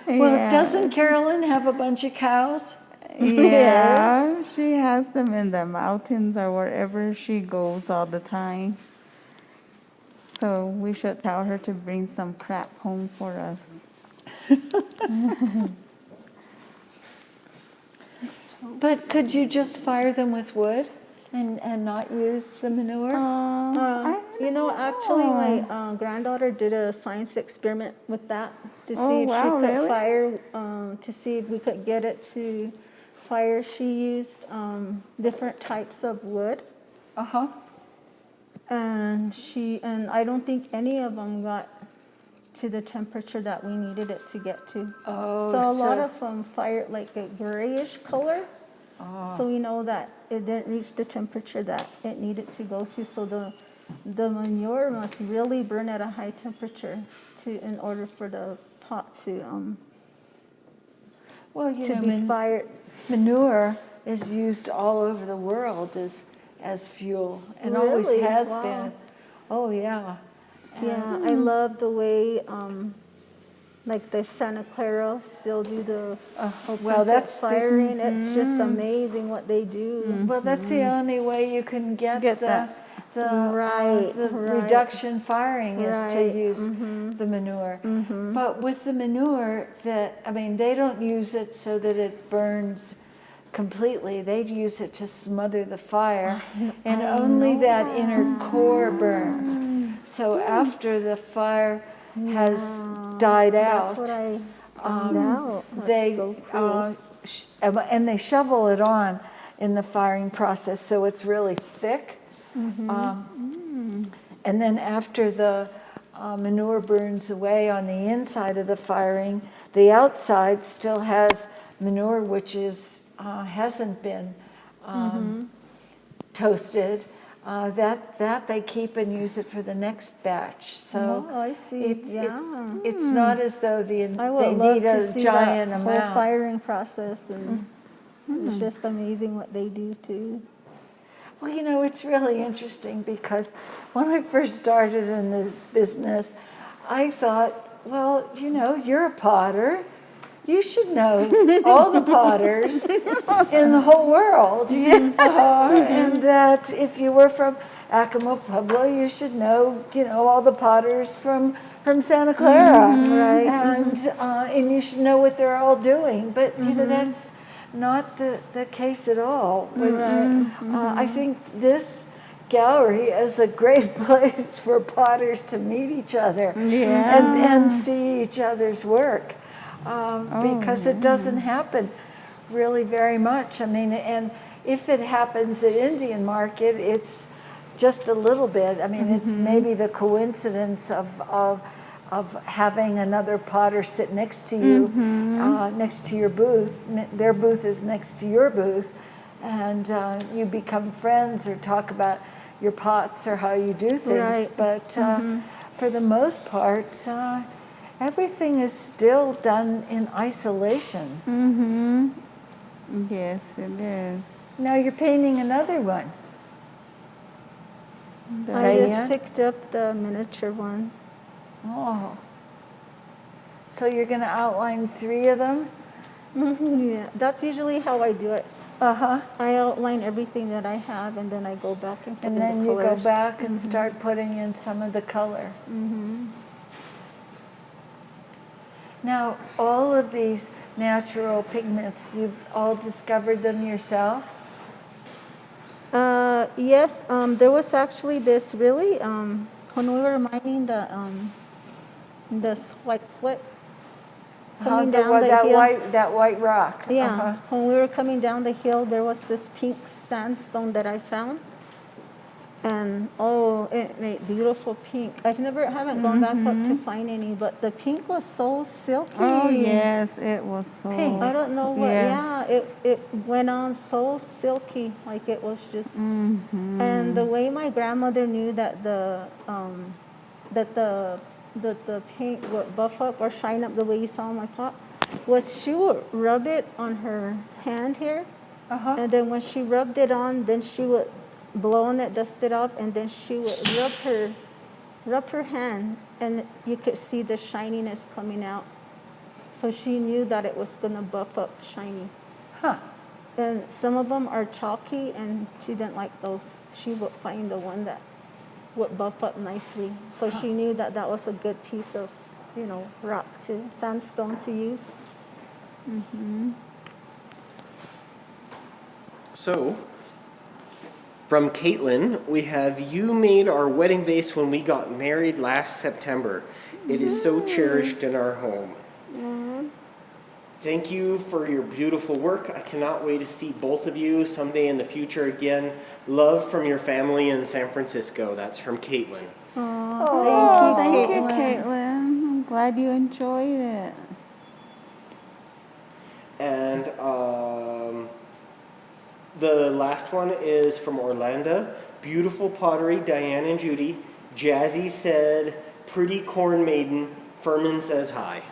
Well, doesn't Carolyn have a bunch of cows? Yeah, she has them in the mountains or wherever she goes all the time. So we should tell her to bring some crap home for us. But could you just fire them with wood and not use the manure? Actually, my granddaughter did a science experiment with that to see if she could really? fire, to see if we could get it to fire. She used different types of wood. And I don't think any of them got to the temperature that we needed it to get to. Oh, so a lot of them fired like a grayish color. So we know that it didn't reach the temperature that it needed to go to. So the manure must really burn at a high temperature in order for the pot to be fired. Manure is used all over the world as fuel, and always has been. Oh, yeah. Yeah, I love the way, like the Santa Clara still do the that's firing. It's just amazing what they do. Well, that's the only way you can get Right, the right. reduction firing is to Right, use the manure. But with the manure, they don't use it so that it burns completely. They use it to smother the fire, and only that inner core burns. So after the fire has died out, That's what I found out. That's they so cool. and they shovel it on in the firing process, so it's really thick. And then after the manure burns away on the inside of the firing, the outside still has manure which hasn't been toasted. That they keep and use it for the next batch. So Oh, I see. it's not as though I they would love need to a see giant that amount. whole firing process, and it's just amazing what they do too. Well, it's really interesting because when I first started in this business, I thought, well, you're a potter. You should know all the potters in the whole world. And that if you were from Acoma Pueblo, you should know, all the potters from Santa Clara. Right. And you should know what they're all doing. But, that's not the case at all. Which I think this gallery is a great place for potters to meet each other and see each other's work. Because it doesn't happen really very much. And if it happens at Indian Market, it's just a little bit. It's maybe the coincidence of having another potter sit next to you, next to your booth. Their booth is next to your booth, and you become friends or talk about your pots or how you do things. Right. But for the most part, everything is still done in isolation. Yes, it is. Now you're painting another one. I just Diane? picked up the miniature one. Oh. So you're going to outline 3 of them? Yeah, that's usually how I do it. Uh-huh. I outline everything that I have, and then I go back and put And in then the you go colors. back and start putting in some of the color. Now, all of these natural pigments, you've all discovered them yourself? Yes, there was actually this really, when we were mining this white slit coming down the hill. That white rock. Yeah, when we were coming down the hill, there was this pink sandstone that I found. And it made beautiful pink. I haven't gone back up to find any, but the pink was so silky. Oh, yes, it was so. Pink. I don't know what. Yes. Yeah, it went on so silky, like it was just. And the way my grandmother knew that the paint would buff up or shine up the way you saw on my pot was she would rub it on her hand here, and then when she rubbed it on, then she would blow on it, dust it up, and then she would rub her hand, and you could see the shininess coming out. So she knew that it was gonna buff up shiny. And some of them are chalky, and she didn't like those. She would find the one that would buff up nicely. So she knew that that was a good piece of, rock sandstone to use. So, from Caitlin, we have, you made our wedding vase when we got married last September. It is so cherished in our home. Thank you for your beautiful work. I cannot wait to see both of you someday in the future again. Love from your family in San Francisco. That's from Caitlin. Thank you, Caitlin. I'm glad you enjoyed it. And the last one is from Orlando. Beautiful pottery, Diane and Judy. Jazzy said, pretty corn maiden. Furman says hi.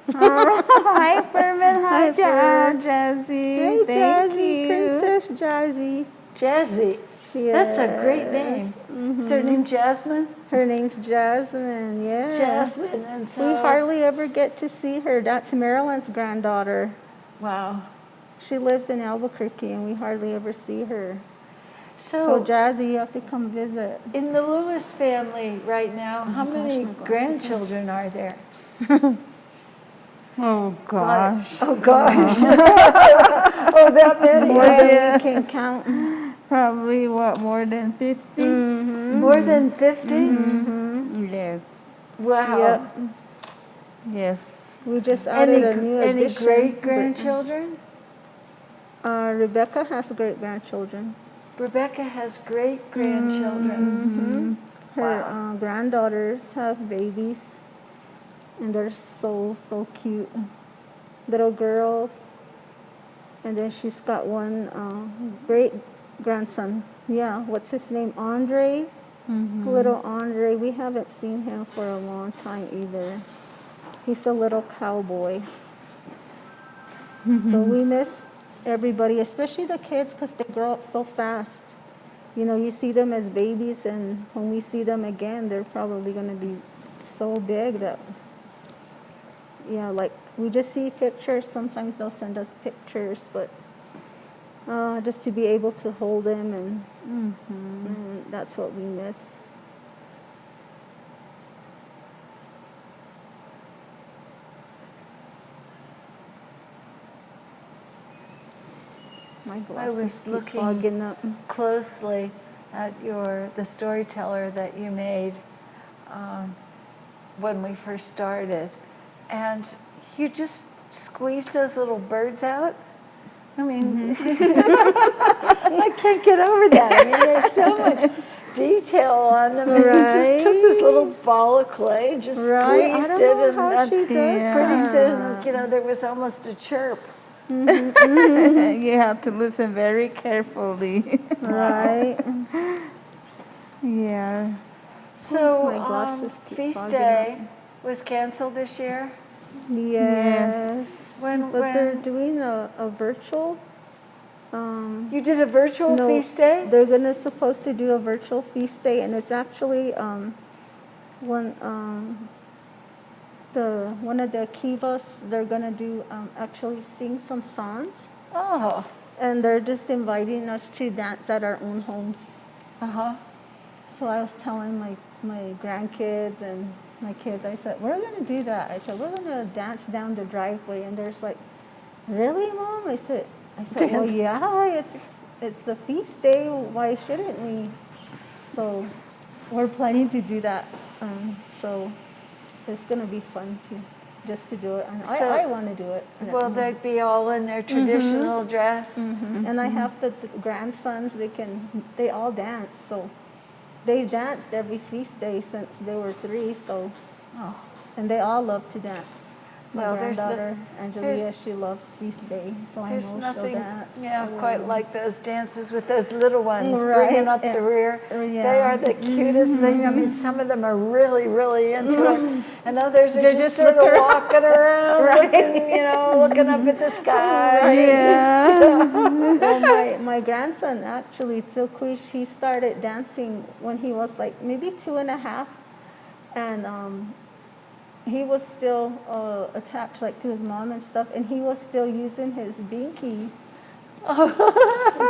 Hi, Furman. Hi, Furman. Jazzy. Hey, Thank Jazzy, you. Princess Jazzy. Jazzy. That's a great name. Is her name Jasmine? Her name's Jasmine, yeah. Jasmine. And so, We hardly ever get to see her. That's Marilyn's granddaughter. wow. She lives in Albuquerque, and we hardly ever see her. So Jazzy, you have to come visit. in the Lewis family right now, how many grandchildren are there? Oh, gosh. Oh, gosh. Oh, that many. More than we can count. Probably, what, more than 50? More than 50? Yes. Wow. Yep. Yes. We just added a new Any addition. great-grandchildren? Rebecca has great grandchildren. Rebecca has great-grandchildren. Her granddaughters have babies, and they're so cute. Little girls. And then she's got one great grandson. Yeah, what's his name? Andre. Little Andre. We haven't seen him for a long time either. He's a little cowboy. So we miss everybody, especially the kids, because they grow up so fast. You know, you see them as babies, and when we see them again, they're probably going to be so big that, yeah, like we just see pictures. Sometimes they'll send us pictures, but just to be able to hold them, and that's what we miss. My I glasses was keep looking fogging up. closely at the storyteller that you made when we first started, and you just squeeze those little birds out. I mean, I can't get over that. I mean, there's so much detail on them, and you just took this little ball of clay and just squeezed I don't it, know how and she does pretty that. soon, you know, there was almost a chirp. You have to listen very carefully. Right. Yeah. So, my glasses keep Feast fogging Day was canceled this year? Yes. When, But they're when doing a virtual. you did a virtual No, feast day? They're supposed to do a virtual feast day, and it's actually one of the kivas. They're gonna do actually sing some songs, Oh, and they're just inviting us to dance at our own homes. So I was telling my grandkids and my kids, I said, we're going to do that. I said, we're going to dance down the driveway. And there's like, really, Mom? I said, well, Dance. yeah, it's the feast day. Why shouldn't we? So we're planning to do that. So it's going to be fun just to do it. And So- I want to do it. will they be all in their traditional dress? And I have the grandsons, they all dance. So they danced every feast day since they were 3. So, and they all love to dance. My Well, there's granddaughter, Angelia, she loves feast day. So I know There's she'll nothing, dance. quite like those dances with those little ones Right. bringing up the rear. Yeah. They are the cutest thing. I mean, some of them are really, really into it, and others are They're just just sort of looking around. walking around, Right. looking up at the sky. Well, my grandson actually, Tilkush, he started dancing when he was like maybe 2.5, and he was still attached like to his mom and stuff, and he was still using his binky.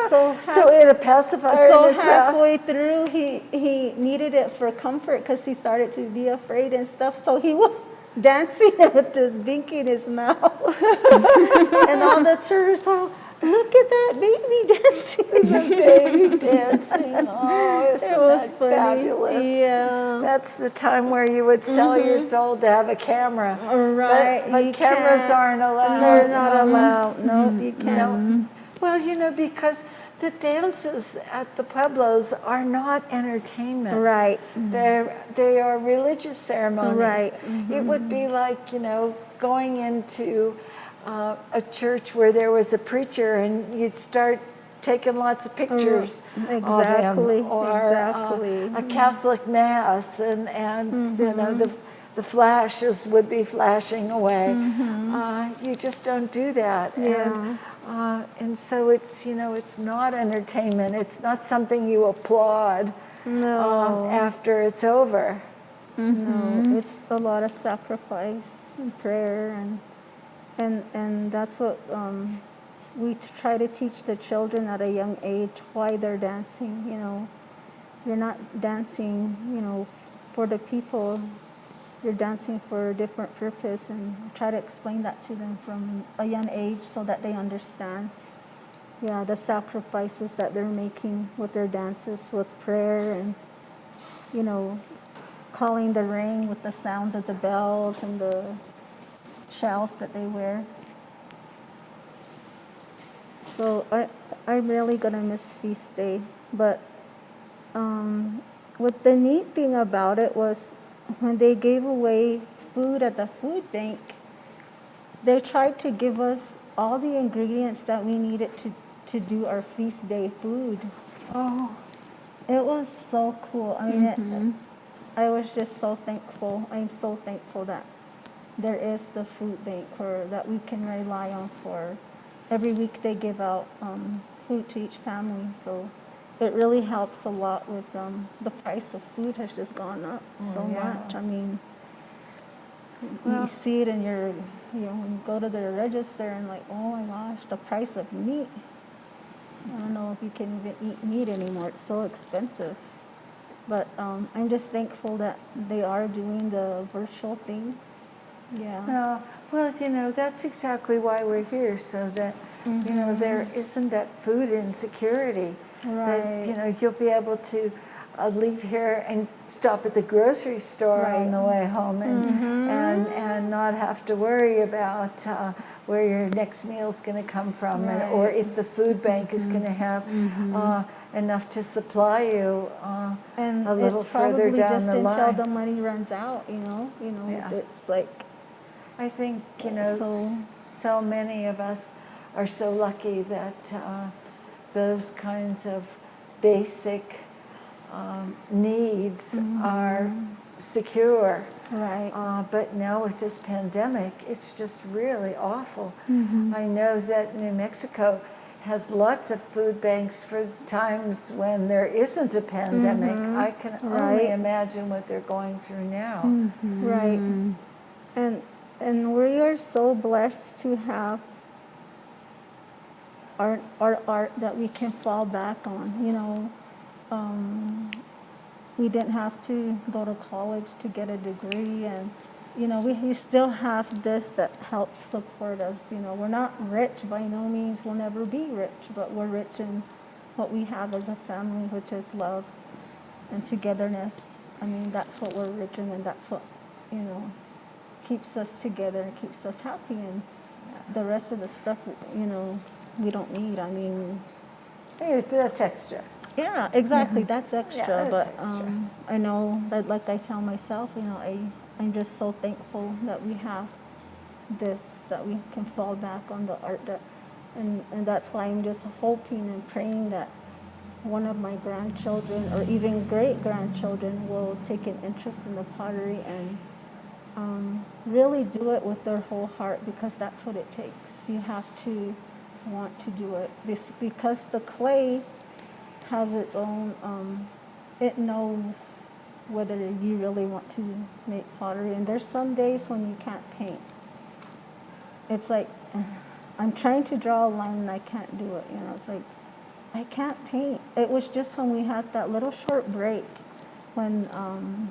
So it a pacifier in his mouth. halfway through, he needed it for comfort because he started to be afraid and stuff. So he was dancing with this binky in his mouth, and all the tourists are, look at that baby dancing. The baby dancing. Oh, isn't It was that funny. fabulous? Yeah. That's the time where you would sell your soul to have a camera. Right. But you cameras can't- aren't allowed. They're not allowed. No, you can't. Well, because the dances at the Pueblos are not entertainment. Right. They are religious ceremonies. Right. It would be like, going into a church where there was a preacher and you'd start taking lots of pictures Exactly, of him, or exactly. a Catholic mass, and the flashes would be flashing away. You just don't do that. Yeah. And so it's it's not entertainment. It's not something you applaud after it's over. No, it's a lot of sacrifice and prayer, and that's what we try to teach the children at a young age why they're dancing. You know, you're not dancing, you know, for the people. You're dancing for a different purpose, and try to explain that to them from a young age so that they understand. Yeah, the sacrifices that they're making with their dances, with prayer, and you know, calling the rain with the sound of the bells and the shells that they wear. So I'm really gonna miss Feast Day, but what the neat thing about it was when they gave away food at the food bank, they tried to give us all the ingredients that we needed to do our feast day food. Oh, it was so cool. I mean, I was just so thankful. I'm so thankful that there is the food bank that we can rely on for. Every week they give out food to each family, so it really helps a lot with the price of food has just gone up so much. I mean, you see it in your, you know, when you go to the register and like, oh my gosh, the price of meat. I don't know if you can even eat meat anymore. It's so expensive. But I'm just thankful that they are doing the virtual thing. Yeah. Well, you know, that's exactly why we're here, so that, you know, there isn't that food insecurity. Right. That, you know, you'll be able to leave here and stop at the grocery store on the way home and not have to worry about where your next meal is going to come from, or if the food bank is going to have enough to supply you And a little it's further probably down just the line. until the money runs out, you know, it's like. I think, you know, so many of us are so lucky that those kinds of basic needs are secure. Right. But now with this pandemic, it's just really awful. I know that New Mexico has lots of food banks for times when there isn't a pandemic. I can only imagine what they're going through now. Right. And we are so blessed to have our art that we can fall back on. You know, we didn't have to go to college to get a degree, and you know, we still have this that helps support us. You know, we're not rich by no means. We'll never be rich, but we're rich in what we have as a family, which is love and togetherness. I mean, that's what we're rich in, and that's what, you know, keeps us together and keeps us happy. And the rest of the stuff, you know, we don't need. I mean, That's extra. yeah, exactly. That's extra. Yeah, that's but extra. I know that, like I tell myself, you know, I'm just so thankful that we have this, that we can fall back on the art, and that's why I'm just hoping and praying that one of my grandchildren or even great grandchildren will take an interest in the pottery and really do it with their whole heart, because that's what it takes. You have to want to do it, because the clay has its own, it knows whether you really want to make pottery. And there's some days when you can't paint. It's like, I'm trying to draw a line and I can't do it. You know, it's like, I can't paint. It was just when we had that little short break when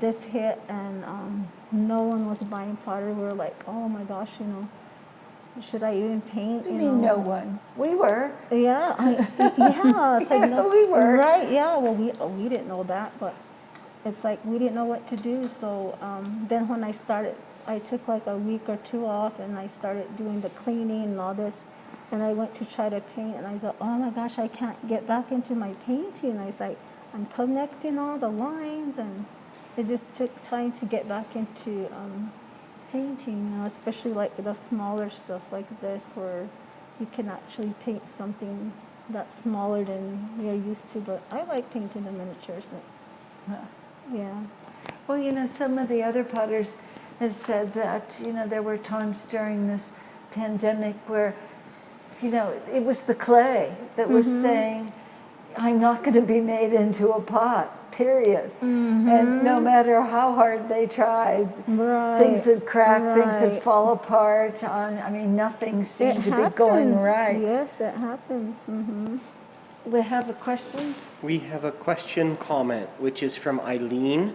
this hit and no one was buying pottery. We were like, oh my gosh, you know, should I even paint? You mean no one? We were. Yeah, yeah. It's like, no, We were. right. Yeah. Well, we didn't know that, but it's like we didn't know what to do. So then when I started, I took like a week or two off, and I started doing the cleaning and all this. And I went to try to paint, and I was like, oh my gosh, I can't get back into my painting. I was like, I'm connecting all the lines, and it just took time to get back into painting, you know, especially like the smaller stuff like this, where you can actually paint something that's smaller than you're used to. But I like painting the miniatures, but yeah. Well, you know, some of the other potters have said that, you know, there were times during this pandemic where, you know, it was the clay that was saying, I'm not going to be made into a pot. period. And no matter how hard they tried, things would crack, things would fall apart. I mean, nothing seemed to be going right. Yes, it happens. We have a question? We have a question comment, which is from Eileen.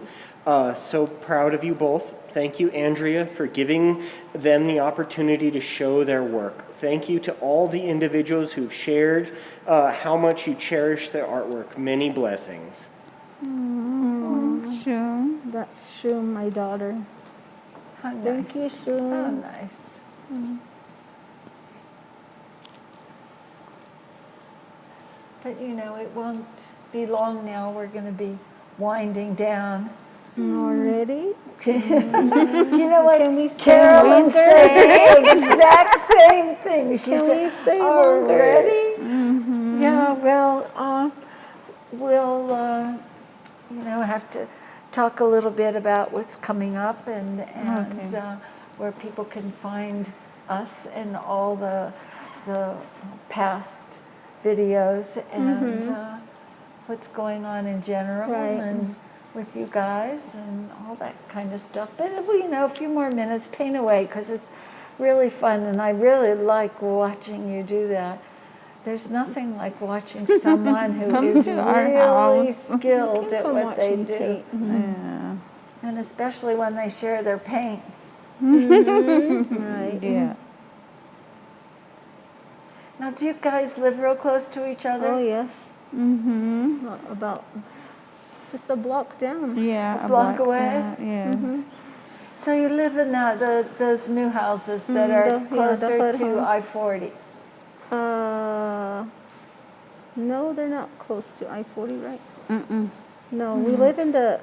So proud of you both. Thank you, Andrea, for giving them the opportunity to show their work. Thank you to all the individuals who've shared how much you cherish their artwork. Many blessings. True. That's Shum, my daughter. How nice. Thank you, Shum. How nice. But you know, it won't be long now. We're going to be winding down. Already? Do you know what? Can we stay Carolyn longer? said the exact same thing. She Can said, we stay longer? already? Yeah, well, we'll, you know, have to talk a little bit about what's coming up and where people can find us and all the past videos and what's going on in general and with you guys and all that kind of stuff. But you know, a few more minutes, paint away, because it's really fun and I really like watching you do that. There's nothing like watching someone who is really skilled at what they do. Yeah. And especially when they share their paint. Right. Yeah. Now, do you guys live real close to each other? Oh, yes. About just a block down. Yeah. A block away? Yes. So you live in those new houses that are closer hood to homes. I-40? No, they're not close to I-40, right? No, we live in the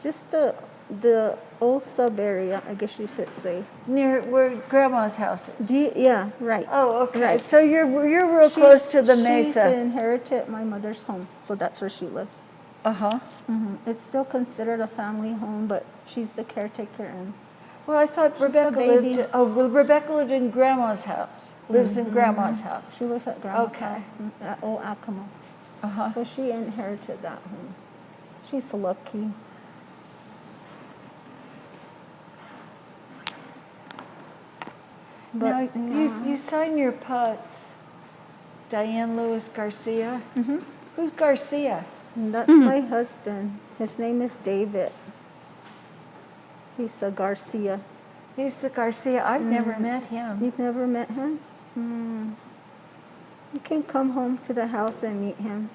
just the old sub area, I guess you should say. Near where Grandma's house is? Yeah, right. Oh, okay. Right. So you're real close to the mesa. She's inherited my mother's home, so that's where she lives. Uh-huh. It's still considered a family home, but she's the caretaker and Well, I thought She's the Rebecca baby. lived. Oh, well, Rebecca lived in Grandma's house. Lives in Grandma's house. she lives at Grandma's Okay. house at Old Acoma. Uh-huh. So she inherited that home. She's lucky. Now, But you sign your putts, Diane Lewis Garcia. Who's Garcia? that's my husband. His name is David. He's a Garcia. He's the Garcia. I've never met him. You've never met him? You can come home to the house and meet him.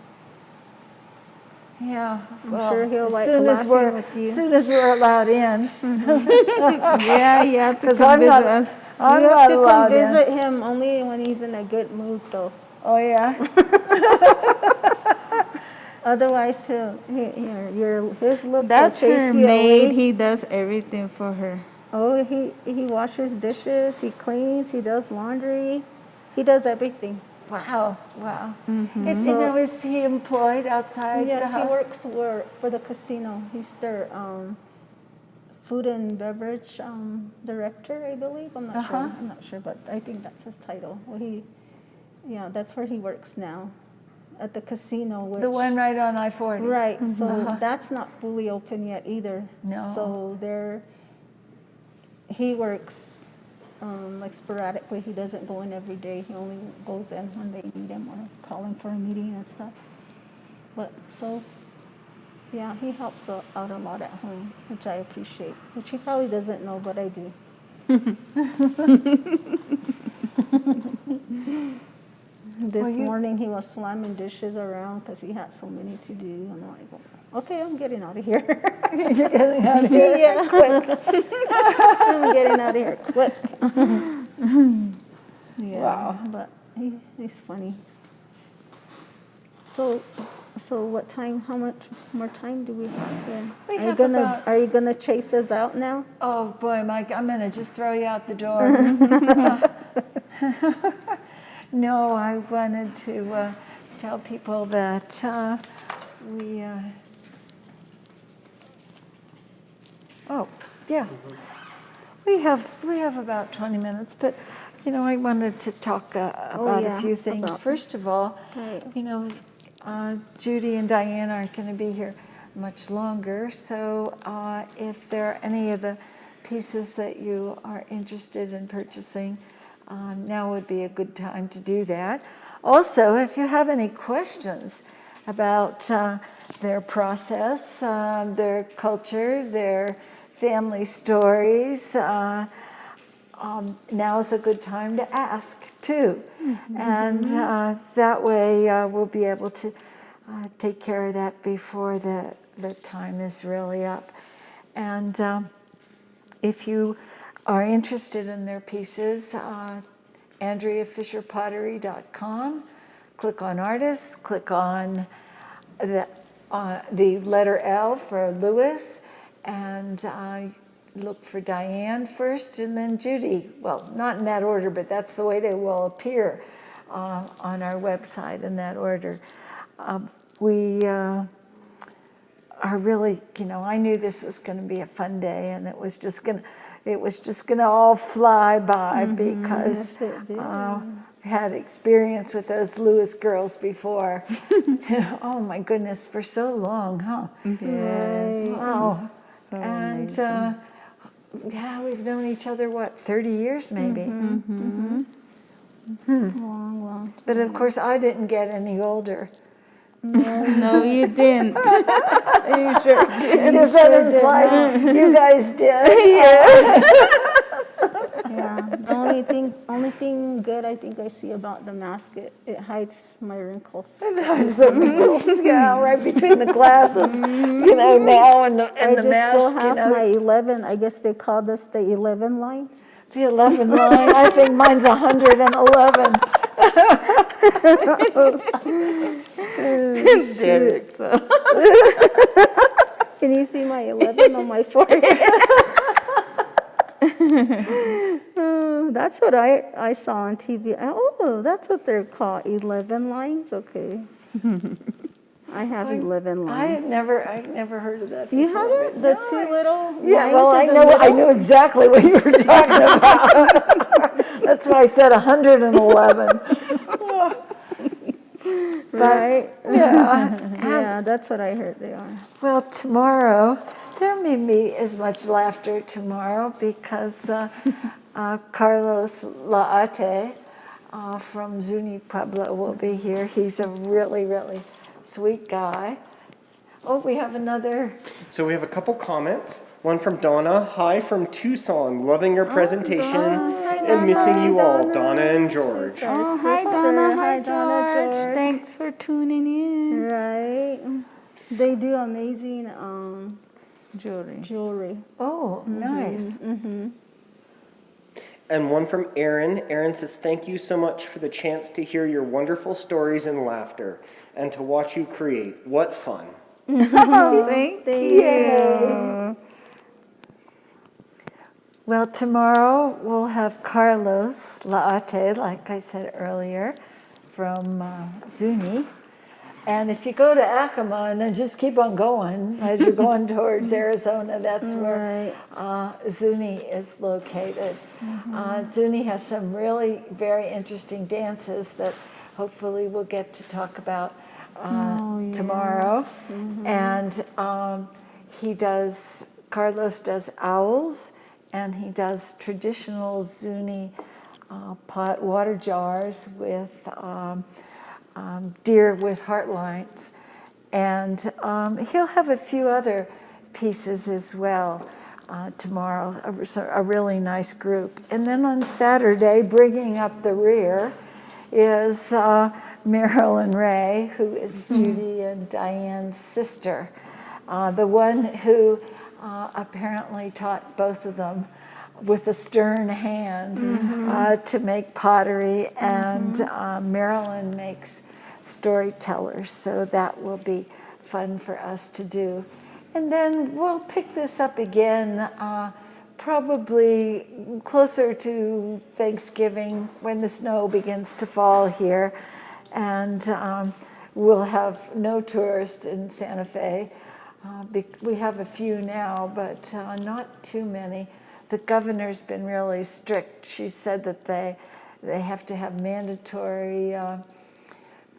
Yeah, I'm sure he'll as like soon as laughing we're with you. soon as we're allowed in, Yeah, you have to 'Cause come I'm visit not- us. I'm You not have to come allowed in. visit him only when he's in a good mood, though. Oh yeah. Otherwise, his look will That's chase her you maid. away. He does everything for her. Oh, he washes dishes, he cleans, he does laundry, he does everything. Wow, wow. You know, is he employed outside the Yes, house? he works for the casino. He's their food and beverage director, I believe. I'm not sure. I'm not sure, but I think that's his title. Well, that's where he works now, at the casino. Which, The one right on I-40. right. So that's not fully open yet either. No. So he works like sporadically. He doesn't go in every day. He only goes in when they need him or call him for a meeting and stuff. But so, yeah, he helps out a lot at home, which I appreciate. Which he probably doesn't know, but I do. This morning he was slamming dishes around because he had so many to do. And I'm like, okay, I'm getting out of here. You're getting out of See here ya. quick. I'm getting out of here quick. Yeah, Wow. but he's funny. So what time? How much more time do we have then? We are have you gonna about- Are you gonna chase us out now? Oh boy, Mike, I'm gonna just throw you out the door. No, I wanted to tell people that we. Oh, yeah. We have about 20 minutes, but you know, I wanted to talk about a few things. about- First of all, Right. you know, Judy and Diane aren't going to be here. much longer. So if there are any of the pieces that you are interested in purchasing, now would be a good time to do that. Also, if you have any questions about their process, their culture, their family stories, now is a good time to ask too. And that way we'll be able to take care of that before the time is really up. And if you are interested in their pieces, AndreaFisherPottery.com, click on artists, click on the letter L for Lewis, and look for Diane first and then Judy. Well, not in that order, but that's the way they will appear on our website in that order. We are really, I knew this was going to be a fun day, and it was just going to all fly by because I've had experience with those Lewis girls before. Oh my goodness, for so long, huh? Yes. Wow. So And amazing. yeah, we've known each other, 30 years maybe? Long. But of course, I didn't get any older. No, you didn't. You sure did. Does that imply you guys did? Yes. Yeah. The only thing good I think I see about the mask, it hides my wrinkles. There's the wrinkles, right between the glasses, now and the I just mask. still have my 11. I guess they called us the 11 lines. The 11 line. I think mine's 111. Derek, so. Can you see my 11 on my forehead? That's what I saw on TV. Oh, that's what they're called, 11 lines? Okay. I have 11 lines. I had never heard of that before. You haven't? The two little Yeah, lines well, in the I middle? knew exactly what you were talking about. That's why I said 111. But, Right? yeah. Yeah, that's what I heard they are. Well, tomorrow, there may be as much laughter tomorrow because Carlos Laate from Judy Pueblo will be here. He's a really, really sweet guy. Oh, we have another. So we have a couple comments. One from Donna. Hi from Tucson. Loving your presentation and missing you all, Donna and George. Our Hi, sister. Donna. Hi, Donna, George. Thanks for tuning in. Right. They do amazing Jewelry. Oh, nice. And one from Aaron. Aaron says, thank you so much for the chance to hear your wonderful stories and laughter and to watch you create. What fun. Thank you. Well, tomorrow we'll have Carlos Laate, like I said earlier, from Zuni. And if you go to Acoma and then just keep on going as you're going towards Arizona, that's where Zuni is located. Zuni has some really very interesting dances that hopefully we'll get to talk about tomorrow. And Carlos does owls, and he does traditional Zuni pot water jars with deer with heart lines. And he'll have a few other pieces as well tomorrow, a really nice group. And then on Saturday, bringing up the rear, is Marilyn Ray, who is Judy and Diane's sister, the one who apparently taught both of them with a stern hand to make pottery, and Marilyn makes storytellers, so that will be fun for us to do. And then we'll pick this up again probably closer to Thanksgiving when the snow begins to fall here, and we'll have no tourists in Santa Fe. We have a few now, but not too many. The governor's been really strict. She said that they have to have mandatory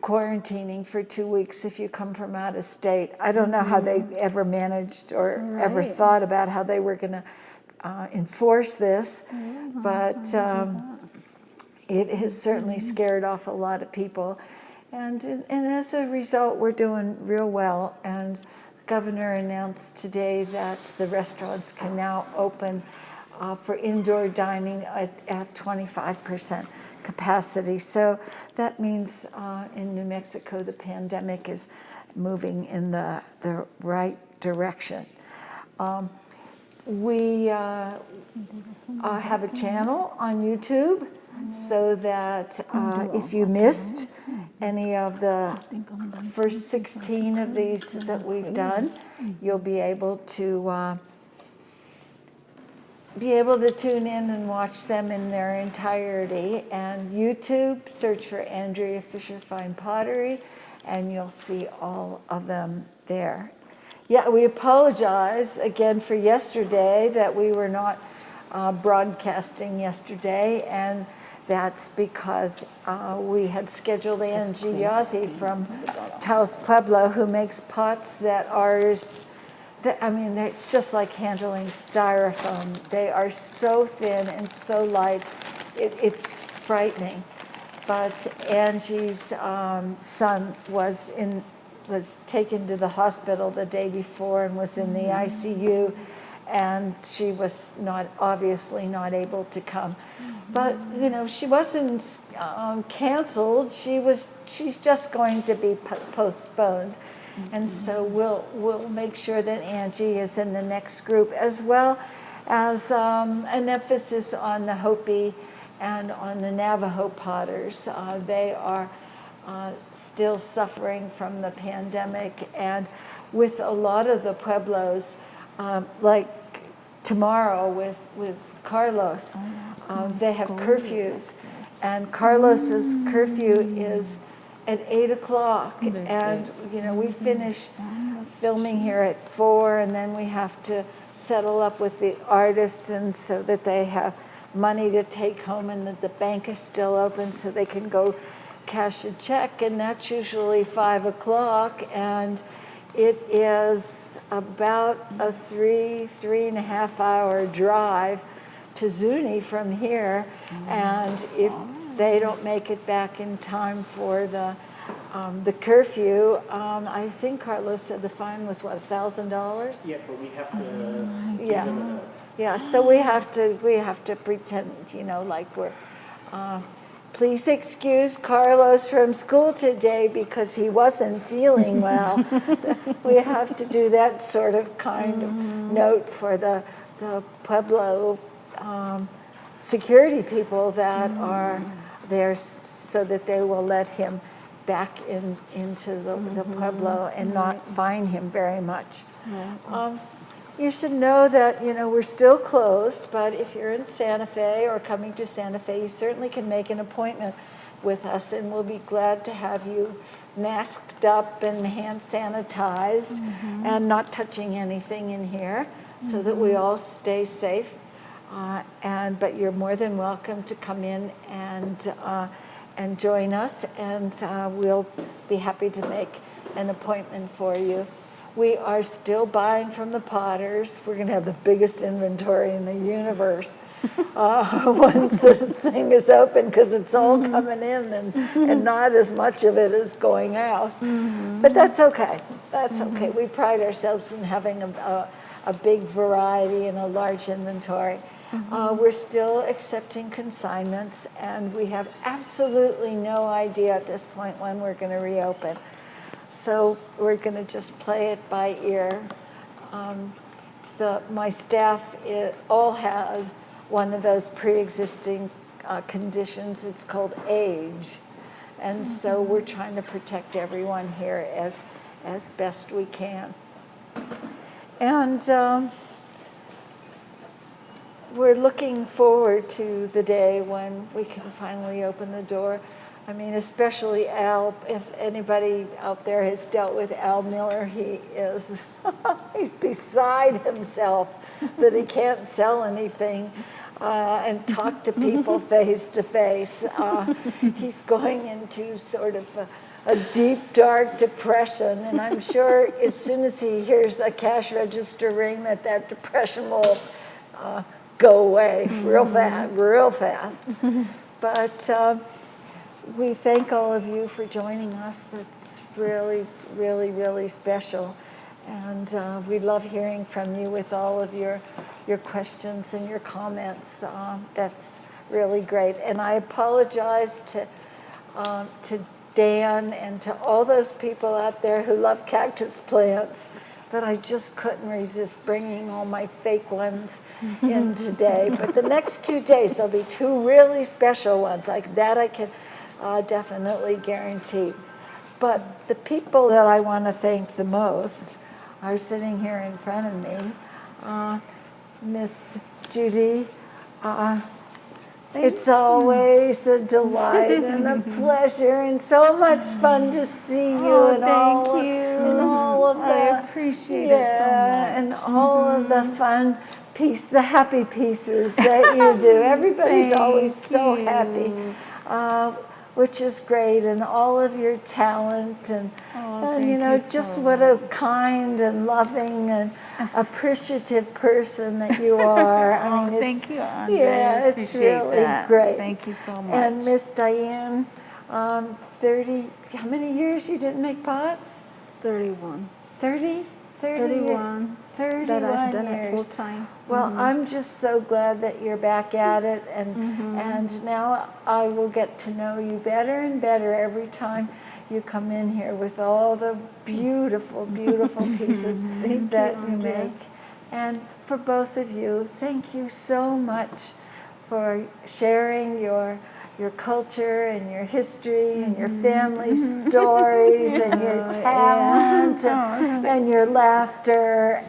quarantining for 2 weeks if you come from out of state. I don't know how they ever managed or ever thought about how they were going to enforce this, but it has certainly scared off a lot of people. And as a result, we're doing real well. And the governor announced today that the restaurants can now open for indoor dining at 25% capacity. So that means in New Mexico, the pandemic is moving in the right direction. We have a channel on YouTube so that if you missed any of the first 16 of these that we've done, you'll be able to tune in and watch them in their entirety. And YouTube, search for Andrea Fisher Fine Pottery, and you'll see all of them there. Yeah, we apologize again for yesterday that we were not broadcasting yesterday, and that's because we had scheduled Angie Yazzie from Taos Pueblo, who makes pots that are, I mean, it's just like handling styrofoam. They are so thin and so light, it's frightening. But Angie's son was taken to the hospital the day before and was in the ICU, and she was obviously not able to come. But you know, she wasn't canceled. She's just going to be postponed. And so we'll make sure that Angie is in the next group, as well as an emphasis on the Hopi and on the Navajo potters. They are still suffering from the pandemic, and with a lot of the pueblos, like tomorrow with Carlos, they have curfews, and Carlos's curfew is at 8 o'clock, and you know, we finish filming here at 4, and then we have to settle up with the artists, and so that they have money to take home, and that the bank is still open so they can go cash a check, and that's usually 5 o'clock, and it is about a 3.5 hour drive to Zuni from here, and if they don't make it back in time for the curfew, I think Carlos said the fine was what, $1,000? Yeah, but we have to give them Yeah, so we have to pretend, you know, like we're. Please excuse Carlos from school today because he wasn't feeling well. We have to do that sort of kind of note for the Pueblo security people that are there, so that they will let him back into the Pueblo and not fine him very much. You should know that, you know, we're still closed, but if you're in Santa Fe or coming to Santa Fe, you certainly can make an appointment with us, and we'll be glad to have you masked up and hand sanitized and not touching anything in here, so that we all stay safe. But you're more than welcome to come in and join us, and we'll be happy to make an appointment for you. We are still buying from the potters. We're going to have the biggest inventory in the universe once this thing is open, because it's all coming in, and not as much of it is going out. But that's okay. That's okay. We pride ourselves in having a big variety and a large inventory. We're still accepting consignments, and we have absolutely no idea at this point when we're going to reopen. So we're going to just play it by ear. My staff all has one of those pre-existing conditions. It's called age. And so we're trying to protect everyone here as best we can. And we're looking forward to the day when we can finally open the door. I mean, especially Al, if anybody out there has dealt with Al Miller, he's beside himself that he can't sell anything and talk to people face to face. He's going into sort of a deep, dark depression. And I'm sure as soon as he hears a cash register ring, that depression will go away real fast. But we thank all of you for joining us. That's really, really, really special. And we love hearing from you with all of your questions and your comments. That's really great. And I apologize to Dan and to all those people out there who love cactus plants, but I just couldn't resist bringing all my fake ones in today. But the next 2 days, there'll be 2 really special ones. Like that I can definitely guarantee. But the people that I want to thank the most are sitting here in front of me. Miss Judy, it's always a delight and a pleasure and so much fun to see you and all of the, I appreciate it so much. and all of the fun the happy pieces that you do. Everybody's always so happy, which is great, and all of your talent and you know, just so what a kind and loving and appreciative person that you are. I mean, thank you, Andrea. yeah, it's really great. Thank you so much. And Miss Diane, 30, how many years you didn't make pots? 31. 30? 31. 31 That I've done years. it full time. Well, I'm just so glad that you're back at it, and now I will get to know you better and better every time you come in here with all the beautiful, beautiful pieces that you make. And for both of you, thank you so much for sharing your culture and your history and your family stories and your talent and your laughter,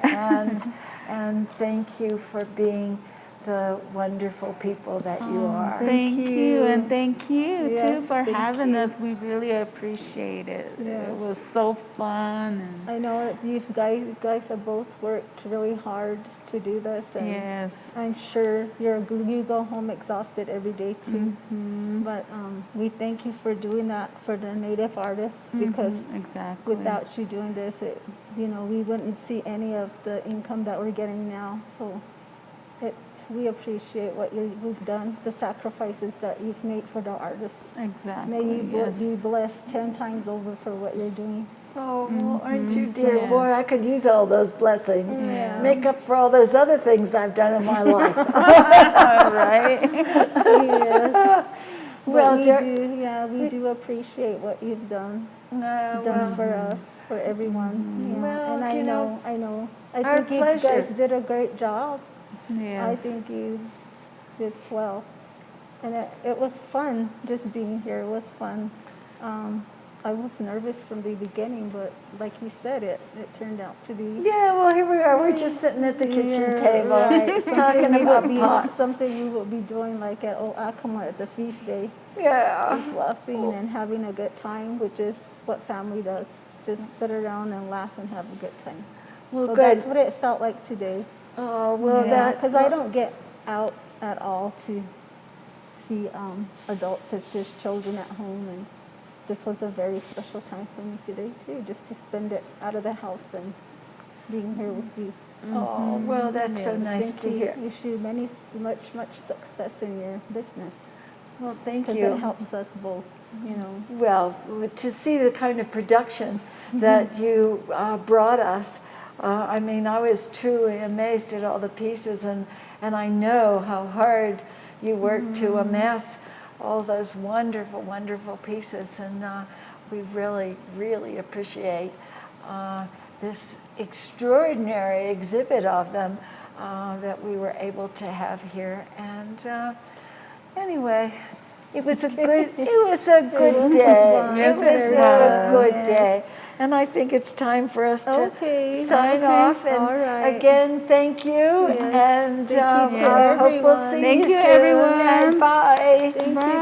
and thank you for being the wonderful people that you are. Thank you, and thank you too Yes, for thank having you. us. We really appreciate it. It Yes. was so fun. And I know that you guys have both worked really hard to do this, and yes. I'm sure you go home exhausted every day too. But we thank you for doing that for the Native artists, because Exactly. without you doing this, we wouldn't see any of the income that we're getting now. So we appreciate what you've done, the sacrifices that you've made for the artists. Exactly. May you yes. be blessed 10 times over for what you're doing. Oh, well, aren't you dear? Yes. Boy, I could use all those blessings. Yeah. Make up for all those other things I've done in my life. All right. Yes. Well, We do appreciate what you've done for us, for everyone. Yeah. Well, And you know, I know. I our think you pleasure. guys did a great job. Yes. I think you did swell. And it was fun just being here. It was fun. I was nervous from the beginning, but like you said, it turned out to be yeah, well, here we are. We're just sitting at the kitchen table right. talking about pots. Something you would be doing like at Old Acoma at the feast day. Yeah. Just laughing and having a good time, which is what family does. Just sit around and laugh and have a good time. Well, So good. that's what it felt like today. Oh, well, that's... Because I don't get out at all to see adults. It's just children at home, and this was a very special time for me today too, just to spend it out of the house and being here with you. Oh, well, that's so nice to hear. Wish you much success in your business, Well, thank because you. it helps us both, Well, to see the kind of production that you brought us, I mean, I was truly amazed at all the pieces, and I know how hard you worked to amass all those wonderful, wonderful pieces, and we really, really appreciate this extraordinary exhibit of them that we were able to have here. And anyway, it was a good day. It was a good day. And I think it's time for us to sign off. And All right. again, thank you. Yes. And Thank you to I hope we'll everyone. see Thank you you, soon. everyone. Bye. Thank you.